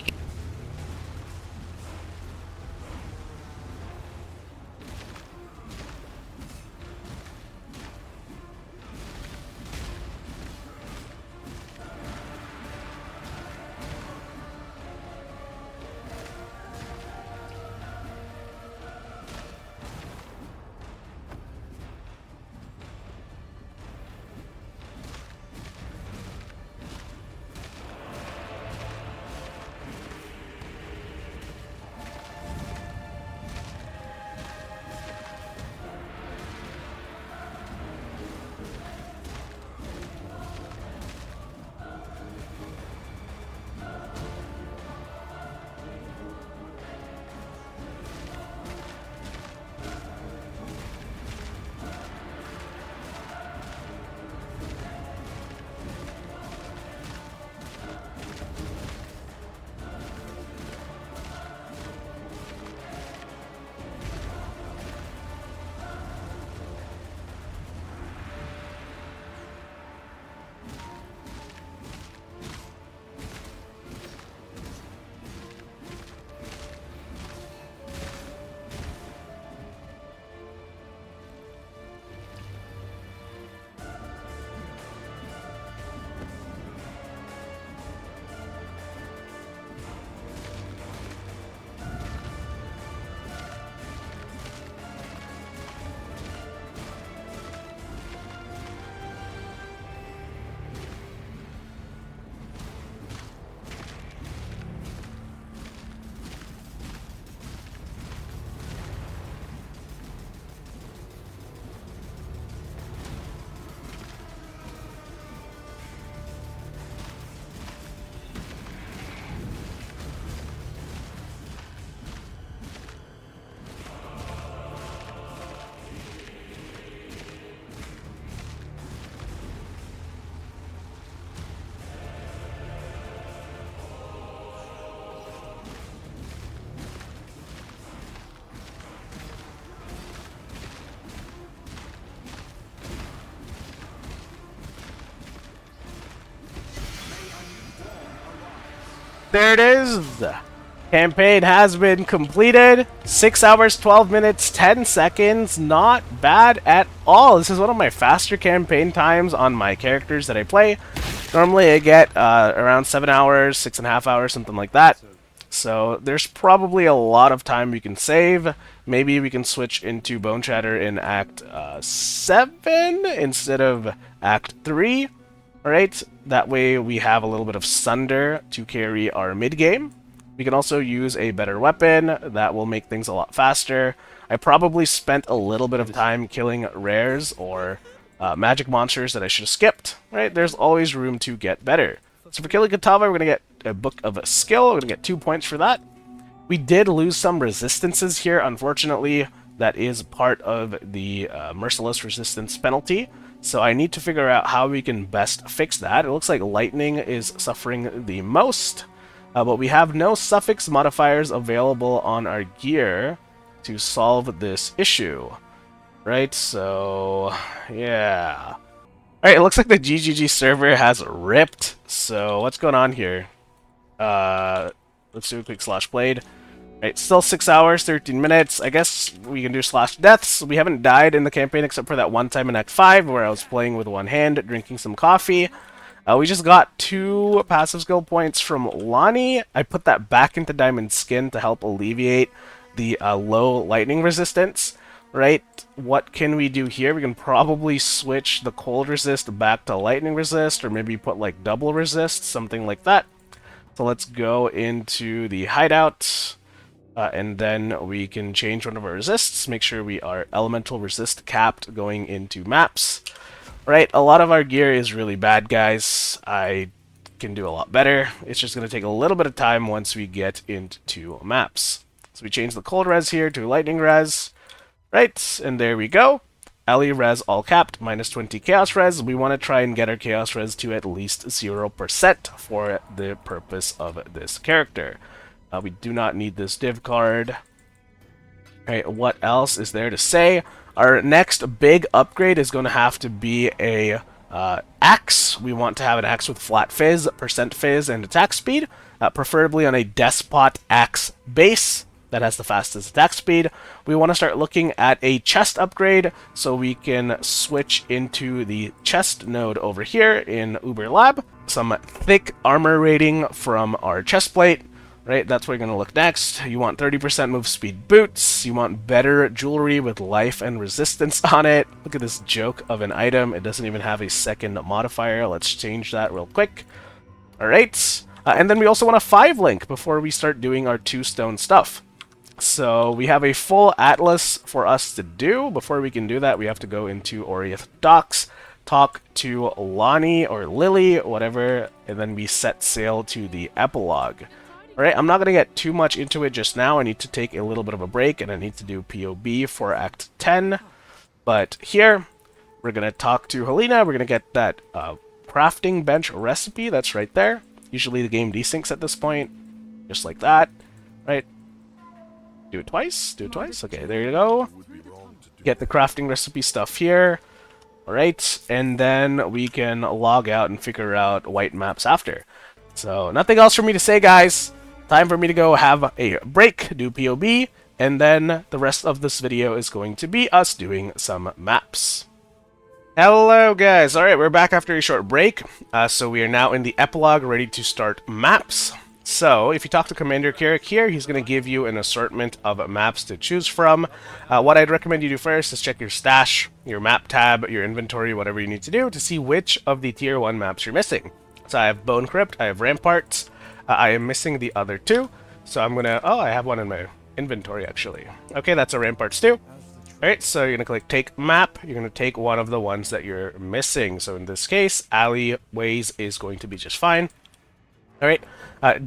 There it is! Campaign has been completed. 6 hours, 12 minutes, 10 seconds. Not bad at all. This is one of my faster campaign times on my characters that I play. Normally I get around 7 hours, 6.5 hours, something like that. So there's probably a lot of time we can save. Maybe we can switch into Boneshatter in Act 7 instead of Act 3. Alright, that way we have a little bit of Sunder to carry our mid-game. We can also use a better weapon that will make things a lot faster. I probably spent a little bit of time killing rares or magic monsters that I should have skipped. Right, there's always room to get better. So for killing Katava, we're going to get a Book of Skill. We're going to get 2 points for that. We did lose some resistances here, unfortunately. That is part of the Merciless Resistance penalty. So I need to figure out how we can best fix that. It looks like Lightning is suffering the most. But we have no suffix modifiers available on our gear to solve this issue. Right, so yeah. Alright, it looks like the GGG server has ripped. So what's going on here? Let's do a quick slash played. Right, still 6 hours, 13 minutes. I guess we can do slash deaths. We haven't died in the campaign except for that one time in Act 5 where I was playing with one hand, drinking some coffee. We just got 2 passive skill points from Lonnie. I put that back into Diamond Skin to help alleviate the low lightning resistance. Right, what can we do here? We can probably switch the cold resist back to lightning resist, or maybe put like double resist, something like that. So let's go into the hideout. And then we can change one of our resists, make sure we are elemental resist capped going into maps. Right, a lot of our gear is really bad, guys. I can do a lot better. It's just going to take a little bit of time once we get into maps. So we change the cold res here to lightning res. Right, and there we go. Ali res all capped, minus 20 chaos res. We want to try and get our chaos res to at least 0% for the purpose of this character. We do not need this div card. Right, what else is there to say? Our next big upgrade is going to have to be a axe. We want to have an axe with flat fizz, percent fizz, and attack speed, preferably on a despot axe base that has the fastest attack speed. We want to start looking at a chest upgrade so we can switch into the chest node over here in Uber Lab. Some thick armor rating from our chest plate. Right, that's where you're going to look next. You want 30% move speed boots. You want better jewelry with life and resistance on it. Look at this joke of an item. It doesn't even have a second modifier. Let's change that real quick. Alright, and then we also want a 5 link before we start doing our 2 stone stuff. So we have a full atlas for us to do. Before we can do that, we have to go into Oriath Docks, talk to Lonnie or Lily, whatever, and then we set sail to the epilogue. Alright, I'm not going to get too much into it just now. I need to take a little bit of a break, and I need to do POB for Act 10. But here, we're going to talk to Helena. We're going to get that crafting bench recipe that's right there. Usually the game desyncs at this point, just like that. Right? Do it twice. Do it twice. Okay, there you go. Get the crafting recipe stuff here. Alright, and then we can log out and figure out white maps after. So, nothing else for me to say, guys. Time for me to go have a break, do POB, and then the rest of this video is going to be us doing some maps. Hello guys, alright, we're back after a short break, so we are now in the epilogue ready to start maps. So, if you talk to Commander Kirik here, he's going to give you an assortment of maps to choose from. What I'd recommend you do first is check your stash, your map tab, your inventory, whatever you need to do to see which of the tier 1 maps you're missing. So I have Bone Crypt, I have Ramparts, I am missing the other 2, so I'm gonna, oh, I have one in my inventory actually. Okay, that's a Ramparts too. Alright, so you're gonna click Take Map, you're gonna take one of the ones that you're missing. So in this case, Alleyways is going to be just fine. Alright,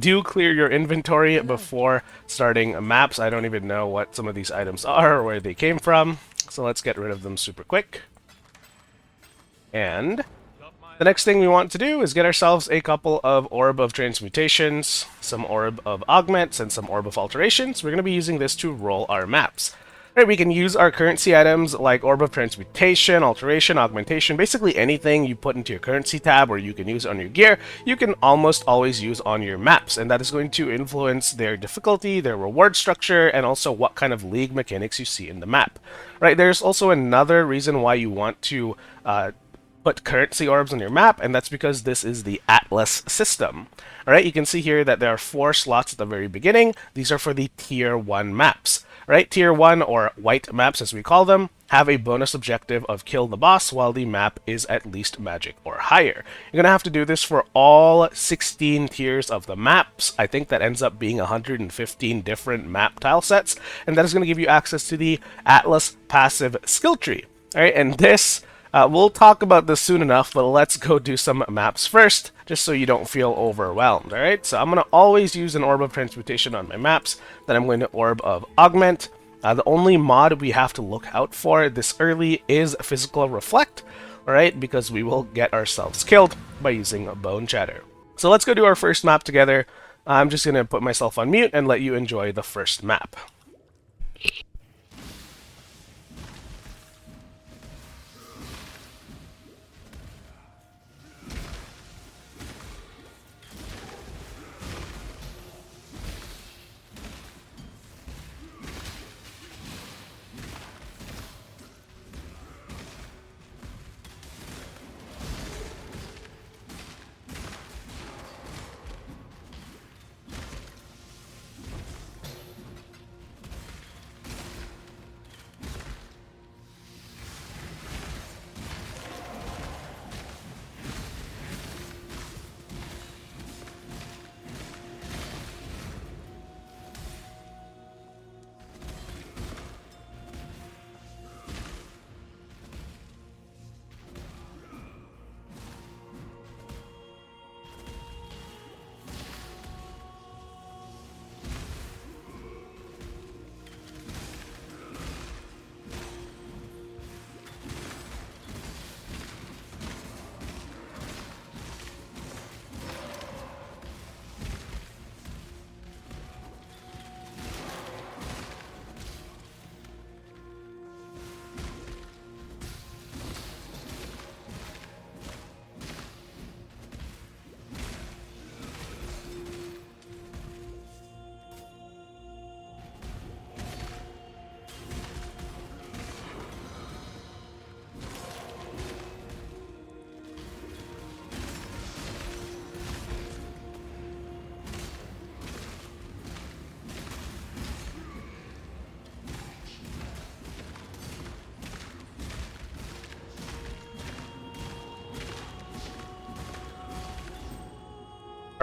do clear your inventory before starting maps. I don't even know what some of these items are or where they came from, so let's get rid of them super quick. And the next thing we want to do is get ourselves a couple of Orb of Transmutations, some Orb of Augments, and some Orb of Alterations. We're going to be using this to roll our maps. Right, we can use our currency items like Orb of Transmutation, Alteration, Augmentation, basically anything you put into your currency tab or you can use on your gear, you can almost always use on your maps, and that is going to influence their difficulty, their reward structure, and also what kind of league mechanics you see in the map. Right, there's also another reason why you want to put currency orbs on your map, and that's because this is the Atlas system. Alright, you can see here that there are 4 slots at the very beginning. These are for the Tier 1 maps. Right, Tier 1, or white maps as we call them, have a bonus objective of kill the boss while the map is at least magic or higher. You're going to have to do this for all 16 tiers of the maps. I think that ends up being 115 different map tile sets, and that is going to give you access to the Atlas passive skill tree. Alright, and this we'll talk about this soon enough, but let's go do some maps first, just so you don't feel overwhelmed, alright? So I'm going to always use an Orb of Transmutation on my maps, then I'm going to Orb of Augment. The only mod we have to look out for this early is Physical Reflect, alright? Because we will get ourselves killed by using Boneshatter. So let's go do our first map together. I'm just going to put myself on mute and let you enjoy the first map.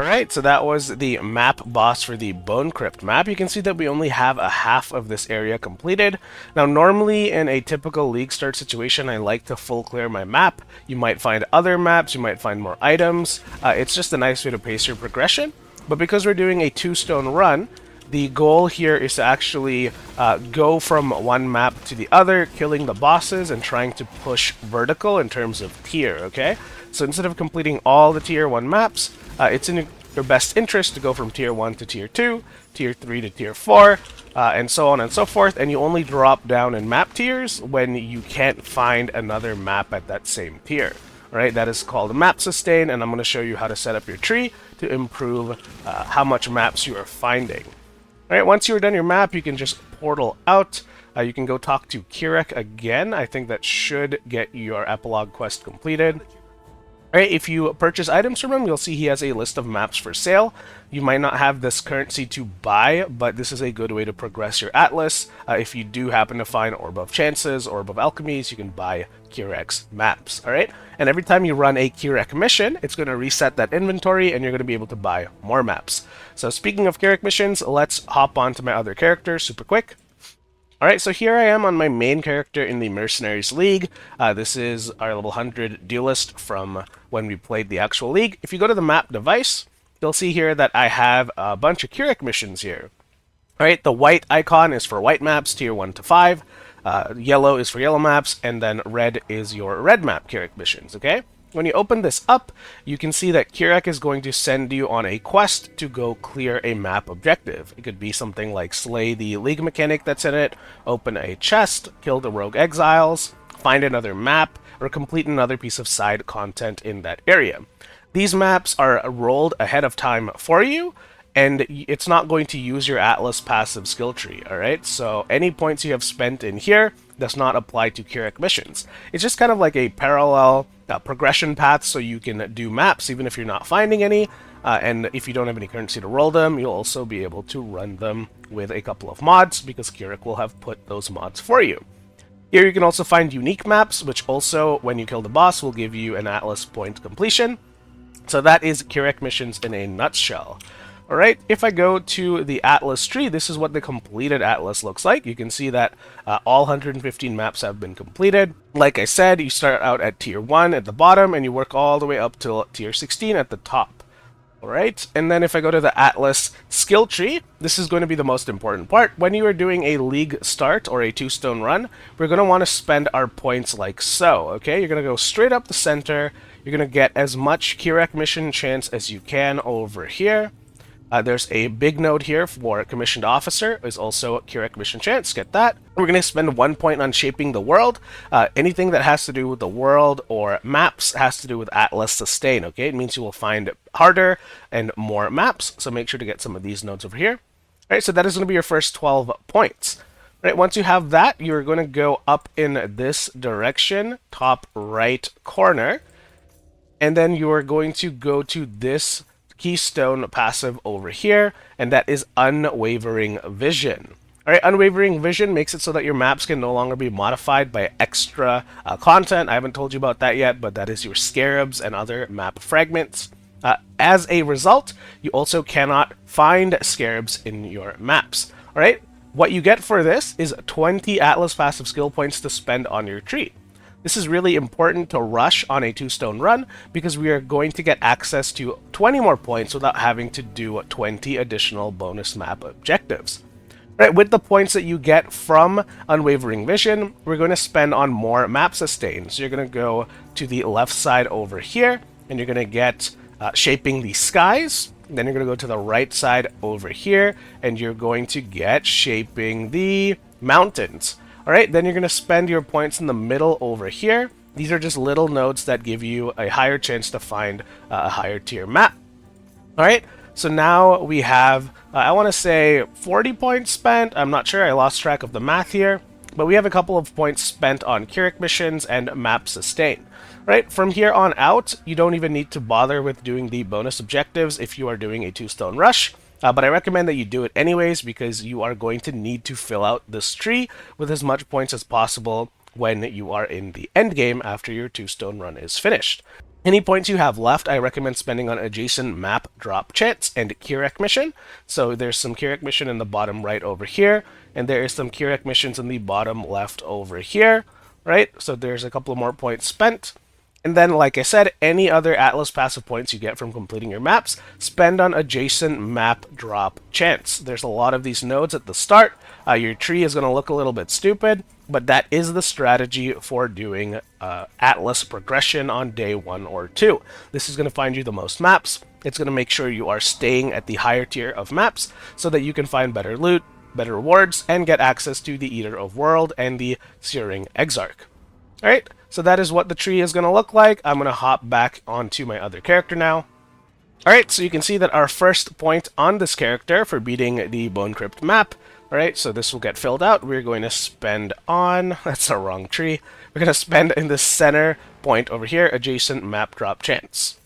Alright, so that was the map boss for the Bone Crypt map. You can see that we only have a half of this area completed. Now normally in a typical Leaguestart situation, I like to full clear my map. You might find other maps, you might find more items. It's just a nice way to pace your progression. But because we're doing a 2-stone run, the goal here is to actually go from one map to the other, killing the bosses and trying to push vertical in terms of tier, okay? So instead of completing all the tier 1 maps, it's in your best interest to go from tier 1 to tier 2, tier 3 to tier 4, and so on and so forth, and you only drop down in map tiers when you can't find another map at that same tier. Right, that is called map sustain, and I'm going to show you how to set up your tree to improve how much maps you are finding. Alright, once you're done your map, you can just portal out. You can go talk to Kirek again. I think that should get your epilogue quest completed. Alright, if you purchase items from him, you'll see he has a list of maps for sale. You might not have this currency to buy, but this is a good way to progress your atlas. If you do happen to find Orb of Chances, Orb of Alchemies, you can buy Kirek's maps, alright? And every time you run a Kirek mission, it's going to reset that inventory, and you're going to be able to buy more maps. So speaking of Kirek missions, let's hop on to my other character super quick. Alright, so here I am on my main character in the Mercenaries League. This is our level 100 duelist from when we played the actual league. If you go to the map device, you'll see here that I have a bunch of Kirek missions here. Alright, the white icon is for white maps, tier 1 to 5. Yellow is for yellow maps, and then red is your red map Kirek missions, okay? When you open this up, you can see that Kirek is going to send you on a quest to go clear a map objective. It could be something like slay the league mechanic that's in it, open a chest, kill the rogue exiles, find another map, or complete another piece of side content in that area. These maps are rolled ahead of time for you, and it's not going to use your Atlas passive skill tree, alright? So any points you have spent in here does not apply to Kirek missions. It's just kind of like a parallel progression path so you can do maps even if you're not finding any, and if you don't have any currency to roll them, you'll also be able to run them with a couple of mods because Kirek will have put those mods for you. Here you can also find unique maps, which also, when you kill the boss, will give you an Atlas point completion. So that is Kirek missions in a nutshell. Alright, if I go to the Atlas tree, this is what the completed Atlas looks like. You can see that all 115 maps have been completed. Like I said, you start out at tier 1 at the bottom, and you work all the way up till tier 16 at the top. Alright, and then if I go to the Atlas skill tree, this is going to be the most important part. When you are doing a Leaguestart or a 2-stone run, we're going to want to spend our points like so, okay? You're going to go straight up the center. You're going to get as much Kirek mission chance as you can over here. There's a big node here for Commissioned Officer. There's also Kirek Mission Chance. Get that. We're going to spend 1 point on Shaping the World. Anything that has to do with the world or maps has to do with Atlas Sustain, okay? It means you will find harder and more maps, so make sure to get some of these nodes over here. All right, so that is going to be your first 12 points. All right, once you have that, you're going to go up in this direction, top right corner, and then you are going to go to this keystone passive over here, and that is Unwavering Vision. Alright, Unwavering Vision makes it so that your maps can no longer be modified by extra content. I haven't told you about that yet, but that is your scarabs and other map fragments. As a result, you also cannot find scarabs in your maps. Alright, what you get for this is 20 Atlas passive skill points to spend on your tree. This is really important to rush on a 2-stone run because we are going to get access to 20 more points without having to do 20 additional bonus map objectives. Right, with the points that you get from Unwavering Vision, we're going to spend on more map sustain. So you're going to go to the left side over here, and you're going to get Shaping the Skies. Then you're going to go to the right side over here, and you're going to get Shaping the Mountains. Alright, then you're going to spend your points in the middle over here. These are just little nodes that give you a higher chance to find a higher tier map. Alright, so now we have, I want to say 40 points spent. I'm not sure, I lost track of the math here. But we have a couple of points spent on Kirek missions and map sustain. Right, from here on out, you don't even need to bother with doing the bonus objectives if you are doing a 2-stone rush. But I recommend that you do it anyways because you are going to need to fill out this tree with as much points as possible when you are in the end game after your 2-stone run is finished. Any points you have left, I recommend spending on adjacent map drop chance and Kirek mission. So there's some Kirek mission in the bottom right over here, and there is some Kirek missions in the bottom left over here, right? So there's a couple more points spent. And then, like I said, any other Atlas passive points you get from completing your maps, spend on adjacent map drop chance. There's a lot of these nodes at the start. Your tree is going to look a little bit stupid, but that is the strategy for doing Atlas progression on day 1 or 2. This is going to find you the most maps. It's going to make sure you are staying at the higher tier of maps so that you can find better loot, better rewards, and get access to the Eater of World and the Searing Exarch. Alright, so that is what the tree is going to look like. I'm going to hop back onto my other character now. Alright, so you can see that our first point on this character for beating the Bone Crypt map, alright, so this will get filled out. We're going to spend on, that's a wrong tree, we're going to spend in the center point over here, adjacent map drop chance.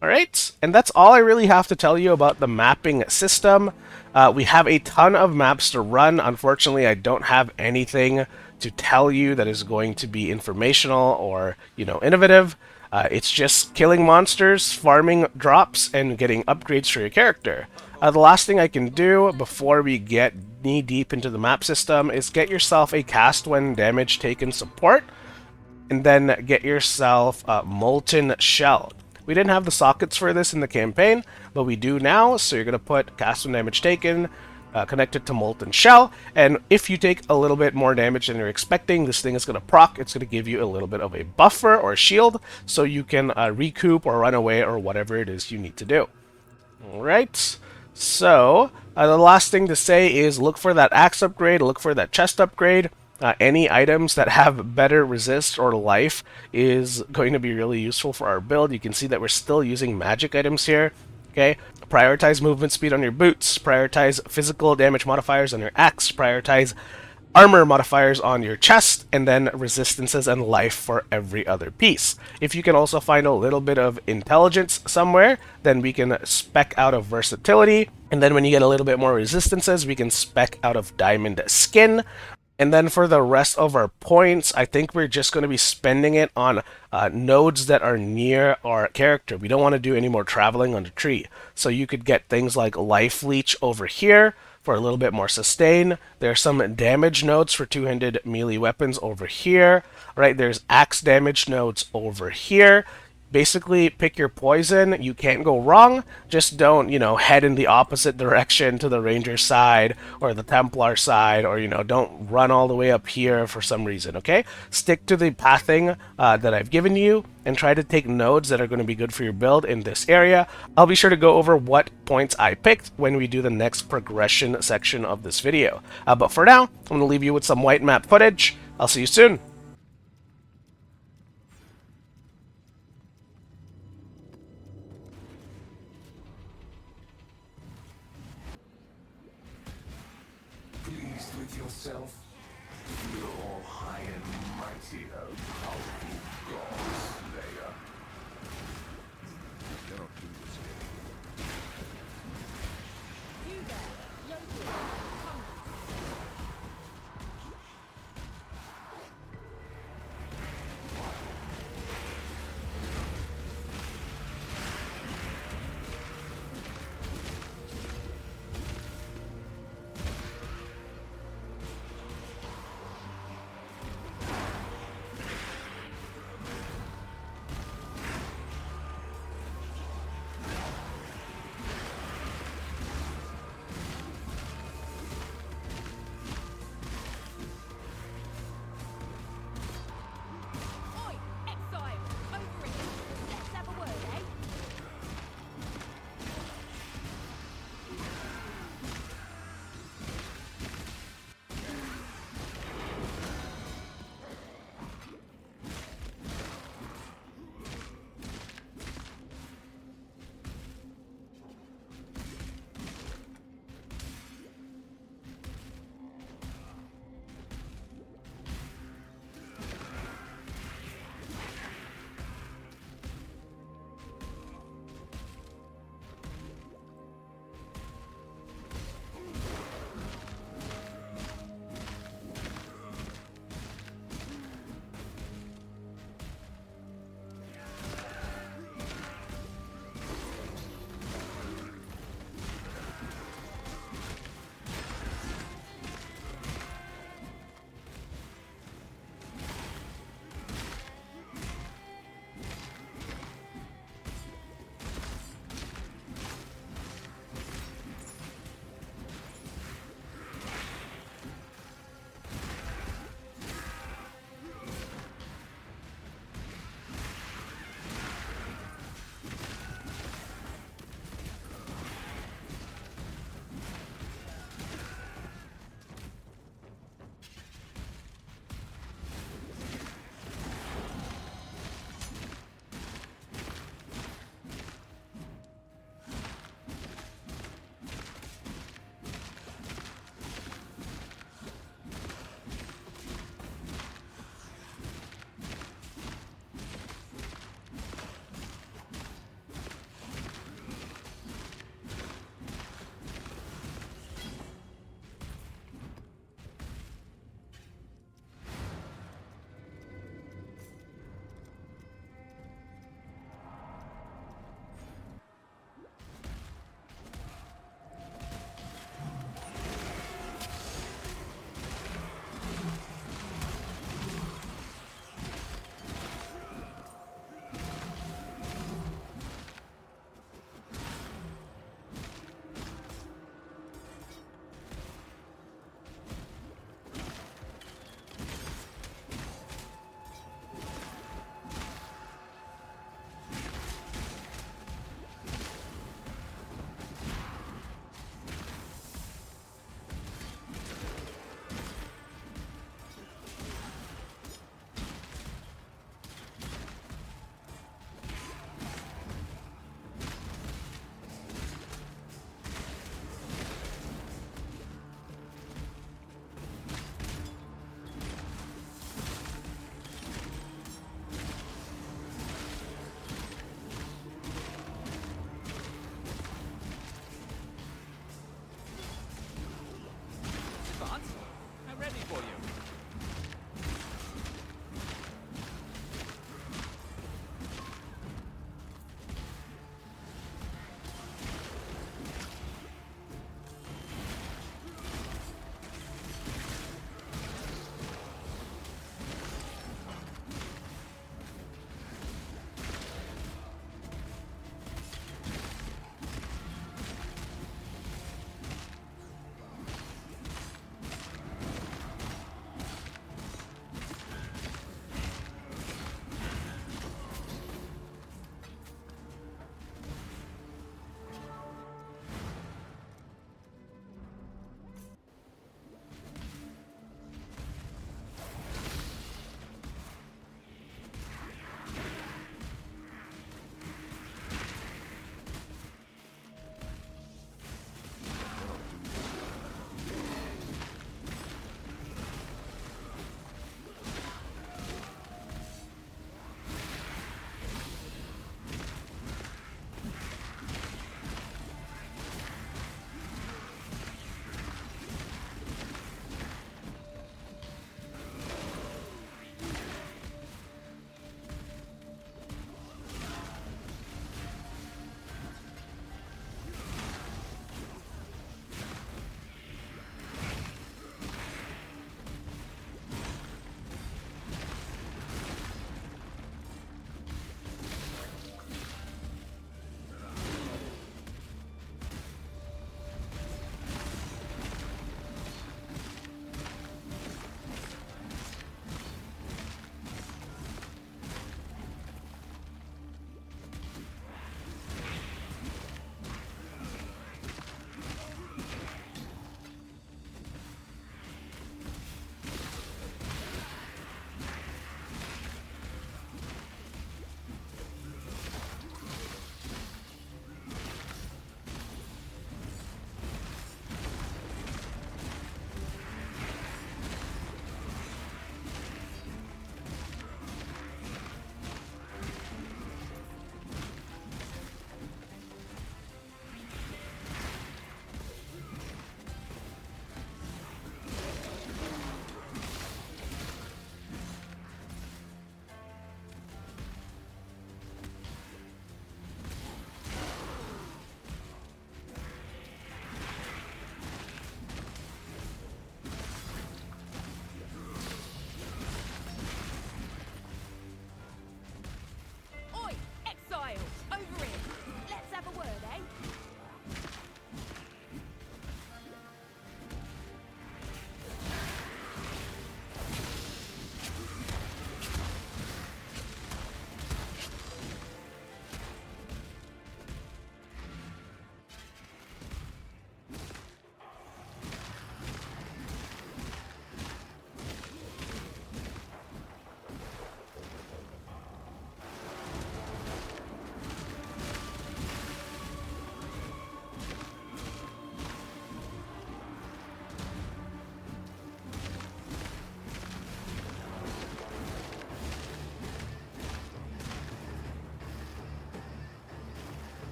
Alright, and that's all I really have to tell you about the mapping system. We have a ton of maps to run. Unfortunately, I don't have anything to tell you that is going to be informational or, innovative. It's just killing monsters, farming drops, and getting upgrades for your character. The last thing I can do before we get knee-deep into the map system is get yourself a cast when damage taken support, and then get yourself a Molten Shell. We didn't have the sockets for this in the campaign, but we do now, so you're going to put cast when damage taken, connected to Molten Shell, and if you take a little bit more damage than you're expecting, this thing is going to proc. It's going to give you a little bit of a buffer or shield, so you can recoup or run away or whatever it is you need to do. Alright, so the last thing to say is look for that axe upgrade, look for that chest upgrade. Any items that have better resist or life is going to be really useful for our build. You can see that we're still using magic items here. Okay, prioritize movement speed on your boots, prioritize physical damage modifiers on your axe, prioritize armor modifiers on your chest, and then resistances and life for every other piece. If you can also find a little bit of intelligence somewhere, then we can spec out of versatility, and then when you get a little bit more resistances, we can spec out of diamond skin. And then for the rest of our points, I think we're just going to be spending it on nodes that are near our character. We don't want to do any more traveling on the tree. So you could get things like Life Leech over here for a little bit more sustain. There are some damage nodes for two-handed melee weapons over here. Right, there's axe damage nodes over here. Basically, pick your poison. You can't go wrong. Just don't, head in the opposite direction to the Ranger side or the Templar side, or, don't run all the way up here for some reason, okay? Stick to the pathing that I've given you and try to take nodes that are going to be good for your build in this area. I'll be sure to go over what points I picked when we do the next progression section of this video. But for now, I'm going to leave you with some white map footage. I'll see you soon. Pleased with yourself? You're high and mighty, O powerful god slayer. Cannot do this game. You there, local. Come.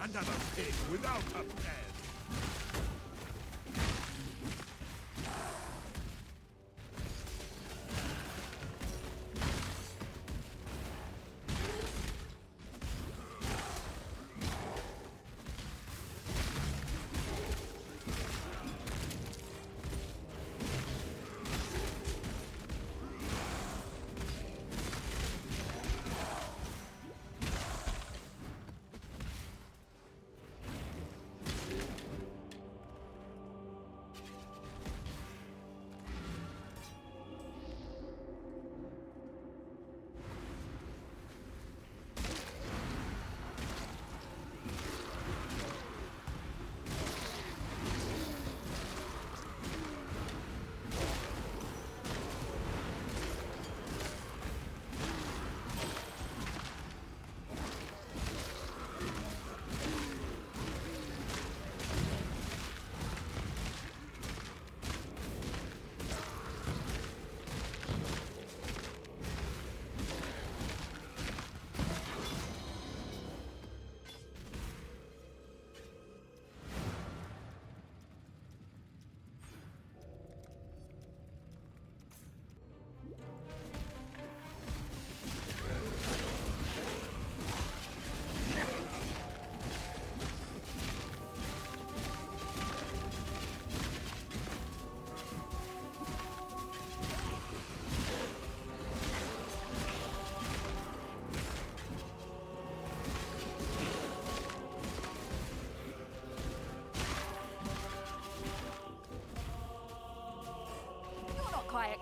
Another pig without a pen.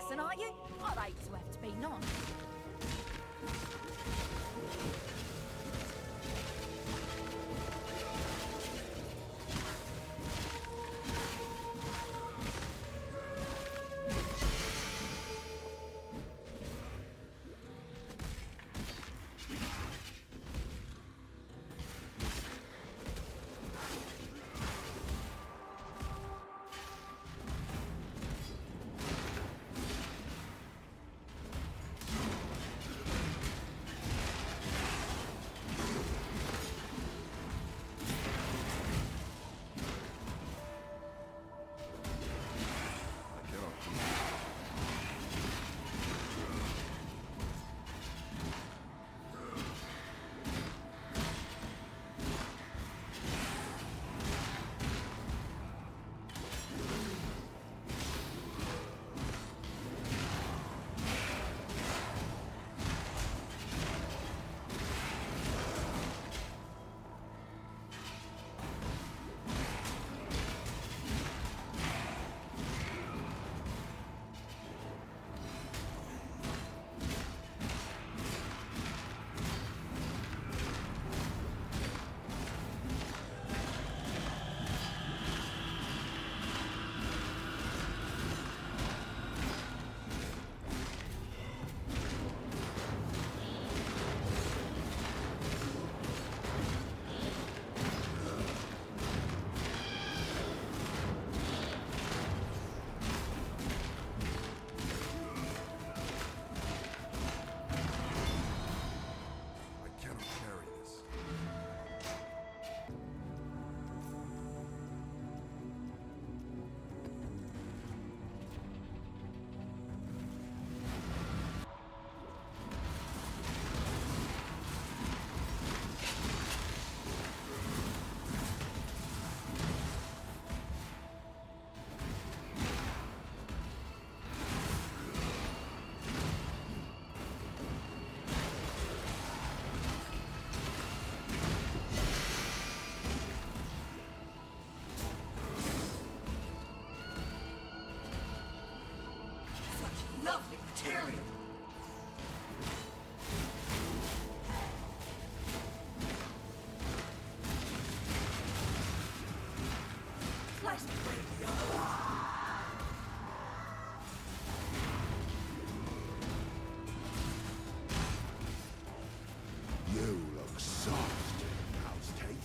Jackson, aren't you? I'd hate to have to be nice. Lovely material! You look soft, House Tater.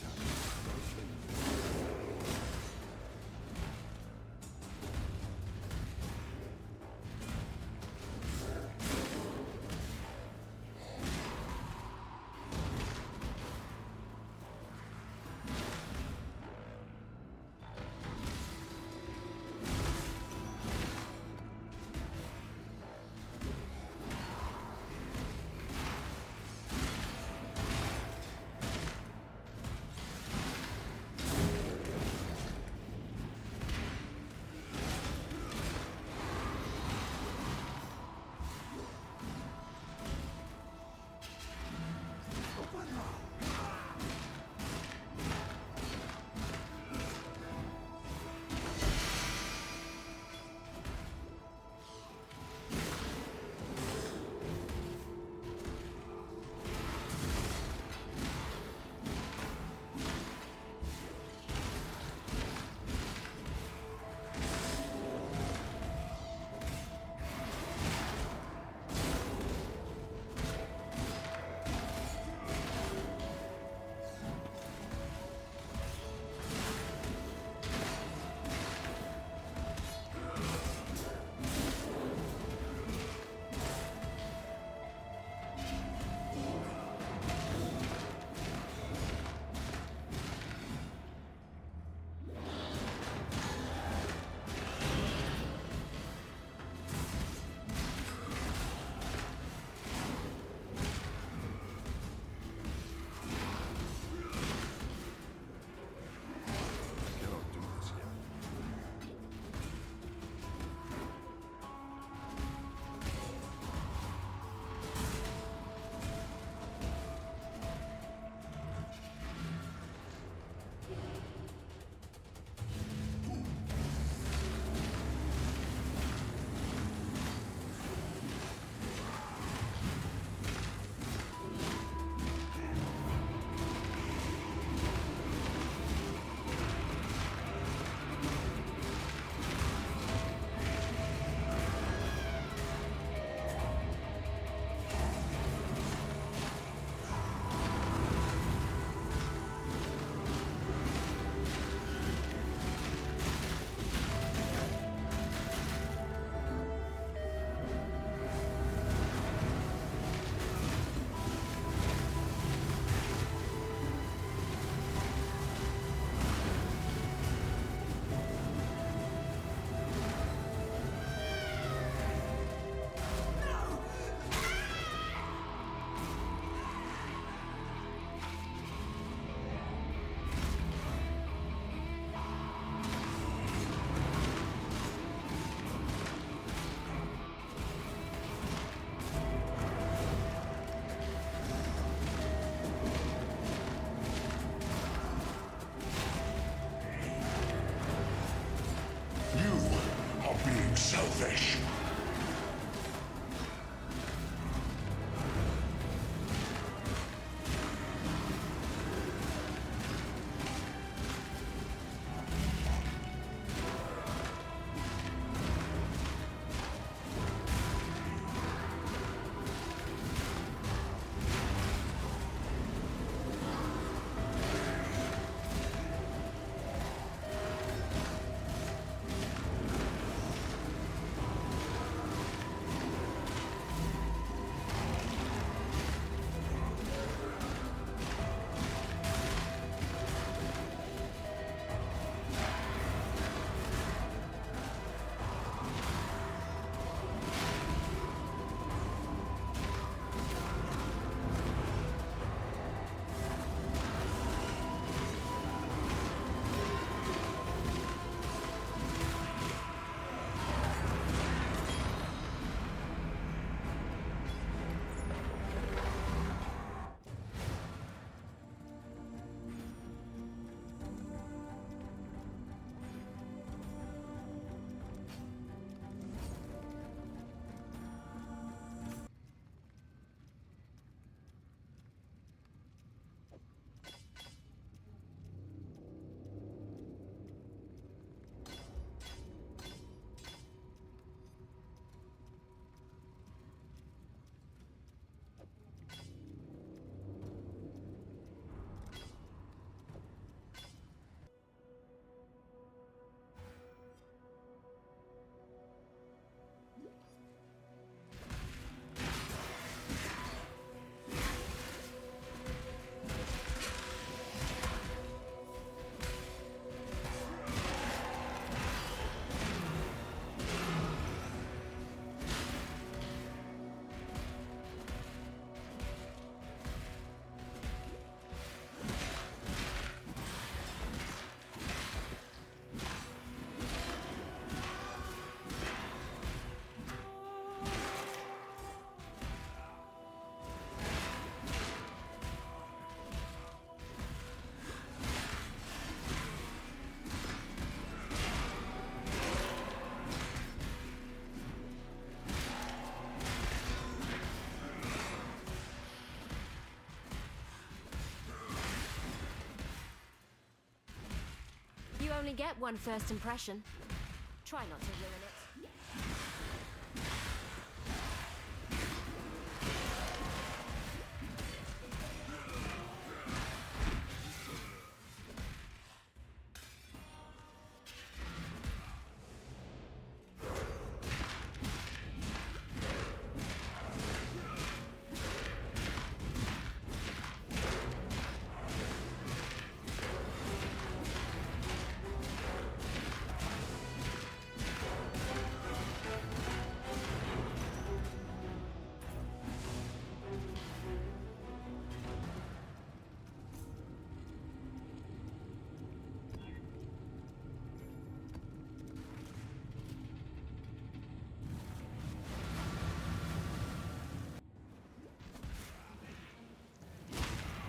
only get one first impression. Try not to ruin it.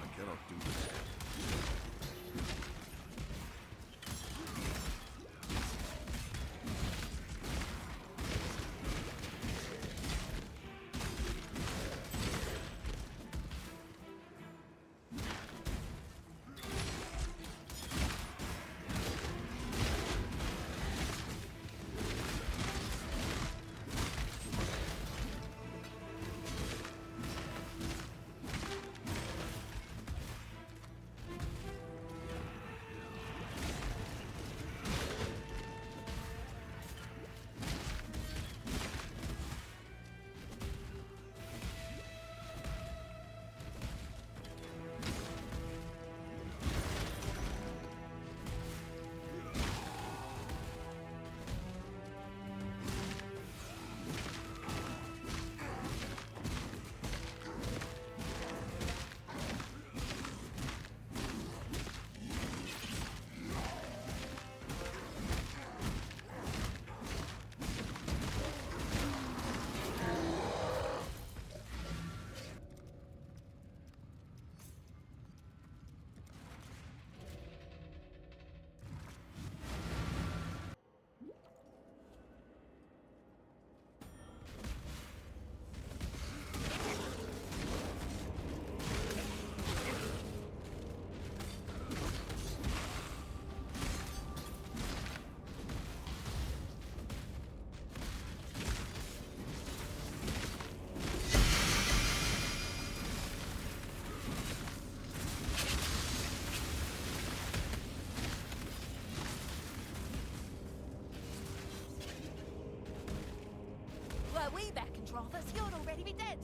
I cannot do this. Were we back and Travis, you'd already be dead.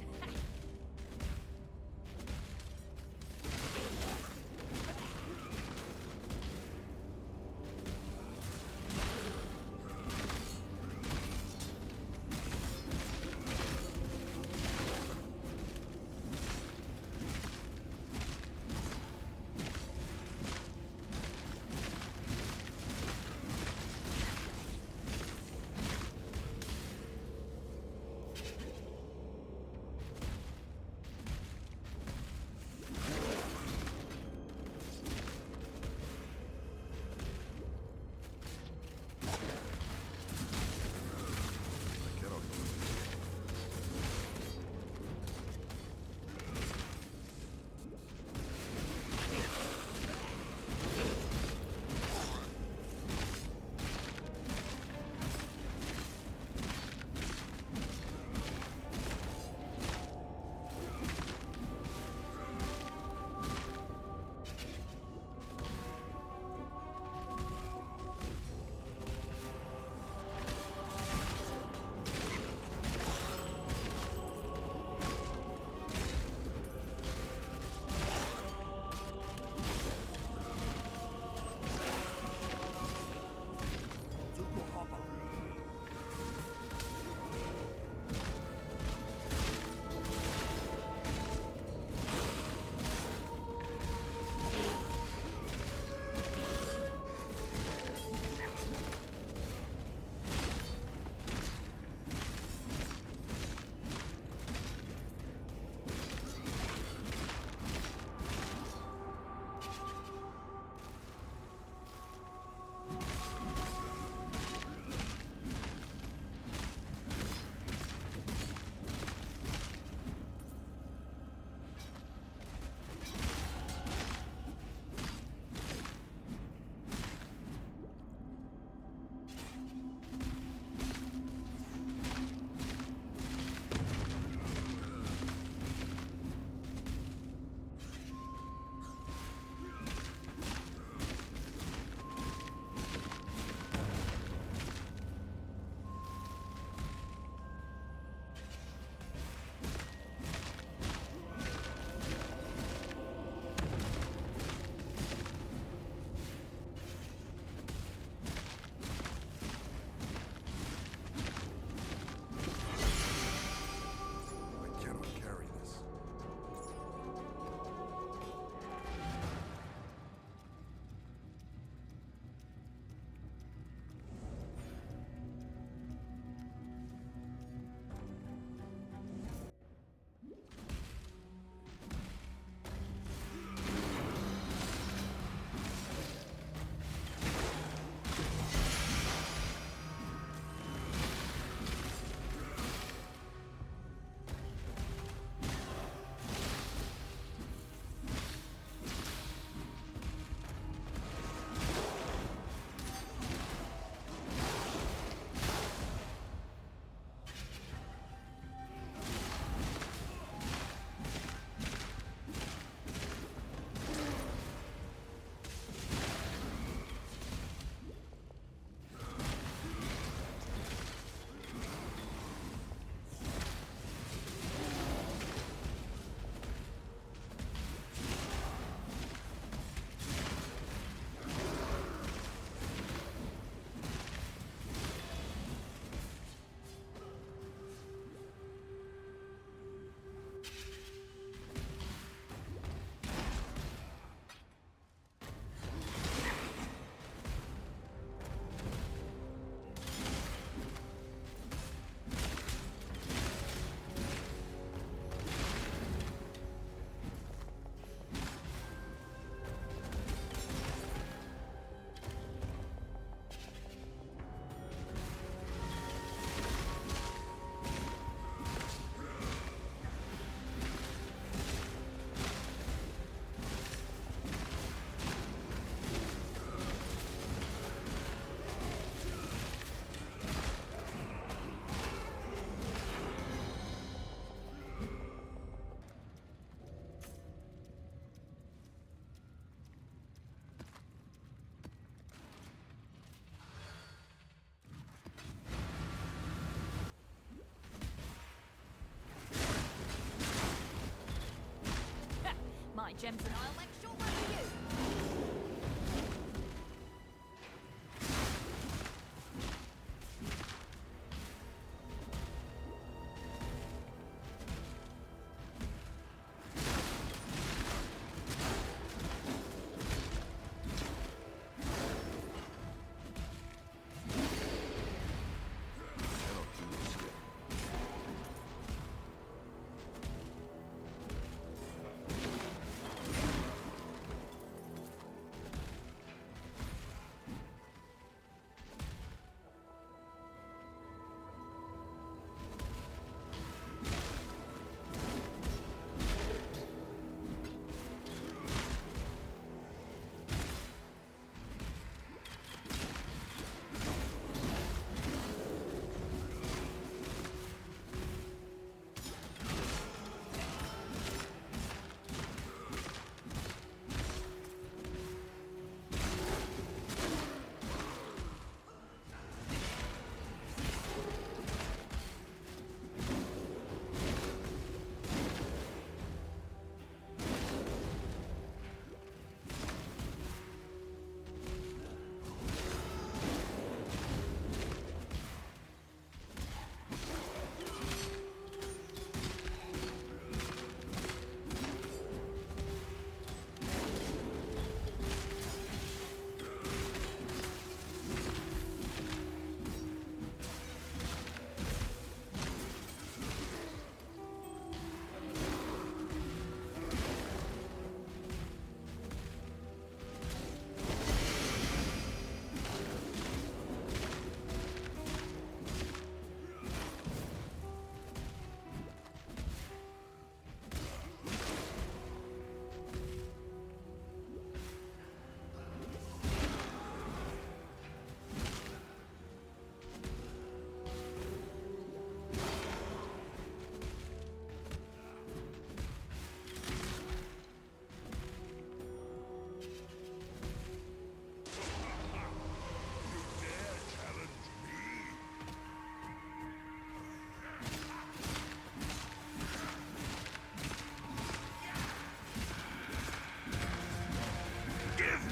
gems and I'll make sure one for you.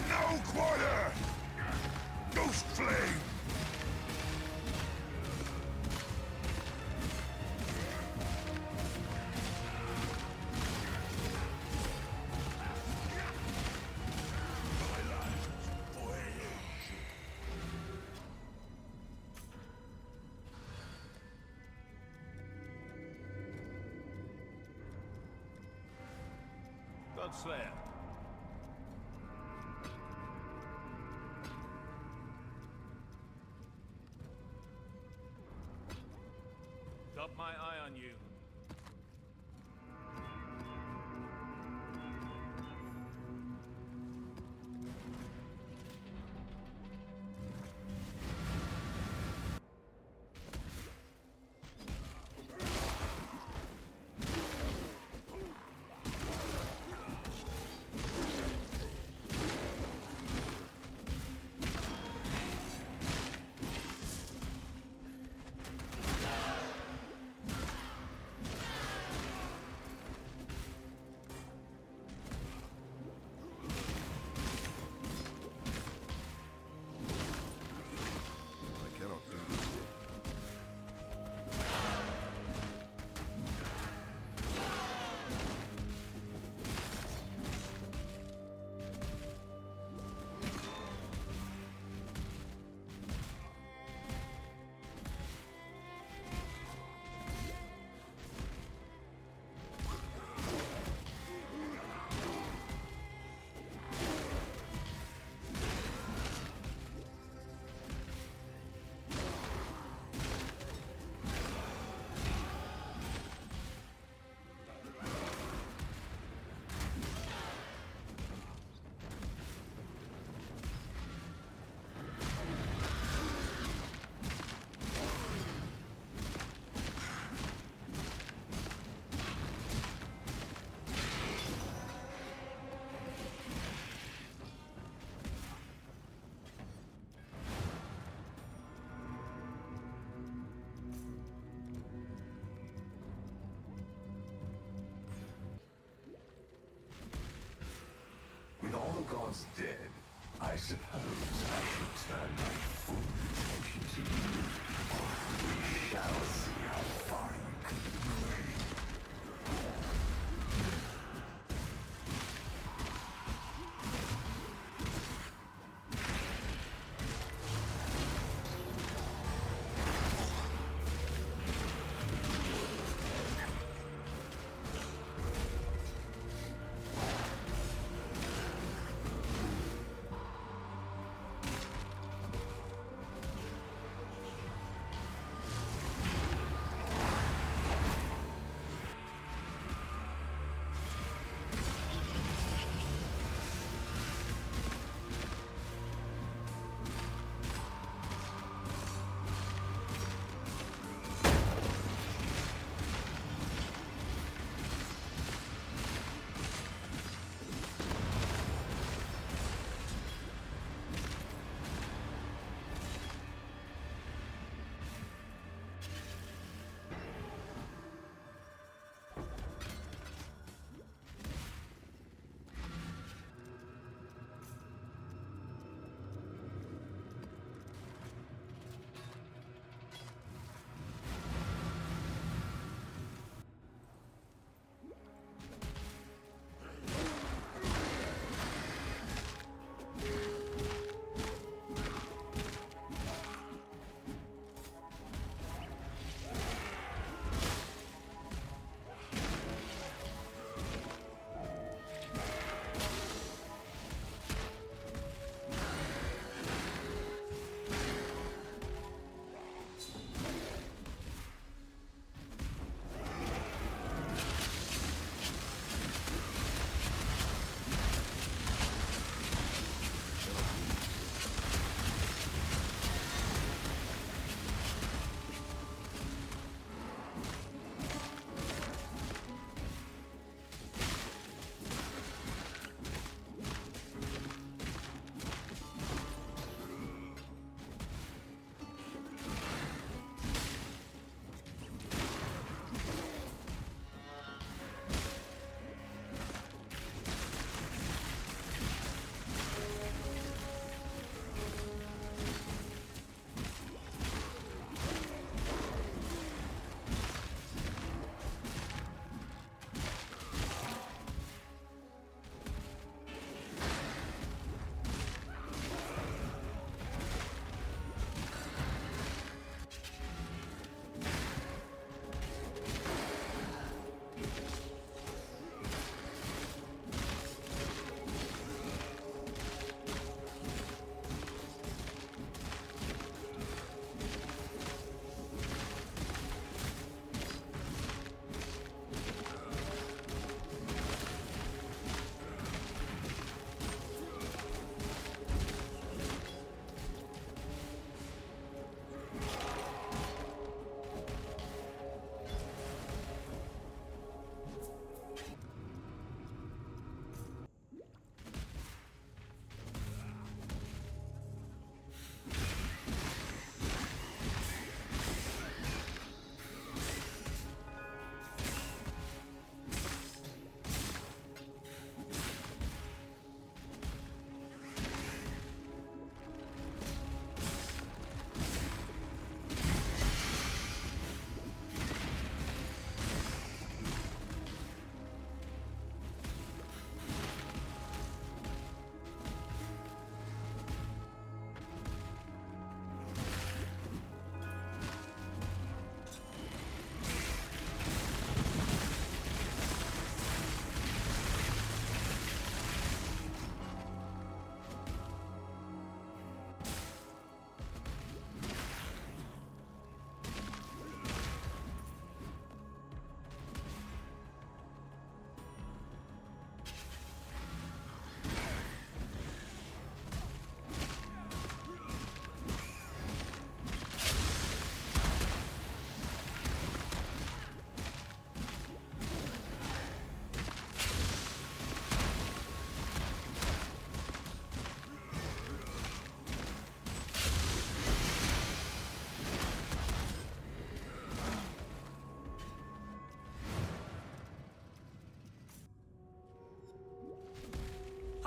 No quarter! Ghost flame! My life for age. Godslayer. Got my eye on you. almost dead. I suppose I should turn my full attention to you. We shall see how far you can play.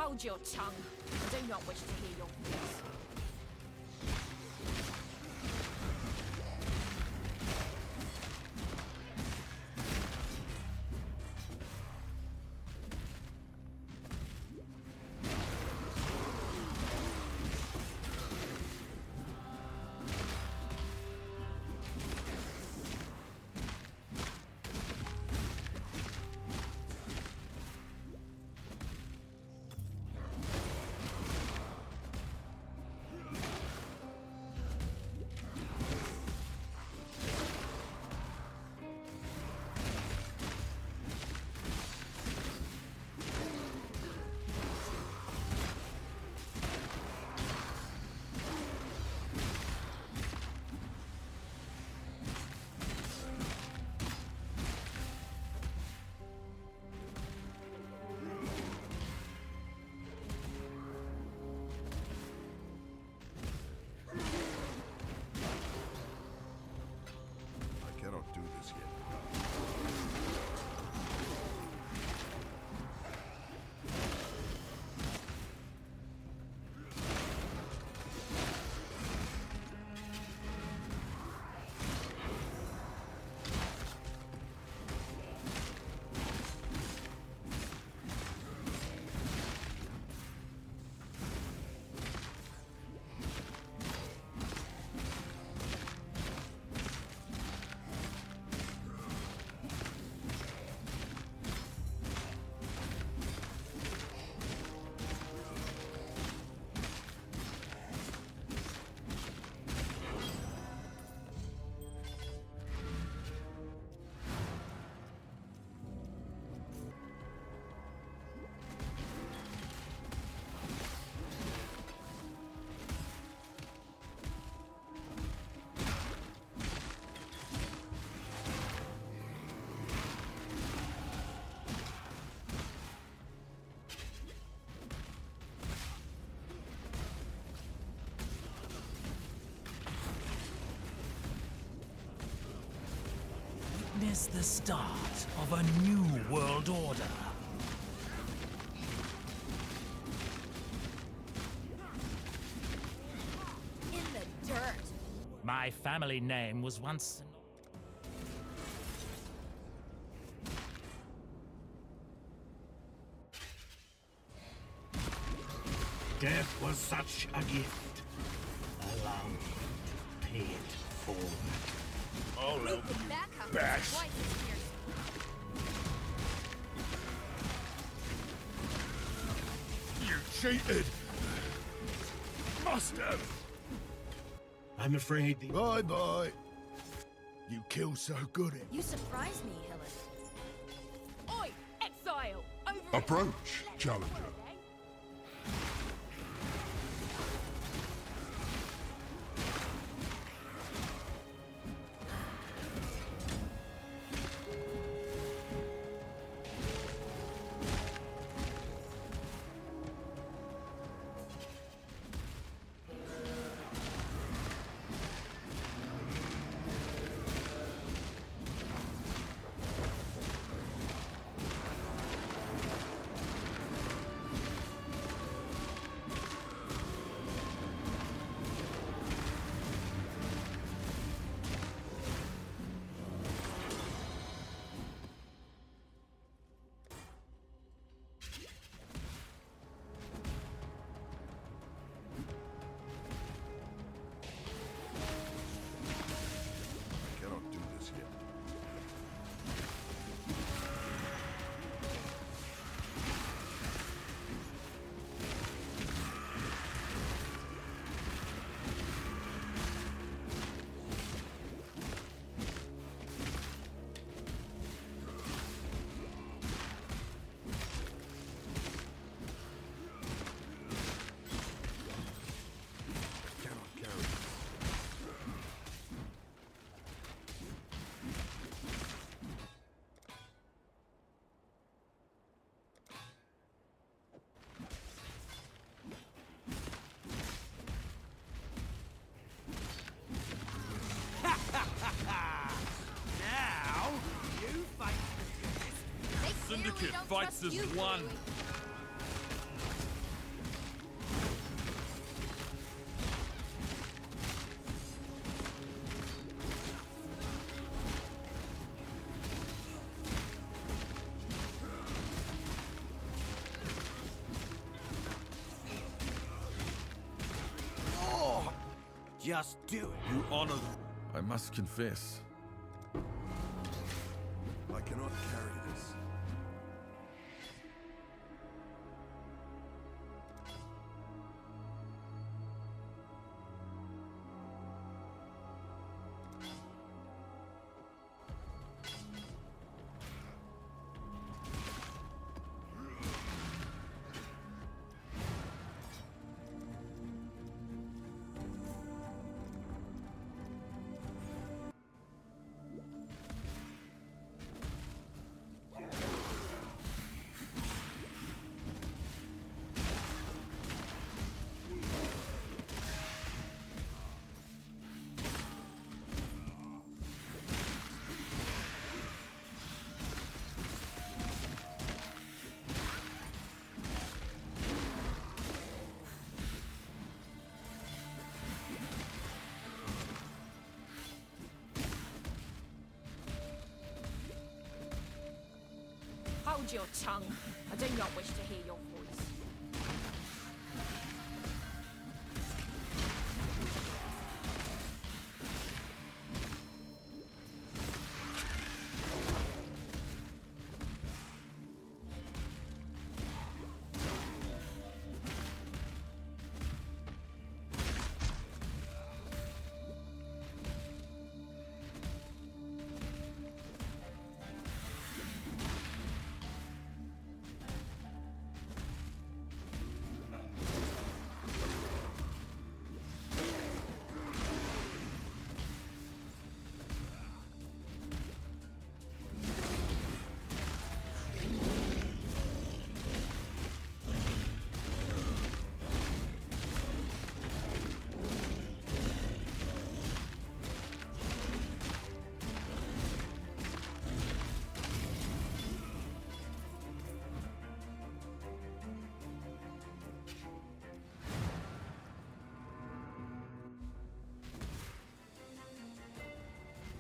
Hold your tongue. I do not wish to hear your voice. I cannot do this yet. Witness the start of a new world order. In the dirt. My family name was once... Death was such a gift. Allow me to pay it forward. I'll help The you, back half Bash. is twice as fierce. You cheated! Must have! I'm afraid the... Bye-bye! You kill so good at... You surprise me, Helen. Oi, Exile! Over Approach, Challenger. Cannot do this yet. Cannot carry this. Now, you fight for this. They clearly Syndicate don't fights trust as you, one. Louis. Just do it. You honor them. I must confess. I cannot carry this. Hold your tongue. I do not wish to hear your voice.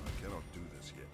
I cannot do this yet.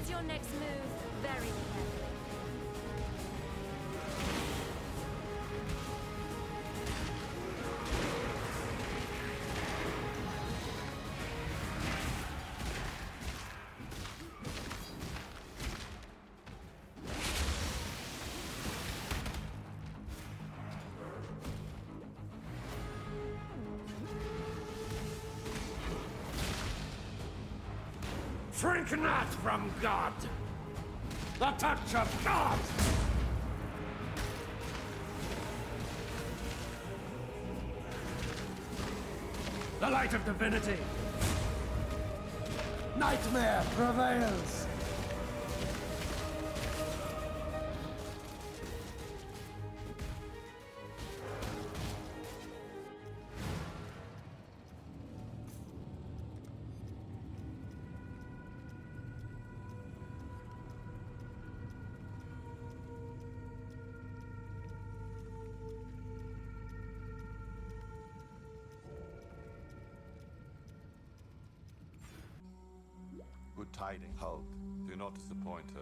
Your next move very carefully. Shrink not from God! The touch of God! The light of divinity! Nightmare prevails! Good tidings, Hulk. Do not disappoint her.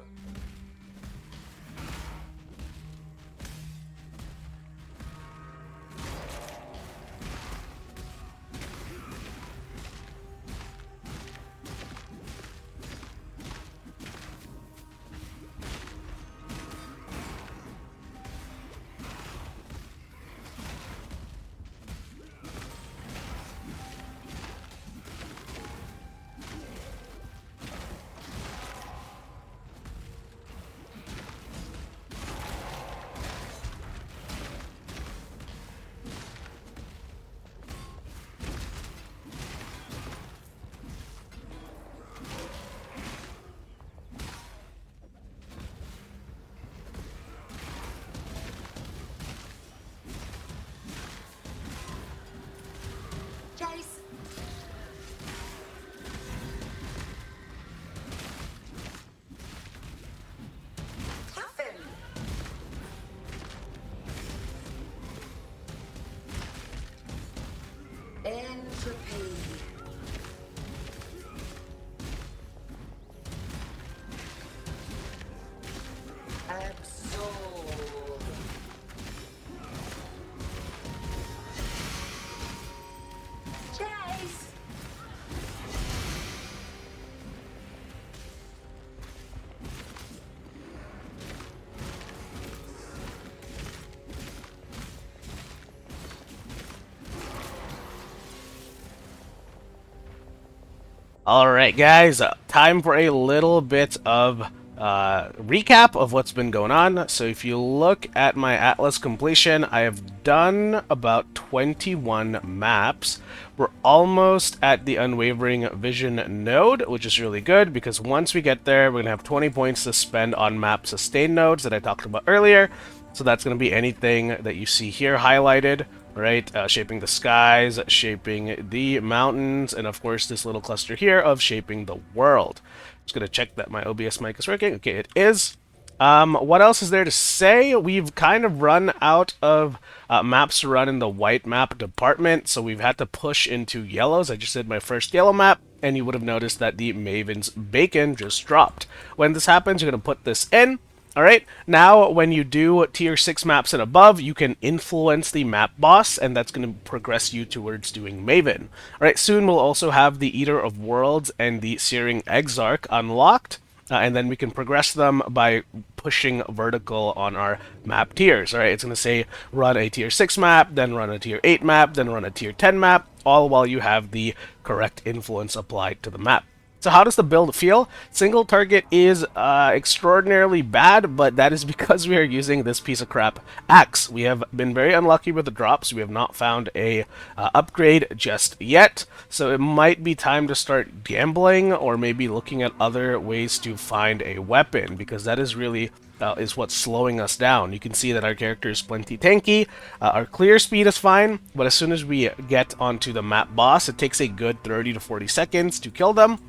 Alright guys, time for a little bit of recap of what's been going on. So if you look at my Atlas completion, I have done about 21 maps. We're almost at the Unwavering Vision node, which is really good because once we get there, we're going to have 20 points to spend on map sustain nodes that I talked about earlier. So that's going to be anything that you see here highlighted, right? Shaping the skies, shaping the mountains, and of course this little cluster here of shaping the world. Just going to check that my OBS mic is working. Okay, it is. What else is there to say? We've kind of run out of maps to run in the white map department, so we've had to push into yellows. I just did my first yellow map, and you would have noticed that the Maven's Bacon just dropped. When this happens, you're going to put this in. Alright, now when you do tier 6 maps and above, you can influence the map boss, and that's going to progress you towards doing Maven. Alright, soon we'll also have the Eater of Worlds and the Searing Exarch unlocked, and then we can progress them by pushing vertical on our map tiers. Alright, it's going to say run a tier 6 map, then run a tier 8 map, then run a tier 10 map, all while you have the correct influence applied to the map. So how does the build feel? Single target is extraordinarily bad, but that is because we are using this piece of crap axe. We have been very unlucky with the drops. We have not found a upgrade just yet, so it might be time to start gambling or maybe looking at other ways to find a weapon, because that is really is what's slowing us down. You can see that our character is plenty tanky. Our clear speed is fine, but as soon as we get onto the map boss, it takes a good 30 to 40 seconds to kill them.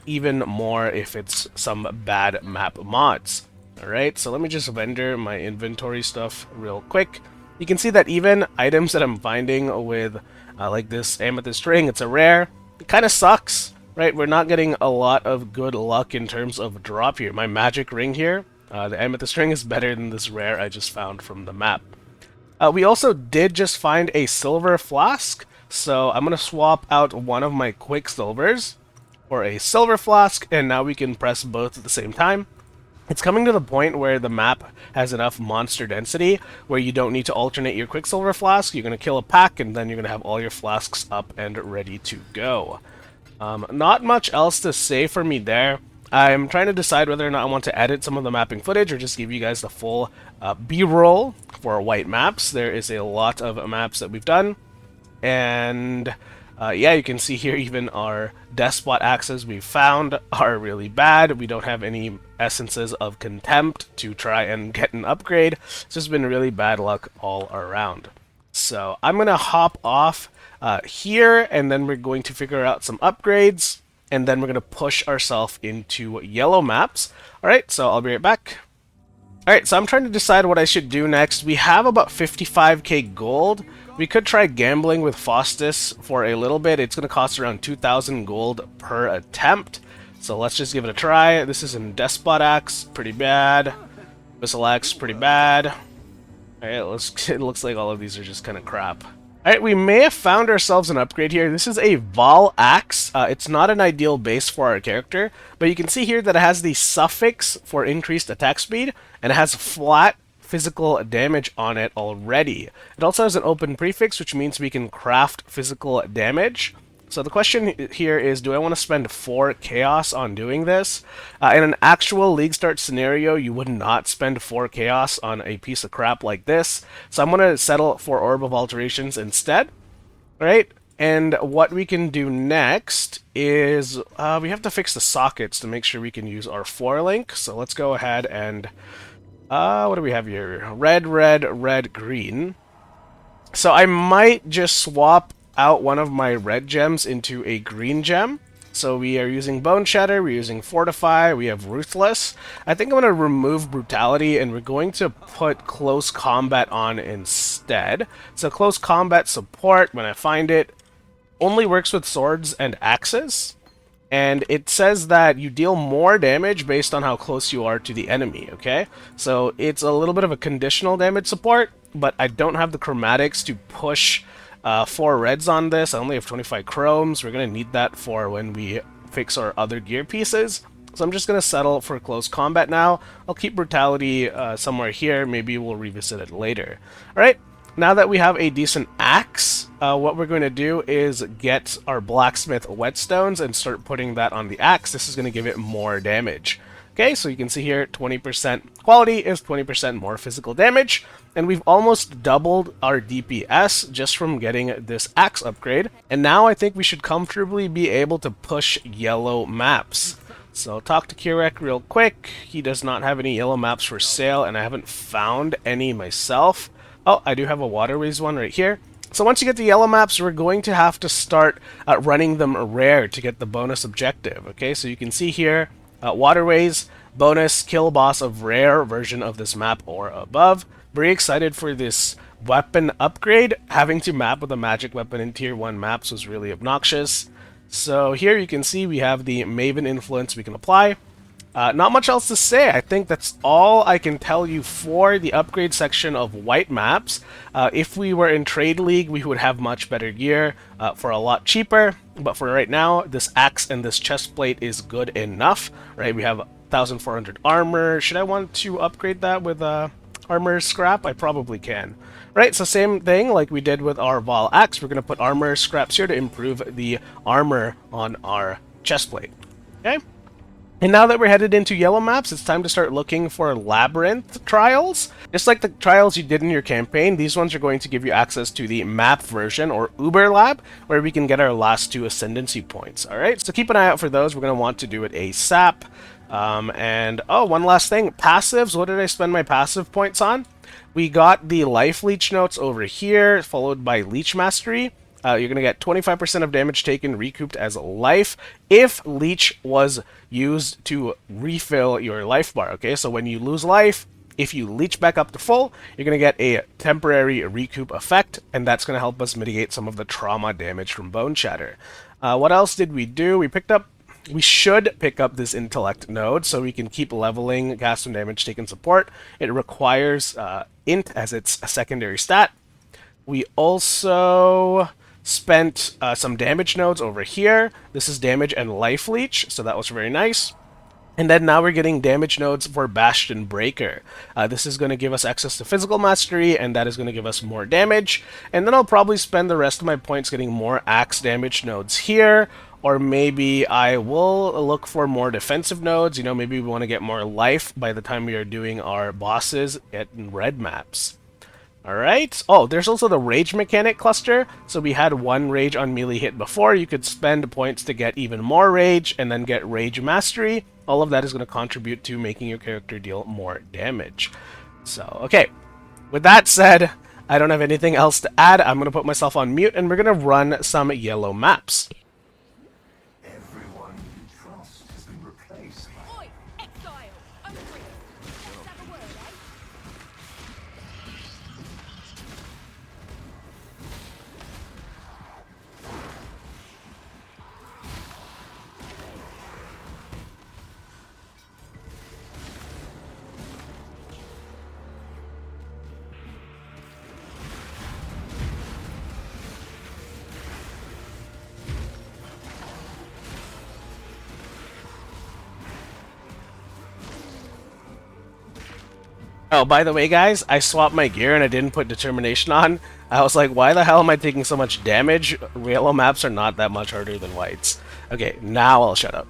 Even more if it's some bad map mods. Alright, so let me just vendor my inventory stuff real quick. You can see that even items that I'm finding with like this amethyst ring, it's a rare, it kind of sucks, right? We're not getting a lot of good luck in terms of drop here. My magic ring here, the amethyst ring is better than this rare I just found from the map. We also did just find a silver flask, so I'm going to swap out one of my quicksilvers for a silver flask, and now we can press both at the same time. It's coming to the point where the map has enough monster density where you don't need to alternate your quicksilver flask. You're going to kill a pack, and then you're going to have all your flasks up and ready to go. Not much else to say for me there. I'm trying to decide whether or not I want to edit some of the mapping footage or just give you guys the full B-roll for white maps. There is a lot of maps that we've done. And yeah, you can see here even our Despot axes we found are really bad. We don't have any essences of contempt to try and get an upgrade. It's just been really bad luck all around. So I'm going to hop off here, and then we're going to figure out some upgrades, and then we're going to push ourselves into yellow maps. Alright, so I'll be right back. Alright, so I'm trying to decide what I should do next. We have about 55k gold. We could try gambling with Faustus for a little bit. It's going to cost around 2,000 gold per attempt. So let's just give it a try. This is a Despot Axe, pretty bad. Whistle Axe, pretty bad. Alright, it looks like all of these are just kind of crap. Alright, we may have found ourselves an upgrade here. This is a Vol Axe. It's not an ideal base for our character, but you can see here that it has the suffix for increased attack speed, and it has flat physical damage on it already. It also has an open prefix, which means we can craft physical damage. So the question here is, do I want to spend 4 chaos on doing this? In an actual Leaguestart scenario, you would not spend 4 chaos on a piece of crap like this. So I'm going to settle for Orb of Alterations instead. Right? And what we can do next is we have to fix the sockets to make sure we can use our 4-link. So let's go ahead and what do we have here? Red, red, red, green. So I might just swap out one of my red gems into a green gem. So we are using Boneshatter, we're using Fortify, we have Ruthless. I think I'm going to remove Brutality, and we're going to put Close Combat on instead. So Close Combat support, when I find it, only works with swords and axes. And it says that you deal more damage based on how close you are to the enemy, okay? So it's a little bit of a conditional damage support, but I don't have the chromatics to push 4 reds on this. I only have 25 chromes. We're going to need that for when we fix our other gear pieces. So I'm just going to settle for close combat now. I'll keep Brutality somewhere here. Maybe we'll revisit it later. Alright, now that we have a decent axe, what we're going to do is get our blacksmith whetstones and start putting that on the axe. This is going to give it more damage. Okay, so you can see here 20% quality is 20% more physical damage, and we've almost doubled our DPS just from getting this axe upgrade. And now I think we should comfortably be able to push yellow maps. So talk to Kirek real quick. He does not have any yellow maps for sale, and I haven't found any myself. Oh, I do have a waterways one right here. So once you get the yellow maps, we're going to have to start running them rare to get the bonus objective. Okay, so you can see here, waterways, bonus, kill boss of rare version of this map or above. Very excited for this weapon upgrade. Having to map with a magic weapon in tier 1 maps was really obnoxious. So here you can see we have the Maven influence we can apply. Not much else to say. I think that's all I can tell you for the upgrade section of white maps. If we were in Trade League, we would have much better gear for a lot cheaper. But for right now, this axe and this chest plate is good enough. Right? We have 1,400 armor. Should I want to upgrade that with armor scrap? I probably can. Right, so same thing like we did with our Vol Axe. We're going to put armor scraps here to improve the armor on our chest plate. Okay? And now that we're headed into yellow maps, it's time to start looking for labyrinth trials. Just like the trials you did in your campaign, these ones are going to give you access to the map version, or Uber Lab, where we can get our last 2 ascendancy points. Alright, so keep an eye out for those. We're going to want to do it ASAP. And, oh, one last thing. Passives. What did I spend my passive points on? We got the Life Leech notes over here, followed by Leech Mastery. You're going to get 25% of damage taken recouped as life if Leech was used to refill your life bar. Okay, so when you lose life, if you leech back up to full, you're going to get a temporary recoup effect, and that's going to help us mitigate some of the trauma damage from Boneshatter. What else did we do? We should pick up this Intellect node so we can keep leveling cast and damage taken support. It requires Int as its secondary stat. We also spent some damage nodes over here. This is damage and life leech, so that was very nice. And then now we're getting damage nodes for Bastion Breaker. This is going to give us access to physical mastery, and that is going to give us more damage. And then I'll probably spend the rest of my points getting more axe damage nodes here, or maybe I will look for more defensive nodes. You know, maybe we want to get more life by the time we are doing our bosses at red maps. Alright. Oh, there's also the rage mechanic cluster. So we had one rage on melee hit before. You could spend points to get even more rage and then get rage mastery. All of that is going to contribute to making your character deal more damage. So, okay. With that said, I don't have anything else to add. I'm going to put myself on mute and we're going to run some yellow maps. Everyone you trust has been replaced. Oi! Exile! Over here! Let's have a word, eh? Oh, by the way, guys, I swapped my gear and I didn't put determination on. I was like, why the hell am I taking so much damage? Yellow maps are not that much harder than whites. Okay, now I'll shut up.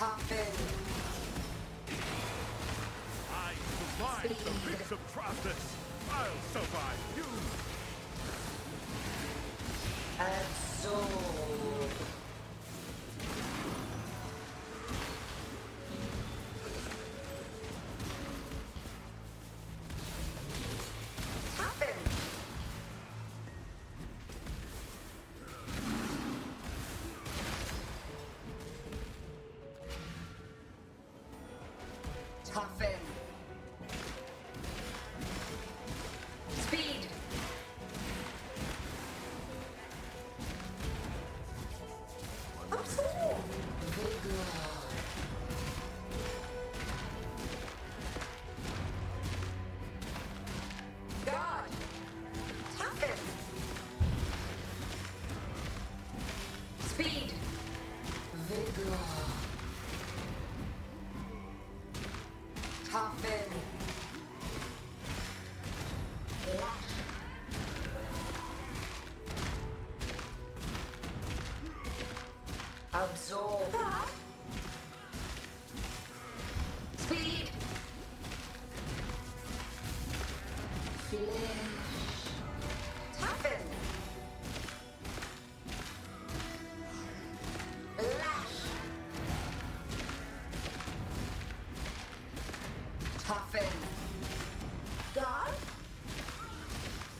I survived the bits of process. I'll survive you. Absorb. Speed. Flinch. Toughen. Lash. Toughen. Guard.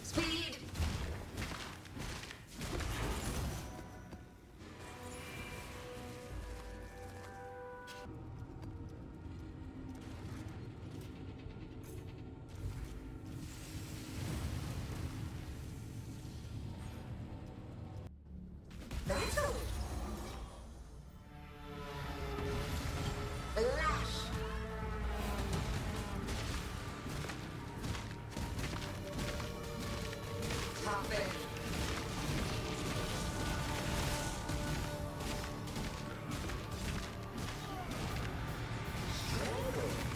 Speed. Battle. Lash. Toughen.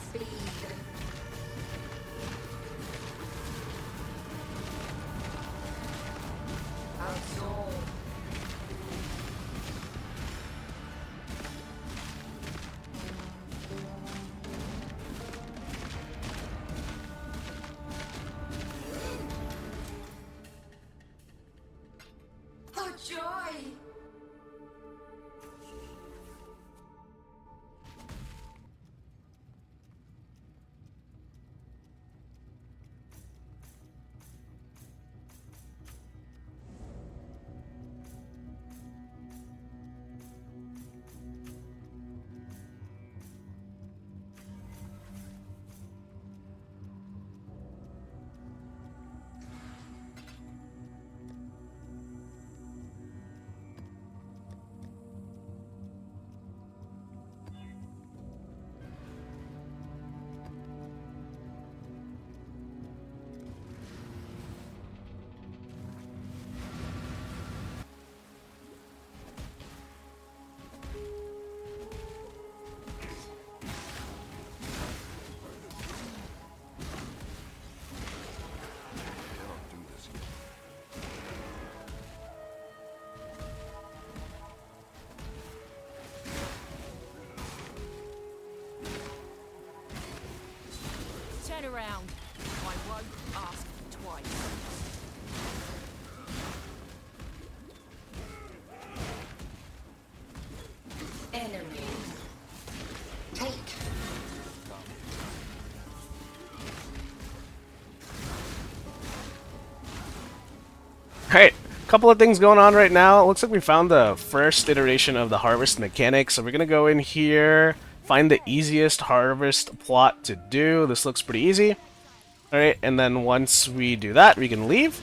Speed. Absorb. Oh, joy! Turn around. I won't ask twice. Enemy. Take. Alright, couple of things going on right now. It looks like we found the first iteration of the harvest mechanic, so we're gonna go in here, find the easiest harvest plot to do. This looks pretty easy. Alright, and then once we do that, we can leave.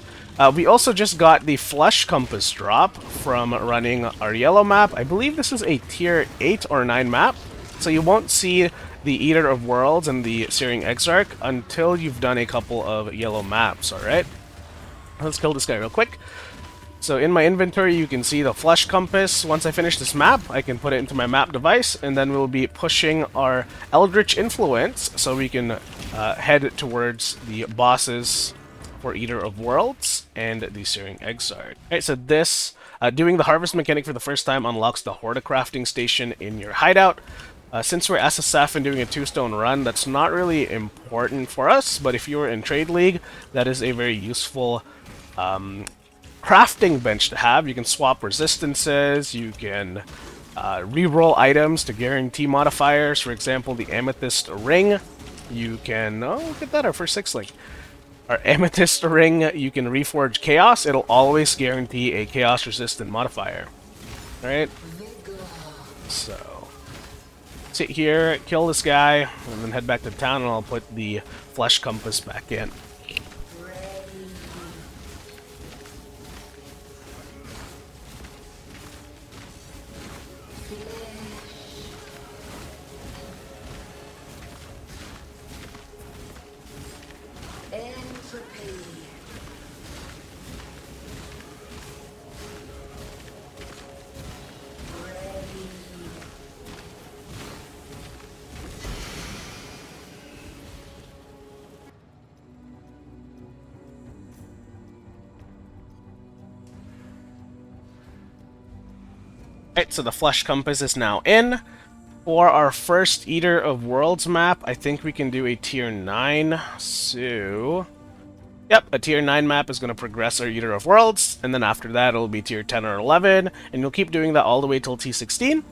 We also just got the Flush Compass drop from running our yellow map. I believe this is a tier 8 or 9 map, so you won't see the Eater of Worlds and the Searing Exarch until you've done a couple of yellow maps, alright? Let's kill this guy real quick. So in my inventory, you can see the Flush Compass. Once I finish this map, I can put it into my map device, and then we'll be pushing our Eldritch Influence so we can head towards the bosses for Eater of Worlds and the Searing Exarch. Alright, so this, doing the harvest mechanic for the first time unlocks the Horda crafting station in your hideout. Since we're SSF and doing a 2-stone run, that's not really important for us, but if you're in Trade League, that is a very useful crafting bench to have. You can swap resistances, you can re-roll items to guarantee modifiers. For example, the Amethyst Ring, you can... Oh, look at that, our first 6-link. Our Amethyst Ring, you can reforge Chaos. It'll always guarantee a Chaos-resistant modifier. Alright? So... sit here, kill this guy, and then head back to town, and I'll put the Flesh Compass back in. Alright, so the Flesh Compass is now in. For our first Eater of Worlds map, I think we can do a tier 9. So... yep, a tier 9 map is going to progress our Eater of Worlds, and then after that it'll be tier 10 or 11, and you'll keep doing that all the way till T16.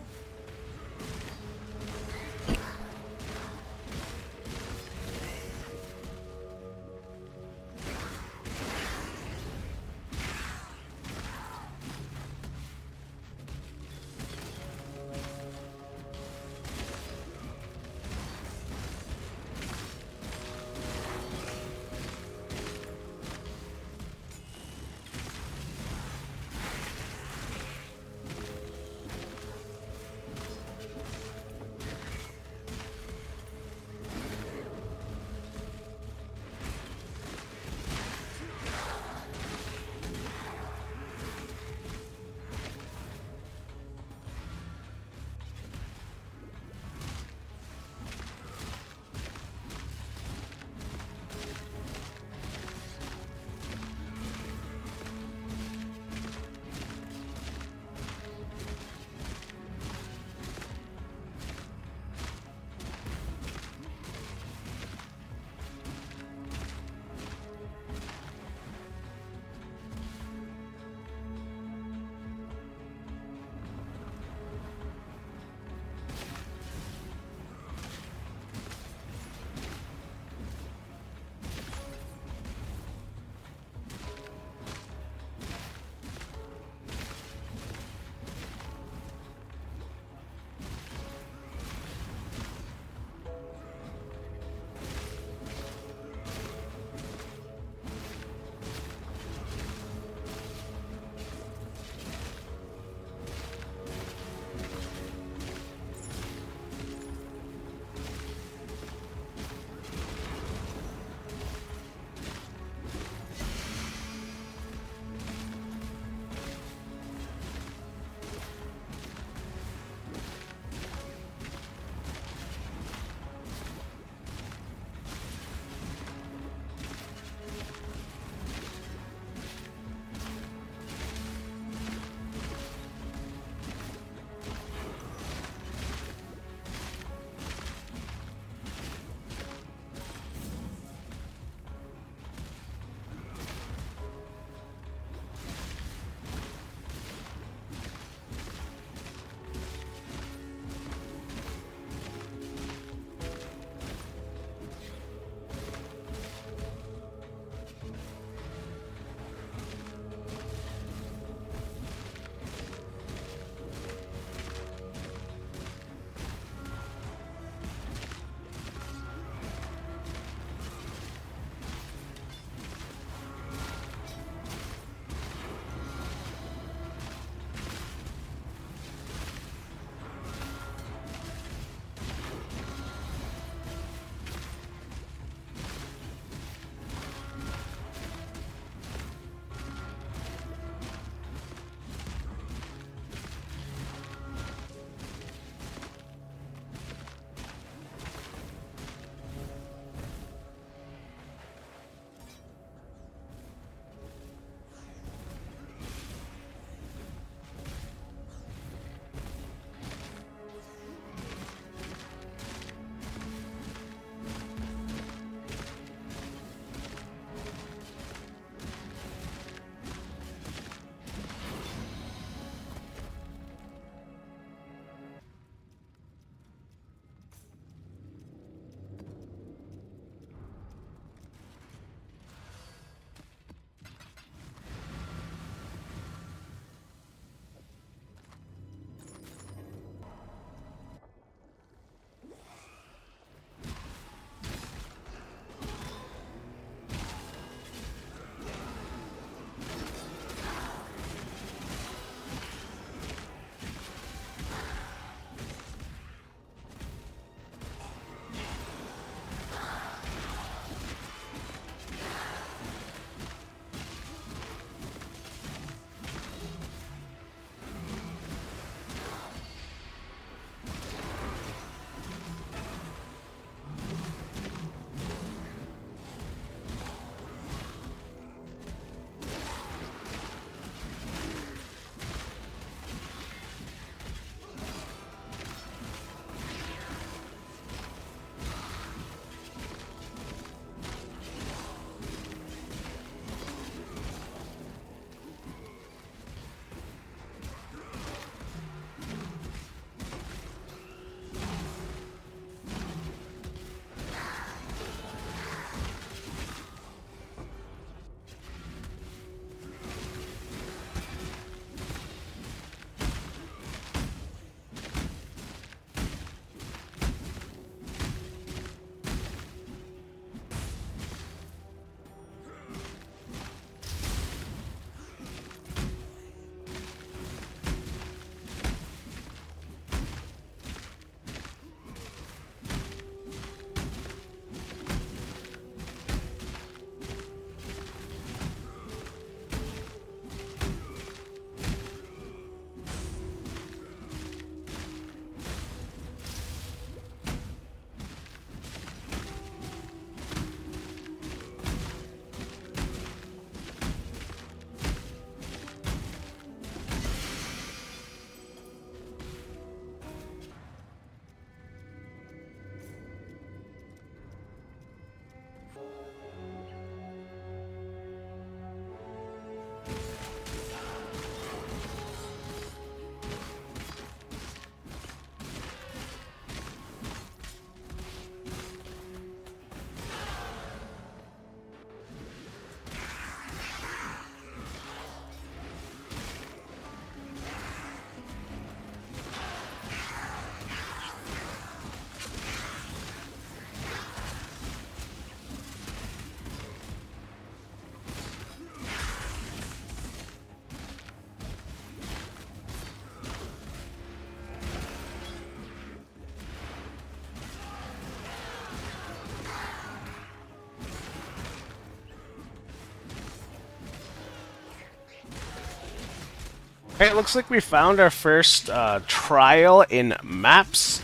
Alright, looks like we found our first trial in maps.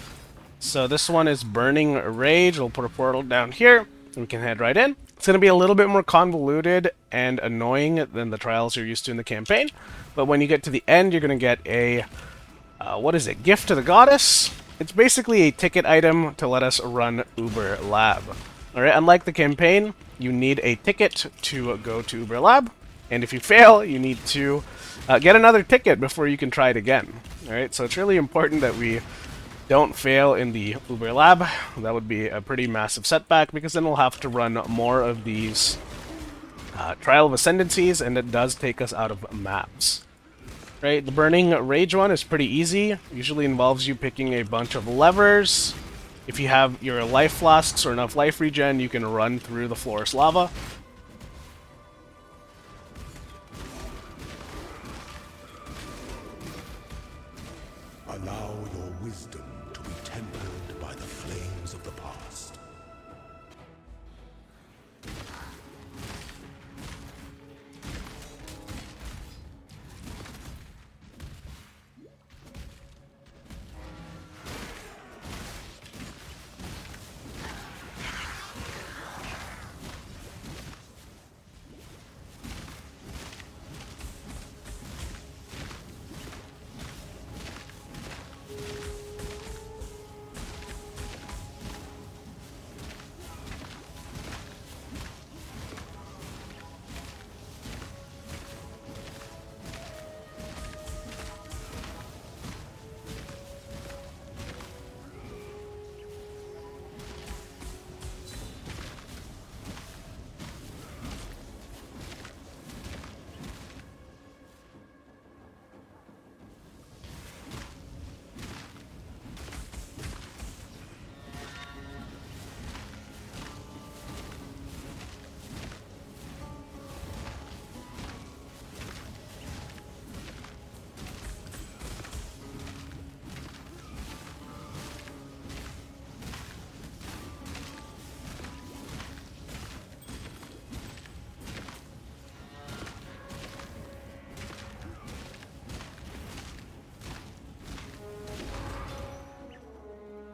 So this one is Burning Rage. We'll put a portal down here, and we can head right in. It's going to be a little bit more convoluted and annoying than the trials you're used to in the campaign. But when you get to the end, you're going to get a, what is it, Gift to the Goddess? It's basically a ticket item to let us run Uber Lab. Alright, unlike the campaign, you need a ticket to go to Uber Lab. And if you fail, you need to get another ticket before you can try it again. Alright, so it's really important that we don't fail in the Uber Lab. That would be a pretty massive setback, because then we'll have to run more of these Trial of Ascendancies, and it does take us out of maps. Right, the Burning Rage one is pretty easy. Usually involves you picking a bunch of levers. If you have your life flasks or enough life regen, you can run through the floor's lava. Allow your wisdom to be tempered by the flames of the past.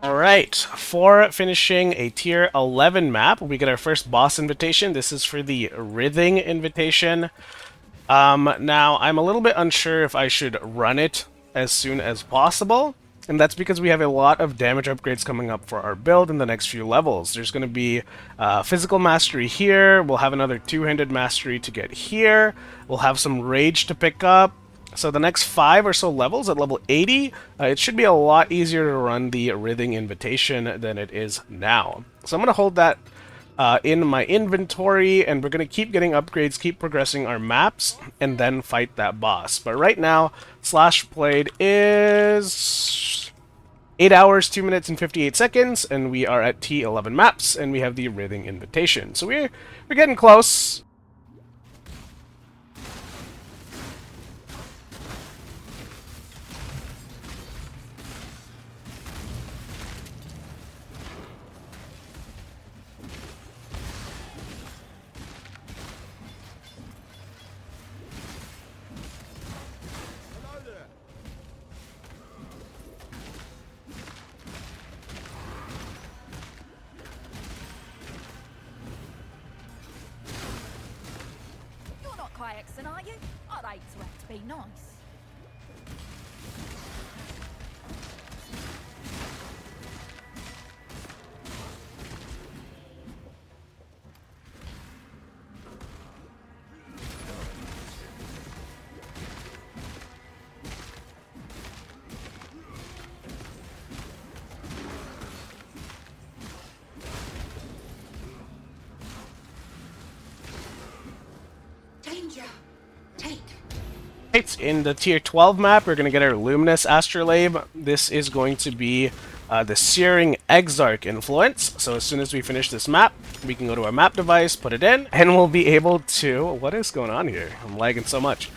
Alright, for finishing a tier 11 map, we get our first boss invitation. This is for the Writhing invitation. Now, I'm a little bit unsure if I should run it as soon as possible, and that's because we have a lot of damage upgrades coming up for our build in the next few levels. There's going to be Physical Mastery here, we'll have another two-handed Mastery to get here, we'll have some Rage to pick up. So the next 5 or so levels, at level 80, it should be a lot easier to run the Writhing invitation than it is now. So I'm going to hold that in my inventory, and we're going to keep getting upgrades, keep progressing our maps, and then fight that boss. But right now, Slash played is 8 hours, 2 minutes, and 58 seconds, and we are at T11 maps, and we have the Writhing invitation. So we're getting close. Are you? I'd hate to have to be nice. Danger! Take! Right, in the tier 12 map, we're going to get our Luminous Astrolabe. This is going to be the Searing Exarch influence. So as soon as we finish this map, we can go to our map device, put it in, and we'll be able to... What is going on here? I'm lagging so much.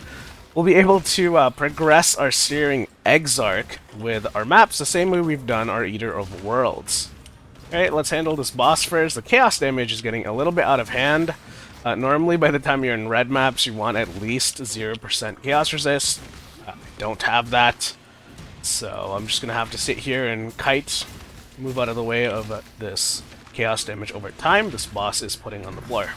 We'll be able to progress our Searing Exarch with our maps the same way we've done our Eater of Worlds. Alright, let's handle this boss first. The chaos damage is getting a little bit out of hand. Normally, by the time you're in red maps, you want at least 0% chaos resist. don't have that. So I'm just going to have to sit here and kite, move out of the way of this chaos damage over time this boss is putting on the floor.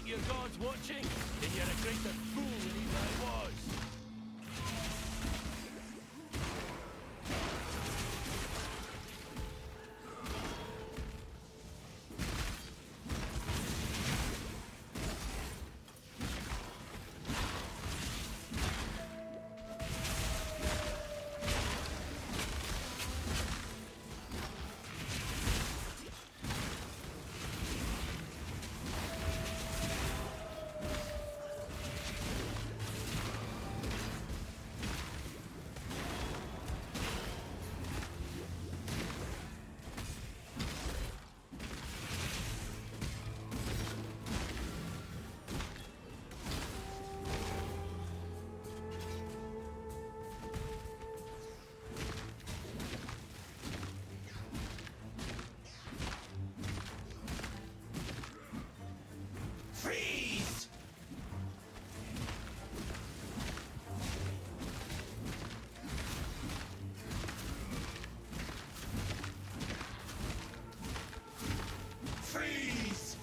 your gods watching? Then you're a greater fool than even I was. Freeze! Freeze!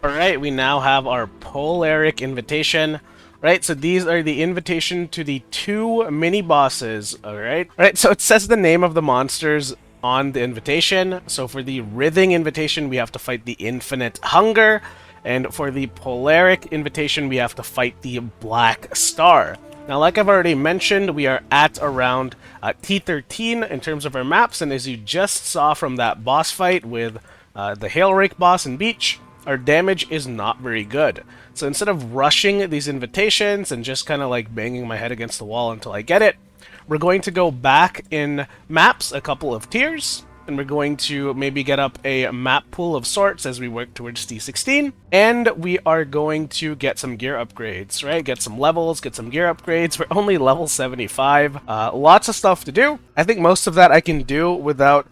Alright, we now have our Polaric Invitation. Right, so these are the invitation to the 2 mini-bosses, alright? Alright, so it says the name of the monsters on the invitation. So for the Writhing Invitation, we have to fight the Infinite Hunger. And for the Polaric Invitation, we have to fight the Black Star. Now, like I've already mentioned, we are at around T13 in terms of our maps. And as you just saw from that boss fight with the Hailrake boss and Beach, our damage is not very good. So instead of rushing these invitations and just kind of like banging my head against the wall until I get it, we're going to go back in maps a couple of tiers, and we're going to maybe get up a map pool of sorts as we work towards T16, and we are going to get some gear upgrades, right? Get some levels, get some gear upgrades. We're only level 75. Lots of stuff to do. I think most of that I can do without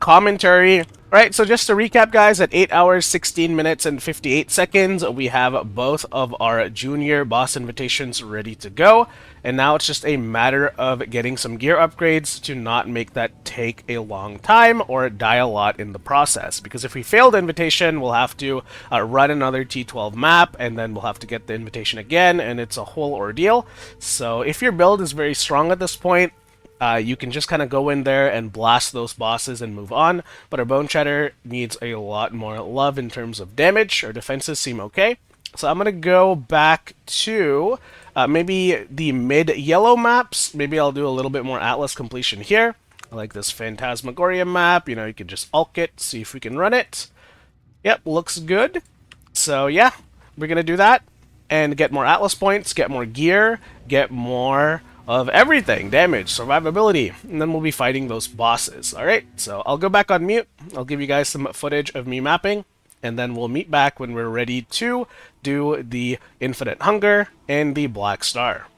commentary. Right, so just to recap, guys, at 8 hours, 16 minutes, and 58 seconds, we have both of our junior boss invitations ready to go. And now it's just a matter of getting some gear upgrades to not make that take a long time or die a lot in the process. Because if we fail the invitation, we'll have to run another T12 map, and then we'll have to get the invitation again, and it's a whole ordeal. So if your build is very strong at this point, you can just kind of go in there and blast those bosses and move on, but our Boneshatter needs a lot more love in terms of damage. Our defenses seem okay. So I'm going to go back to maybe the mid-yellow maps. Maybe I'll do a little bit more Atlas completion here. I like this Phantasmagoria map. You know, you can just ulk it, see if we can run it. Yep, looks good. So yeah, we're going to do that and get more Atlas points, get more gear, get more of everything, damage, survivability, and then we'll be fighting those bosses. Alright, so I'll go back on mute, I'll give you guys some footage of me mapping, and then we'll meet back when we're ready to do the Infinite Hunger and the Black Star.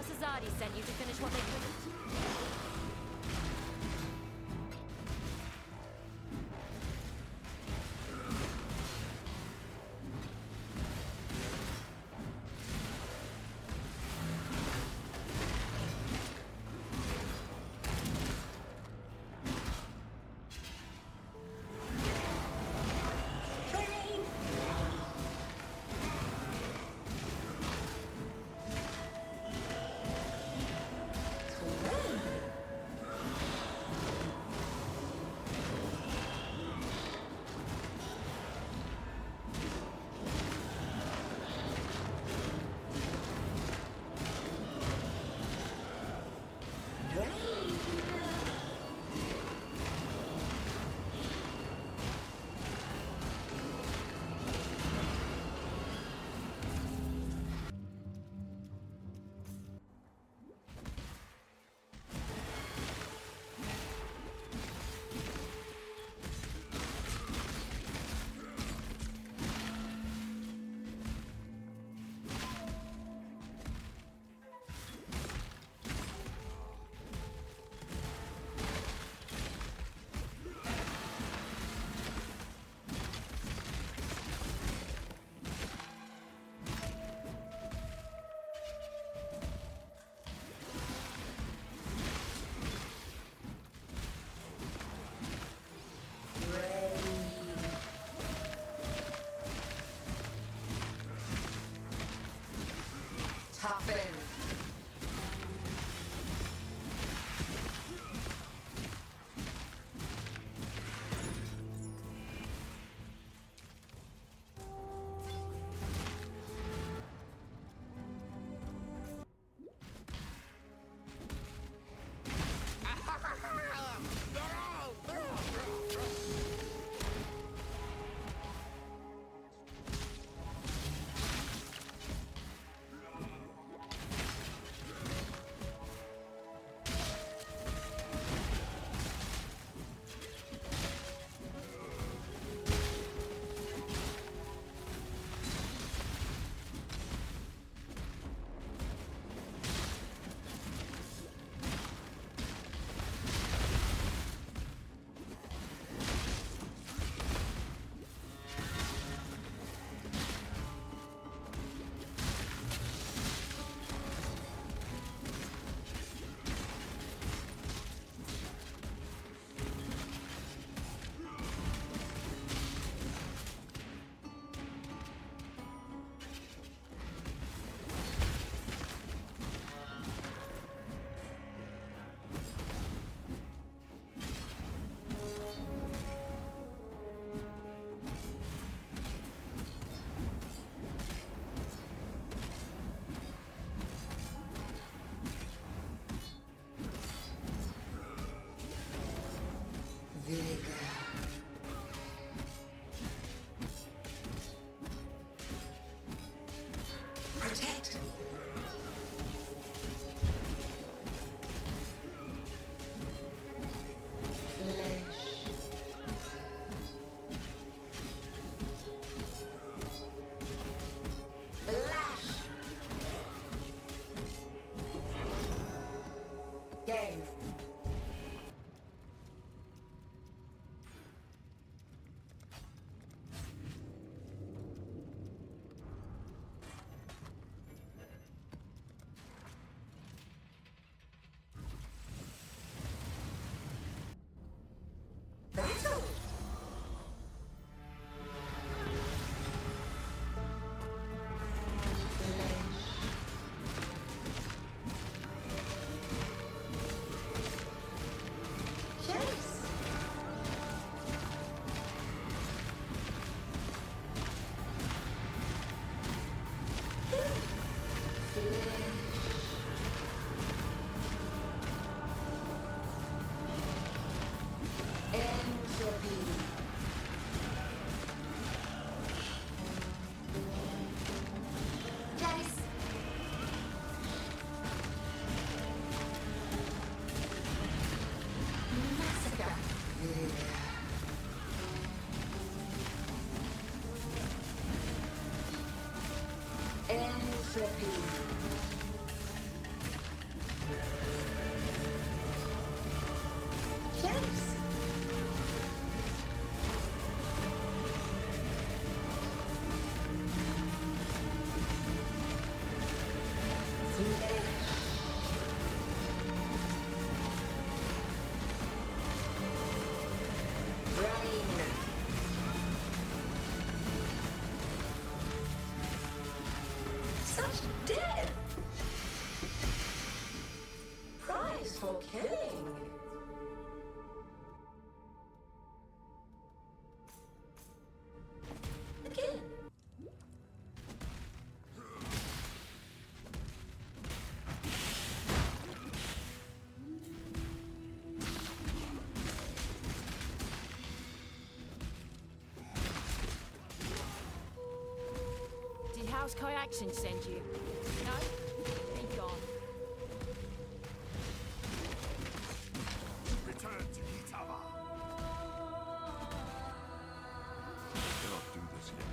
House Azadi sent you to finish what they couldn't. House Kyaxin send you? No? Be gone. Return to EATER. Cannot do this yet.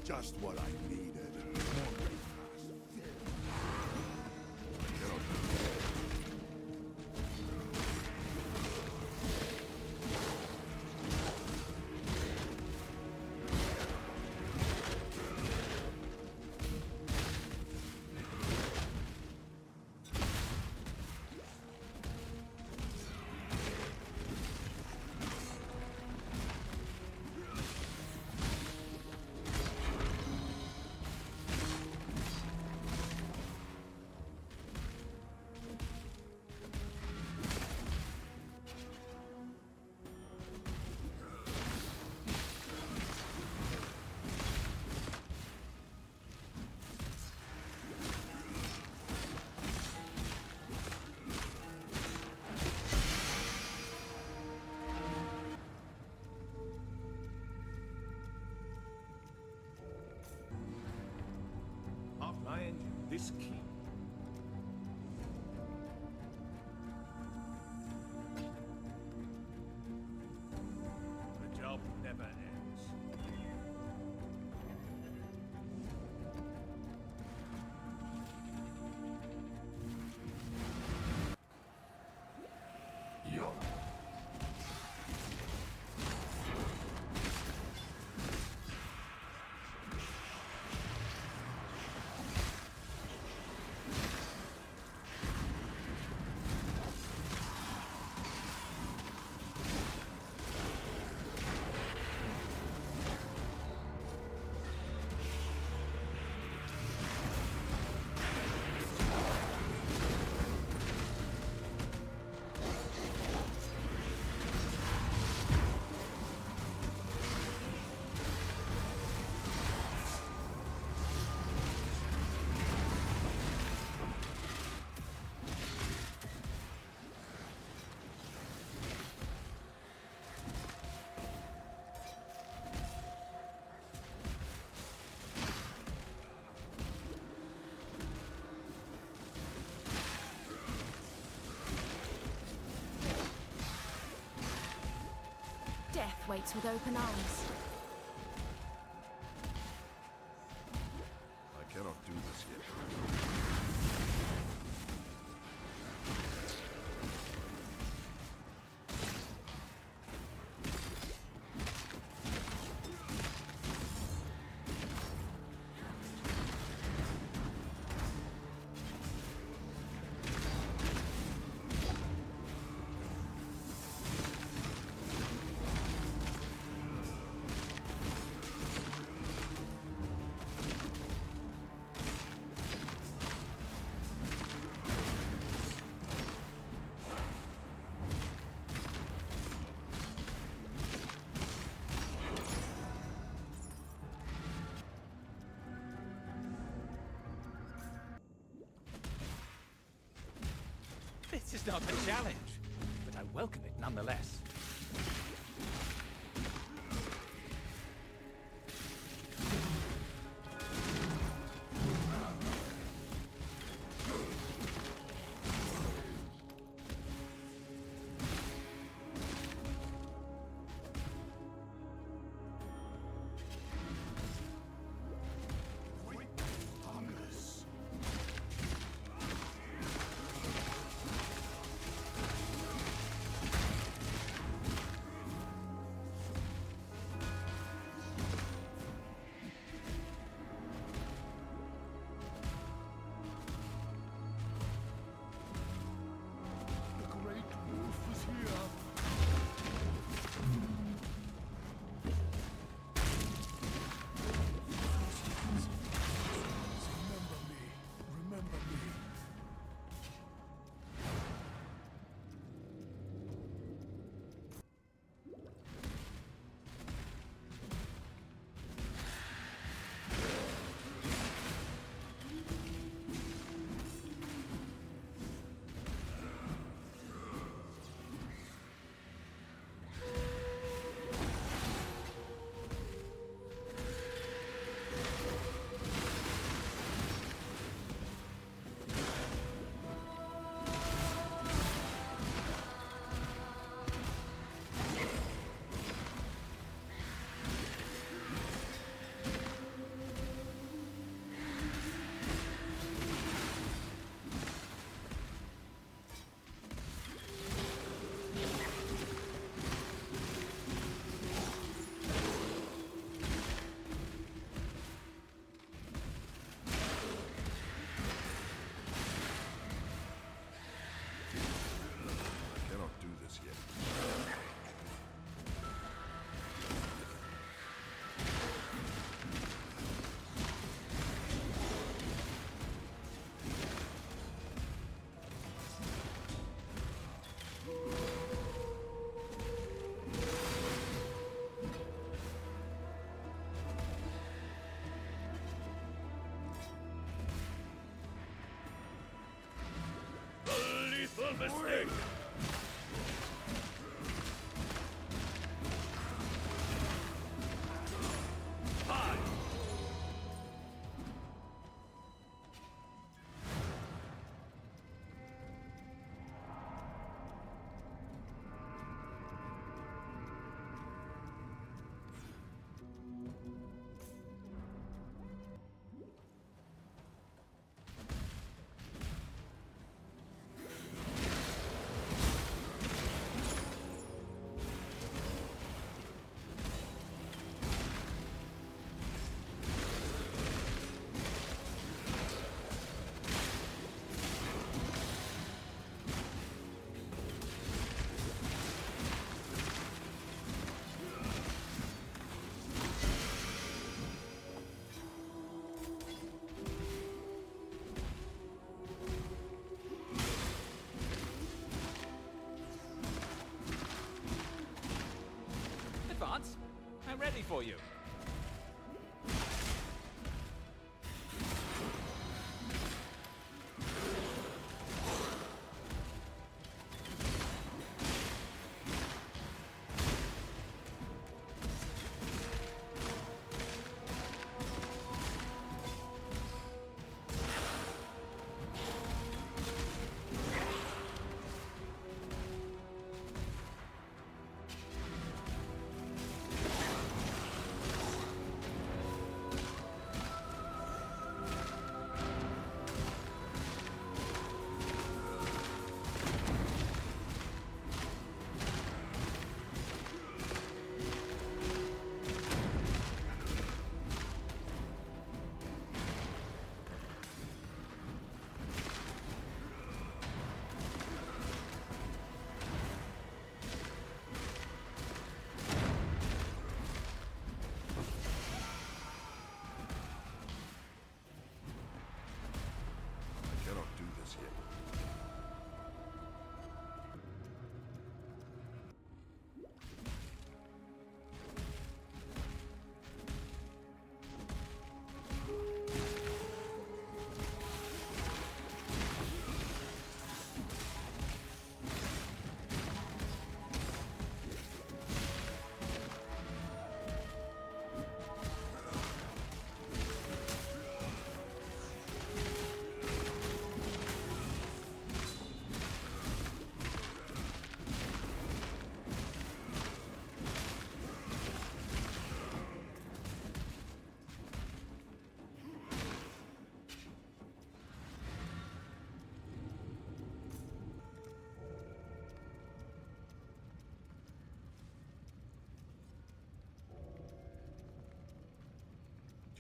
Just what I needed. Outline this key. The job never ends. waits with open arms. I cannot do this yet. This is not a challenge, but I welcome it nonetheless. Mistake! Advance. I'm ready for you.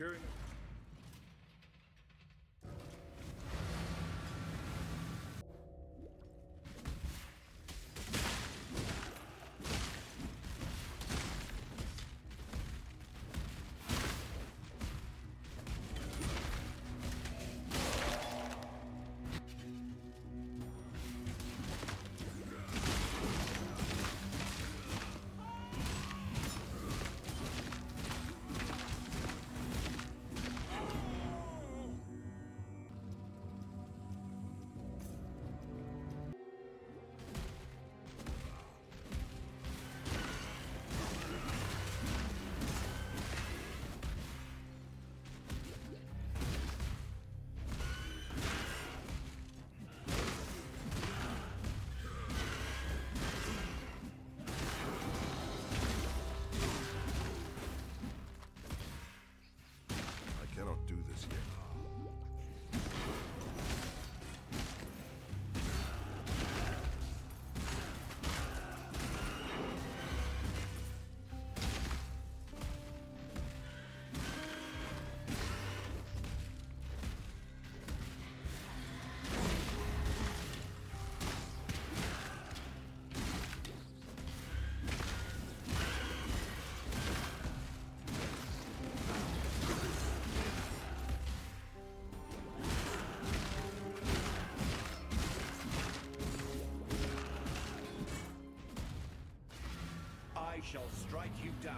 Securing. Cannot do this yet. I shall strike you down.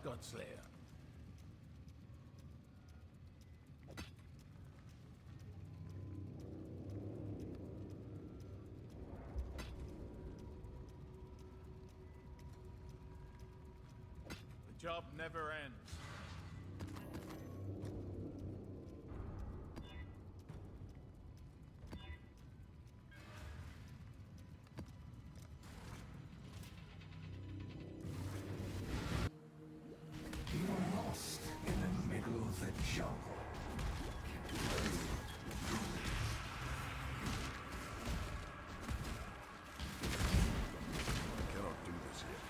Godslayer. The job never ends. You're lost in the middle of the jungle. I cannot do this yet.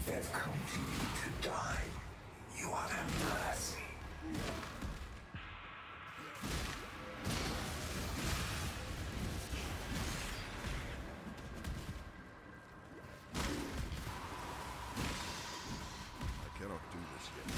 They've come to you to die. You are their mercy. I cannot do this yet.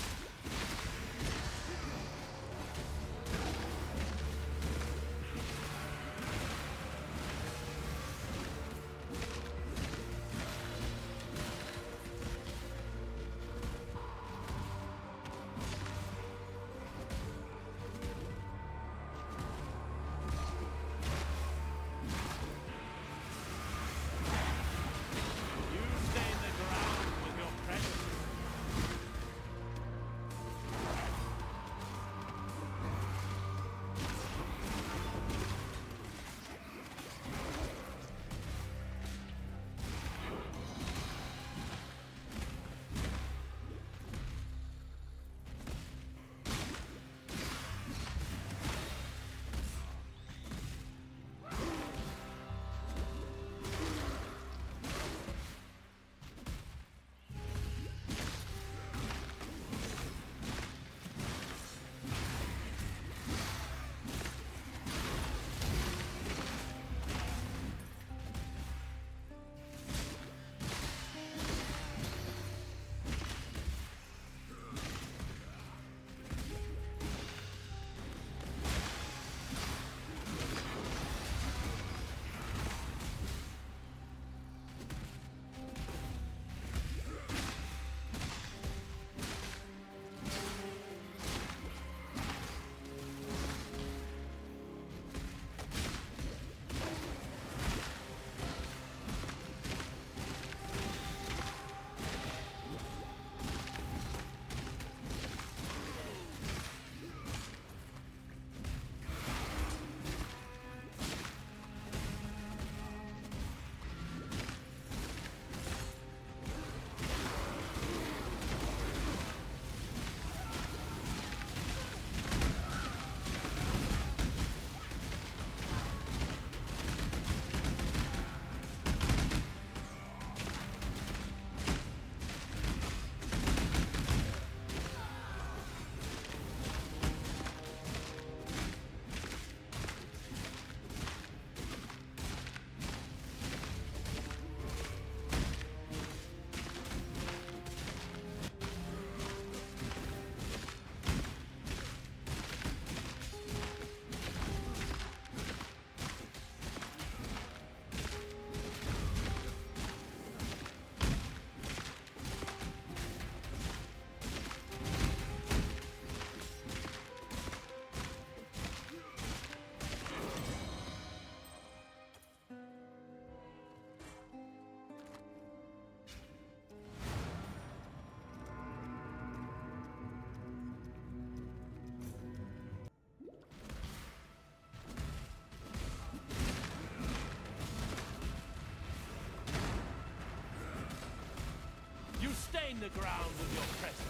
Stain the ground with your presence.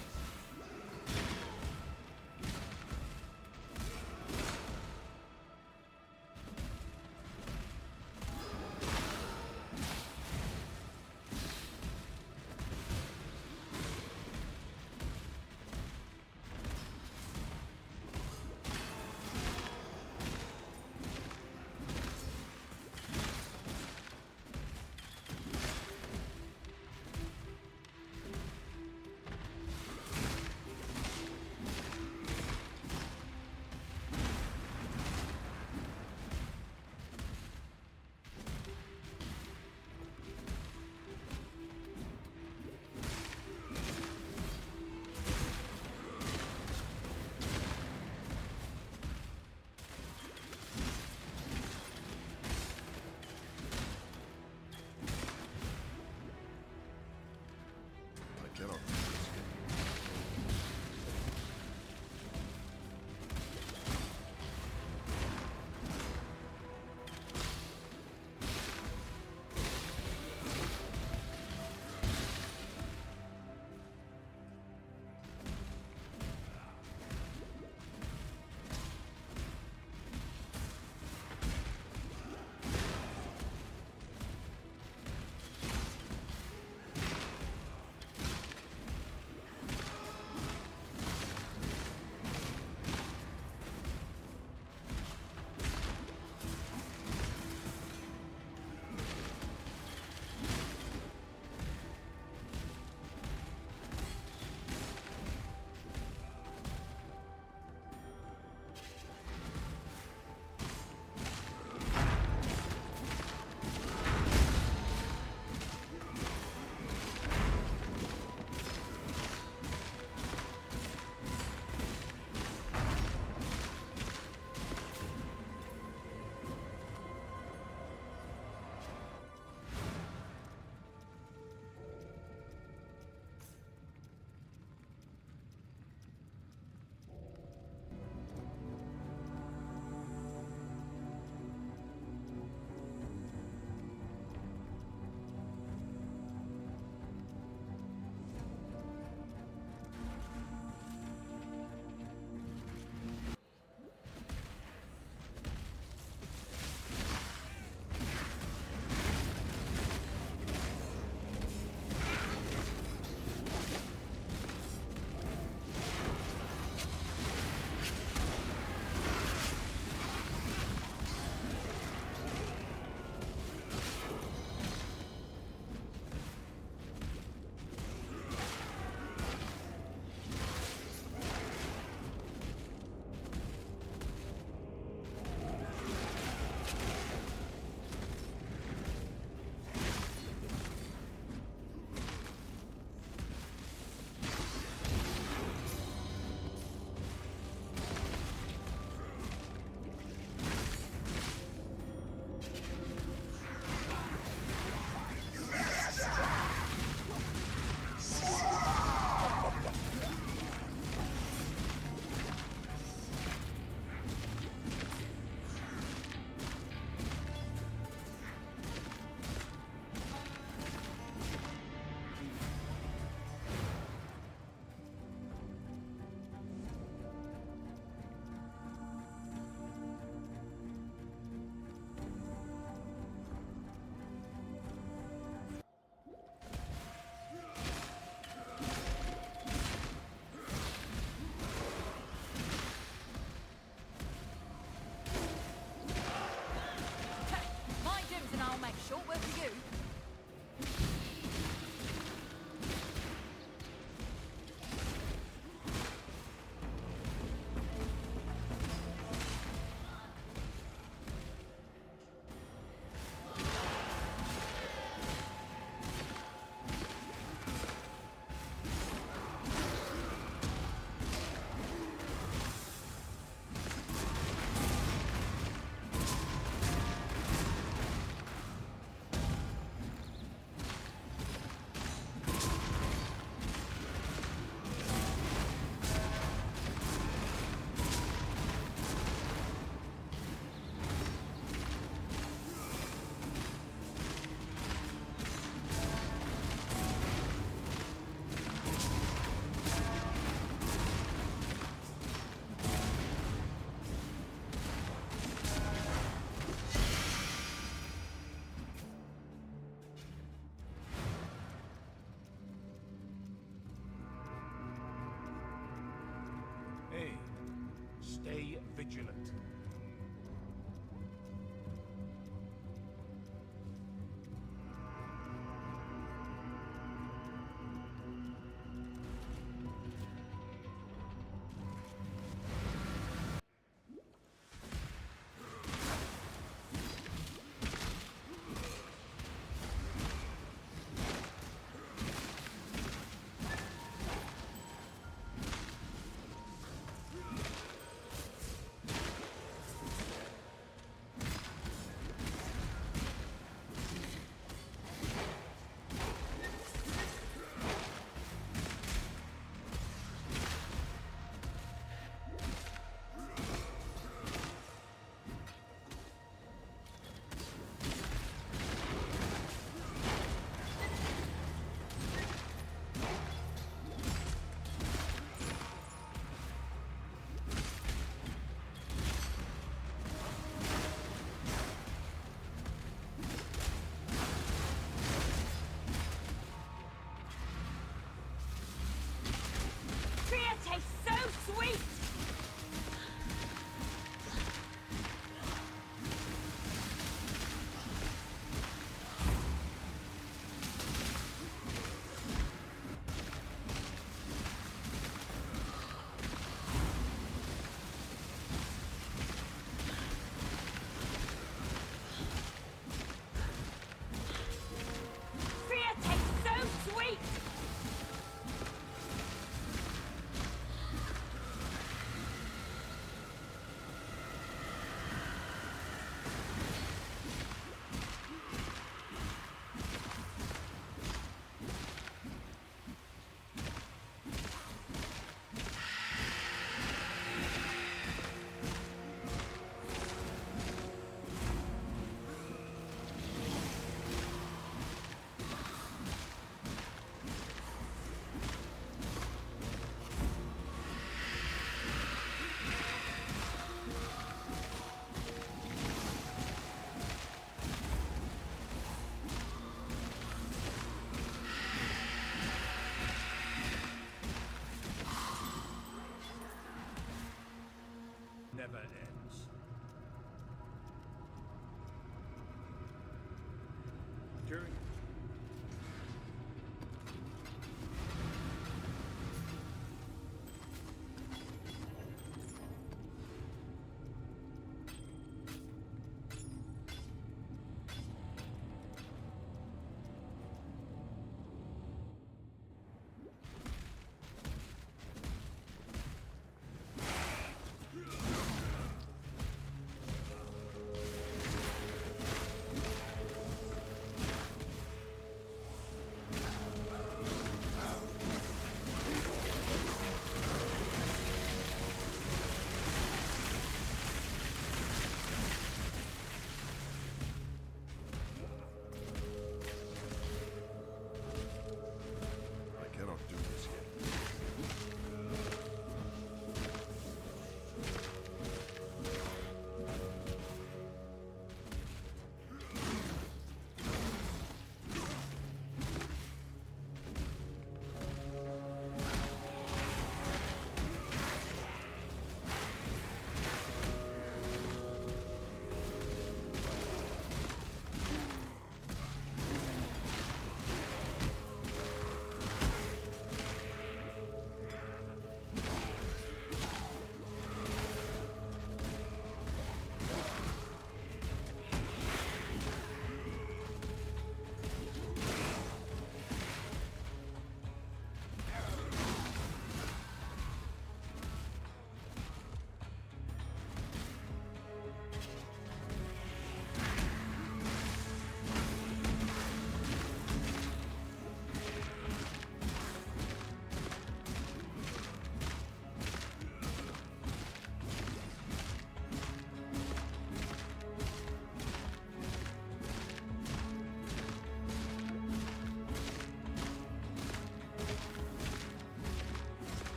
vigilant.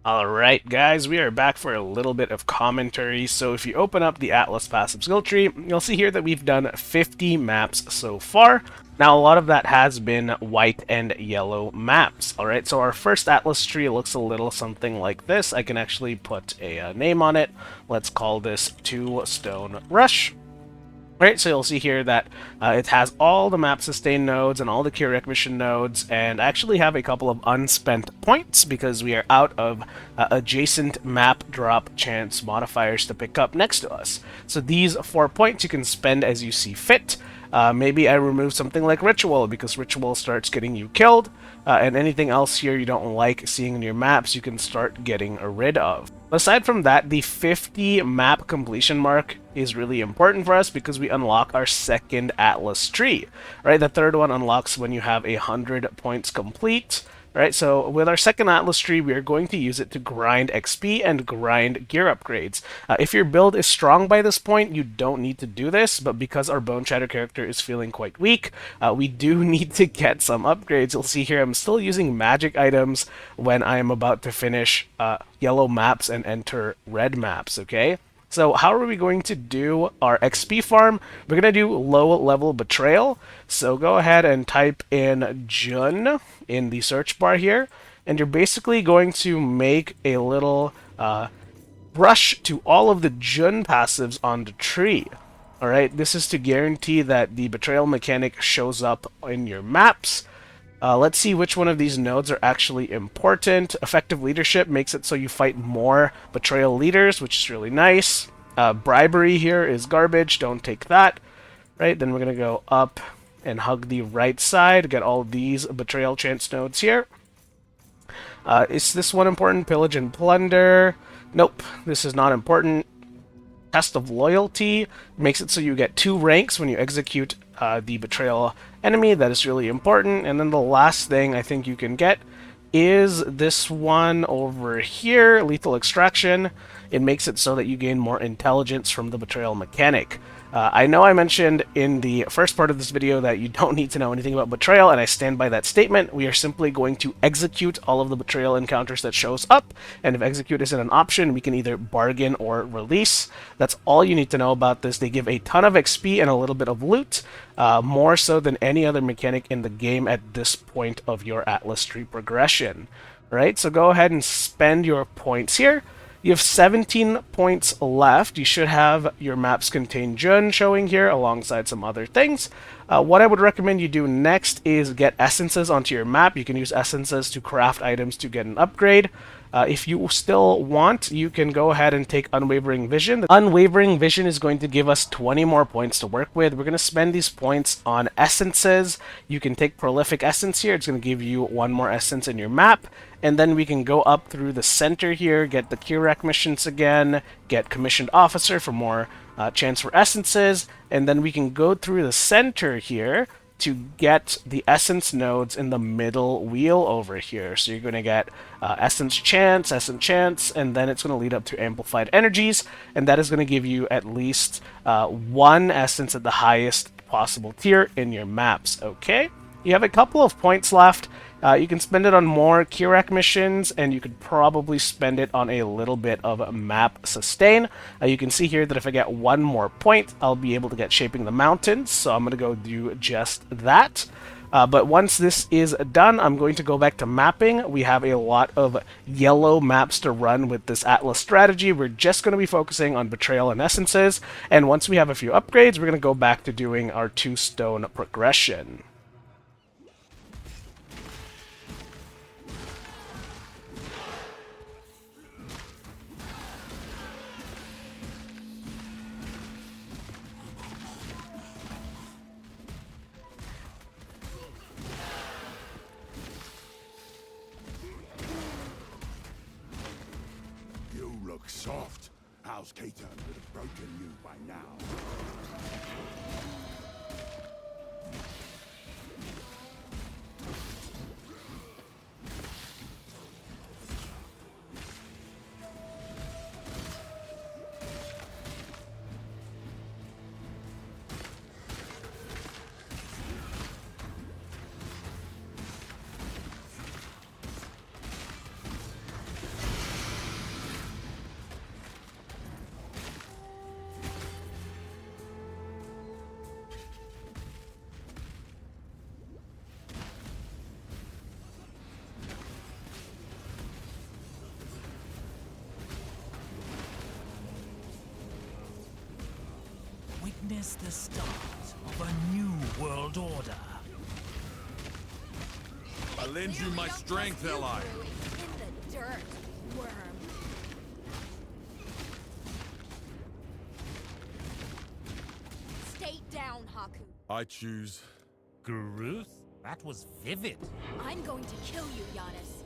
Alright guys, we are back for a little bit of commentary. So if you open up the Atlas passive skill tree, you'll see here that we've done 50 maps so far. Now a lot of that has been white and yellow maps. Alright, so our first Atlas tree looks a little something like this. I can actually put a name on it. Let's call this 2 Stone Rush. Right, so you'll see here that it has all the map sustain nodes and all the cure recognition nodes, and I actually have a couple of unspent points because we are out of adjacent map drop chance modifiers to pick up next to us. So these 4 points you can spend as you see fit. Maybe I remove something like Ritual because Ritual starts getting you killed, and anything else here you don't like seeing in your maps you can start getting rid of. Aside from that, the 50 map completion mark is really important for us because we unlock our second Atlas tree. Right, the third one unlocks when you have 100 points complete. Right, so with our second Atlas tree, we are going to use it to grind XP and grind gear upgrades. If your build is strong by this point, you don't need to do this, but because our Boneshatter character is feeling quite weak, we do need to get some upgrades. You'll see here I'm still using magic items when I am about to finish yellow maps and enter red maps, okay? So how are we going to do our XP farm? We're going to do low-level Betrayal. So go ahead and type in Jun in the search bar here. And you're basically going to make a little rush to all of the Jun passives on the tree. Alright, this is to guarantee that the Betrayal mechanic shows up in your maps. Let's see which one of these nodes are actually important. Effective leadership makes it so you fight more Betrayal leaders, which is really nice. Bribery here is garbage, don't take that. Right, then we're going to go up and hug the right side, get all these Betrayal chance nodes here. Is this one important? Pillage and Plunder. Nope, this is not important. Test of Loyalty makes it so you get 2 ranks when you execute the Betrayal enemy. That is really important. And then the last thing I think you can get is this one over here, Lethal Extraction. It makes it so that you gain more intelligence from the Betrayal mechanic. I know I mentioned in the first part of this video that you don't need to know anything about Betrayal, and I stand by that statement. We are simply going to execute all of the Betrayal encounters that shows up, and if execute isn't an option, we can either bargain or release. That's all you need to know about this. They give a ton of XP and a little bit of loot, more so than any other mechanic in the game at this point of your Atlas tree progression. Right, so go ahead and spend your points here. You have 17 points left. You should have your maps contain Jun showing here alongside some other things. What I would recommend you do next is get essences onto your map. You can use essences to craft items to get an upgrade. If you still want, you can go ahead and take Unwavering Vision. Unwavering Vision is going to give us 20 more points to work with. We're going to spend these points on essences. You can take Prolific Essence here. It's going to give you 1 more essence in your map. And then we can go up through the center here, get the Kirek missions again, get Commissioned Officer for more chance for essences, and then we can go through the center here to get the essence nodes in the middle wheel over here. So you're going to get essence chance, and then it's going to lead up to amplified energies, and that is going to give you at least 1 essence at the highest possible tier in your maps, okay? You have a couple of points left. You can spend it on more Kirek missions, and you could probably spend it on a little bit of map sustain. You can see here that if I get 1 more point, I'll be able to get Shaping the Mountains, so I'm going to go do just that. But once this is done, I'm going to go back to mapping. We have a lot of yellow maps to run with this Atlas strategy. We're just going to be focusing on Betrayal and Essences, and once we have a few upgrades, we're going to go back to doing our 2 stone progression. Soft. How's Keater would have broken you by now. Witness the start of a new world order. I lend you my strength, ally. In the dirt, worm. Stay down, Haku. I choose. Gruth? That was vivid. I'm going to kill you, Giannis.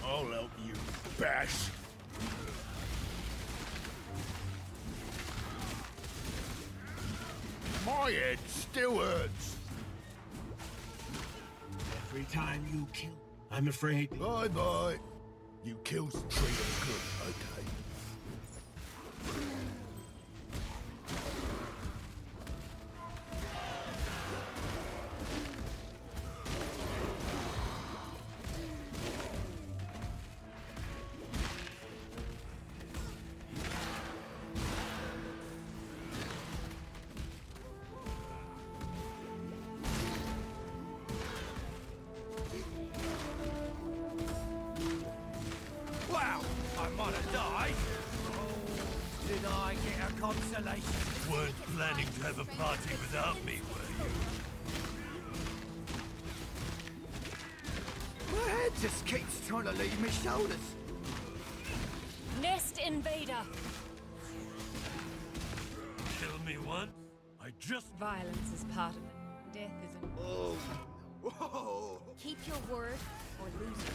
I'll help you, Bash. My head still hurts. Every time you kill, I'm afraid. Bye-bye. You kills treat 'em good, okay? Wow, I might have died. Oh, did I get a consolation? Weren't planning to have a party without me, were you? My head just keeps trying to leave me shoulders. Nest invader. Kill me once. I just... Violence is part of it. Death is an... Oh. Whoa. Keep your word or lose it.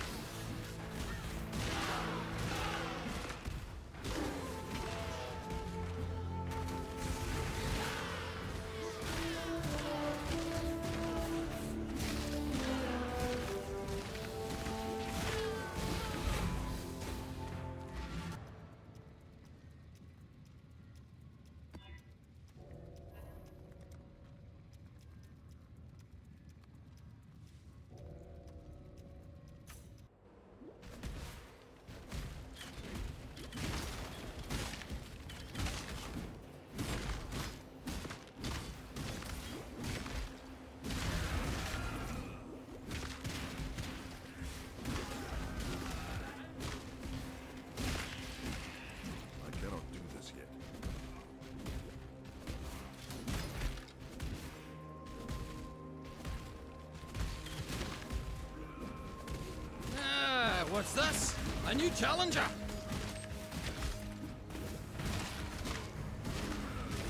What's this? A new challenger?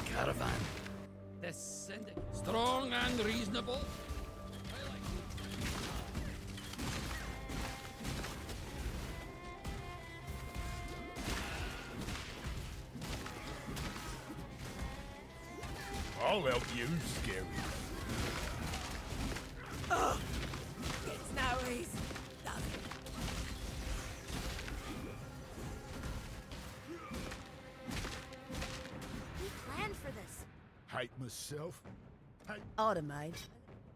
Caravan. This strong and reasonable. I'll help you, Scary. It's no easy. Hate myself. Hate... Order, mate.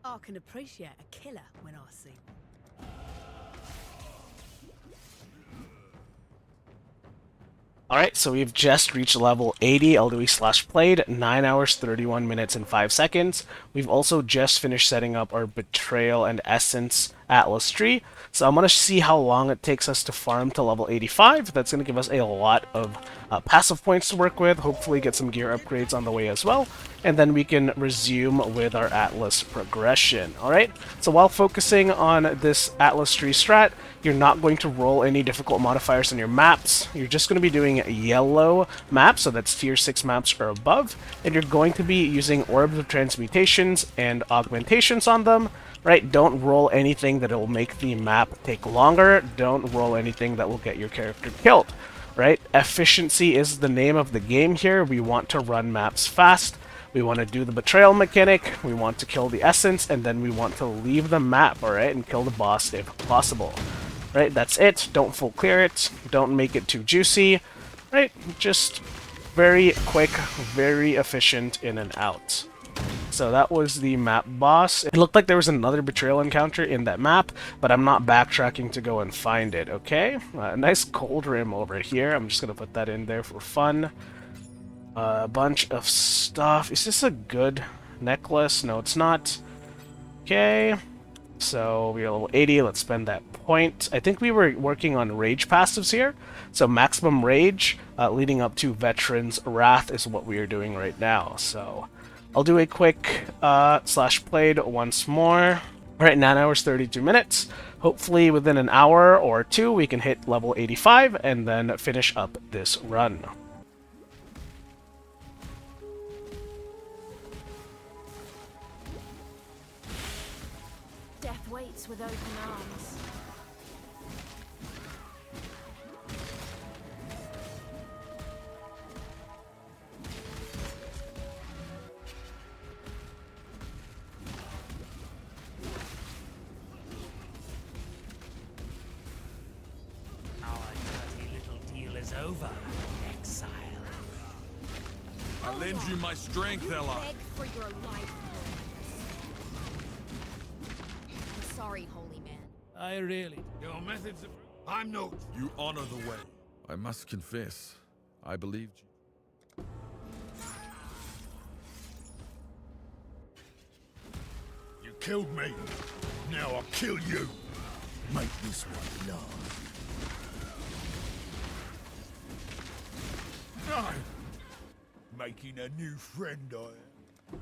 I can appreciate a killer when I see one. Alright, so we've just reached level 80 LDE/played, 9 hours, 31 minutes, and 5 seconds. We've also just finished setting up our Betrayal and Essence Atlas tree. So I'm going to see how long it takes us to farm to level 85. That's going to give us a lot of passive points to work with, hopefully get some gear upgrades on the way as well, and then we can resume with our Atlas progression. Alright, so while focusing on this Atlas tree strat, you're not going to roll any difficult modifiers on your maps. You're just going to be doing yellow maps, so that's tier 6 maps or above, and you're going to be using Orbs of Transmutations and Augmentations on them. Right, don't roll anything that will make the map take longer. Don't roll anything that will get your character killed. Right, efficiency is the name of the game here. We want to run maps fast. We want to do the Betrayal mechanic. We want to kill the Essence, and then we want to leave the map, alright, and kill the boss if possible. Right, that's it. Don't full clear it. Don't make it too juicy. Right, just very quick, very efficient in and out. So that was the map boss. It looked like there was another Betrayal encounter in that map, but I'm not backtracking to go and find it, okay? Nice cold rim over here. I'm just going to put that in there for fun. A bunch of stuff. Is this a good necklace? No, it's not. Okay. So we are level 80. Let's spend that point. I think we were working on rage passives here. So maximum rage leading up to Veteran's Wrath is what we are doing right now. So I'll do a quick slash played once more. Alright, 9 hours, 32 minutes. Hopefully within an hour or two we can hit level 85 and then finish up this run. Death waits with open arms. Over, Exile. I lend you my strength, ally. Beg for your life. I'm sorry, holy man. I really... Your methods of... I'm not... You honor the way. I must confess, I believed you. You killed me. Now I'll kill you. Make this one last. No! Making a new friend, I am.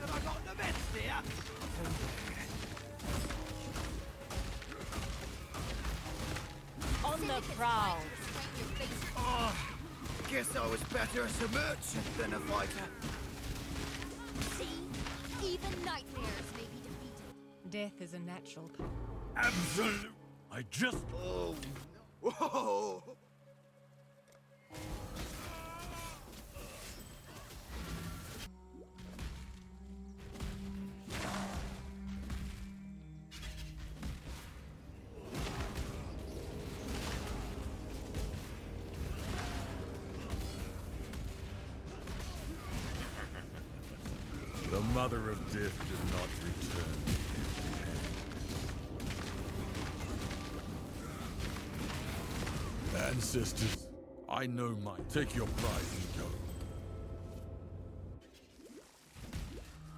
That I got the best here. On the prowl. Oh, guess I was better as a merchant than a fighter. See? Even nightmares may be defeated. Death is a natural. Absolute. I just... Oh, no. Whoa. The Mother of Death did not return. Ancestors, I know mine. Take your prize and go.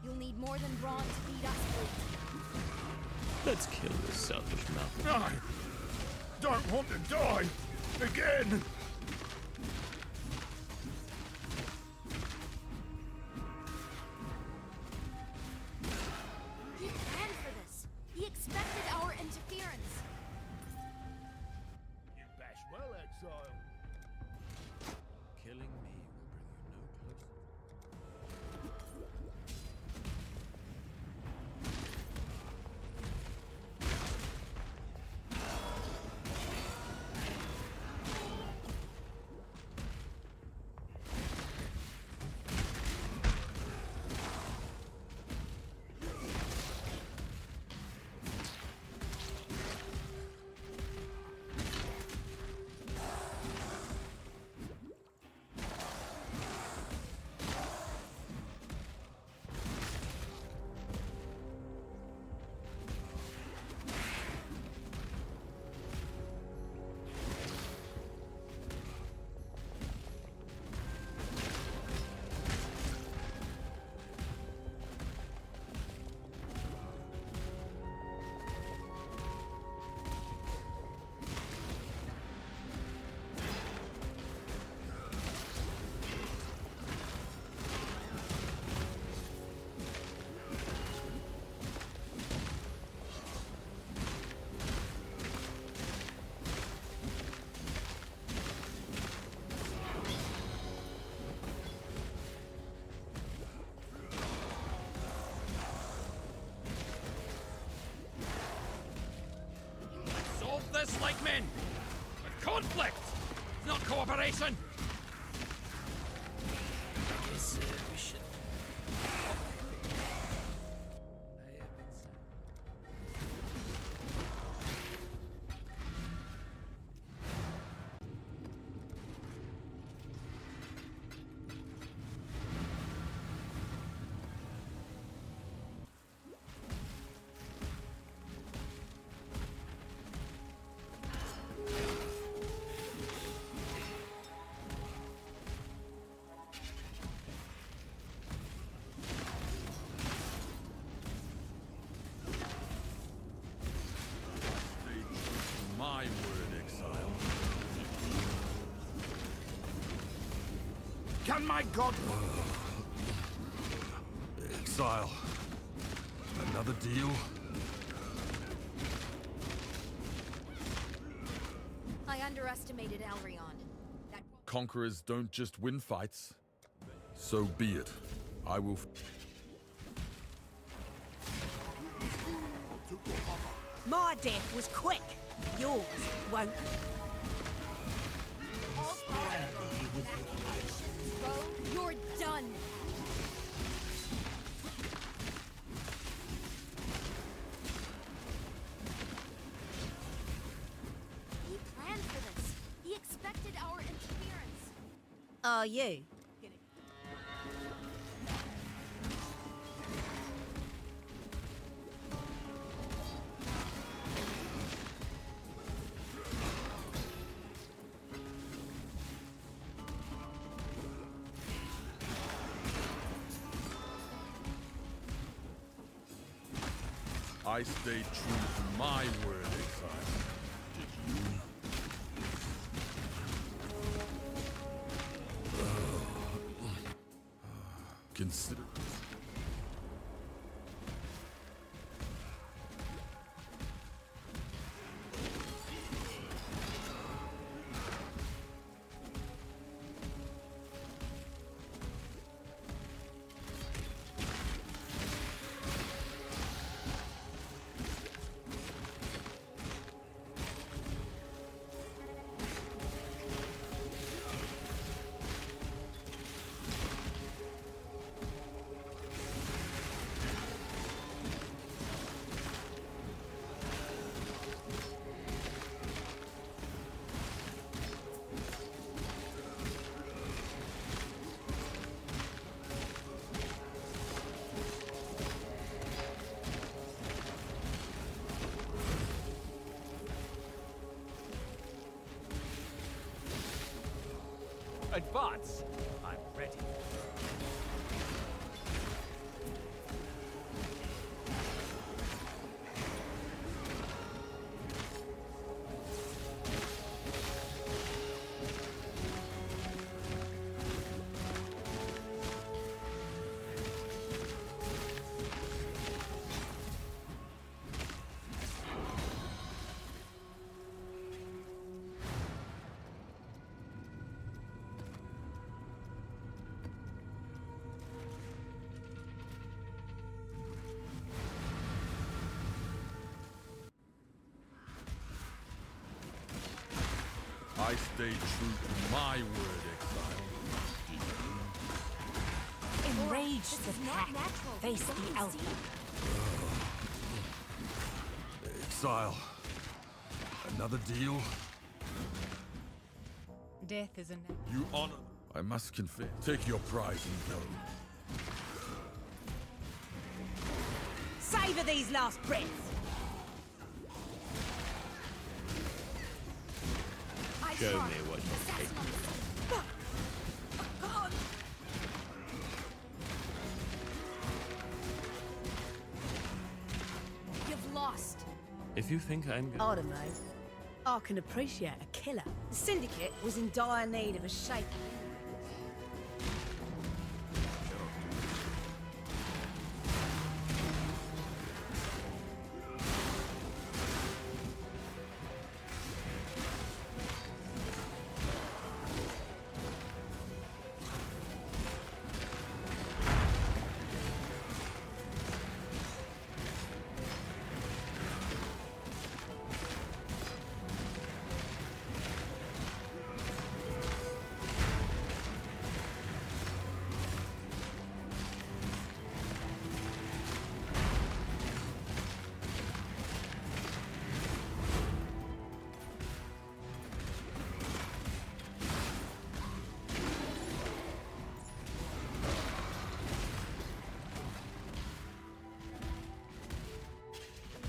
You'll need more than brawn to beat us. Let's kill this selfish mountain. I don't want to die again. He planned for this. He expected our interference. You bash well, Exile. Killing me will bring you no closer. Solve this like men! With conflict! Not cooperation! I guess we should. My word, Exile. Can my god... Exile. Another deal? I underestimated Elrion. That Conquerors don't just win fights. So be it. I will... My death was quick. Yours won't. Bro, you're done. He planned for this. He expected our interference. Are you? I stayed true to my word, Exile. Did you? Consider... Advance! I'm ready. I stay true to my word, Exile. Enrage the pack. Face the alpha. Exile. Another deal? Death is a You honor... I must confess. Take your prize and go. Savor these last breaths. Show me what you're capable of. God. You've lost. If you think I'm good... I don't know. I can appreciate a killer. The Syndicate was in dire need of a shake.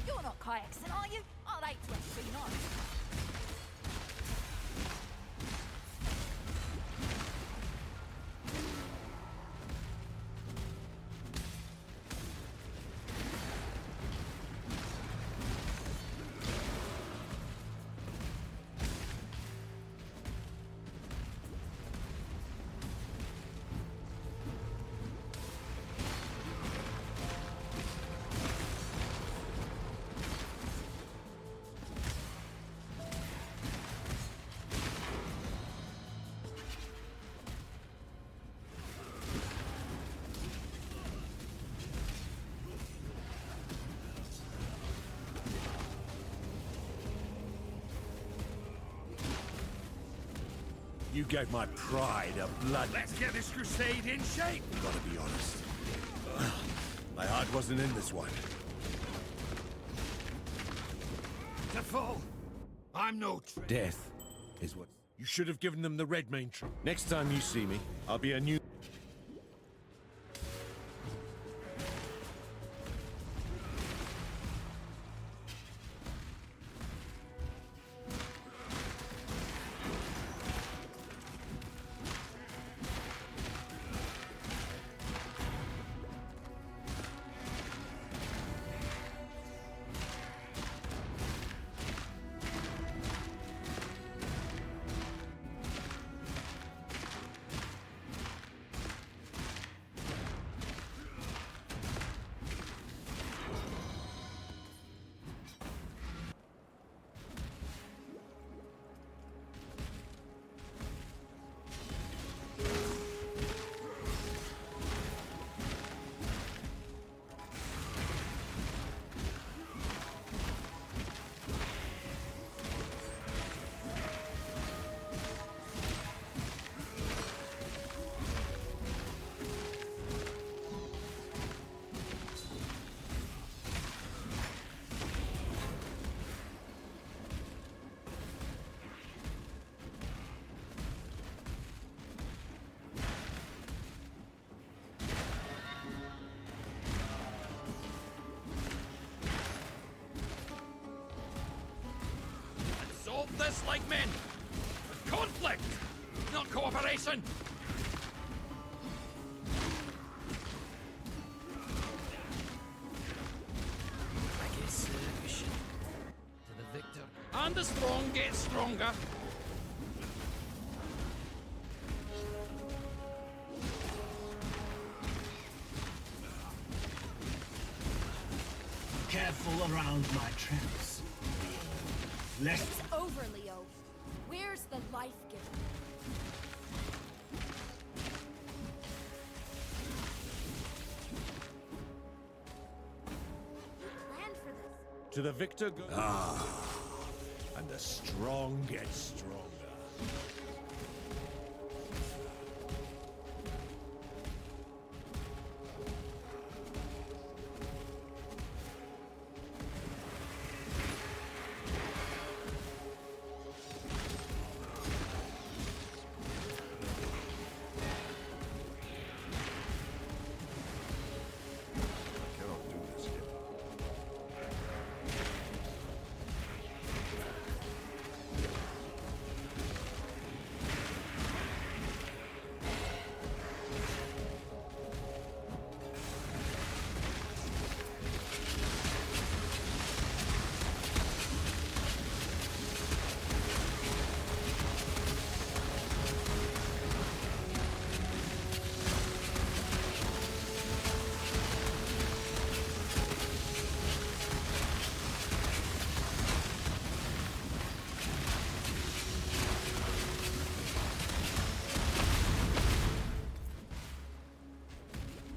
You're not kayakson, are you? I'd hate to have to be nice. You gave my pride a blood. Let's get this crusade in shape. Gotta be honest. My heart wasn't in this one. To fall. I'm no death is what you should have given them the red main tree. Next time you see me, I'll be a new. Solve this like men. Conflict, not cooperation. I guess we should... To the victor. And the strong get stronger. Careful around my traps. Less. It's over, Leo. Where's the life giver? You planned for this. To the victor go. And the strong get stronger.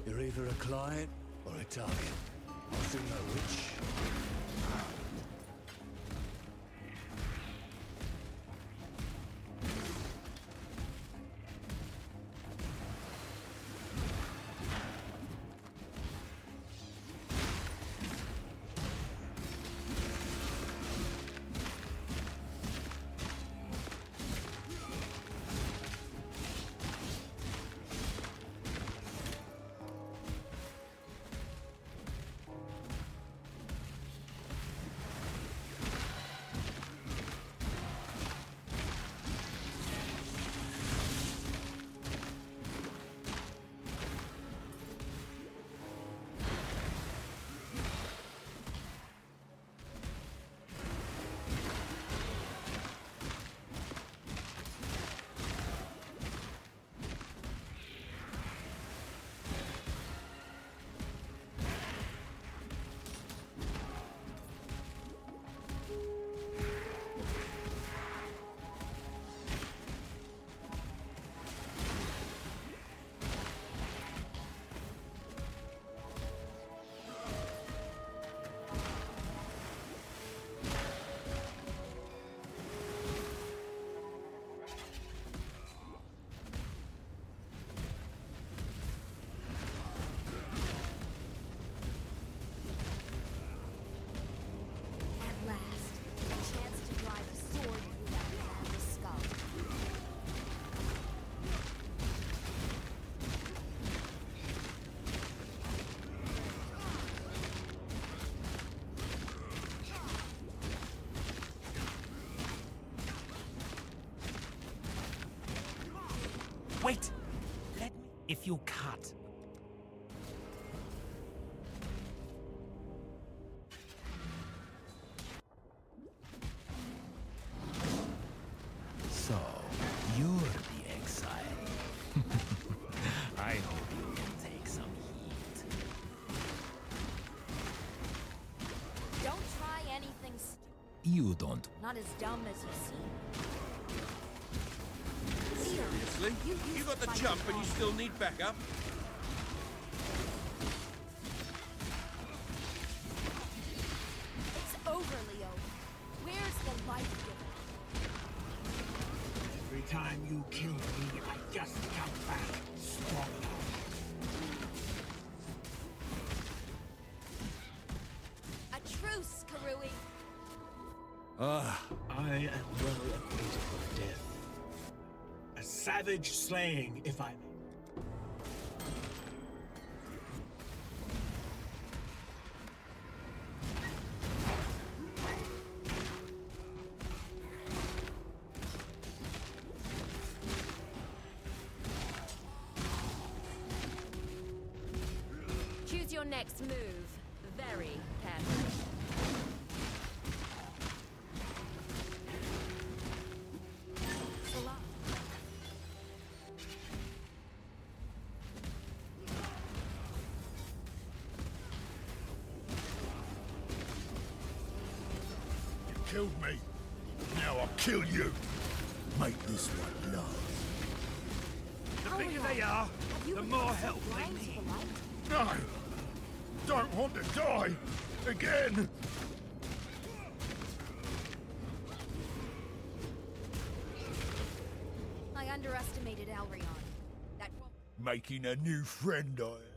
You're either a client or a target. I'll soon know which. Wait! Let me... If you cut. So, you're the Exile. I hope you can take some heat. Don't try anything You don't. not as dumb as you seem. Seriously? You got the jump and you still need backup? It's over, Leo. Where's the life giver? Every time you kill me, I just come back stronger. A truce, Karui. I am well acquainted with death. A savage slaying, if I may. Choose your next move very carefully. Killed me. Now I'll kill you. Make this one last. The bigger they are, the more help they need. No! Don't want to die! Again! Making a new friend, I am.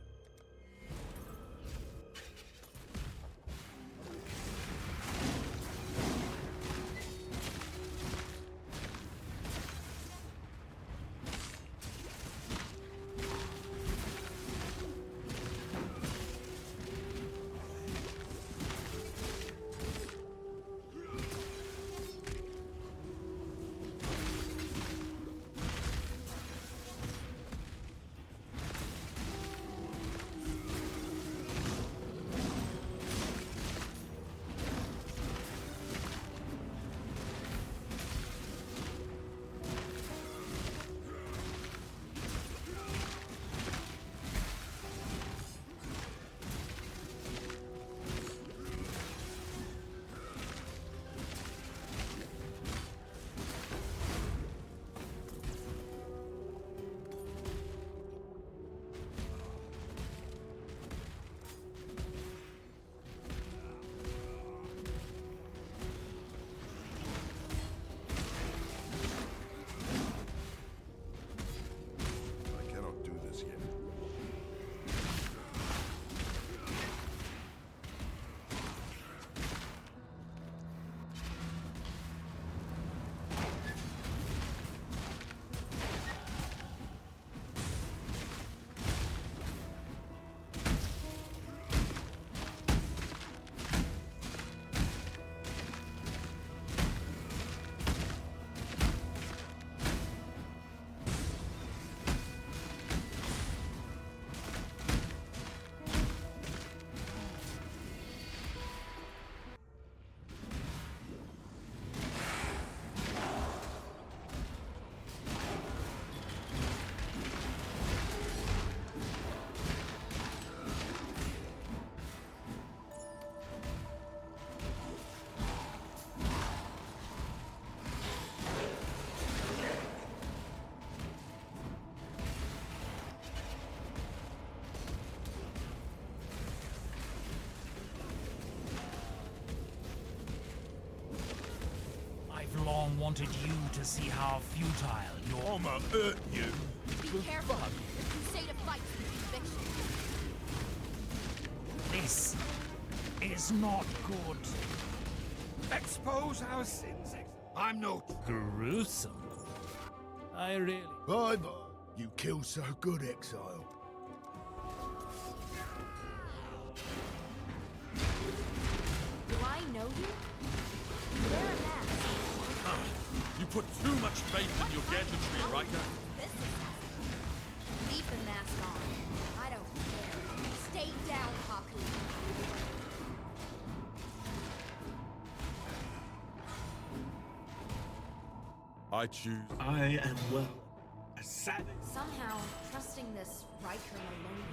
I've long wanted you to see how futile your... I'ma hurt you. Be careful. The Crusader fights with conviction. This is not good. Expose our sins. I'm no... Gruesome. I really... Bye-bye. You kill so good, Exile. Do I know you? Wear a mask. You put too much faith in your gadgetry, Riker. This is... Leave the mask on. I don't care. Stay down, Haku. I choose. I am well. A savage. Somehow, trusting this Riker alone.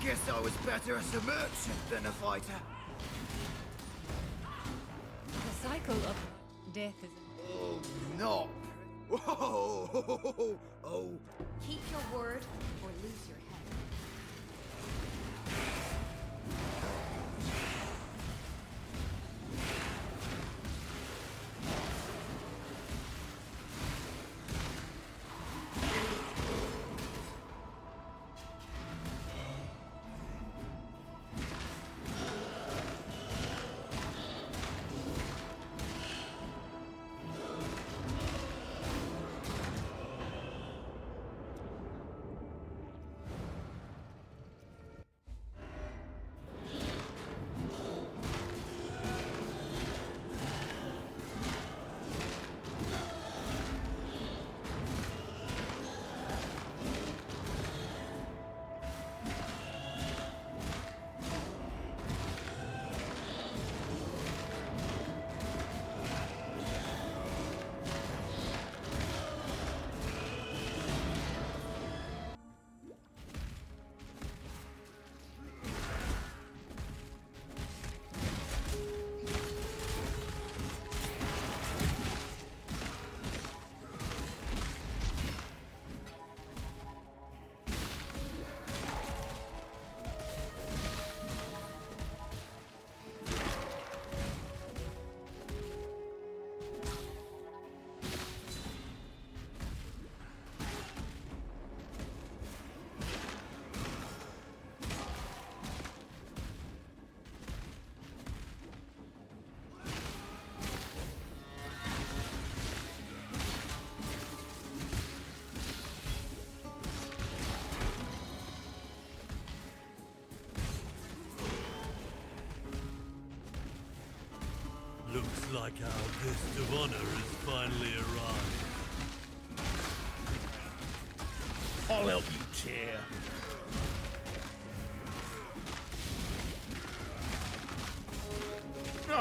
Guess I was better as a merchant than a fighter. The cycle of death is. Oh, no. Whoa! Oh. Keep your word or lose your head. Looks like our guest of honor has finally arrived. I'll help you, chair. No!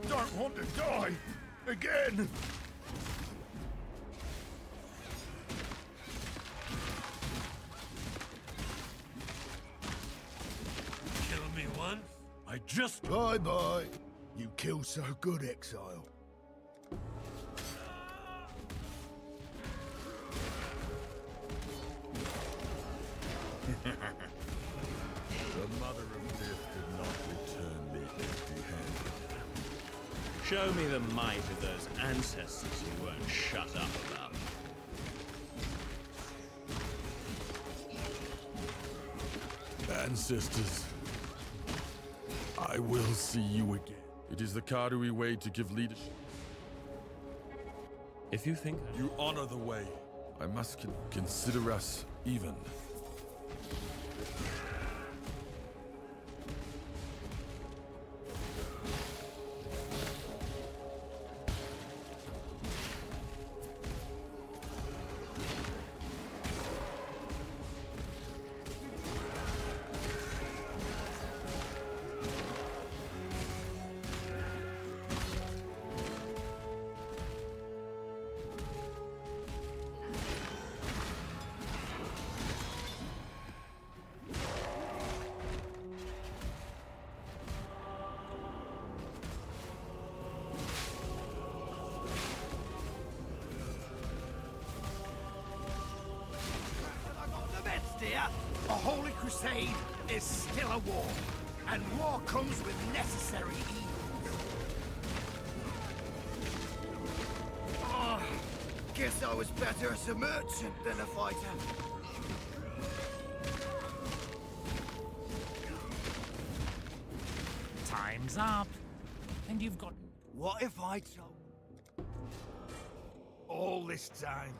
Don't want to die! Again! Kill me once, I just... Bye-bye! You kill so good, Exile. The Mother of Death did not return me empty-handed. Show me the might of those ancestors you weren't shut up about. Ancestors, I will see you again. It is the Kadui way to give leadership. If you think you honor the way, I must consider us even. A holy crusade is still a war, and war comes with necessary evils. Oh, guess I was better as a merchant than a fighter. Time's up. And you've got... What if I told... All this time...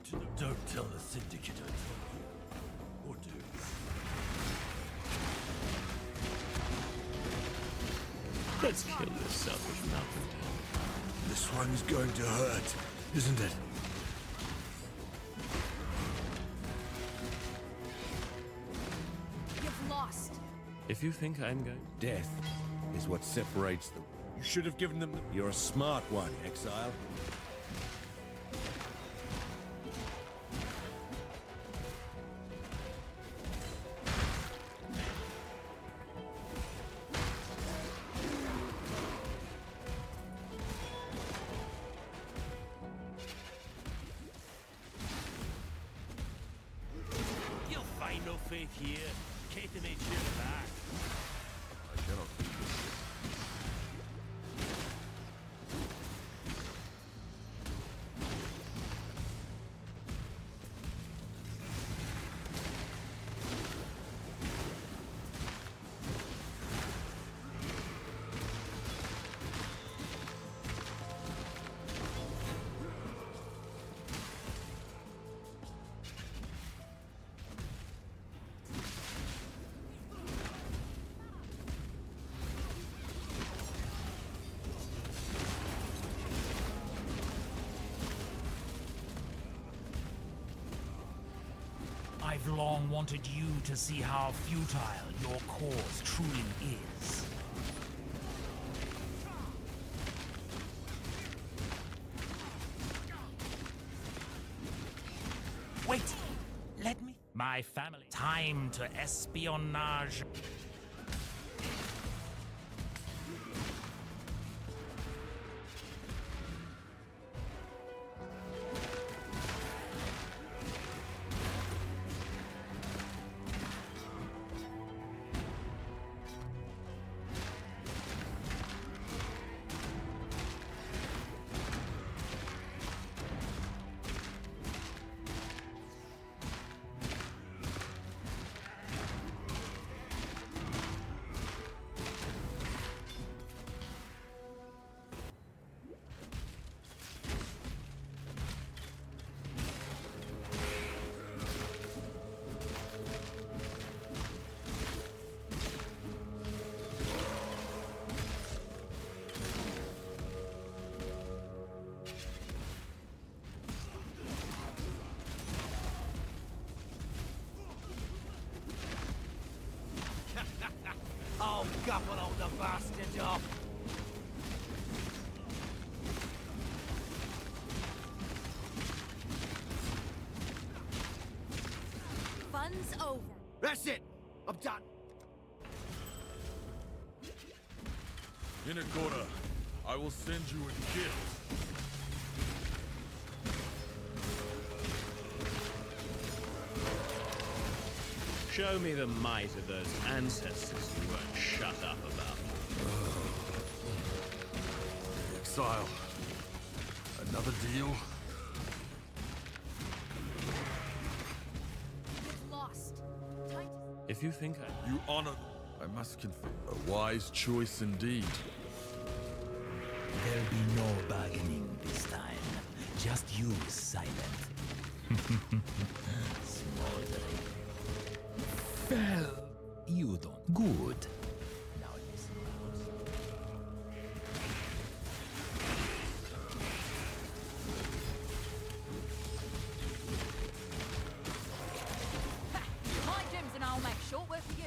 to them. Don't tell the Syndicate I told you. Or do. Let's kill this selfish malcontent. This one's going to hurt, isn't it? You've lost. If you think I'm going... Death is what separates them. You should have given them the... You're a smart one, Exile. You'll find no faith here. Katie made sure of that. I cannot do this. I've long wanted you to see how futile your cause truly is. Wait! Let me... My family. Time to espionage. I'll gobble all the bastards up. Fun's over. That's it. I'm done. In a quarter, I will send you a gift. Show me the might of those ancestors you won't shut up about. Exile. Another deal? You've lost. Time to... If you think I... You honor... I must confess. A wise choice indeed. There'll be no bargaining this time. Just you silent. Smoldering. Well, you don't. Good. Now listen. My gems and I'll make short work of you.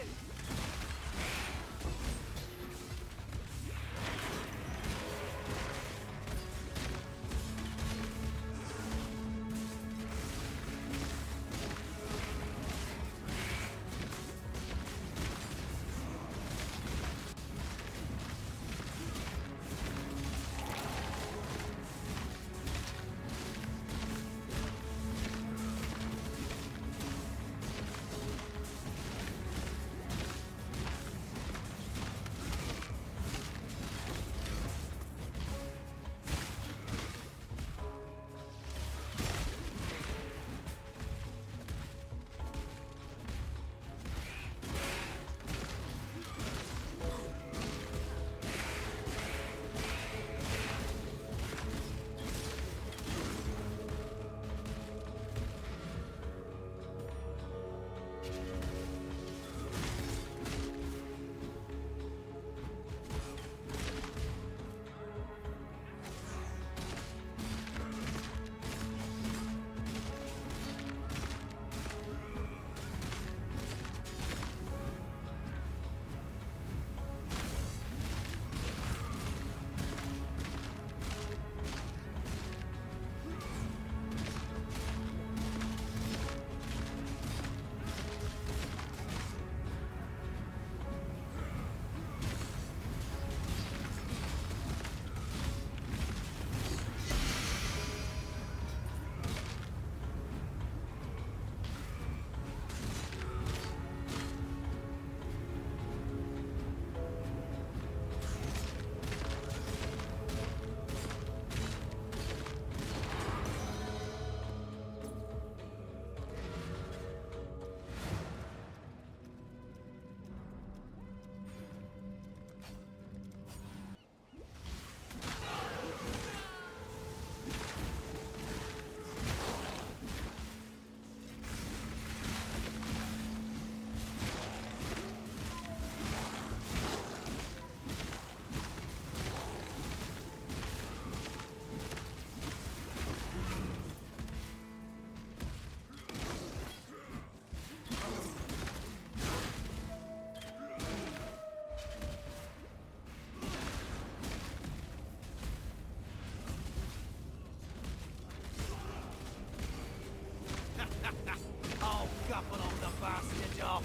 bastards off!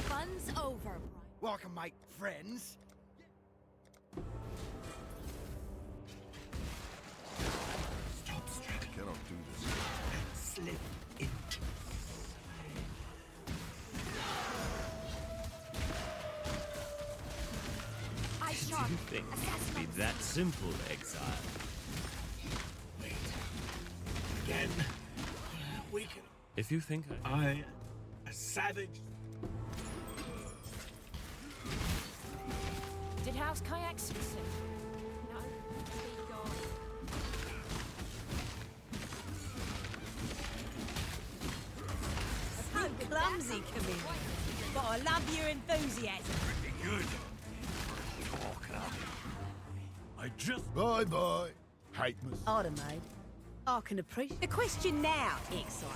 Fun's over, Brian. Well, I can make friends. Stop straight. I cannot do this. And slip into I Do shot. you think it would be that simple, Exile? again. We can. If you think A savage. Did House Kayak succeed? No. Be gone. So clumsy, Camille. But I love your enthusiasm. Pretty good. Talker. I just... Bye-bye. Hate me. Automated. I can appreciate. The question now, Exile,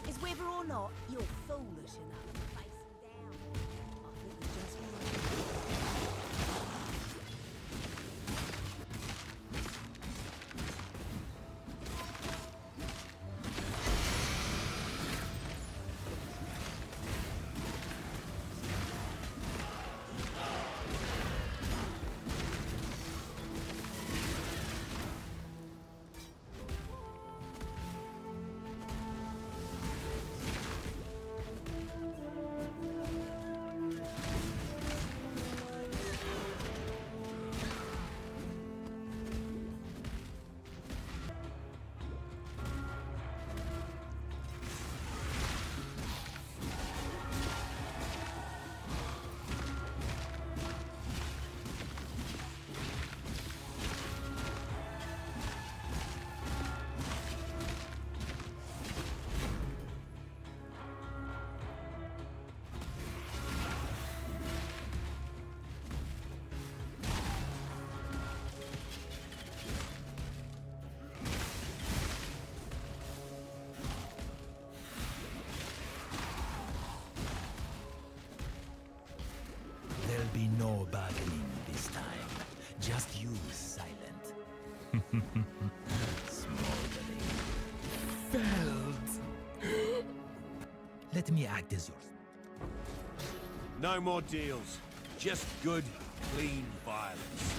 is whether or not you're foolish enough to face him down. I think we just might. There'll be no bargaining this time. Just you, Silent. Smoldering. Felt. Let me act as yours. No more deals. Just good, clean violence.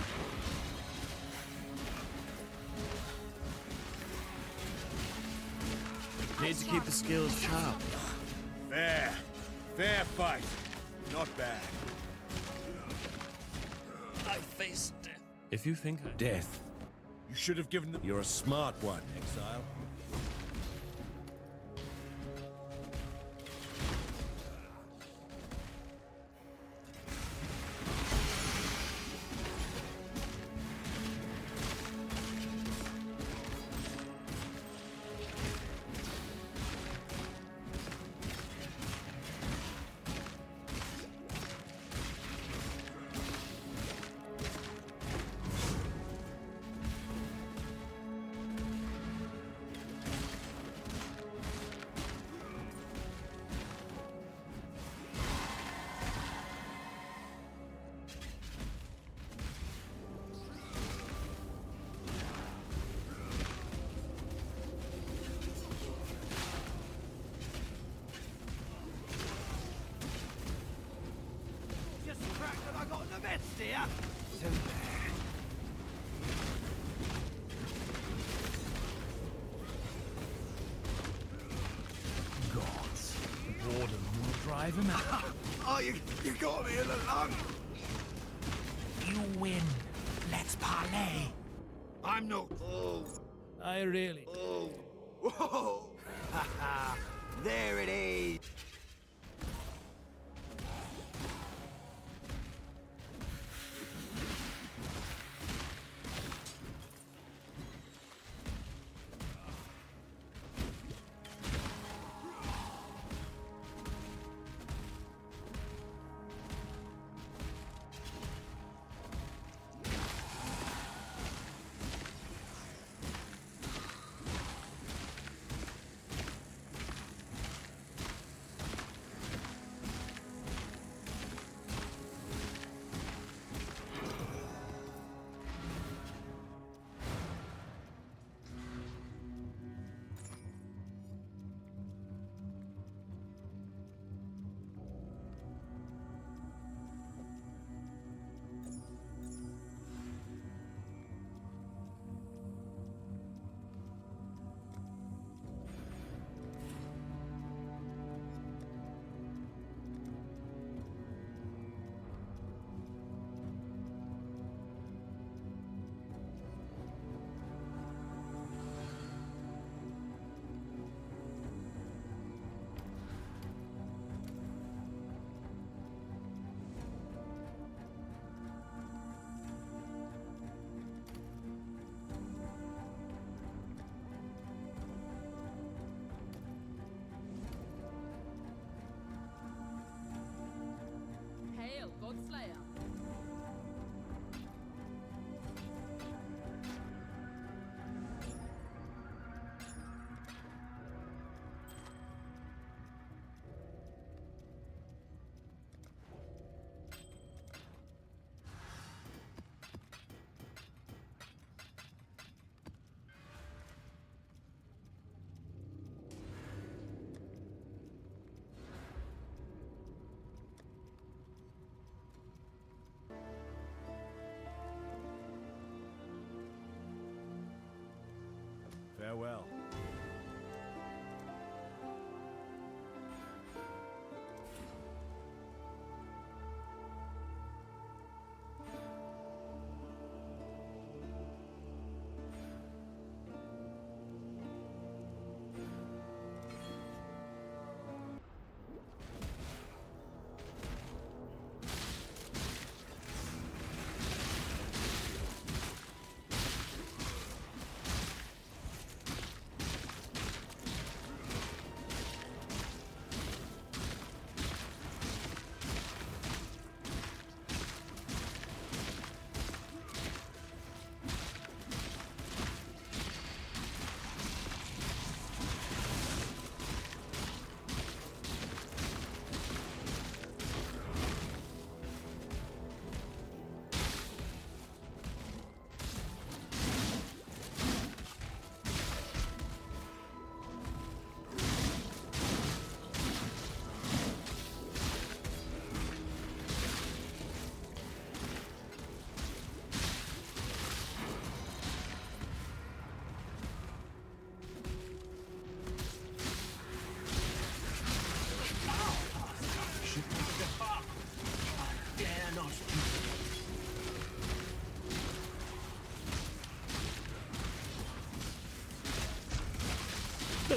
Need to keep the skills sharp. Fair. Fair fight. Not bad. I face death. If you think Death. You should have given them... You're a smart one, Exile. Just the crack that I got in the midst here. Too bad. Gods. Boredom will drive him out. Oh, you got me in the lung. You win. Let's parlay. I'm not. Oh. I really... Oh. Whoa. Ha ha. There it is.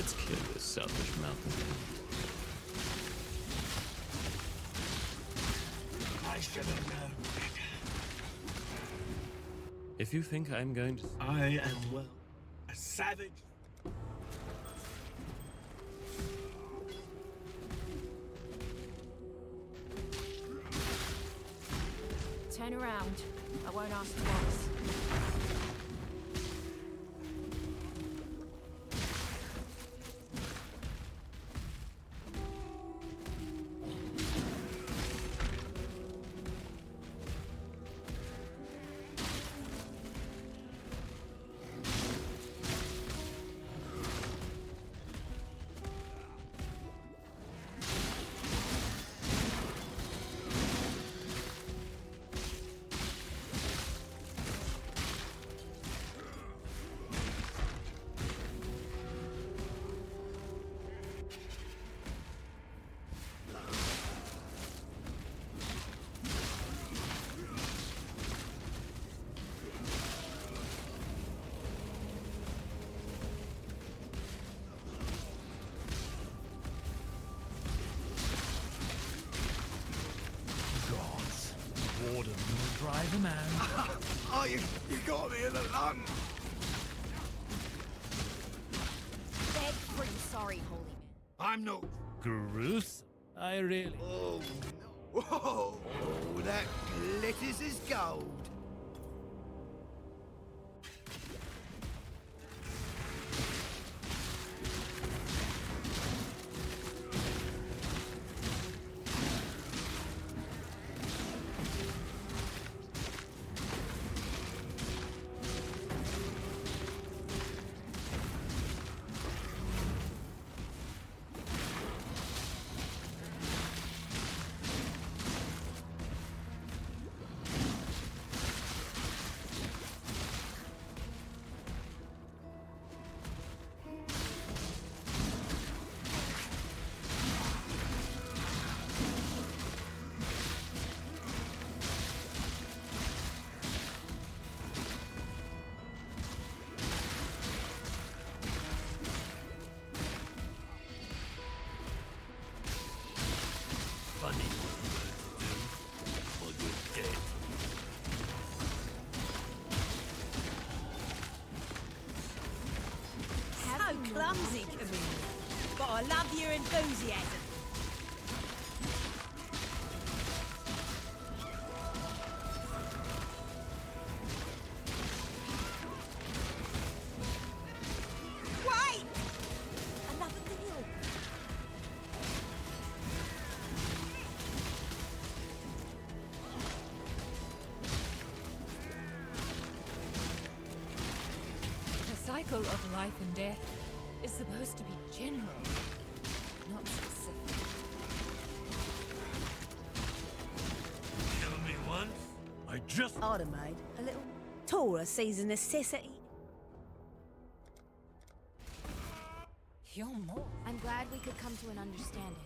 Let's kill this selfish mountain. I should have known better. If you think I'm going to... I am, well, a savage. Turn around. I won't ask twice. Boredom will drive a man. Oh, you got me in the lung. Beg for sorry, holy man. I'm no... Gruesome. I really... Oh, no. Whoa. Oh, that glitters as gold. Funny what you do, or you're dead. So clumsy, Camille. But I love your enthusiasm. Wait! Another deal. The cycle of life and death is supposed to be general, not specific. Kill me once, I just... Harder made. A little Torah sees a necessity. You're more. I'm glad we could come to an understanding.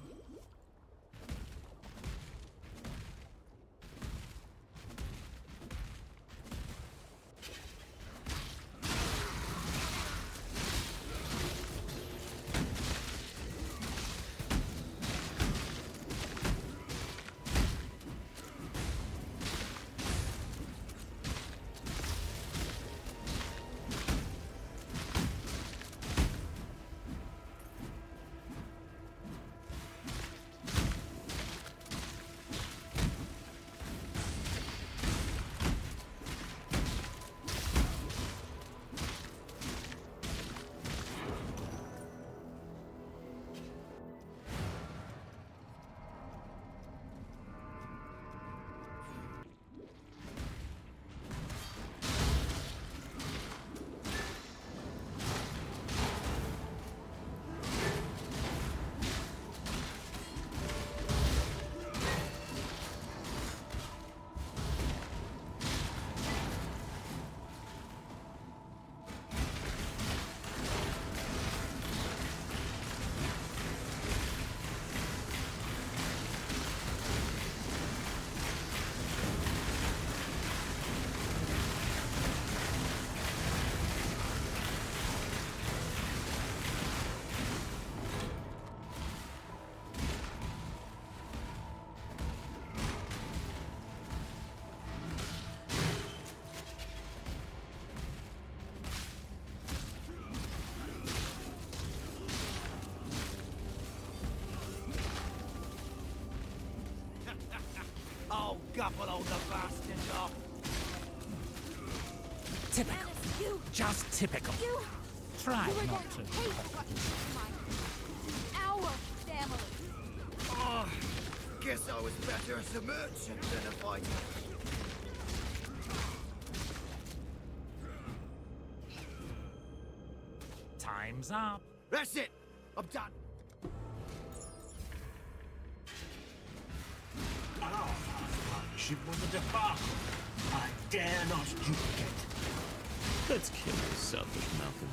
scuffle all the bastards off. Typical. Just typical. Try not to. Our family. Oh, guess I was better as a merchant than a fighter. Time's up. That's it. I'm done. Our partnership was a debacle. I dare not duplicate. Let's kill this selfish Malcolm.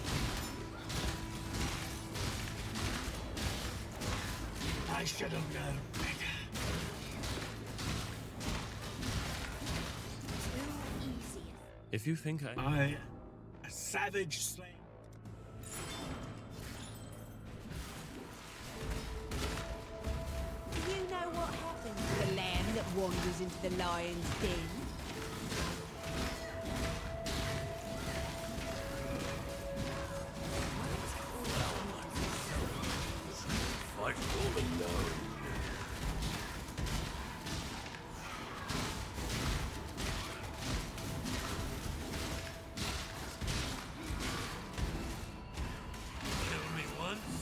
I should have known better. Too easy. If you think A savage slave. Do you know what happens to the lamb that wanders into the lion's den? Fight all alone. Kill me once.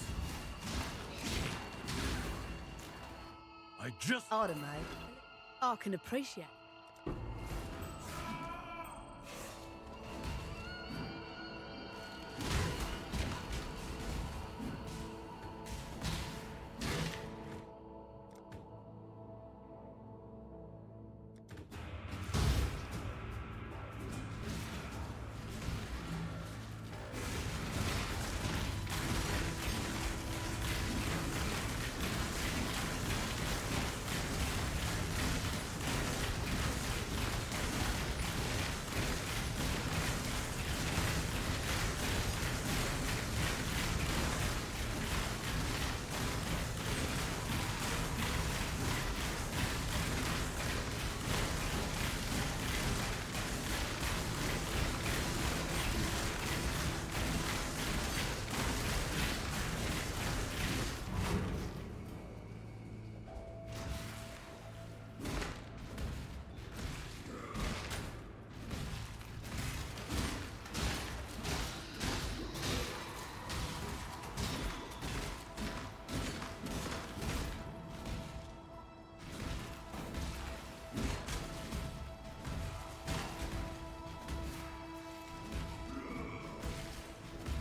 I just... Auto mode. I can appreciate.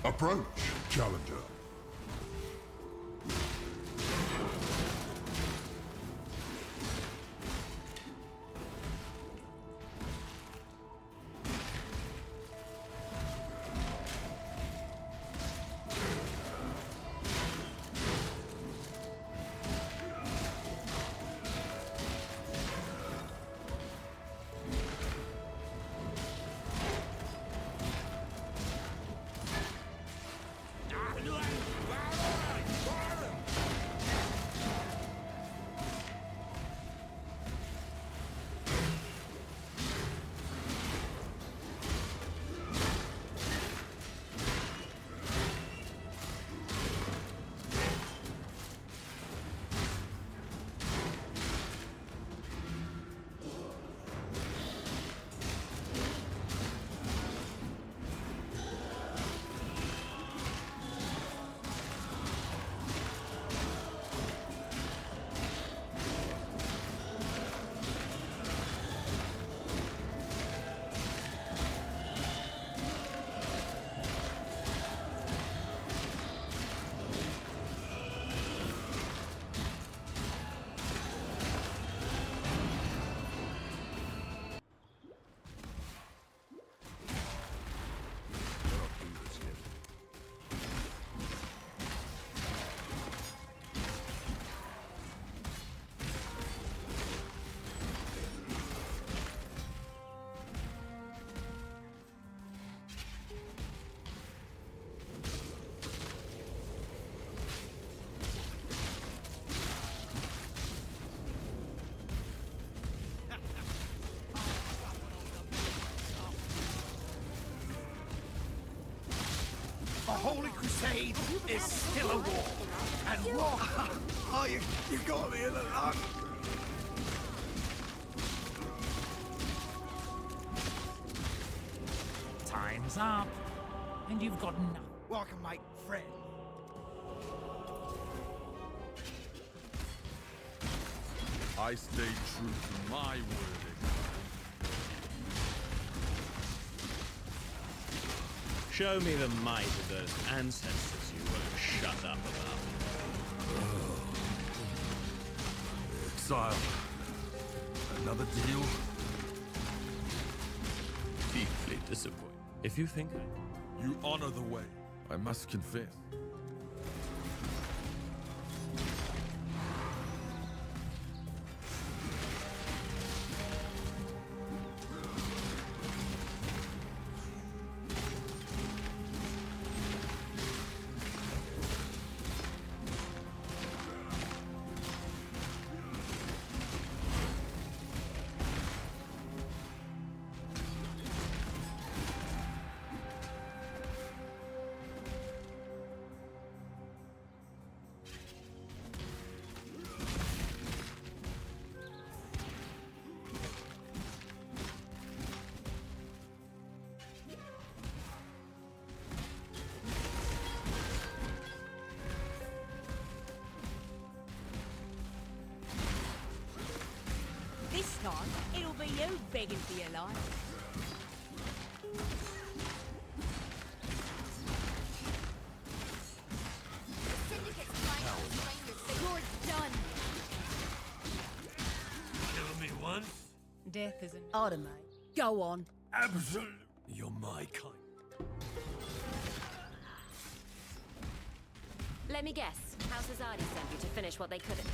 Approach, challenger. The Holy Crusade is still a war. And war... Oh, you got me in the lung. things up, and you've got nothing. Well, I can make friends. I stay true to my word, Show me the might of those ancestors you won't shut up about. Exile. Another deal? Deeply disappointed. If you think You honor the way, I must confess. This time, it'll be you begging for your life. Syndicate's trying to explain this, but you're done. Kill me once. Death is an order, mate. Go on. Absolutely. You're my kind. Let me guess. House Azadi sent you to finish what they couldn't.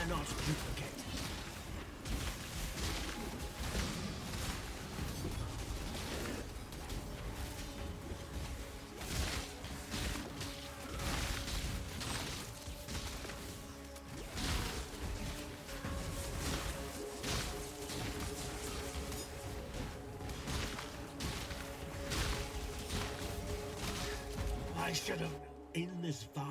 Not duplicate. I should have in this vow.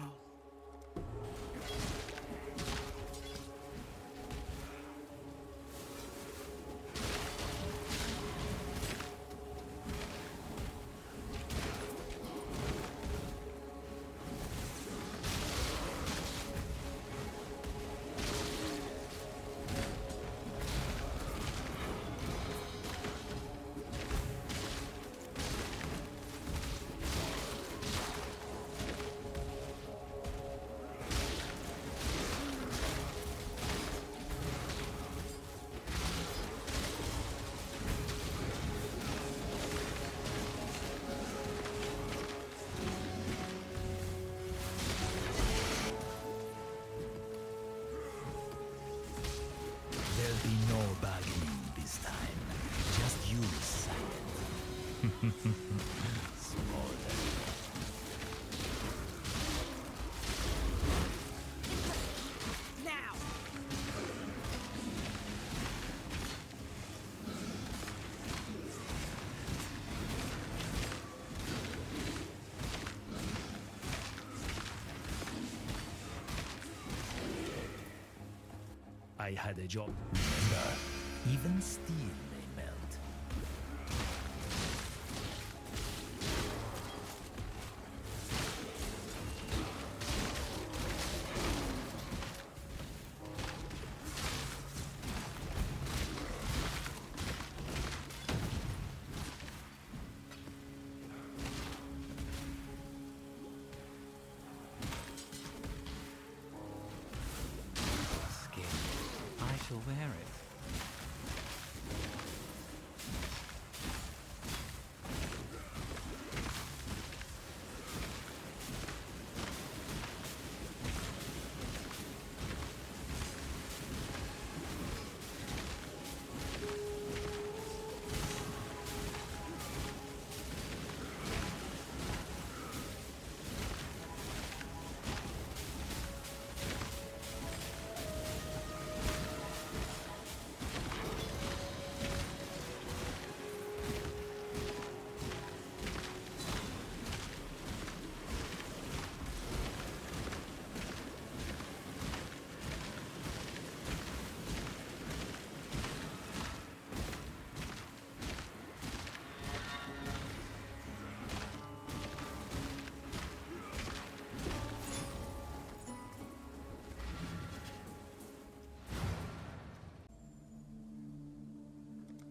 I had a job. Remember, even steel may melt. I shall wear it.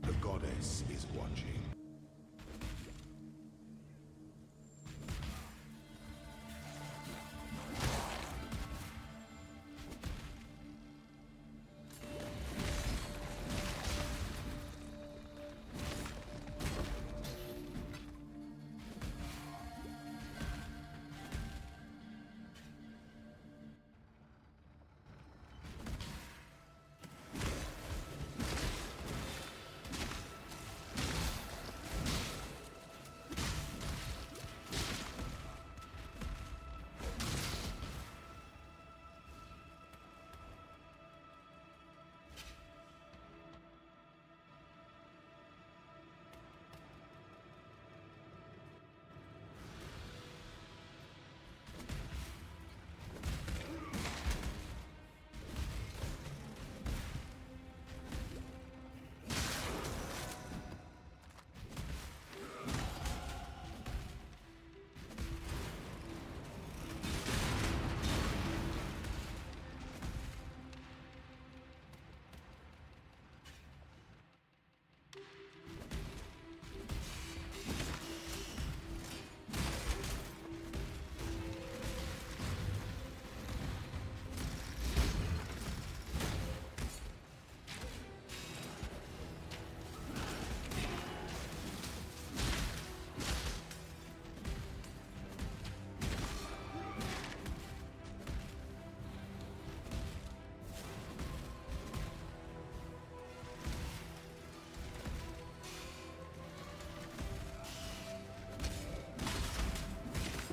The goddess is watching.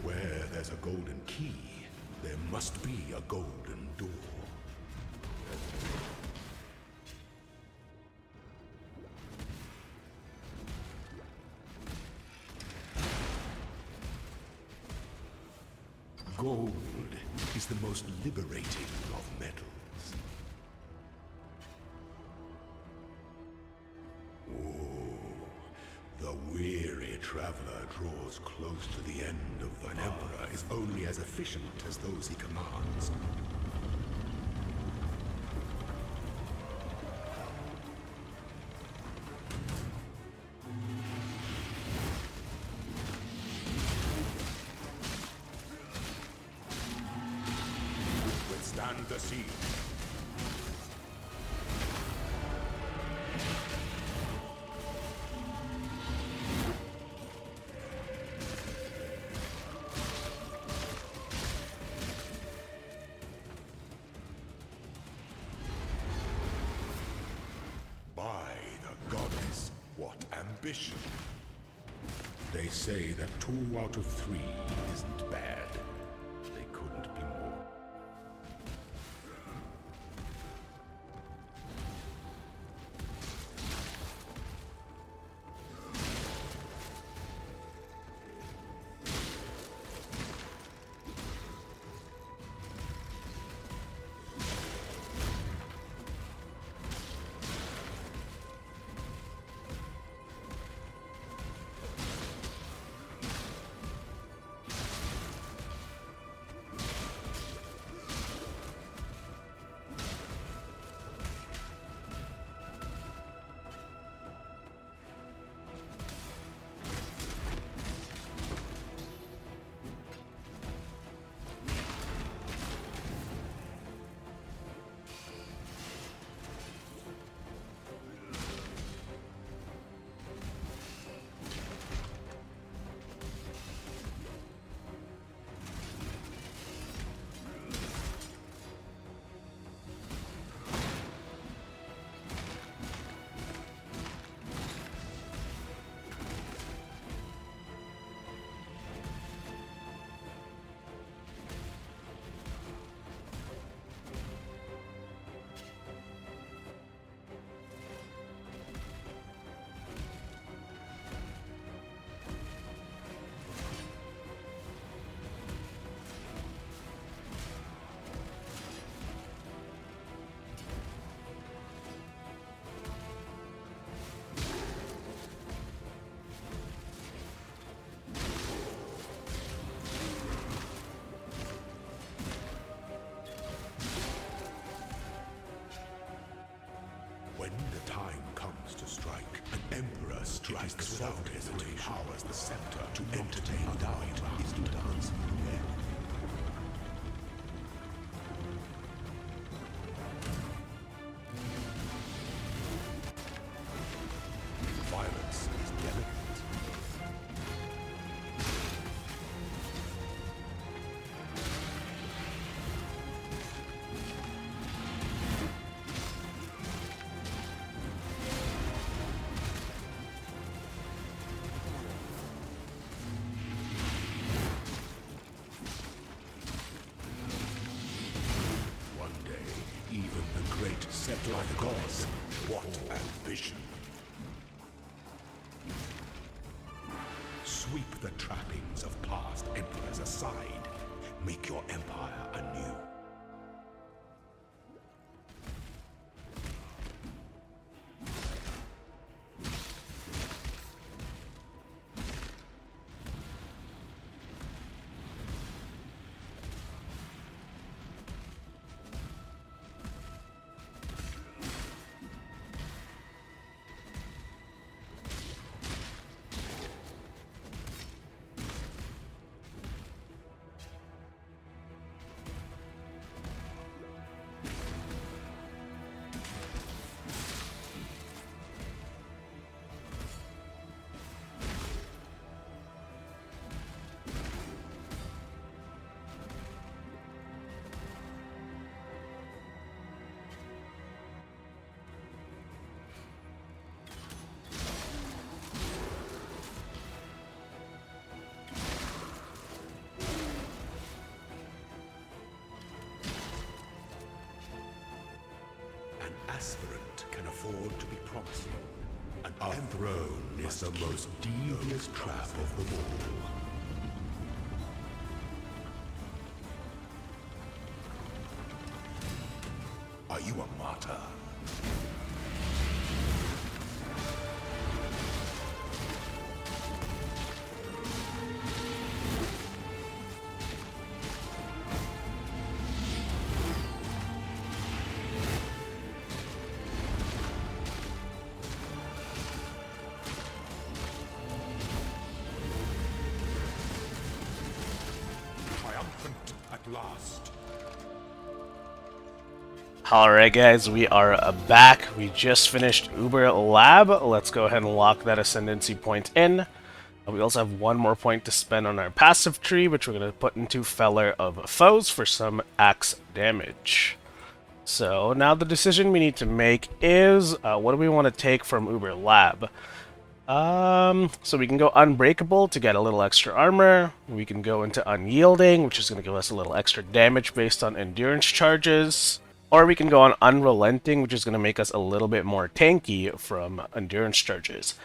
Where there's a golden key, there must be a golden door. Gold is the most liberating of metals. The weary traveler draws close to the end of an emperor is only as efficient as those he commands. Withstand the siege. Ambition. They say that 2 out of 3 isn't bad. They couldn't be more. strike sovereignty that empowers the scepter to entertain doubt is to dance well. Violence is delicate. One day, even the great scepter of the gods, what ambition! Sweep the trappings of past emperors aside. Make your empire anew. Aspirant can afford to be promising. A throne is the most devious trap of them all. Are you a martyr? At last. Alright guys, we are back. We just finished Uber Lab. Let's go ahead and lock that Ascendancy point in. We also have one more point to spend on our passive tree, which we're going to put into Feller of Foes for some axe damage. So now the decision we need to make is, what do we want to take from Uber Lab? So we can go Unbreakable to get a little extra armor. We can go into Unyielding, which is going to give us a little extra damage based on endurance charges. Or we can go on Unrelenting, which is going to make us a little bit more tanky from endurance charges.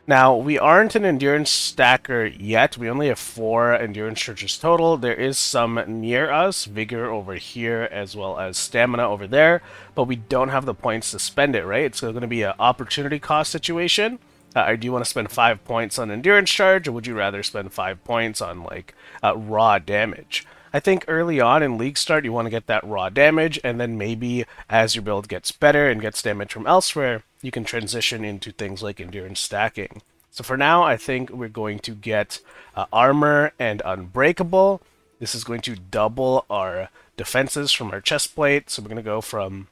Now, we aren't an endurance stacker yet. We only have 4 endurance charges total. There is some near us, Vigor over here, as well as Stamina over there. But we don't have the points to spend it, right? It's going to be an opportunity cost situation. Do you want to spend 5 points on endurance charge, or would you rather spend 5 points on like raw damage? I think early on in Leaguestart you want to get that raw damage, and then maybe as your build gets better and gets damage from elsewhere, you can transition into things like endurance stacking. So for now, I think we're going to get armor and Unbreakable. This is going to double our defenses from our chest plate, so we're going to go from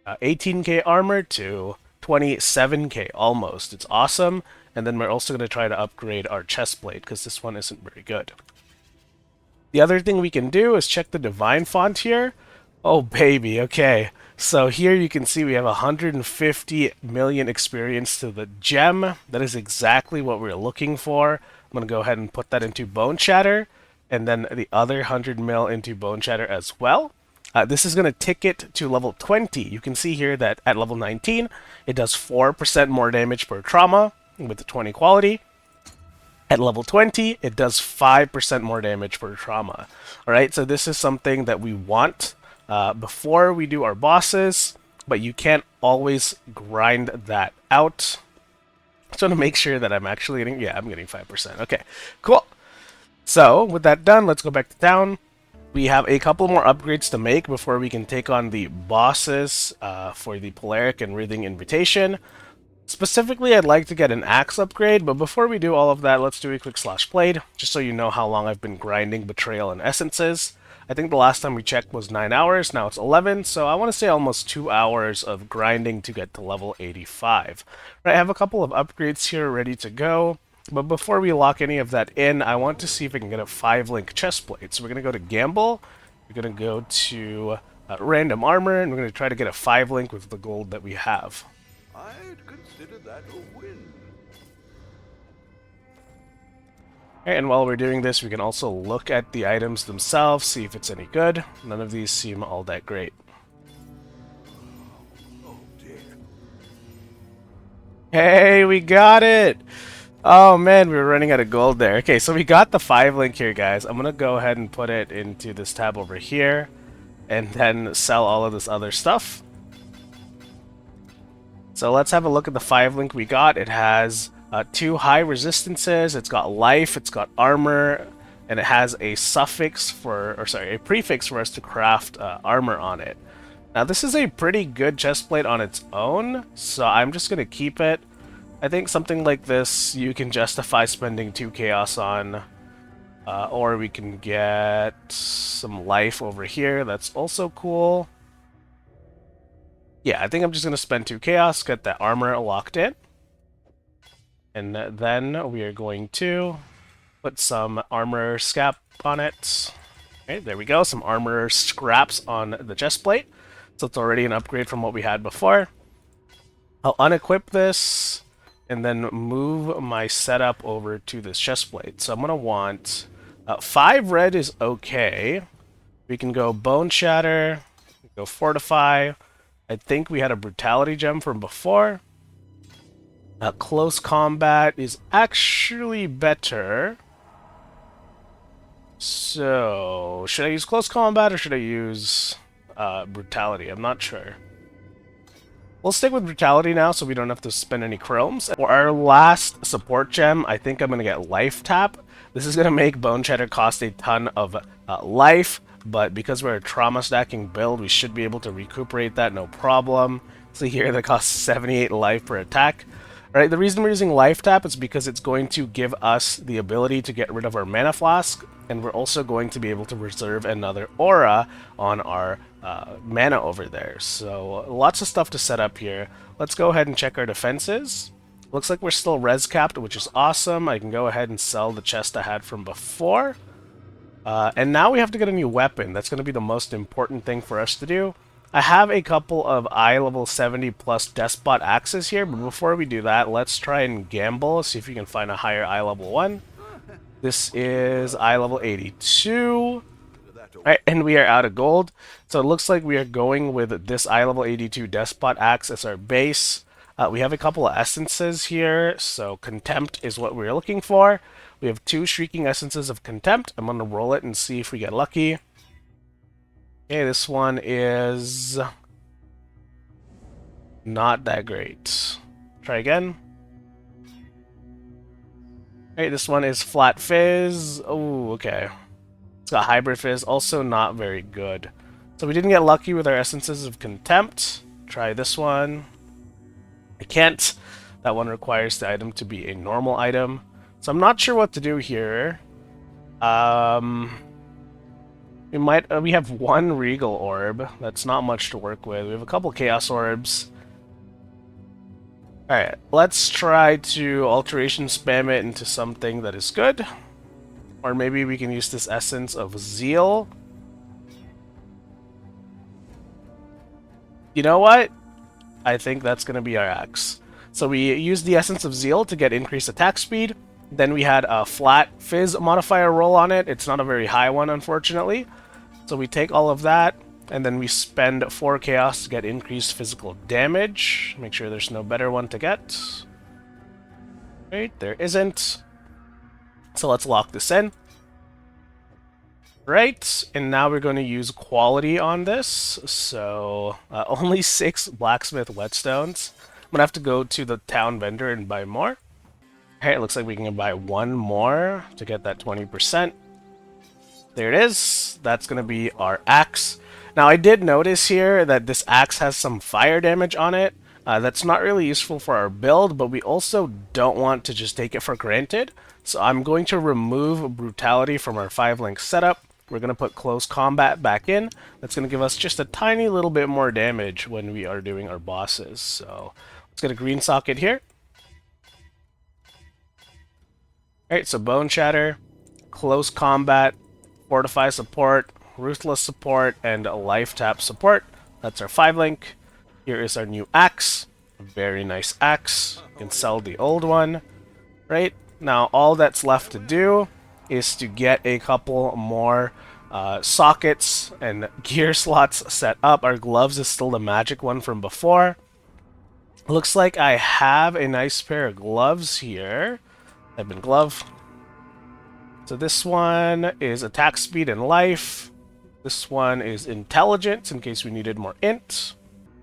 18k armor to 27k almost. It's awesome. And then we're also going to try to upgrade our chest plate because this one isn't very good. The other thing we can do is check the Divine font here. Oh baby, okay. So here you can see we have 150 million experience to the gem. That is exactly what we're looking for. I'm going to go ahead and put that into Boneshatter, and then the other 100 mil into Boneshatter as well. This is going to tick it to level 20. You can see here that at level 19, it does 4% more damage per trauma with the 20 quality. At level 20, it does 5% more damage per trauma. Alright, so this is something that we want before we do our bosses, but you can't always grind that out. Just want to make sure that I'm actually getting, yeah, I'm getting 5%. Okay, cool. So, with that done, let's go back to town. We have a couple more upgrades to make before we can take on the bosses for the Polaric and Writhing Invitation. Specifically, I'd like to get an axe upgrade, but before we do all of that, let's do a quick slash played, just so you know how long I've been grinding Betrayal and Essences. I think the last time we checked was 9 hours, now it's 11, so I want to say almost 2 hours of grinding to get to level 85. Right, I have a couple of upgrades here ready to go, but before we lock any of that in, I want to see if I can get a 5-link chestplate. So we're going to go to Gamble, we're going to go to Random Armor, and we're going to try to get a 5-link with the gold that we have. I'd consider that a win. And while we're doing this, we can also look at the items themselves, see if it's any good. None of these seem all that great. Oh dear. Hey, we got it! Oh man, we were running out of gold there. Okay, so we got the 5-link here, guys. I'm gonna go ahead and put it into this tab over here, and then sell all of this other stuff. So let's have a look at the 5-link we got. It has 2 high resistances, it's got life, it's got armor, and it has a suffix for, or sorry, a prefix for us to craft armor on it. Now this is a pretty good chestplate on its own, so I'm just going to keep it. I think something like this you can justify spending 2 chaos on, or we can get some life over here, that's also cool. Yeah, I think I'm just going to spend 2 chaos, get that armor locked in. And then we are going to put some armor scrap on it. Okay, there we go, some armor scraps on the chestplate. So it's already an upgrade from what we had before. I'll unequip this and then move my setup over to this chestplate. So I'm going to want 5 red is okay. We can go Boneshatter, go Fortify. I think we had a Brutality gem from before. Close combat is actually better. So, should I use close combat or should I use brutality? I'm not sure. We'll stick with brutality now so we don't have to spend any chromes. For our last support gem, I think I'm going to get life tap. This is going to make Boneshatter cost a ton of life, but because we're a trauma stacking build, we should be able to recuperate that no problem. So here that costs 78 life per attack. Right, the reason we're using life tap is because it's going to give us the ability to get rid of our mana flask, and we're also going to be able to reserve another aura on our mana over there. So lots of stuff to set up here. Let's go ahead and check our defenses. Looks like we're still res capped, which is awesome. I can go ahead and sell the chest I had from before. And now we have to get a new weapon. That's going to be the most important thing for us to do. I have a couple of eye level 70 plus Despot axes here, but before we do that, let's try and gamble, see if we can find a higher eye level one. This is eye level 82. Alright, and we are out of gold. So it looks like we are going with this eye level 82 Despot axe as our base. We have a couple of essences here, so Contempt is what we're looking for. We have 2 Shrieking Essences of Contempt. I'm going to roll it and see if we get lucky. Okay, this one is not that great. Try again. Okay, this one is Flat Fizz. Oh, okay. It's got Hybrid Fizz, also not very good. So we didn't get lucky with our Essences of Contempt. Try this one. I can't. That one requires the item to be a normal item. So I'm not sure what to do here. We have 1 Regal Orb. That's not much to work with. We have a couple Chaos Orbs. Alright, let's try to Alteration spam it into something that is good. Or maybe we can use this Essence of Zeal. You know what? I think that's going to be our axe. So we used the Essence of Zeal to get increased attack speed. Then we had a Flat Fizz modifier roll on it. It's not a very high one, unfortunately. So we take all of that, and then we spend 4 chaos to get increased physical damage. Make sure there's no better one to get. Right, there isn't. So let's lock this in. Right, and now we're going to use quality on this. So only 6 blacksmith whetstones. I'm going to have to go to the town vendor and buy more. Okay, it looks like we can buy 1 more to get that 20%. There it is. That's going to be our axe. Now, I did notice here that this axe has some fire damage on it. That's not really useful for our build, but we also don't want to just take it for granted. So I'm going to remove Brutality from our 5-link setup. We're going to put Close Combat back in. That's going to give us just a tiny little bit more damage when we are doing our bosses. So let's get a green socket here. Alright, so Boneshatter, Close Combat, Fortify Support, Ruthless Support, and Life Tap Support. That's our 5-link. Here is our new axe. A very nice axe. You can sell the old one. Right? Now, all that's left to do is to get a couple more sockets and gear slots set up. Our gloves is still the magic one from before. Looks like I have a nice pair of gloves here. Type in glove. So this one is attack speed and life. This one is intelligence in case we needed more int.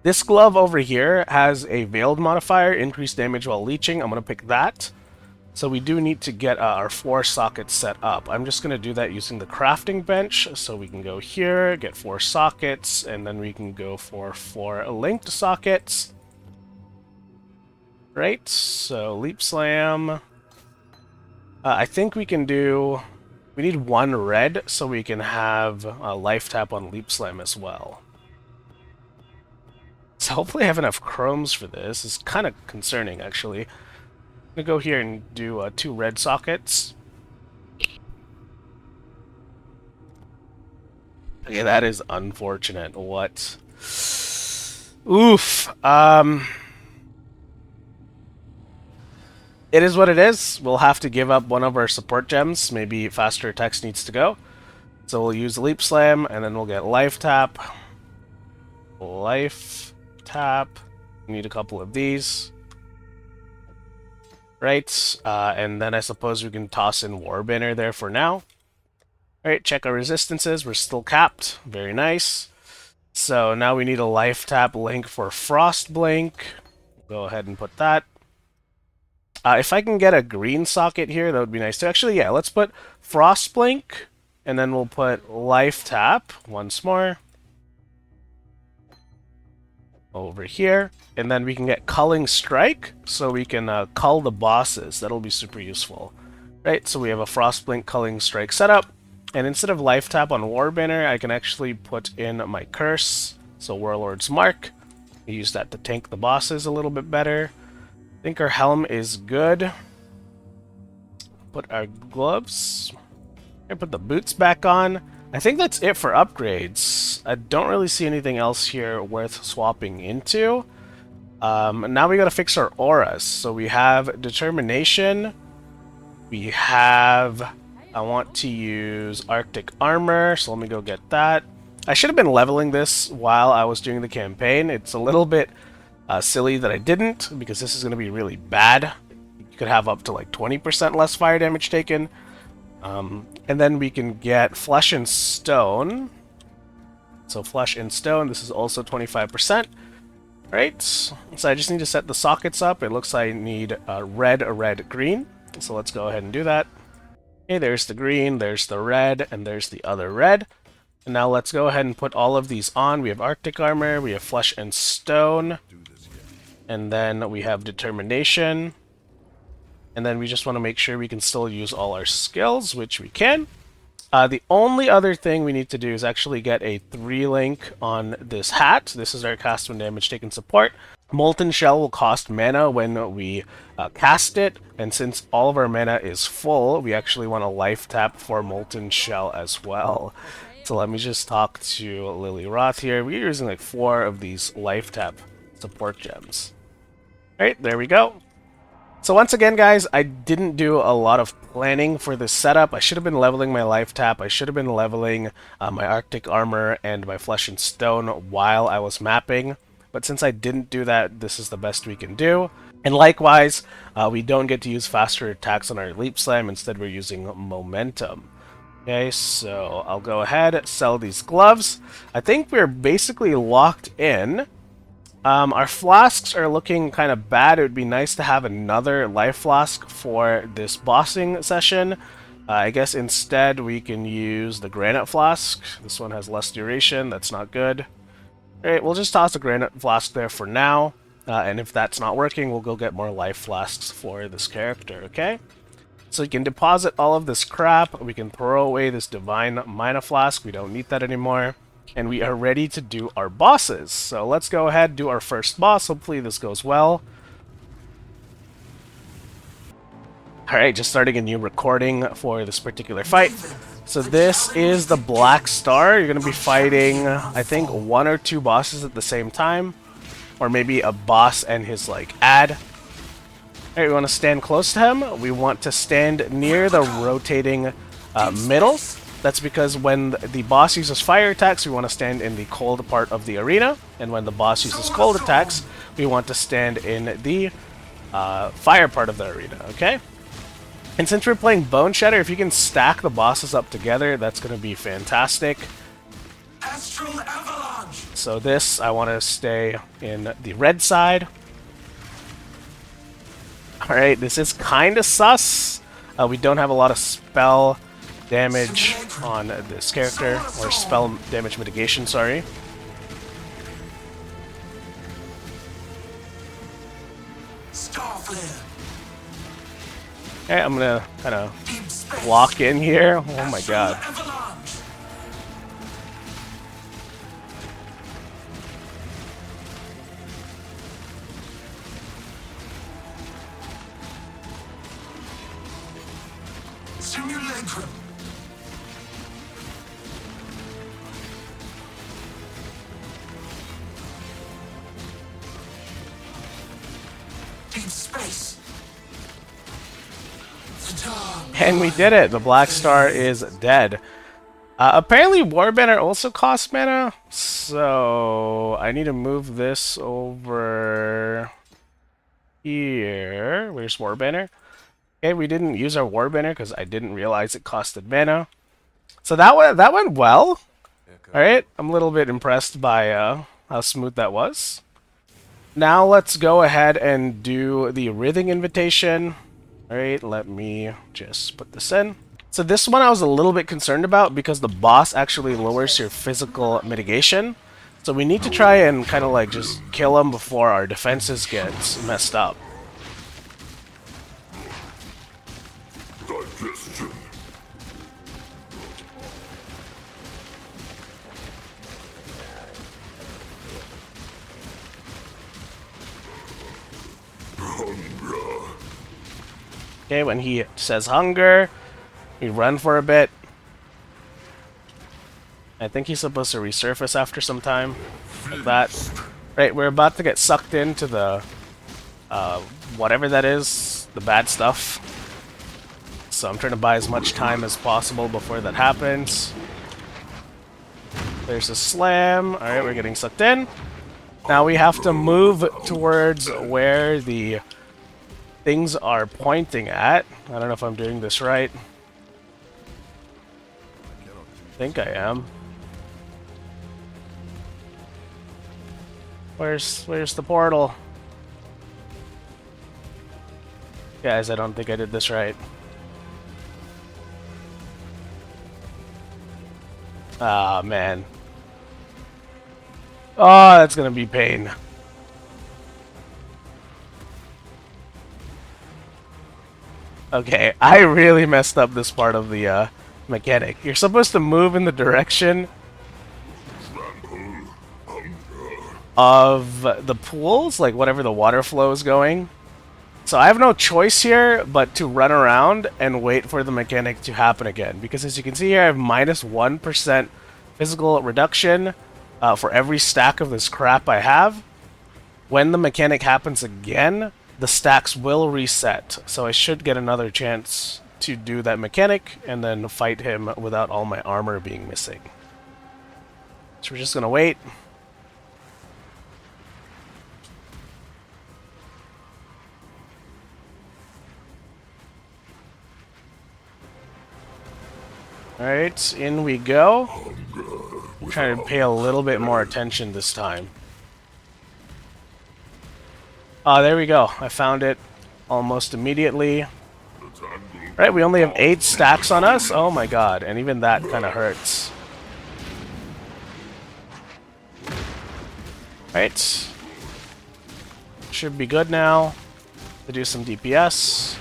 This glove over here has a veiled modifier, increased damage while leeching. I'm going to pick that. So we do need to get our 4 sockets set up. I'm just going to do that using the crafting bench. So we can go here, get 4 sockets, and then we can go for 4 linked sockets. Right, so Leap Slam. I think we can do... We need 1 red so we can have a Life Tap on Leap Slam as well. So hopefully I have enough chromes for this. It's kind of concerning, actually. I'm going to go here and do 2 red sockets. Okay, that is unfortunate. What? Oof. It is what it is. We'll have to give up one of our support gems. Maybe faster attacks needs to go. So we'll use Leap Slam, and then we'll get Life Tap. Life Tap. Need a couple of these. Right, and then I suppose we can toss in Warbanner there for now. Alright, check our resistances. We're still capped. Very nice. So now we need a Life Tap link for Frostblink. Go ahead and put that. If I can get a green socket here, that would be nice too. Actually, yeah, let's put Frostblink, and then we'll put Life Tap once more. Over here, and then we can get Culling Strike, so we can cull the bosses. That'll be super useful. Right, so we have a Frostblink Culling Strike setup, and instead of Life Tap on Warbanner, I can actually put in my Curse, so Warlord's Mark. We use that to tank the bosses a little bit better. I think our helm is good. Put our gloves. And put the boots back on. I think that's it for upgrades. I don't really see anything else here worth swapping into. Now we gotta fix our auras. So we have Determination. We have... I want to use Arctic Armor, so let me go get that. I should have been leveling this while I was doing the campaign. It's a little bit silly that I didn't, because this is going to be really bad. You could have up to like 20% less fire damage taken. And then we can get Flesh and Stone. So Flesh and Stone, this is also 25%. Right, so I just need to set the sockets up. It looks like I need a red, green. So let's go ahead and do that. Okay, there's the green, there's the red, and there's the other red. And now let's go ahead and put all of these on. We have Arctic Armor, we have Flesh and Stone, and then we have Determination. And then we just want to make sure we can still use all our skills, which we can. The only other thing we need to do is actually get a 3-link on this hat. This is our cast when damage taken support. Molten Shell will cost mana when we cast it, and since all of our mana is full, we actually want a Life Tap for Molten Shell as well. So let me just talk to Lily Roth here. We're using like 4 of these Life Tap support gems. Alright, there we go. So once again, guys, I didn't do a lot of planning for this setup. I should have been leveling my Life Tap. I should have been leveling my Arctic Armor and my Flesh and Stone while I was mapping. But since I didn't do that, this is the best we can do. And likewise, we don't get to use faster attacks on our Leap Slam. Instead, we're using Momentum. Okay, so I'll go ahead, sell these gloves. I think we're basically locked in. Our flasks are looking kind of bad. It would be nice to have another life flask for this bossing session. I guess instead we can use the granite flask. This one has less duration. That's not good. Alright, we'll just toss the granite flask there for now. And if that's not working, we'll go get more life flasks for this character, okay? So you can deposit all of this crap. We can throw away this Divine Mana Flask. We don't need that anymore. And we are ready to do our bosses. So let's go ahead and do our first boss. Hopefully this goes well. Alright, just starting a new recording for this particular fight. So this is the Black Star. You're going to be fighting, I think, 1 or 2 bosses at the same time. Or maybe a boss and his, like, ad. Alright, we want to stand close to him. We want to stand near the rotating middle. That's because when the boss uses fire attacks, we want to stand in the cold part of the arena. And when the boss uses cold attacks, we want to stand in the fire part of the arena, okay? And since we're playing Boneshatter, if you can stack the bosses up together, that's going to be fantastic. Astral Avalanche! So this, I want to stay in the red side. Alright, this is kind of sus. We don't have a lot of spell damage on this character, or spell damage mitigation, sorry. Starflare! Okay, I'm gonna kind of walk in here. Oh my god. Simulacrum! Deep space! And we did it! The Black Star is dead. Apparently Warbanner also costs mana, so I need to move this over here. Where's Warbanner? Okay, we didn't use our Warbanner because I didn't realize it costed mana. So that went well. Alright, I'm a little bit impressed by how smooth that was. Now let's go ahead and do the Writhing Invitation. Alright, let me just put this in. So this one I was a little bit concerned about because the boss actually lowers your physical mitigation. So we need to try and kind of like just kill him before our defenses get messed up. Digestion. Okay, when he says hunger, we run for a bit. I think he's supposed to resurface after some time, like that. Right, we're about to get sucked into the, whatever that is, the bad stuff. So I'm trying to buy as much time as possible before that happens. There's a slam. Alright, we're getting sucked in. Now we have to move towards where the things are pointing at. I don't know if I'm doing this right. I think I am. Where's the portal? Guys, I don't think I did this right. Ah, man. Oh, that's gonna be pain. Okay, I really messed up this part of the mechanic. You're supposed to move in the direction of the pools, like whatever the water flow is going. So I have no choice here but to run around and wait for the mechanic to happen again. Because as you can see here, I have minus 1% physical reduction for every stack of this crap I have. When the mechanic happens again, the stacks will reset, so I should get another chance to do that mechanic and then fight him without all my armor being missing. So we're just gonna wait. Alright, in we go. I'm trying to pay a little bit more attention this time. There we go. I found it almost immediately. Right, we only have 8 stacks on us. Oh my god, and even that kind of hurts. Right. should be good now to do some DPS.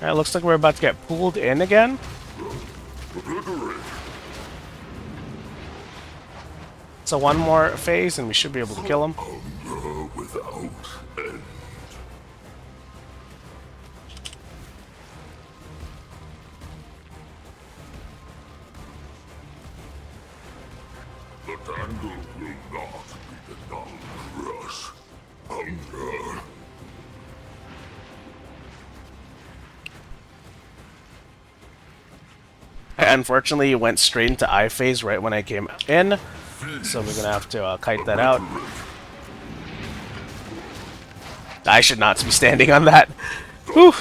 Alright, looks like we're about to get pulled in again. So one more phase and we should be able to kill him. Unfortunately, it went straight into I phase right when I came in, so we're gonna have to kite that out. I should not be standing on that. Whew.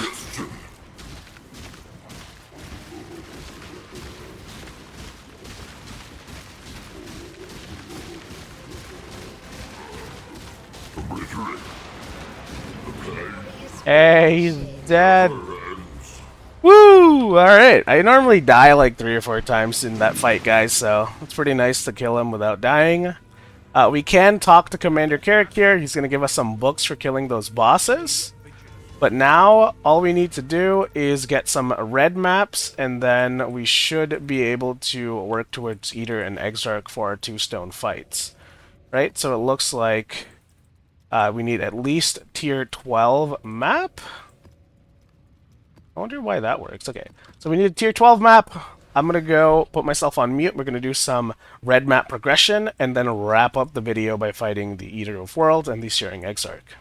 Hey, he's dead. Woo! Alright, I normally die like 3 or 4 times in that fight, guys, so it's pretty nice to kill him without dying. We can talk to Commander Carrick here. He's going to give us some books for killing those bosses. But now, all we need to do is get some red maps, and then we should be able to work towards EATER and Exarch for our 2-stone fights. Right, so it looks like we need at least tier 12 map. I wonder why that works. Okay, so we need a tier 12 map. I'm going to go put myself on mute. We're going to do some red map progression and then wrap up the video by fighting the EATER of Worlds and the Searing Exarch.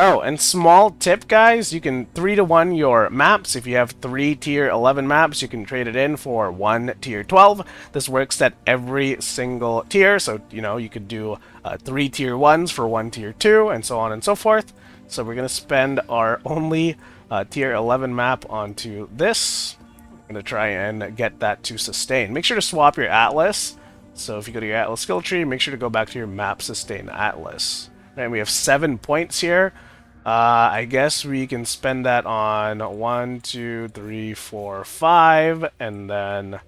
Oh, and small tip, guys, you can 3-to-1 your maps. If you have 3 tier 11 maps, you can trade it in for 1 tier 12. This works at every single tier, so, you know, you could do 3 tier 1s for 1 tier 2, and so on and so forth. So we're going to spend our only tier 11 map onto this. I'm going to try and get that to sustain. Make sure to swap your Atlas. So if you go to your Atlas skill tree, make sure to go back to your map sustain Atlas. And we have 7 points here. I guess we can spend that on 1, 2, 3, 4, 5, and then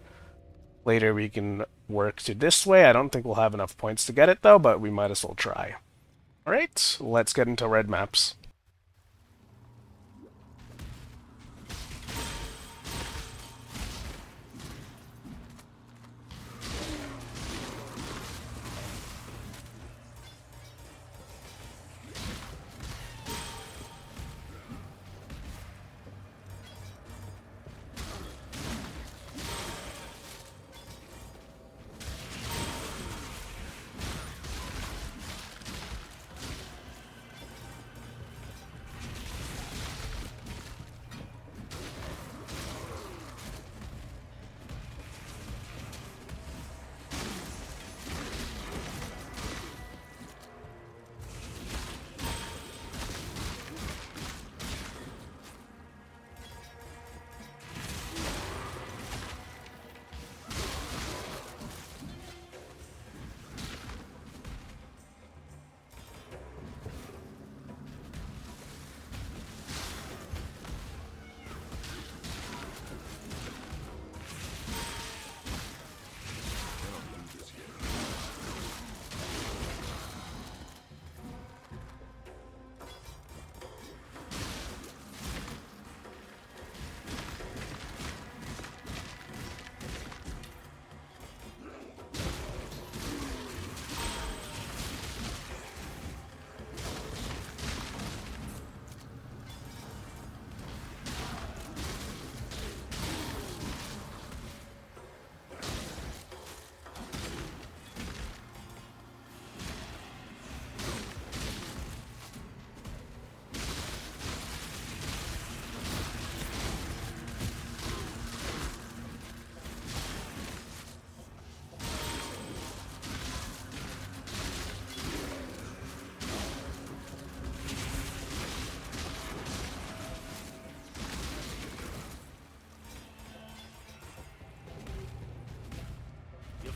later we can work to this way. I don't think we'll have enough points to get it though, but we might as well try. Alright, let's get into red maps.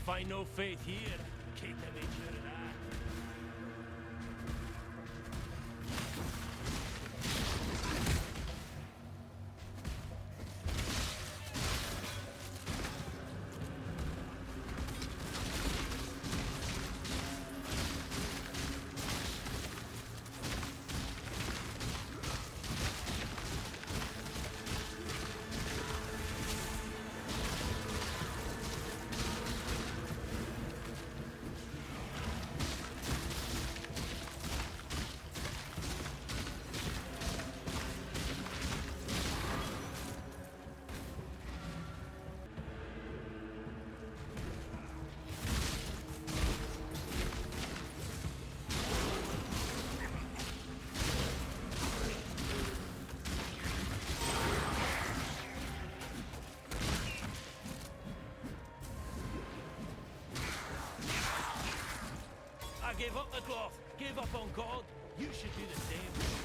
find no faith here. Keep them in your eye. I gave up the cloth, gave up on God. You should do the same.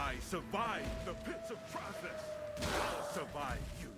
I survived the pits of process. I'll survive you.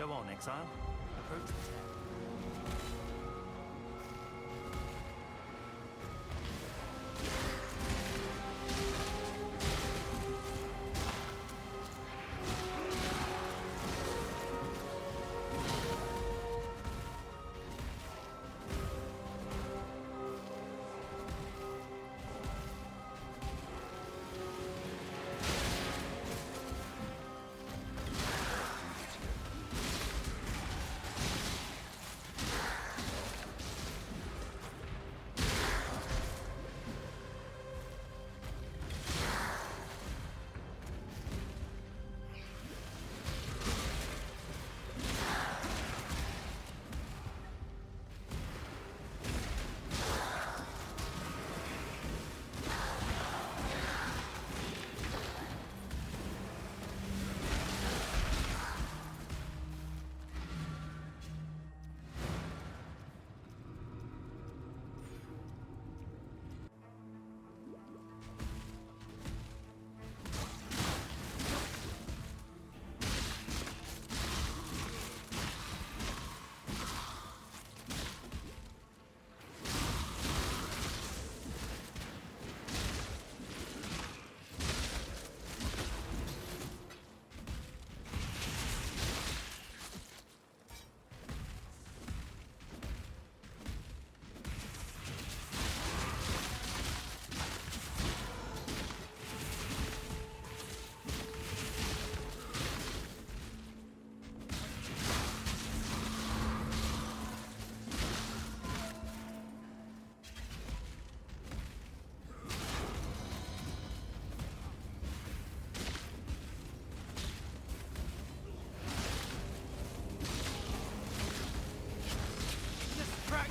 Go on, Exile. Approach the tent.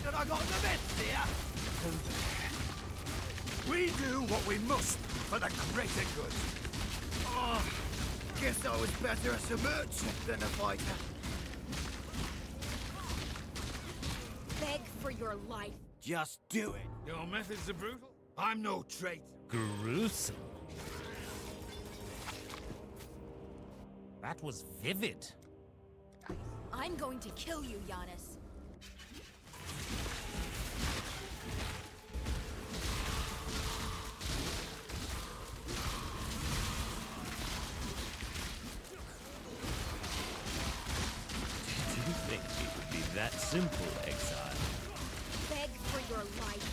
That I got the best here. We do what we must for the greater good. Oh, guess I was better as a merchant than a fighter. Beg for your life. Just do it. Your methods are brutal. I'm no traitor. Gruesome. That was vivid. I'm going to kill you, Giannis. Did you think it would be that simple, Exile? Beg for your life,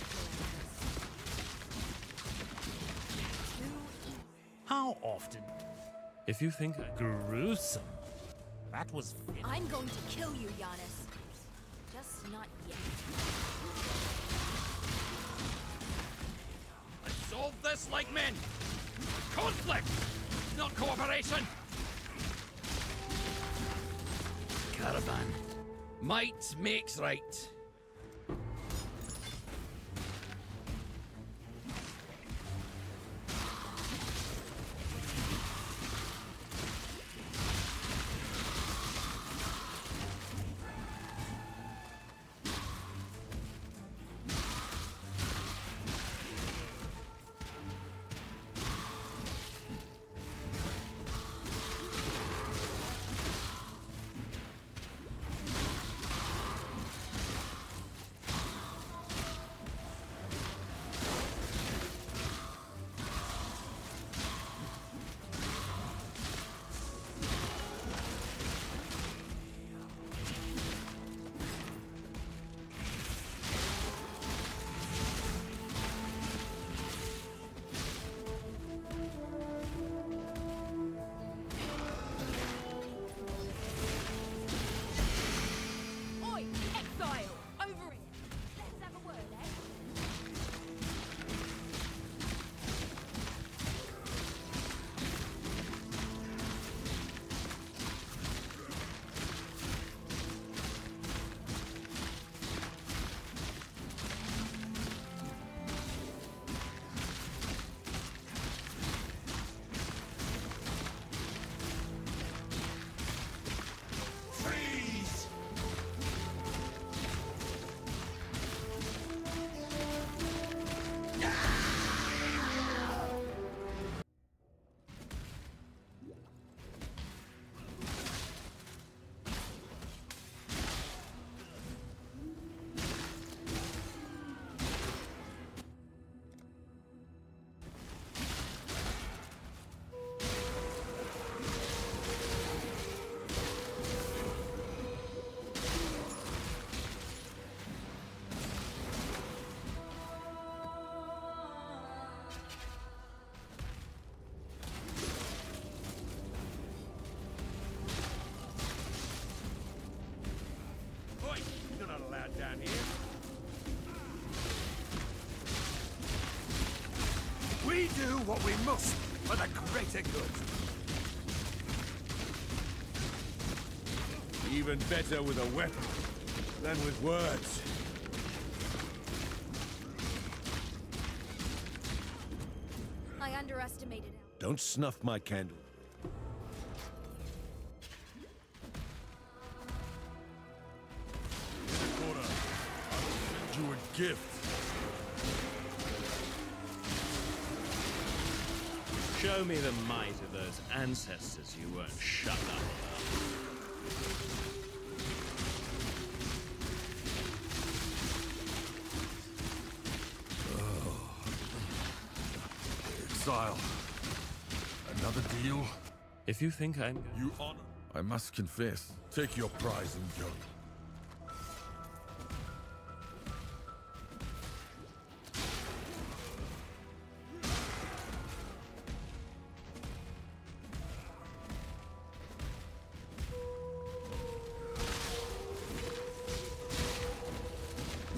How often? If you think I... Gruesome. That was vivid. I'm going to kill you, Giannis. Just not yet. Let's solve this like men. Conflict, not cooperation. Caravan. Might makes right. what we must for the greater good. Even better with a weapon than with words. I underestimated it. Don't snuff my candle. Porter, I will send you a gift. Show me the might of those ancestors you weren't shut up about. Exile. Another deal? If you think I'm... You honor... I must confess. Take your prize and go.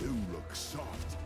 You look soft.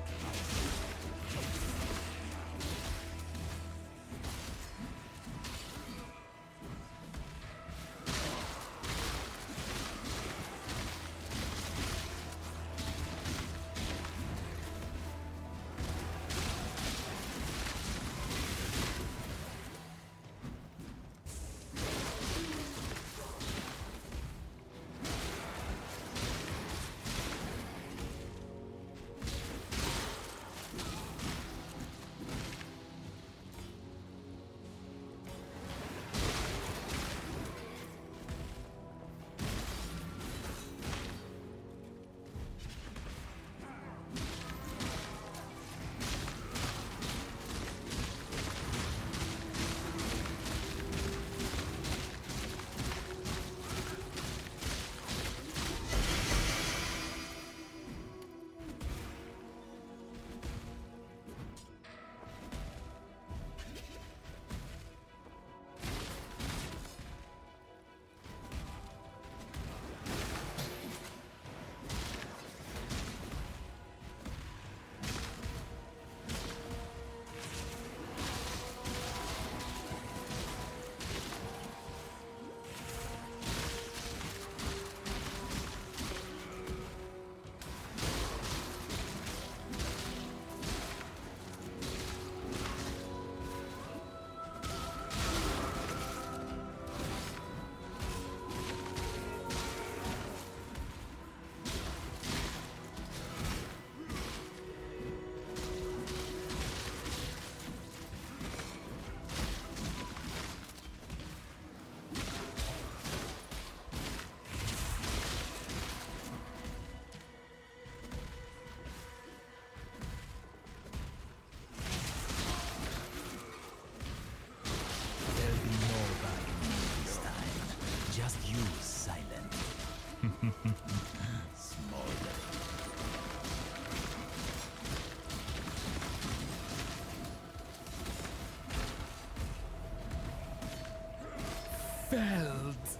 Felt.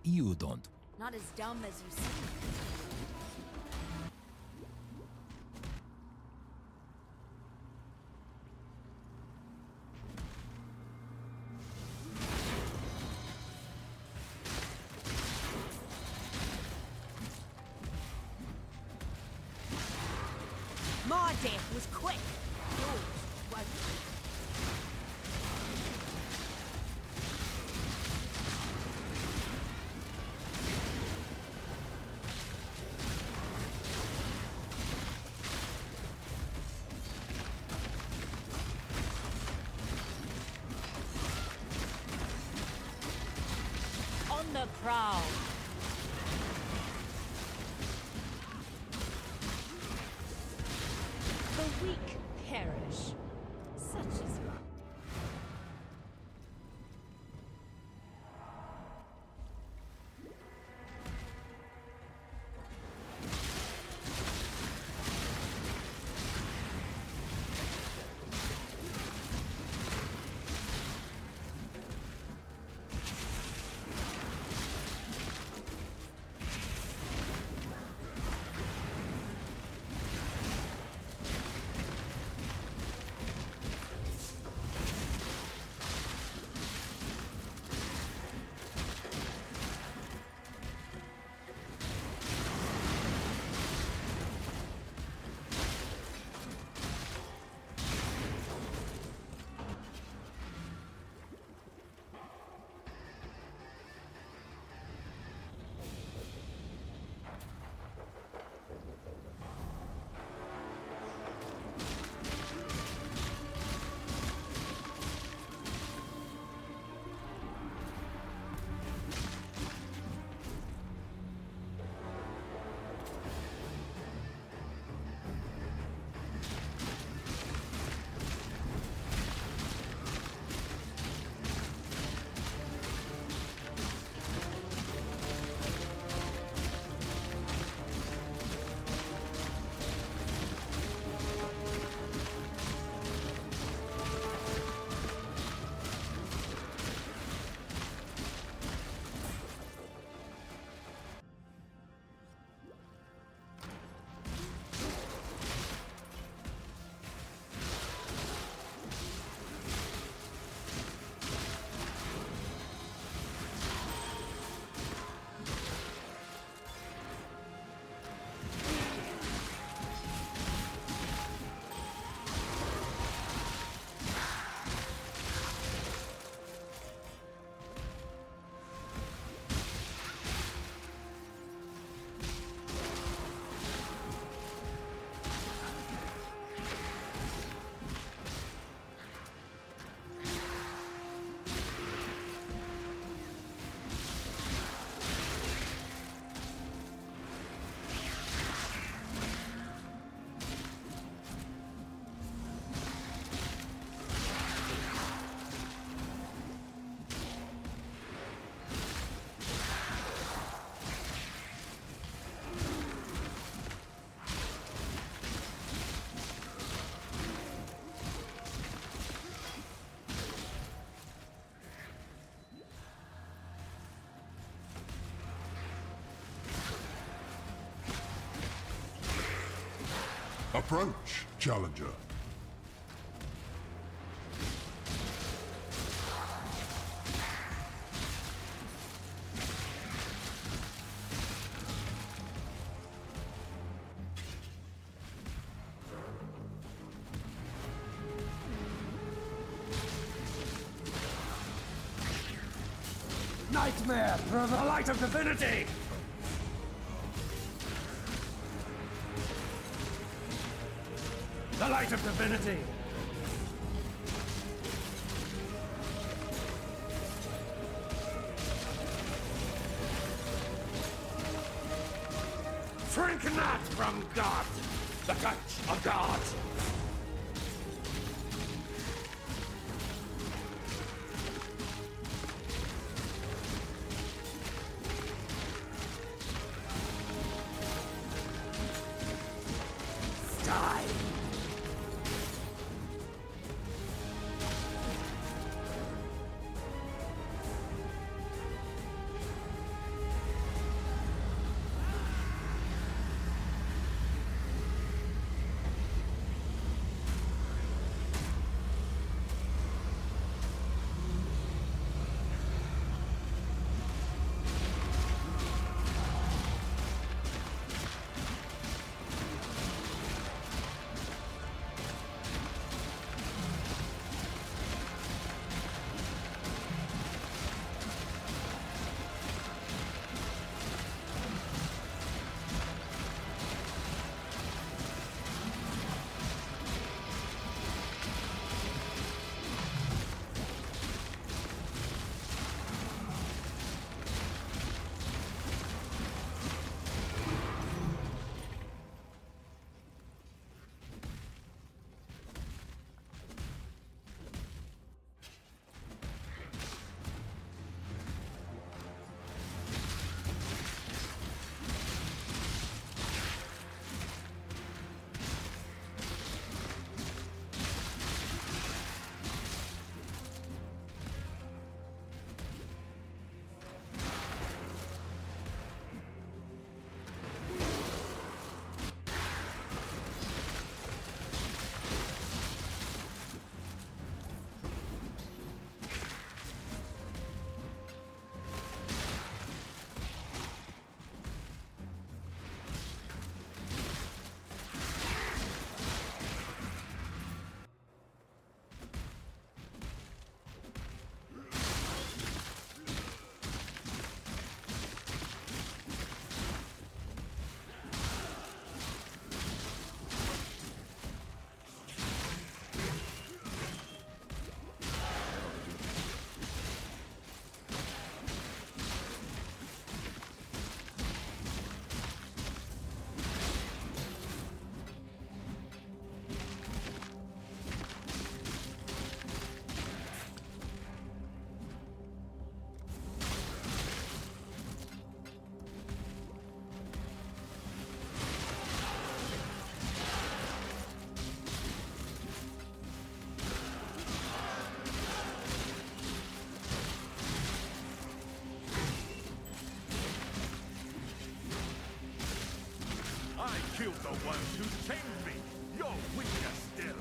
You don't. Not as dumb as you seem. My death was quick. Yours won't be. On the prowl. The weak perish. Such is life. Approach, challenger. Nightmare through the light of divinity! The light of divinity! Shrink not from God! The touch of God! Die! Killed the ones who tamed me! You're weaker still!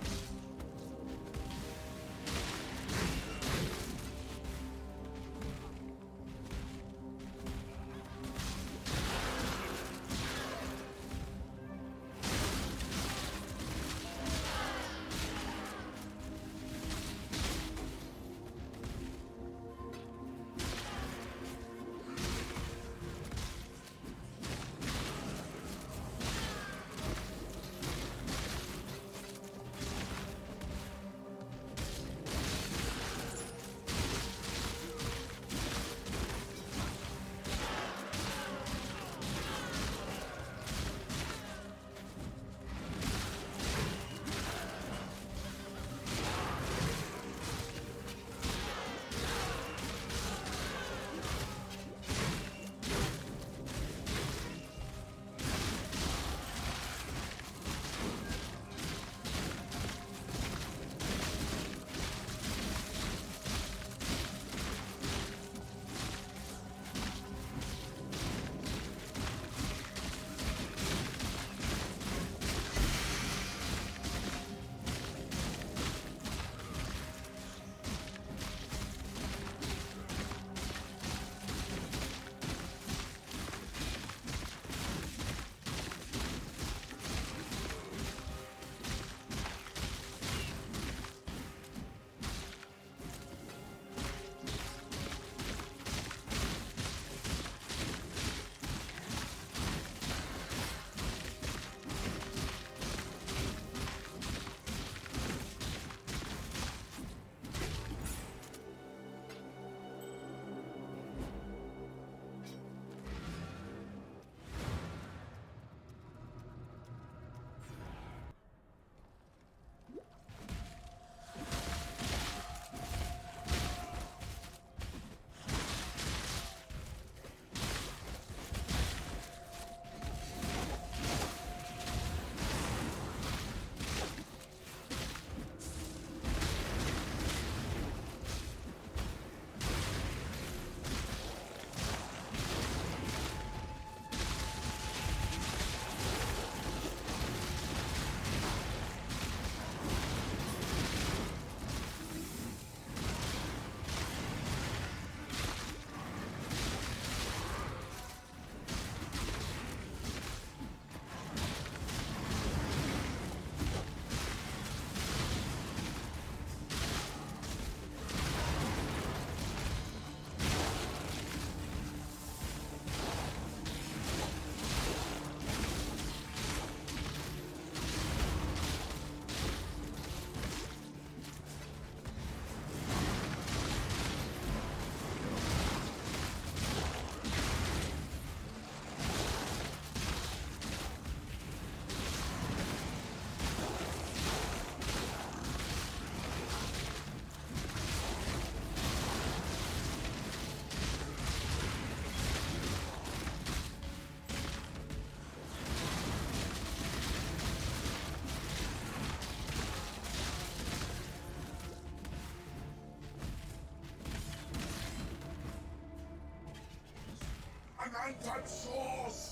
unangered source!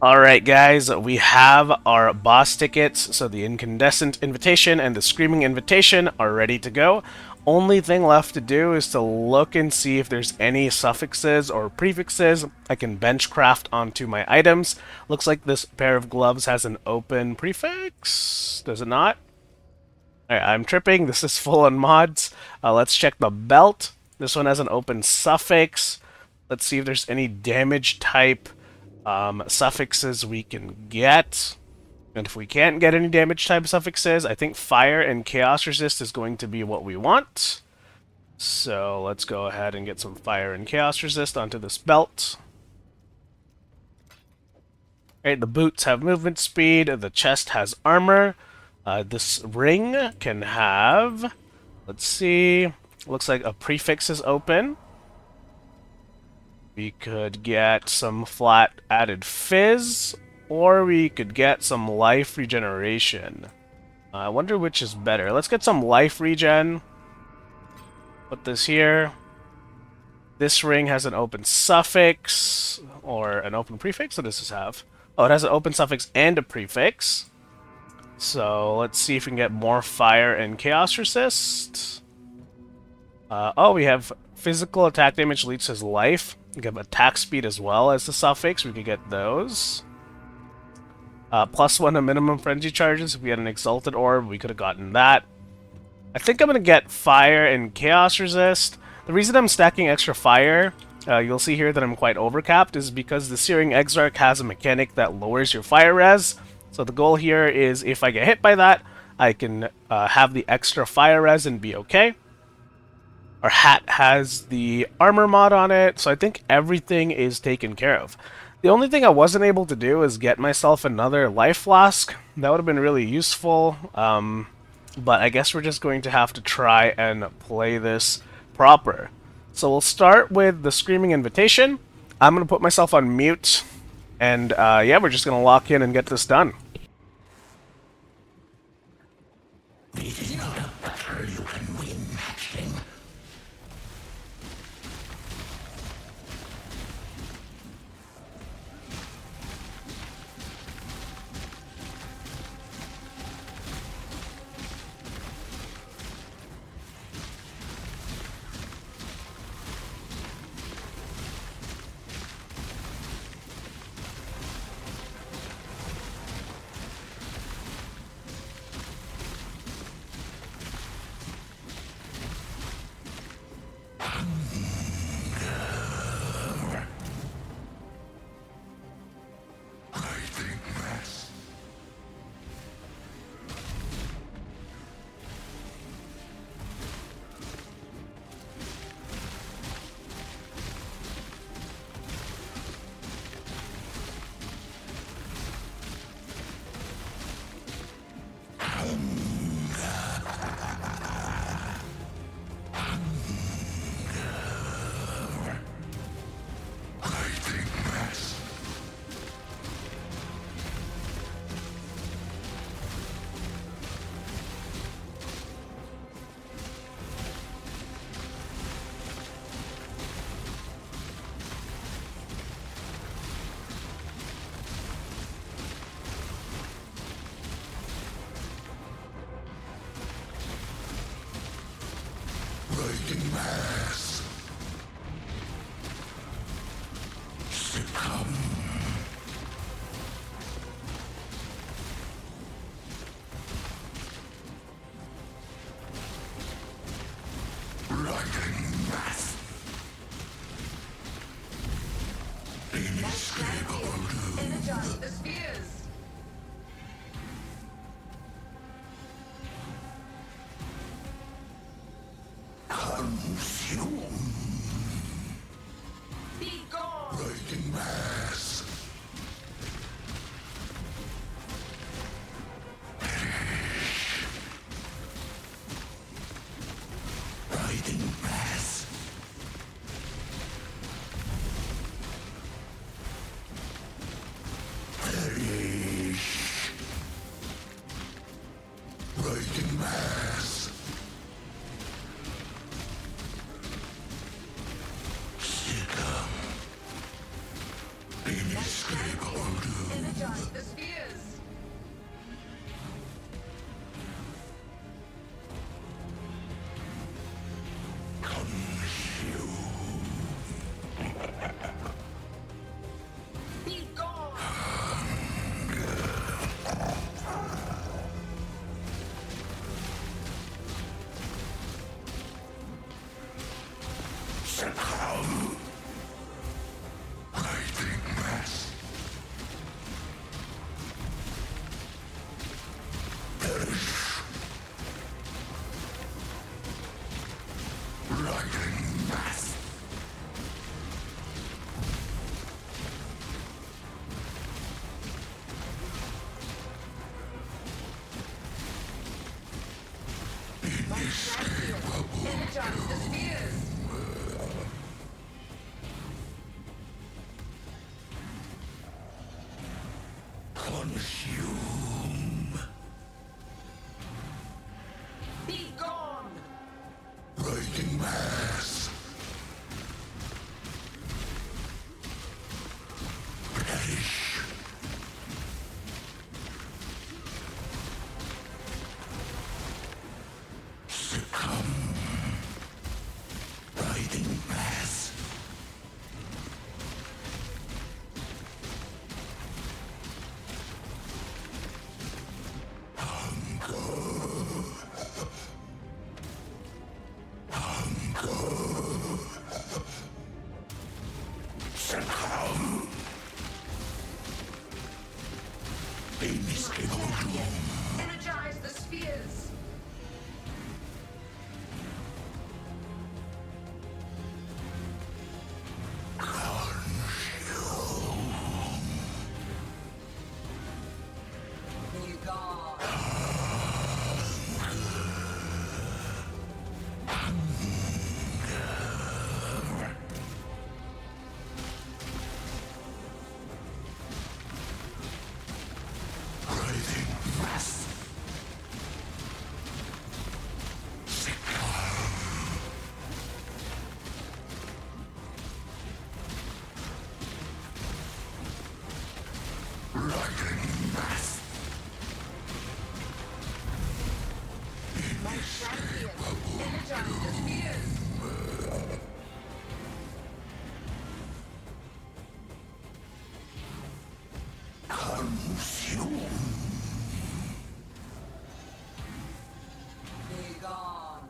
Alright guys, we have our boss tickets, so the Incandescent Invitation and the Screaming Invitation are ready to go. Only thing left to do is to look and see if there's any suffixes or prefixes I can benchcraft onto my items. Looks like this pair of gloves has an open prefix, does it not? Alright, I'm tripping, this is full on mods. Let's check the belt. This one has an open suffix. Let's see if there's any damage type suffixes we can get. And if we can't get any damage type suffixes, I think fire and chaos resist is going to be what we want. So let's go ahead and get some fire and chaos resist onto this belt. Alright, the boots have movement speed, the chest has armor. This ring can have, let's see, looks like a prefix is open. We could get some flat added fizz, or we could get some life regeneration. I wonder which is better. Let's get some life regen. Put this here. This ring has an open suffix, or an open prefix. What does this have? Oh, it has an open suffix and a prefix. So let's see if we can get more fire and chaos resist. Oh, we have physical attack damage leads to life. We have attack speed as well as the suffix. We could get those. +1 to minimum frenzy charges. If we had an exalted orb, we could have gotten that. I think I'm going to get fire and chaos resist. The reason I'm stacking extra fire, you'll see here that I'm quite overcapped, is because the Searing Exarch has a mechanic that lowers your fire res. So the goal here is if I get hit by that, I can have the extra fire res and be okay. Our hat has the armor mod on it, so I think everything is taken care of. The only thing I wasn't able to do is get myself another life flask. That would have been really useful, but I guess we're just going to have to try and play this proper. So we'll start with the Screaming Invitation. I'm going to put myself on mute, and yeah, we're just going to lock in and get this done. This is not a battle you can win, hatchling. Raging mass. Succumb. Raging mass. Inescapable doom. Energize the spheres. mass. Succumb. Inescapable doom. Energize the spheres. Be gone. Succumb. Writing mass. Perish. Writing mass. Energize the spheres. Consume. Be gone. Writing mass. Perish. Succumb. Writing mass. Succumb. Inescapable doom. Energize the spheres. Be gone. Writing mass. Writing mass. Energize the spheres. Consume. Be gone.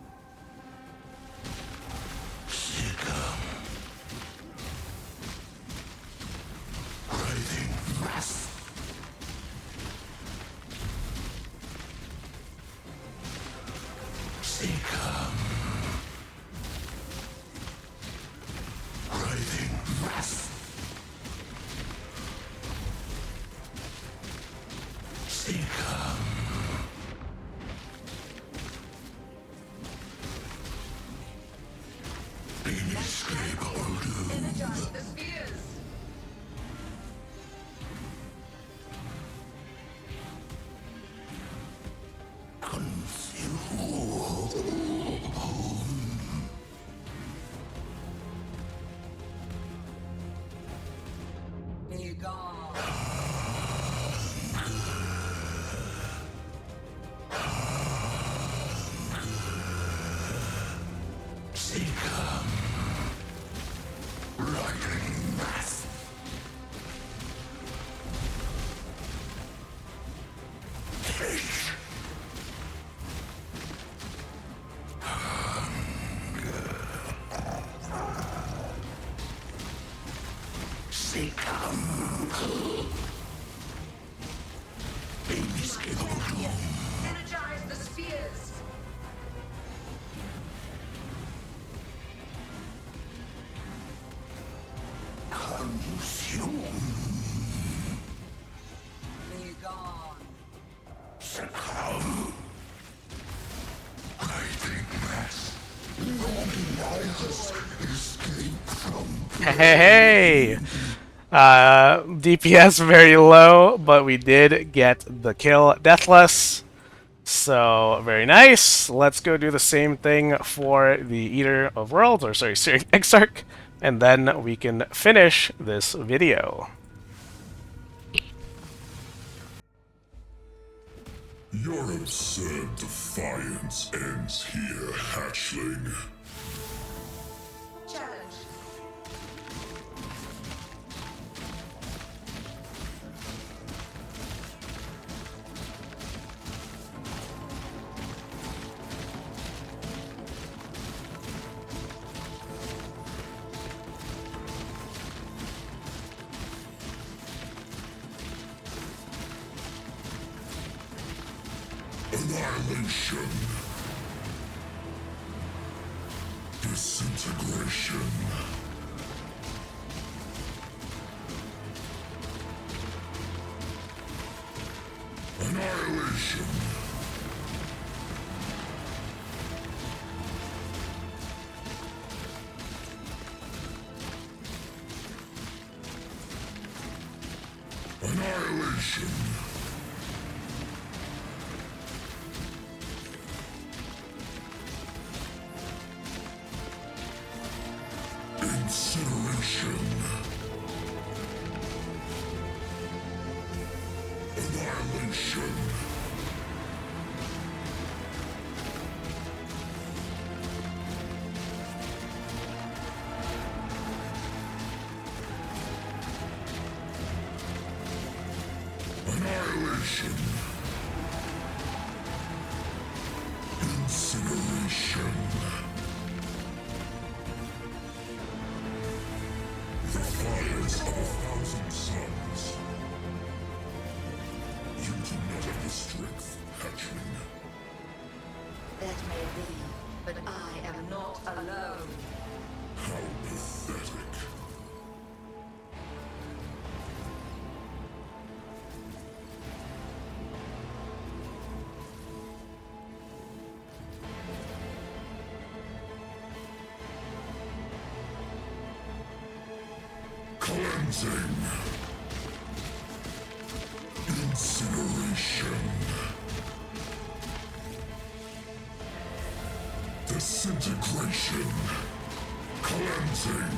Succumb. Writing mass. Succumb. Writing mass. Succumb. Inescapable doom. Energize the spheres. Be gone. Succumb. Writing mass. Perish. Succumb. Inescapable doom. Energize the spheres. Consume. Be gone. Succumb. Writing mass. Escape from Hey! DPS very low, but we did get the kill. Deathless So, very nice. Let's go do the same thing for the Eater of Worlds, or sorry, Searing Exarch, and then we can finish this video. Your absurd defiance ends here, hatchling. Challenge. Annihilation. Disintegration. Annihilation. Annihilation. Incineration. Annihilation. Annihilation. Incineration. The fires of 1,000 suns. You do not have the strength, hatchling. That may be, but I am not alone. How pathetic. Cleansing. Incineration. Disintegration. Cleansing.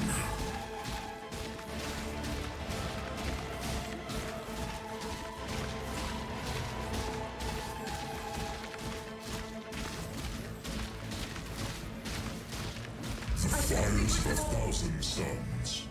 The fires of 1,000 suns.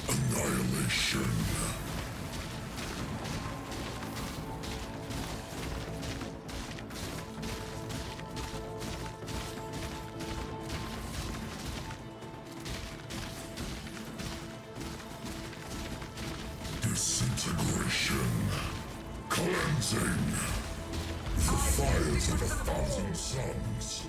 Annihilation. Disintegration. Cleansing. The fires of 1,000 suns.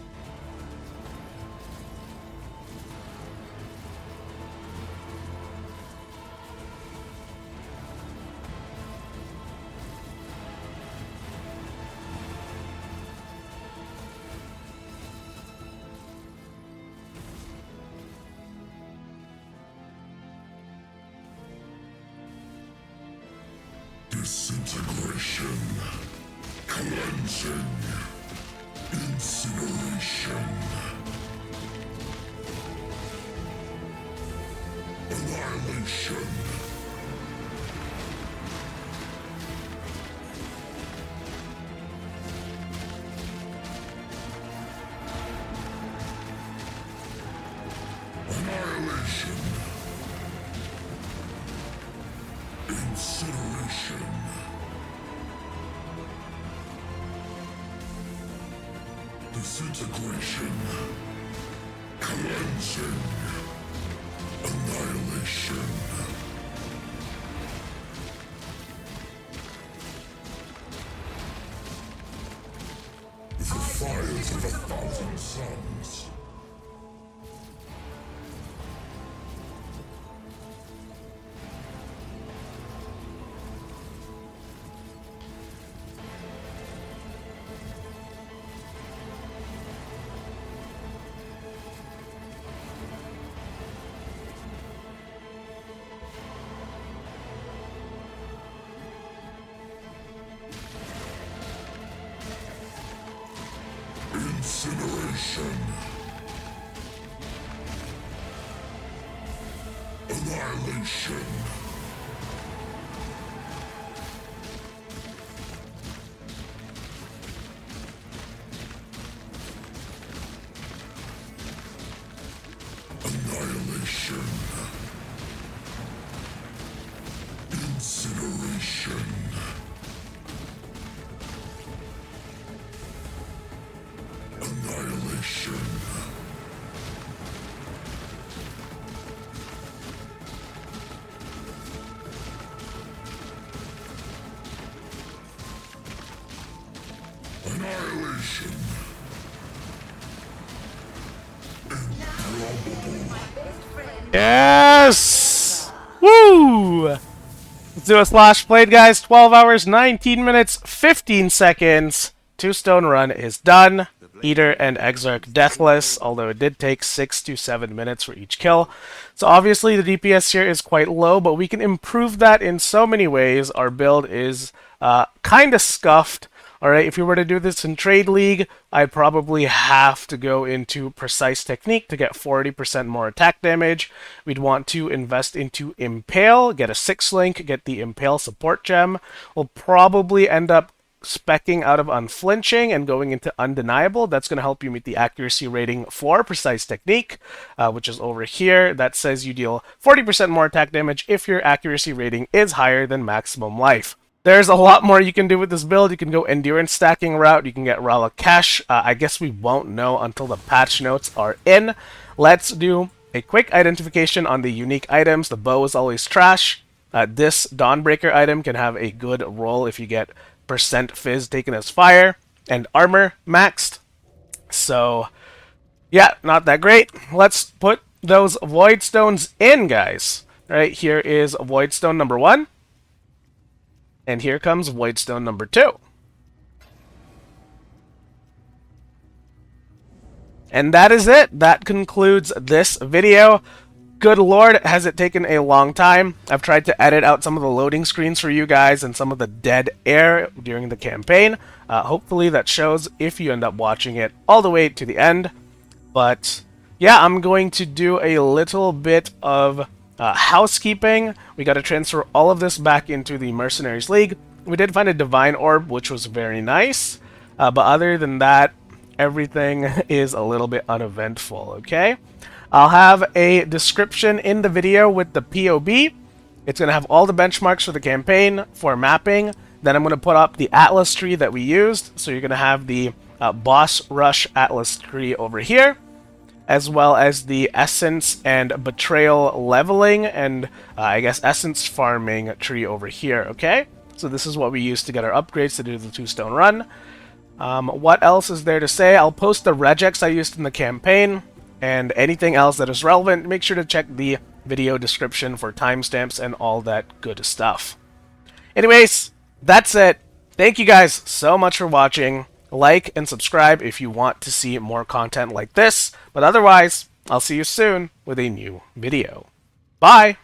Disintegration. Cleansing. Incineration. Annihilation. Annihilation. Incineration. Disintegration. Cleansing. Annihilation. The fires of 1,000 suns. Annihilation. Annihilation. Incineration. Annihilation. Annihilation. Yes! Woo! Let's do a slash played, guys. 12 hours, 19 minutes, 15 seconds. 2-stone run is done. EATER and Exarch deathless, although it did take 6 to 7 minutes for each kill. So obviously the DPS here is quite low, but we can improve that in so many ways. Our build is kind of scuffed. Alright, if we were to do this in Trade League, I'd probably have to go into Precise Technique to get 40% more attack damage. We'd want to invest into Impale, get a 6-link, get the Impale support gem. We'll probably end up speccing out of Unflinching and going into Undeniable. That's going to help you meet the accuracy rating for Precise Technique, which is over here. That says you deal 40% more attack damage if your accuracy rating is higher than maximum life. There's a lot more you can do with this build. You can go endurance stacking route. You can get Relic Cash. I guess we won't know until the patch notes are in. Let's do a quick identification on the unique items. The bow is always trash. This Dawnbreaker item can have a good roll if you get % fizz taken as fire and armor maxed. So yeah, not that great. Let's put those Void Stones in, guys. Right, here is Void Stone number 1. And here comes Void Stone number 2. And that is it. That concludes this video. Good lord, has it taken a long time. I've tried to edit out some of the loading screens for you guys and some of the dead air during the campaign. Hopefully that shows if you end up watching it all the way to the end. But yeah, I'm going to do a little bit of housekeeping. We got to transfer all of this back into the Mercenaries League. We did find a Divine Orb, which was very nice. But other than that, everything is a little bit uneventful, okay? I'll have a description in the video with the POB. It's going to have all the benchmarks for the campaign for mapping. Then I'm going to put up the Atlas tree that we used. So you're going to have the Boss Rush Atlas tree over here, as well as the Essence and Betrayal leveling and I guess Essence farming tree over here, okay? So this is what we use to get our upgrades to do the 2-stone run. What else is there to say? I'll post the Regex I used in the campaign, and anything else that is relevant, make sure to check the video description for timestamps and all that good stuff. Anyways, that's it. Thank you guys so much for watching. Like and subscribe if you want to see more content like this. But otherwise, I'll see you soon with a new video. Bye!